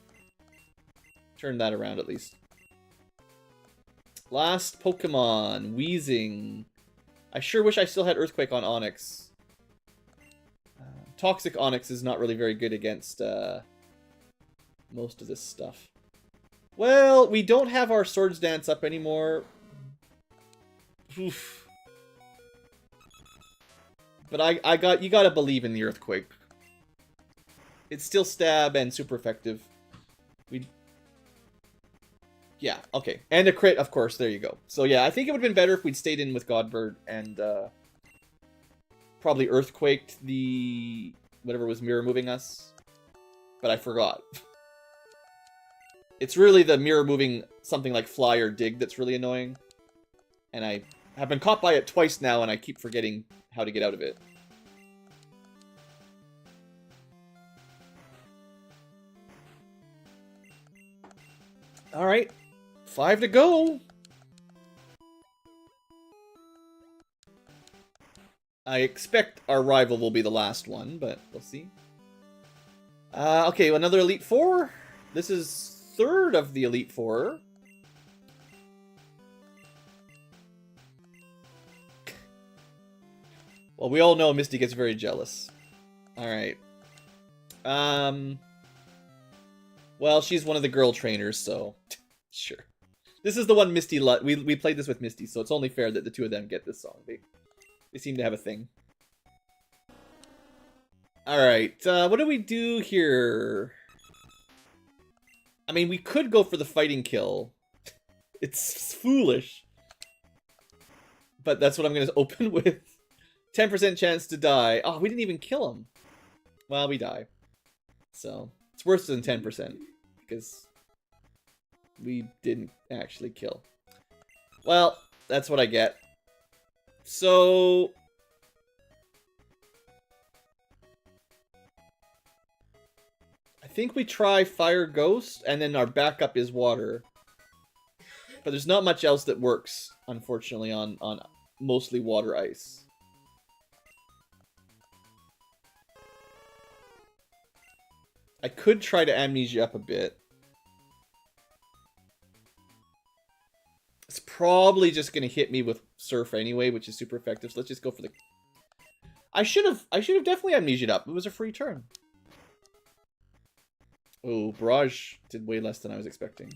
Turn that around, at least. Last Pokemon. Wheezing. I sure wish I still had Earthquake on Onyx. Toxic Onyx is not really very good against most of this stuff. Well, we don't have our Swords Dance up anymore. Oof. But you gotta believe in the Earthquake. It's still stab and super effective. Yeah, okay. And a crit, of course, there you go. So yeah, I think it would have been better if we'd stayed in with Godbird and probably Earthquaked the whatever was mirror moving us. But I forgot. It's really the mirror moving something like Fly or Dig that's really annoying. And I have been caught by it twice now, and I keep forgetting how to get out of it. Alright. 5 to go. I expect our rival will be the last one, but we'll see. Okay, another Elite Four. This is third of the Elite Four. Well, we all know Misty gets very jealous. Alright. Well, she's one of the girl trainers, so... Sure. This is the one Misty... We played this with Misty, so it's only fair that the two of them get this song. They seem to have a thing. Alright, what do we do here? I mean, we could go for the fighting kill. It's foolish. But that's what I'm going to open with. 10% chance to die. Oh, we didn't even kill him. Well, we die. So, it's worse than 10%. Because we didn't actually kill. Well, that's what I get. So... I think we try Fire Ghost, and then our backup is Water. But there's not much else that works, unfortunately, on mostly Water Ice. I could try to Amnesia up a bit. It's probably just going to hit me with Surf anyway, which is super effective. So let's just go for the... I should have definitely Amnesia'd up. It was a free turn. Oh, Barrage did way less than I was expecting.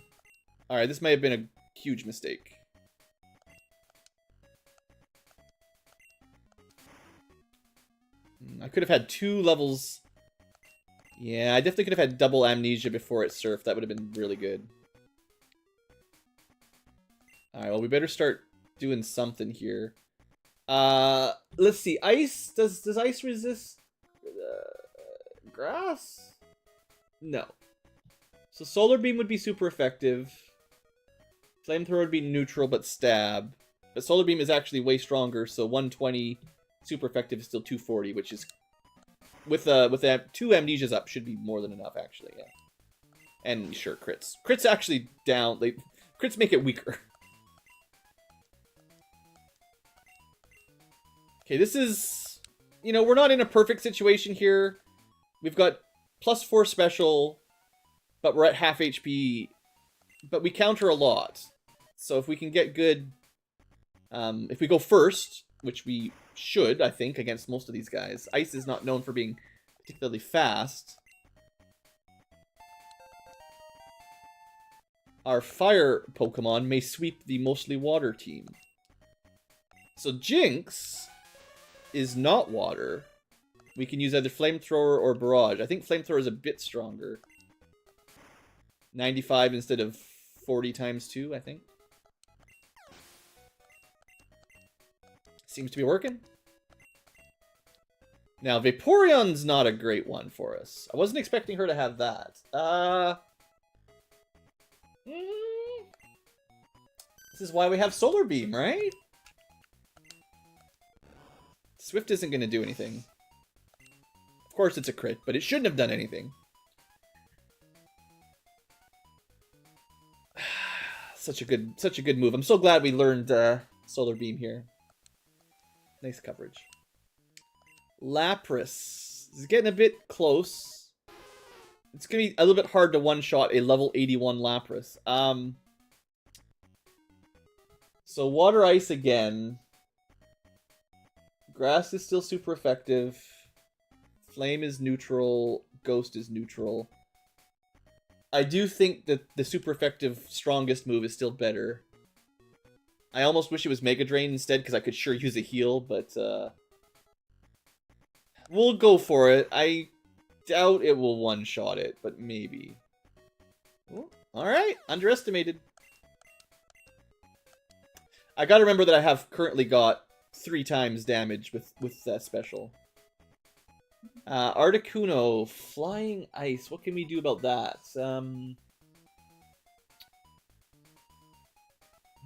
Alright, this may have been a huge mistake. I could have had 2 levels... Yeah, I definitely could have had double Amnesia before it surfed. That would have been really good. Alright, well, we better start doing something here. Let's see. Ice? Does ice resist grass? No. So Solar Beam would be super effective. Flamethrower would be neutral, but stab. But Solar Beam is actually way stronger, so 120 super effective is still 240, which is... With 2 Amnesias up, should be more than enough, actually, yeah. And sure, crits. Crits actually down... Crits make it weaker. Okay, this is... You know, we're not in a perfect situation here. We've got +4 special, but we're at half HP. But we counter a lot. So if we can get good... if we go first, which we should, I think, against most of these guys. Ice is not known for being particularly fast. Our fire Pokemon may sweep the mostly water team. So Jinx is not water. We can use either Flamethrower or Barrage. I think Flamethrower is a bit stronger. 95 instead of 40 times 2, I think. Seems to be working. Now, Vaporeon's not a great one for us. I wasn't expecting her to have that. This is why we have Solar Beam, right? Swift isn't going to do anything. Of course it's a crit, but it shouldn't have done anything. Such a good move. I'm so glad we learned Solar Beam here. Nice coverage. Lapras is getting a bit close. It's going to be a little bit hard to one-shot a level 81 Lapras. So Water Ice again. Grass is still super effective. Flame is neutral. Ghost is neutral. I do think that the super effective strongest move is still better. I almost wish it was Mega Drain instead, because I could sure use a heal, but we'll go for it. I doubt it will one-shot it, but maybe. Alright, underestimated. I gotta remember that I have currently got 3 times damage with that special. Articuno, Flying Ice. What can we do about that?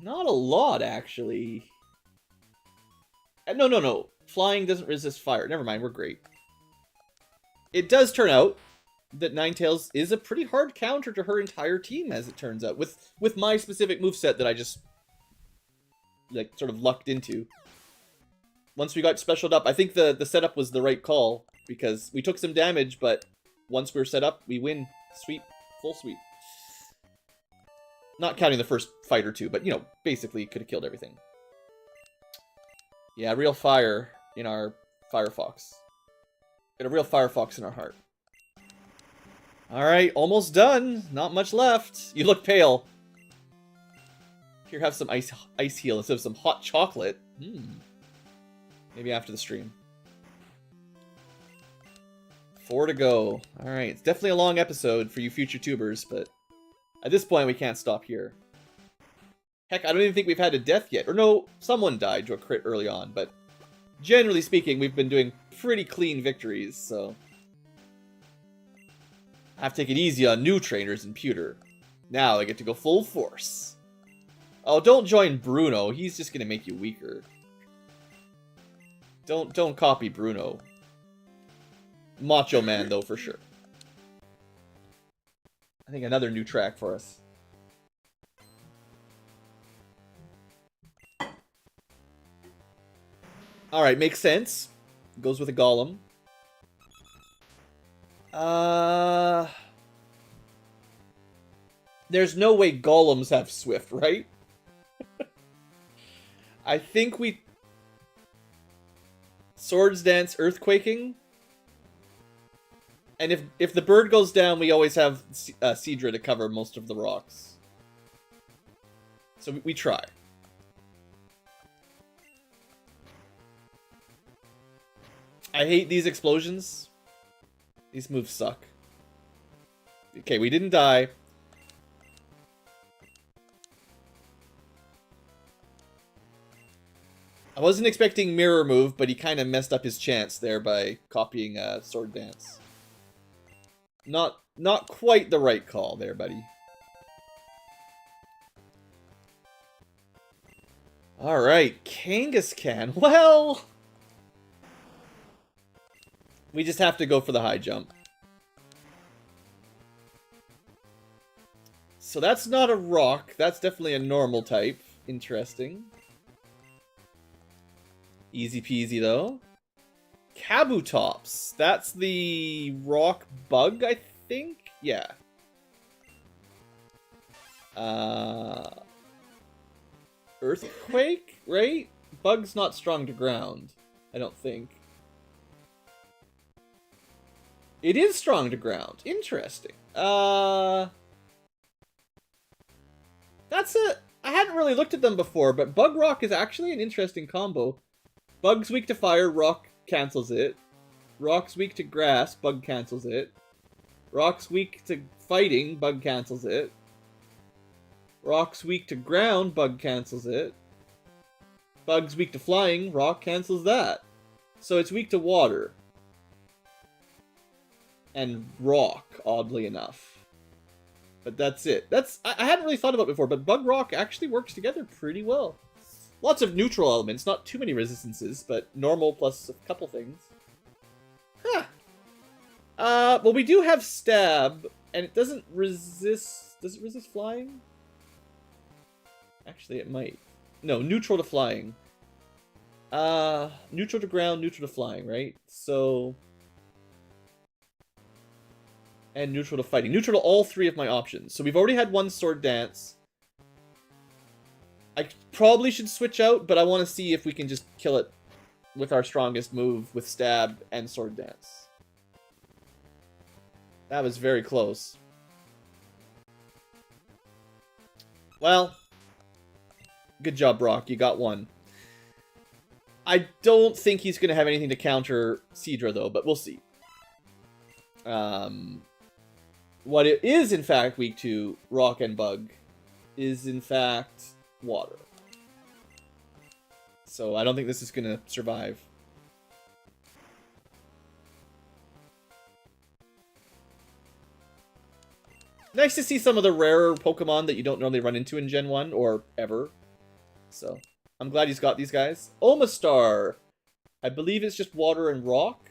Not a lot, actually. No. Flying doesn't resist fire. Never mind, we're great. It does turn out that Ninetales is a pretty hard counter to her entire team, as it turns out. With my specific moveset that I just, like, sort of lucked into. Once we got specialed up, I think the setup was the right call, because we took some damage, but once we were set up, we win. Sweep. Full sweep. Not counting the first fight or two, but, you know, basically could have killed everything. Yeah, real fire in our Firefox. Got a real Firefox in our heart. Alright, almost done. Not much left. You look pale. Here, have some ice heal instead of some hot chocolate. Maybe after the stream. 4 to go. Alright, it's definitely a long episode for you future tubers, but at this point we can't stop here. Heck, I don't even think we've had a death yet. Or no, someone died to a crit early on, but generally speaking, we've been doing pretty clean victories, so I have to take it easy on new trainers in Pewter. Now I get to go full force. Oh, don't join Bruno. He's just gonna make you weaker. Don't copy Bruno. Macho Man, though, for sure. I think another new track for us. Alright, makes sense. Goes with a Golem. There's no way Golems have Swift, right? I think we... Swords Dance Earthquaking. And if the bird goes down, we always have Seadra to cover most of the rocks. So we try. I hate these explosions. These moves suck. Okay, we didn't die. I wasn't expecting Mirror Move, but he kind of messed up his chance there by copying Sword Dance. Not quite the right call there, buddy. Alright, Kangaskhan. Well, we just have to go for the high jump. So that's not a rock. That's definitely a normal type. Interesting. Easy peasy, though. Kabutops. That's the rock bug, I think? Yeah. Earthquake, right? Bug's not strong to ground, I don't think. It is strong to ground. Interesting. That's a... I hadn't really looked at them before, but Bug Rock is actually an interesting combo. Bug's weak to fire, Rock cancels it. Rock's weak to grass, Bug cancels it. Rock's weak to fighting, Bug cancels it. Rock's weak to ground, Bug cancels it. Bug's weak to flying, Rock cancels that. So it's weak to water. And rock, oddly enough. But that's it. I hadn't really thought about it before, but Bug Rock actually works together pretty well. Lots of neutral elements, not too many resistances, but normal plus a couple things. Huh. Well, we do have Stab, and it doesn't resist... Does it resist flying? Actually, it might. No, neutral to flying. Neutral to ground, neutral to flying, right? So... And neutral to fighting. Neutral to all 3 of my options. So we've already had one Sword Dance. I probably should switch out, but I want to see if we can just kill it with our strongest move with Stab and Sword Dance. That was very close. Well, good job, Brock. You got one. I don't think he's going to have anything to counter Seadra, though, but we'll see. What it is, in fact, weak to, Rock and Bug, is, in fact, water. So I don't think this is going to survive. Nice to see some of the rarer Pokemon that you don't normally run into in Gen 1, or ever. So, I'm glad he's got these guys. Omastar! I believe it's just water and rock.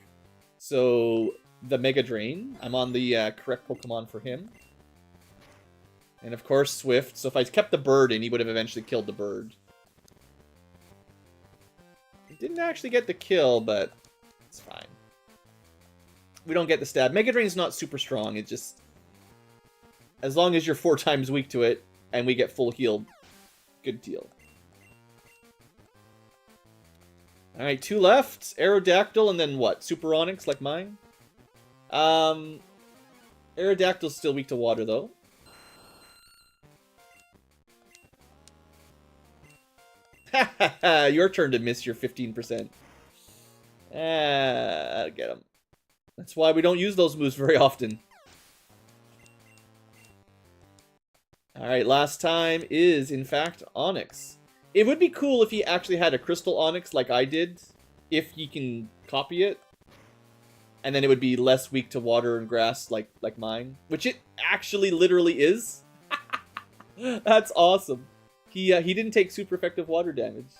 So, the Mega Drain. I'm on the correct Pokemon for him. And of course, Swift. So if I kept the bird in, he would have eventually killed the bird. Didn't actually get the kill, but it's fine. We don't get the stab. Mega Drain's not super strong. It just... As long as you're 4 times weak to it, and we get full heal, good deal. Alright, 2 left. Aerodactyl, and then what? Super Onyx, like mine? Aerodactyl's still weak to water, though. Your turn to miss your 15%. Get him. That's why we don't use those moves very often. Alright, last time is, in fact, Onyx. It would be cool if he actually had a Crystal Onyx like I did, if he can copy it. And then it would be less weak to water and grass like mine. Which it actually literally is. That's awesome. He didn't take super effective water damage.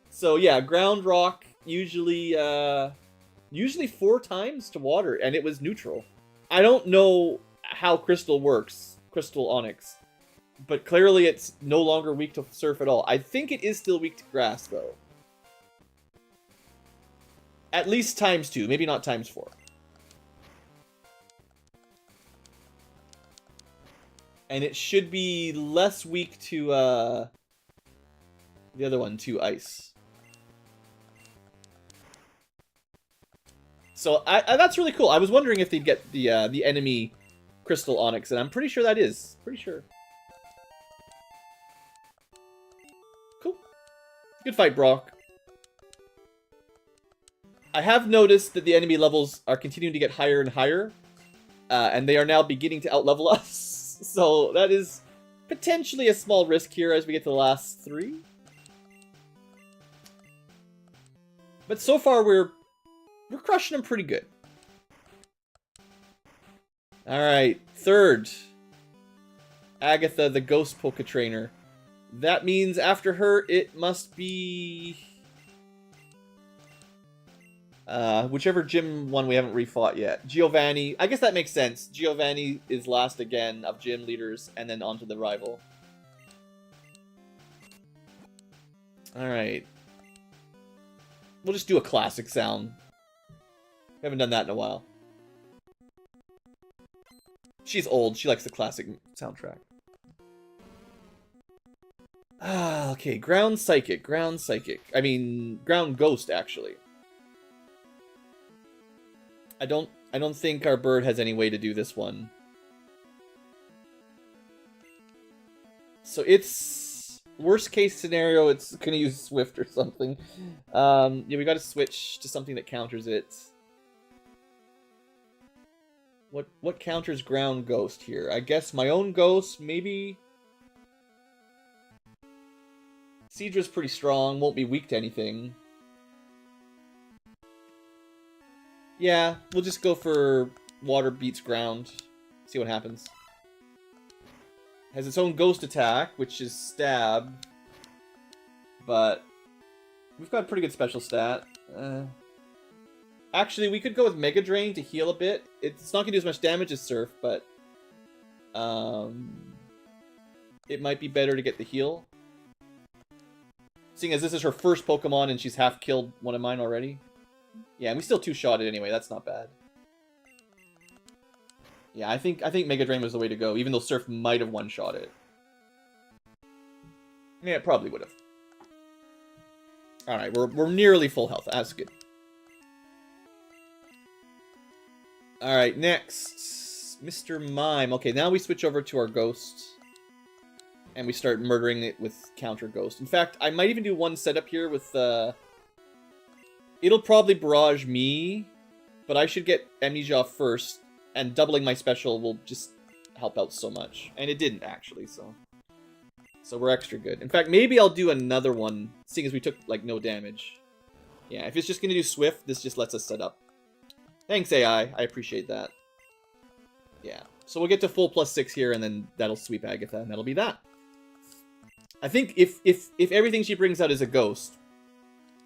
So yeah, ground rock usually 4 times to water, and it was neutral. I don't know how Crystal works. Crystal Onyx. But clearly it's no longer weak to surf at all. I think it is still weak to grass, though. At least times 2, maybe not times 4. And it should be less weak to, the other one, to ice. So, that's really cool. I was wondering if they'd get the enemy Crystal Onyx, and I'm pretty sure that is. Pretty sure. Cool. Good fight, Brock. I have noticed that the enemy levels are continuing to get higher and higher, and they are now beginning to outlevel us. So that is potentially a small risk here as we get to the last 3. But so far we're crushing them pretty good. Alright, third. Agatha, the Ghost Poke Trainer. That means after her, it must be... whichever gym one we haven't refought yet. Giovanni. I guess that makes sense. Giovanni is last again of gym leaders, and then onto the rival. Alright. We'll just do a classic sound. We haven't done that in a while. She's old. She likes the classic soundtrack. Okay. Ground Psychic. Ground Psychic. I mean, Ground Ghost, actually. I don't think our bird has any way to do this one. So it's... Worst case scenario, it's gonna use Swift or something. Yeah, we gotta switch to something that counters it. What counters Ground Ghost here? I guess my own Ghost, maybe? Seadra's pretty strong, won't be weak to anything. Yeah, we'll just go for Water beats Ground. See what happens. Has its own Ghost attack, which is Stab. But we've got a pretty good special stat. Actually, we could go with Mega Drain to heal a bit. It's not going to do as much damage as Surf, but... it might be better to get the heal. Seeing as this is her first Pokemon and she's half killed one of mine already. Yeah, and we still 2-shot it anyway. That's not bad. Yeah, I think Mega Drain was the way to go, even though Surf might have 1-shot it. Yeah, it probably would have. Alright, we're nearly full health. That's good. Alright, next. Mr. Mime. Okay, now we switch over to our ghost. And we start murdering it with counter ghost. In fact, I might even do one setup here with... It'll probably barrage me, but I should get Amnesia off first. And doubling my special will just help out so much. And it didn't, actually, so... So we're extra good. In fact, maybe I'll do another one, seeing as we took, like, no damage. Yeah, if it's just going to do Swift, this just lets us set up. Thanks, AI. I appreciate that. Yeah. So we'll get to full +6 here, and then that'll sweep Agatha, and that'll be that. I think if everything she brings out is a ghost,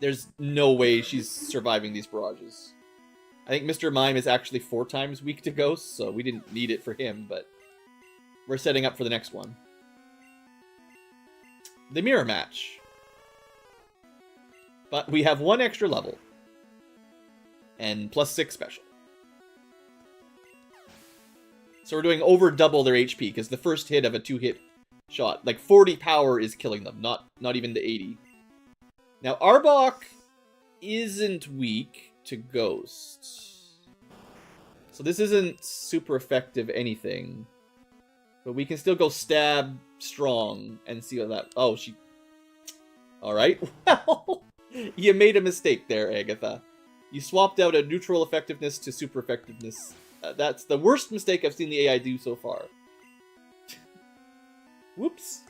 there's no way she's surviving these barrages. I think Mr. Mime is actually 4 times weak to ghosts, so we didn't need it for him, but we're setting up for the next one. The mirror match. But we have 1 extra level. And +6 special. So we're doing over double their HP, because the first hit of a 2-hit shot, like 40 power is killing them, not even the 80. Now, Arbok isn't weak to ghosts. So this isn't super effective anything. But we can still go stab strong and see what that... Oh, she... Alright. Well, you made a mistake there, Agatha. You swapped out a neutral effectiveness to super effectiveness. That's the worst mistake I've seen the AI do so far. Whoops.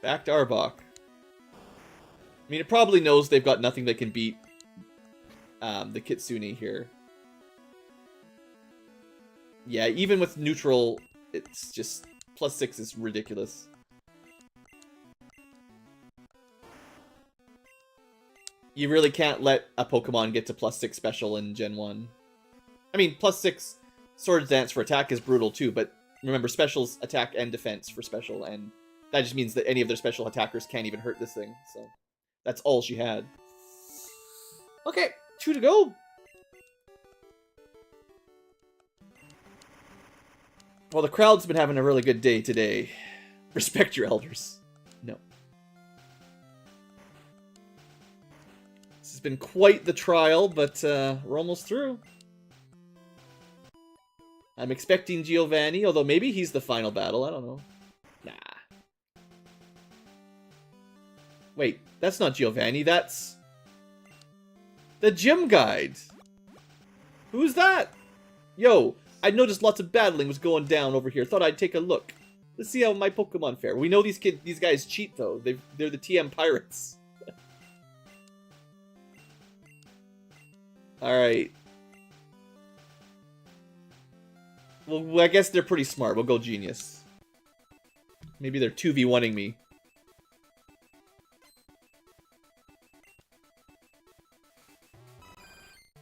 Back to Arbok. I mean, it probably knows they've got nothing that can beat the Kitsune here. Yeah, even with neutral, it's just... +6 is ridiculous. You really can't let a Pokemon get to +6 special in Gen 1. I mean, +6 Swords Dance for attack is brutal too, but remember, specials attack and defense for special, and that just means that any of their special attackers can't even hurt this thing, so that's all she had. Okay, 2 to go. Well, the crowd's been having a really good day today. Respect your elders. No. This has been quite the trial, but we're almost through. I'm expecting Giovanni, although maybe he's the final battle. I don't know. Nah. Wait, that's not Giovanni. That's the gym guide. Who's that? Yo, I noticed lots of battling was going down over here. Thought I'd take a look. Let's see how my Pokemon fare. We know these guys cheat though. They're the TM pirates. All right. Well, I guess they're pretty smart. We'll go genius. Maybe they're 2v1ing me.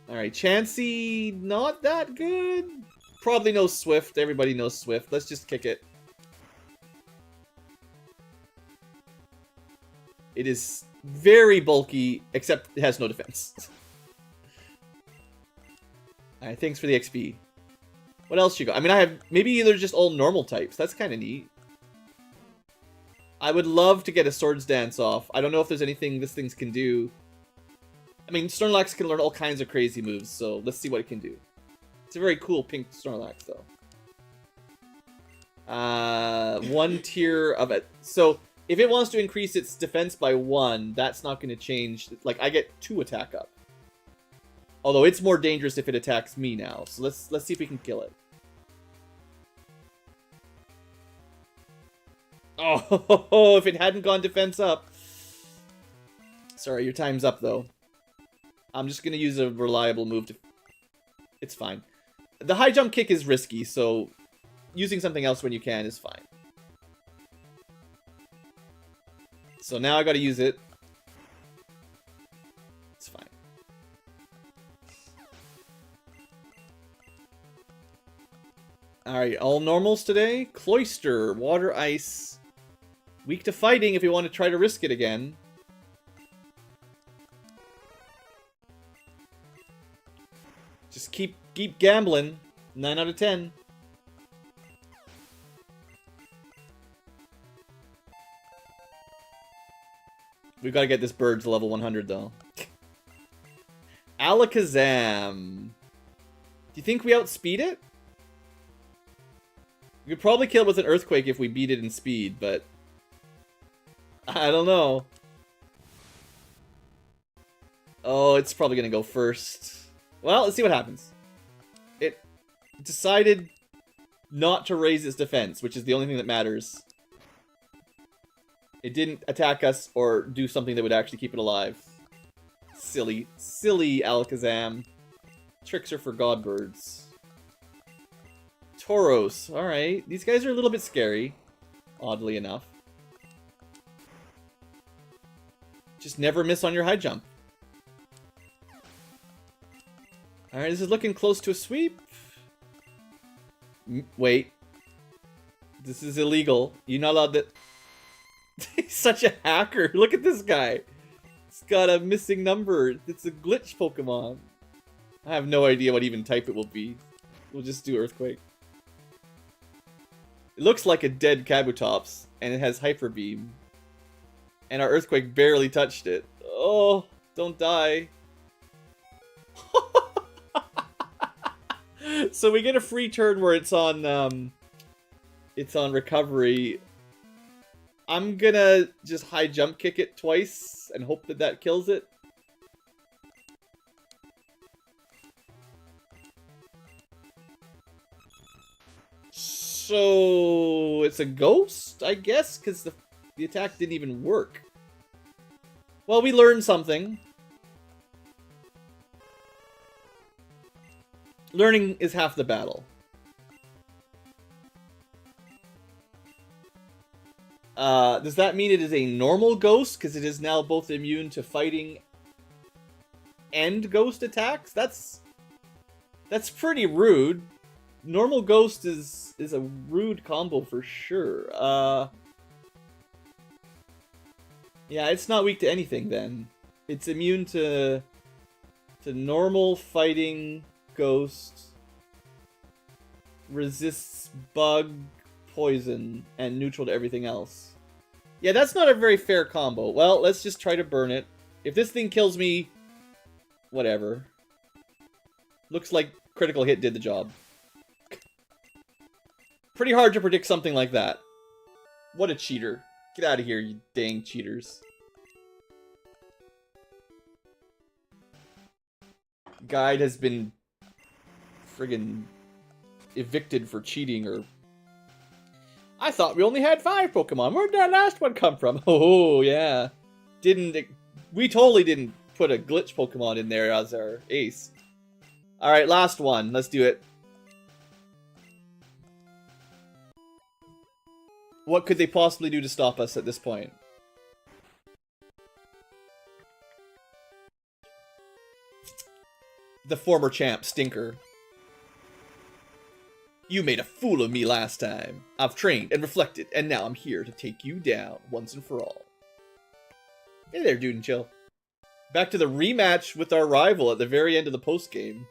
Alright, Chansey, not that good. Probably knows Swift. Everybody knows Swift. Let's just kick it. It is very bulky, except it has no defense. Alright, thanks for the XP. What else you got? I mean, I have... Maybe they're just all normal types. That's kind of neat. I would love to get a Swords Dance off. I don't know if there's anything this thing can do. I mean, Snorlax can learn all kinds of crazy moves, so let's see what it can do. It's a very cool pink Snorlax, though. 1 tier of it. So, if it wants to increase its defense by 1, that's not going to change. Like, I get 2 attack up. Although it's more dangerous if it attacks me now. So let's see if we can kill it. Oh, if it hadn't gone defense up. Sorry, your time's up, though. I'm just going to use a reliable move to... It's fine. The high jump kick is risky, so using something else when you can is fine. So now I got to use it. It's fine. Alright, all normals today. Cloyster, Water Ice. Weak to fighting if you want to try to risk it again. Just keep gambling. 9 out of 10. We've got to get this bird to level 100, though. Alakazam. you think we outspeed it? We could probably kill it with an Earthquake if we beat it in speed, but... I don't know. Oh, it's probably gonna go first. Well, let's see what happens. It decided not to raise its defense, which is the only thing that matters. It didn't attack us or do something that would actually keep it alive. Silly, silly Alakazam. Tricks are for godbirds. Tauros. Alright. These guys are a little bit scary. Oddly enough. Just never miss on your high jump. Alright, this is looking close to a sweep. Wait. This is illegal. You're not allowed to... He's such a hacker. Look at this guy. He's got a missing number. It's a glitch Pokemon. I have no idea what even type it will be. We'll just do Earthquake. It looks like a dead Kabutops, and it has Hyper Beam. And our Earthquake barely touched it. Oh, don't die. So we get a free turn where it's on recovery. I'm gonna just high jump kick it twice and hope that that kills it. So it's a ghost, I guess, because the attack didn't even work. Well, we learned something. Learning is half the battle. Does that mean it is a normal ghost? Because it is now both immune to fighting and ghost attacks? That's pretty rude. Normal ghost is a rude combo for sure. Yeah, it's not weak to anything then. It's immune to normal fighting ghost, resists bug, poison, and neutral to everything else. Yeah, that's not a very fair combo. Well, let's just try to burn it. If this thing kills me, whatever. Looks like critical hit did the job. Pretty hard to predict something like that. What a cheater. Get out of here, you dang cheaters. Guide has been friggin' evicted for cheating, or... I thought we only had 5 Pokemon. Where'd that last one come from? Oh, yeah. We totally didn't put a glitch Pokemon in there as our ace. Alright, last one. Let's do it. What could they possibly do to stop us at this point? The former champ, Stinker. You made a fool of me last time. I've trained and reflected, and now I'm here to take you down once and for all. Hey there, dude and chill. Back to the rematch with our rival at the very end of the post-game.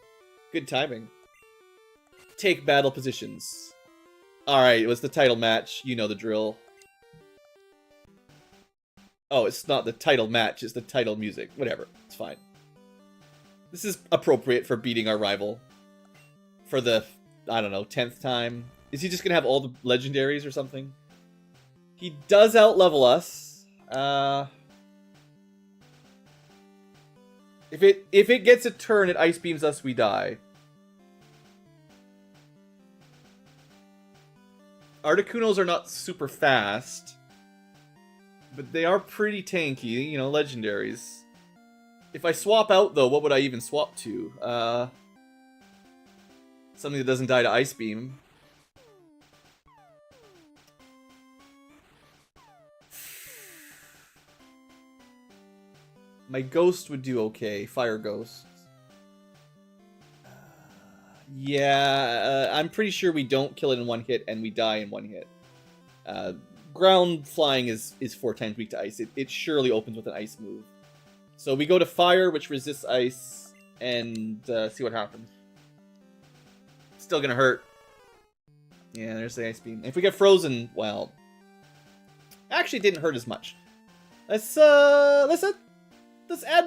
Good timing. Take battle positions. Alright, it was the title match. You know the drill. Oh, it's not the title match, it's the title music. Whatever, it's fine. This is appropriate for beating our rival. For the, I don't know, 10th time. Is he just gonna have all the legendaries or something? He does out-level us. If it gets a turn, it Ice Beams us, we die. Articunos are not super fast, but they are pretty tanky, you know, legendaries. If I swap out, though, what would I even swap to? Something that doesn't die to Ice Beam. My Ghost would do okay. Fire Ghost. Yeah, I'm pretty sure we don't kill it in one hit and we die in one hit. Ground Flying is 4 times weak to Ice. It surely opens with an Ice move. So we go to Fire, which resists Ice, and see what happens. Still gonna hurt. Yeah, there's the Ice Beam. If we get Frozen, well... Actually, it didn't hurt as much. Let's add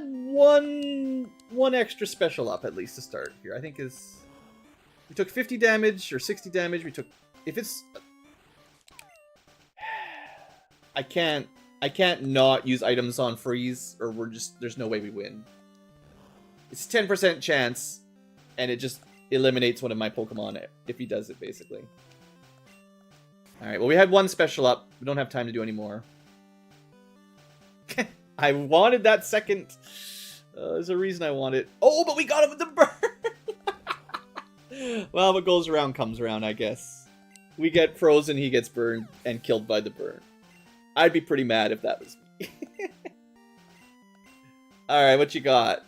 one extra special up, at least, to start here. I think is We took 50 damage or 60 damage. We took... If it's... I can't not use items on freeze, or we're just... There's no way we win. It's 10% chance, and it just eliminates one of my Pokemon if he does it, basically. Alright, well, we had one special up. We don't have time to do any more. I wanted that second. There's a reason I want it. Oh, but we got him with the burn! Well, what goes around comes around, I guess. We get frozen, he gets burned, and killed by the burn. I'd be pretty mad if that was me. Alright, what you got?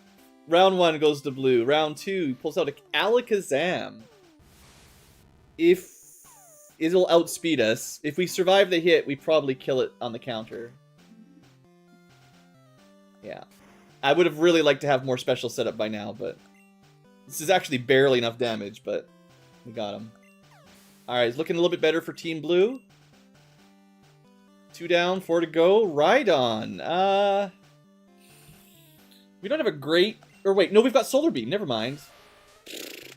Round 1 goes to blue. Round 2, he pulls out a Alakazam. If it'll outspeed us. If we survive the hit, we probably kill it on the counter. Yeah. I would have really liked to have more special setup by now, but... This is actually barely enough damage, but we got him. Alright, it's looking a little bit better for Team Blue. 2 down, 4 to go. Rhydon. We don't have a great... Or wait, no, we've got Solar Beam. Never mind.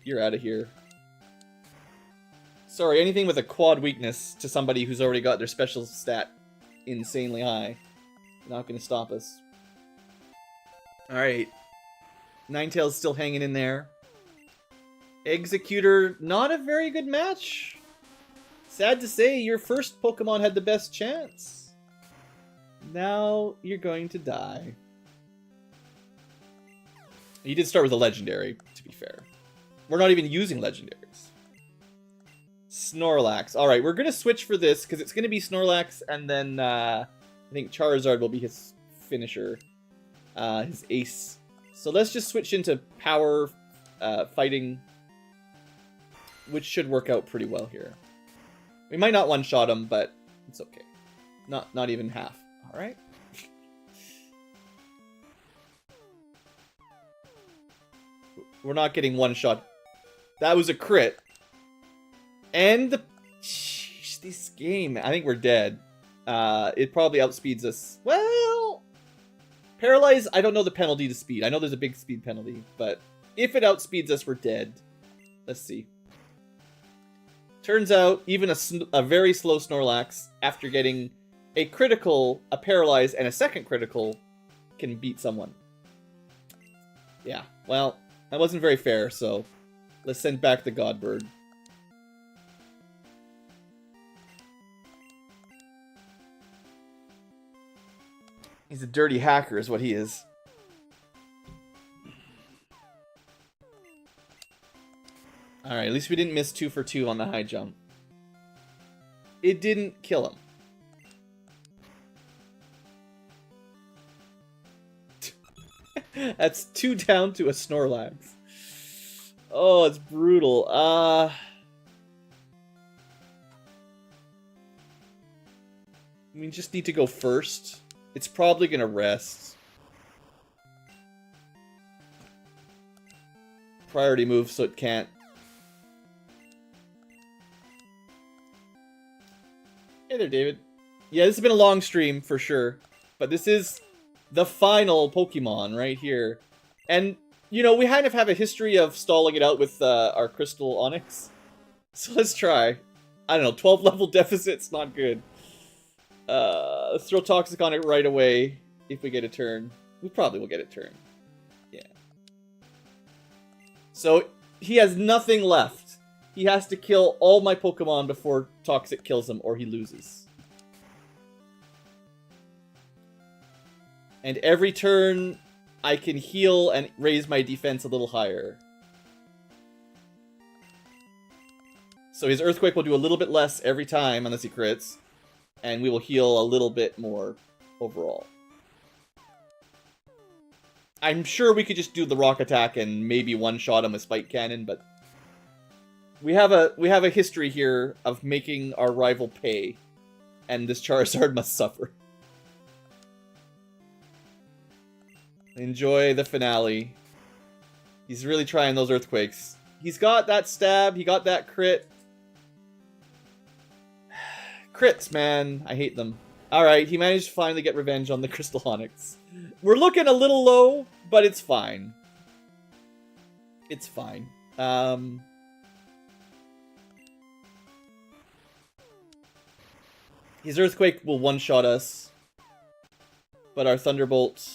You're out of here. Sorry, anything with a quad weakness to somebody who's already got their special stat insanely high. Not going to stop us. Alright. Ninetales still hanging in there. Executor, not a very good match. Sad to say, your first Pokemon had the best chance. Now you're going to die. You did start with a legendary, to be fair. We're not even using legendaries. Snorlax. Alright, we're going to switch for this, because it's going to be Snorlax, and then I think Charizard will be his finisher. His ace. So let's just switch into power fighting, which should work out pretty well here. We might not one-shot him, but it's okay. Not even half. Alright. We're not getting one-shot. That was a crit. And the... Sheesh, this game. I think we're dead. It probably outspeeds us. Well... Paralyze, I don't know the penalty to speed. I know there's a big speed penalty, but if it outspeeds us, we're dead. Let's see. Turns out, even a very slow Snorlax, after getting a critical, a paralyze, and a second critical, can beat someone. Yeah, well, that wasn't very fair, so let's send back the Godbird. He's a dirty hacker is what he is. Alright, at least we didn't miss 2 for 2 on the high jump. It didn't kill him. That's 2 down to a Snorlax. Oh, it's brutal. We just need to go first. It's probably gonna rest. Priority move so it can't. Hey there, David. Yeah, this has been a long stream for sure. But this is the final Pokemon right here. And, you know, we kind of have a history of stalling it out with our Crystal Onyx. So let's try. I don't know, 12 level deficit's not good. Let's throw Toxic on it right away if we get a turn. We probably will get a turn. Yeah. So, he has nothing left. He has to kill all my Pokemon before Toxic kills him, or he loses. And every turn, I can heal and raise my defense a little higher. So his Earthquake will do a little bit less every time, unless he crits. And we will heal a little bit more overall. I'm sure we could just do the Rock Attack and maybe one-shot him with Spike Cannon, but... We have a history here of making our rival pay. And this Charizard must suffer. Enjoy the finale. He's really trying those Earthquakes. He's got that stab, he got that crit. Crits, man. I hate them. Alright, he managed to finally get revenge on the Crystal Onyx. We're looking a little low, but it's fine. It's fine. His Earthquake will one-shot us, but our Thunderbolt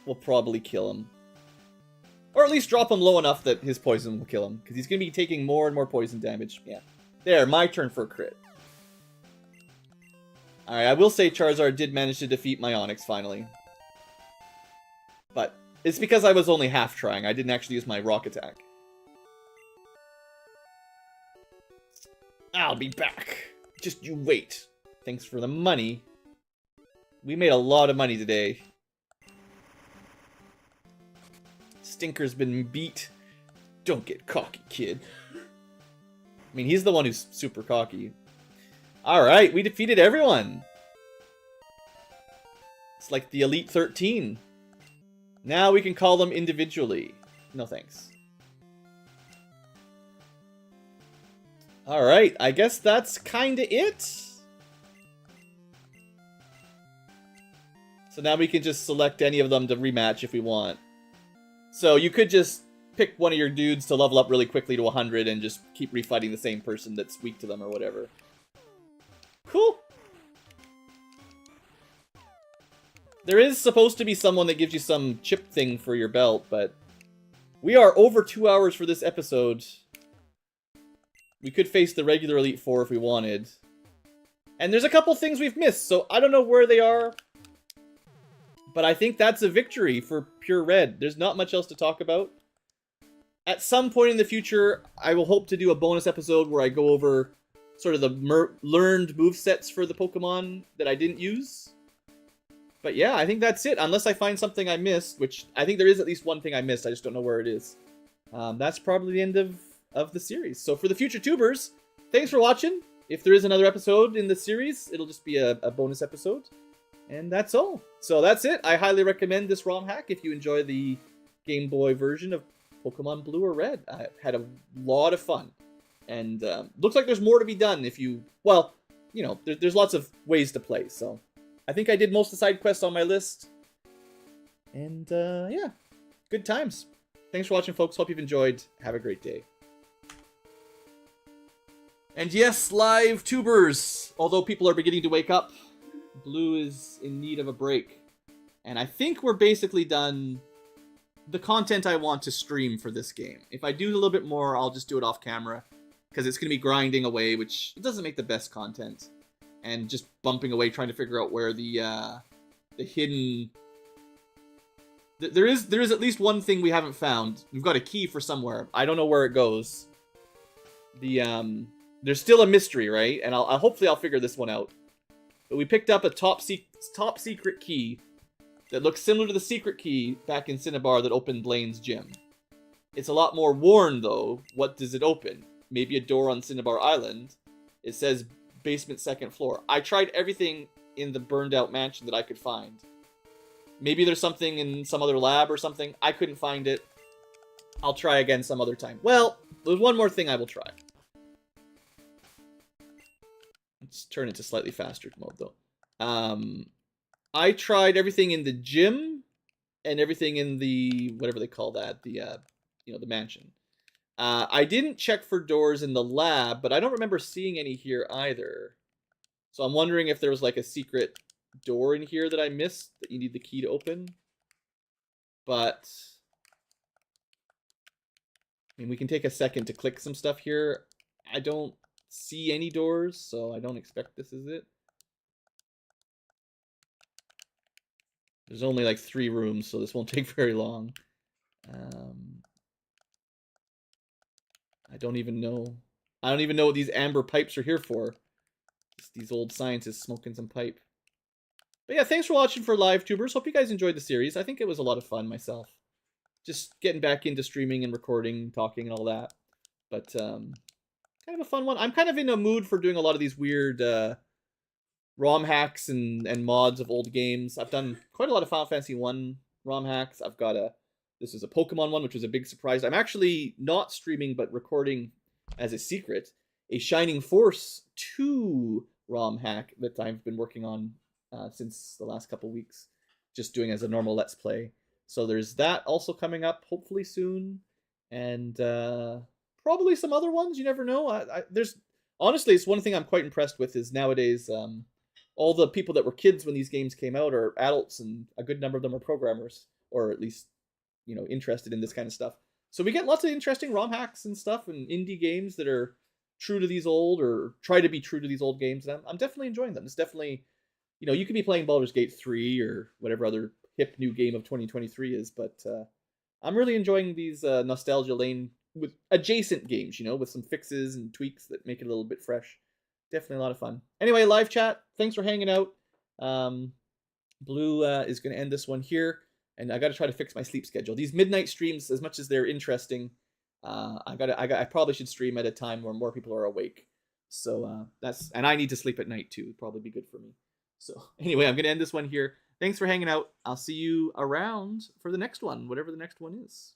will probably kill him. Or at least drop him low enough that his poison will kill him, because he's going to be taking more and more poison damage. Yeah. There, my turn for a crit. Alright, I will say Charizard did manage to defeat my Onix finally. But it's because I was only half trying. I didn't actually use my rock attack. I'll be back. Just you wait. Thanks for the money. We made a lot of money today. Stinker's been beat. Don't get cocky, kid. I mean, he's the one who's super cocky. Alright, we defeated everyone. It's like the Elite 13. Now we can call them individually. No thanks. Alright, I guess that's kinda it. So now we can just select any of them to rematch if we want. So you could just pick one of your dudes to level up really quickly to 100 and just keep refighting the same person that's weak to them or whatever. Cool. There is supposed to be someone that gives you some chip thing for your belt, but we are over 2 hours for this episode. We could face the regular Elite Four if we wanted. And there's a couple things we've missed, so I don't know where they are. But I think that's a victory for PureRed. There's not much else to talk about. At some point in the future, I will hope to do a bonus episode where I go over sort of the learned movesets for the Pokemon that I didn't use. But yeah, I think that's it. Unless I find something I missed, which I think there is at least one thing I missed. I just don't know where it is. That's probably the end of the series. So for the future tubers, thanks for watching. If there is another episode in the series, it'll just be a bonus episode. And that's all. So that's it. I highly recommend this ROM hack if you enjoy the Game Boy version of Pokemon Blue or Red. I had a lot of fun. And looks like there's more to be done if you... Well, you know, there's lots of ways to play. So I think I did most of the side quests on my list. And yeah, good times. Thanks for watching, folks. Hope you've enjoyed. Have a great day. And yes, live tubers. Although people are beginning to wake up, Blue is in need of a break. And I think we're basically done the content I want to stream for this game. If I do a little bit more, I'll just do it off camera. Because it's going to be grinding away, which it doesn't make the best content. And just bumping away trying to figure out where the hidden... There is at least one thing we haven't found. We've got a key for somewhere. I don't know where it goes. There's still a mystery, right? And hopefully I'll figure this one out. But we picked up a top secret key that looks similar to the secret key back in Cinnabar that opened Blaine's gym. It's a lot more worn, though. What does it open? Maybe a door on Cinnabar Island. It says basement second floor. I tried everything in the burned out mansion that I could find. Maybe there's something in some other lab or something. I couldn't find it. I'll try again some other time. Well, there's one more thing I will try. Let's turn it to slightly faster mode, though. I tried everything in the gym and everything in the, whatever they call that, the mansion. I didn't check for doors in the lab, but I don't remember seeing any here either. So I'm wondering if there was like a secret door in here that I missed that you need the key to open. But I mean, we can take a second to click some stuff here. I don't see any doors, so I don't expect this is it. There's only like 3 rooms, so this won't take very long. I don't even know what these amber pipes are here for. Just these old scientists smoking some pipe. But yeah, thanks for watching for live tubers. Hope you guys enjoyed the series. I think it was a lot of fun myself. Just getting back into streaming and recording, talking and all that. But kind of a fun one. I'm kind of in a mood for doing a lot of these weird ROM hacks and mods of old games. I've done quite a lot of Final Fantasy 1 ROM hacks. I've got this is a Pokemon one, which was a big surprise. I'm actually not streaming, but recording as a secret, a Shining Force 2 ROM hack that I've been working on since the last couple weeks, just doing as a normal Let's Play. So there's that also coming up, hopefully soon, and probably some other ones. You never know. Honestly, it's one thing I'm quite impressed with is nowadays all the people that were kids when these games came out are adults, and a good number of them are programmers, or at least, interested in this kind of stuff. So we get lots of interesting ROM hacks and stuff, and indie games that are true to these old, or try to be true to these old games. And I'm definitely enjoying them. It's definitely, you could be playing Baldur's Gate 3 or whatever other hip new game of 2023 is, but I'm really enjoying these nostalgia lane with adjacent games, with some fixes and tweaks that make it a little bit fresh. Definitely a lot of fun. Anyway, live chat, thanks for hanging out. Blue is going to end this one here, and I got to try to fix my sleep schedule. These midnight streams, as much as they're interesting, I probably should stream at a time where more people are awake. So and I need to sleep at night too. It'd probably be good for me. So anyway, I'm going to end this one here. Thanks for hanging out. I'll see you around for the next one, whatever the next one is.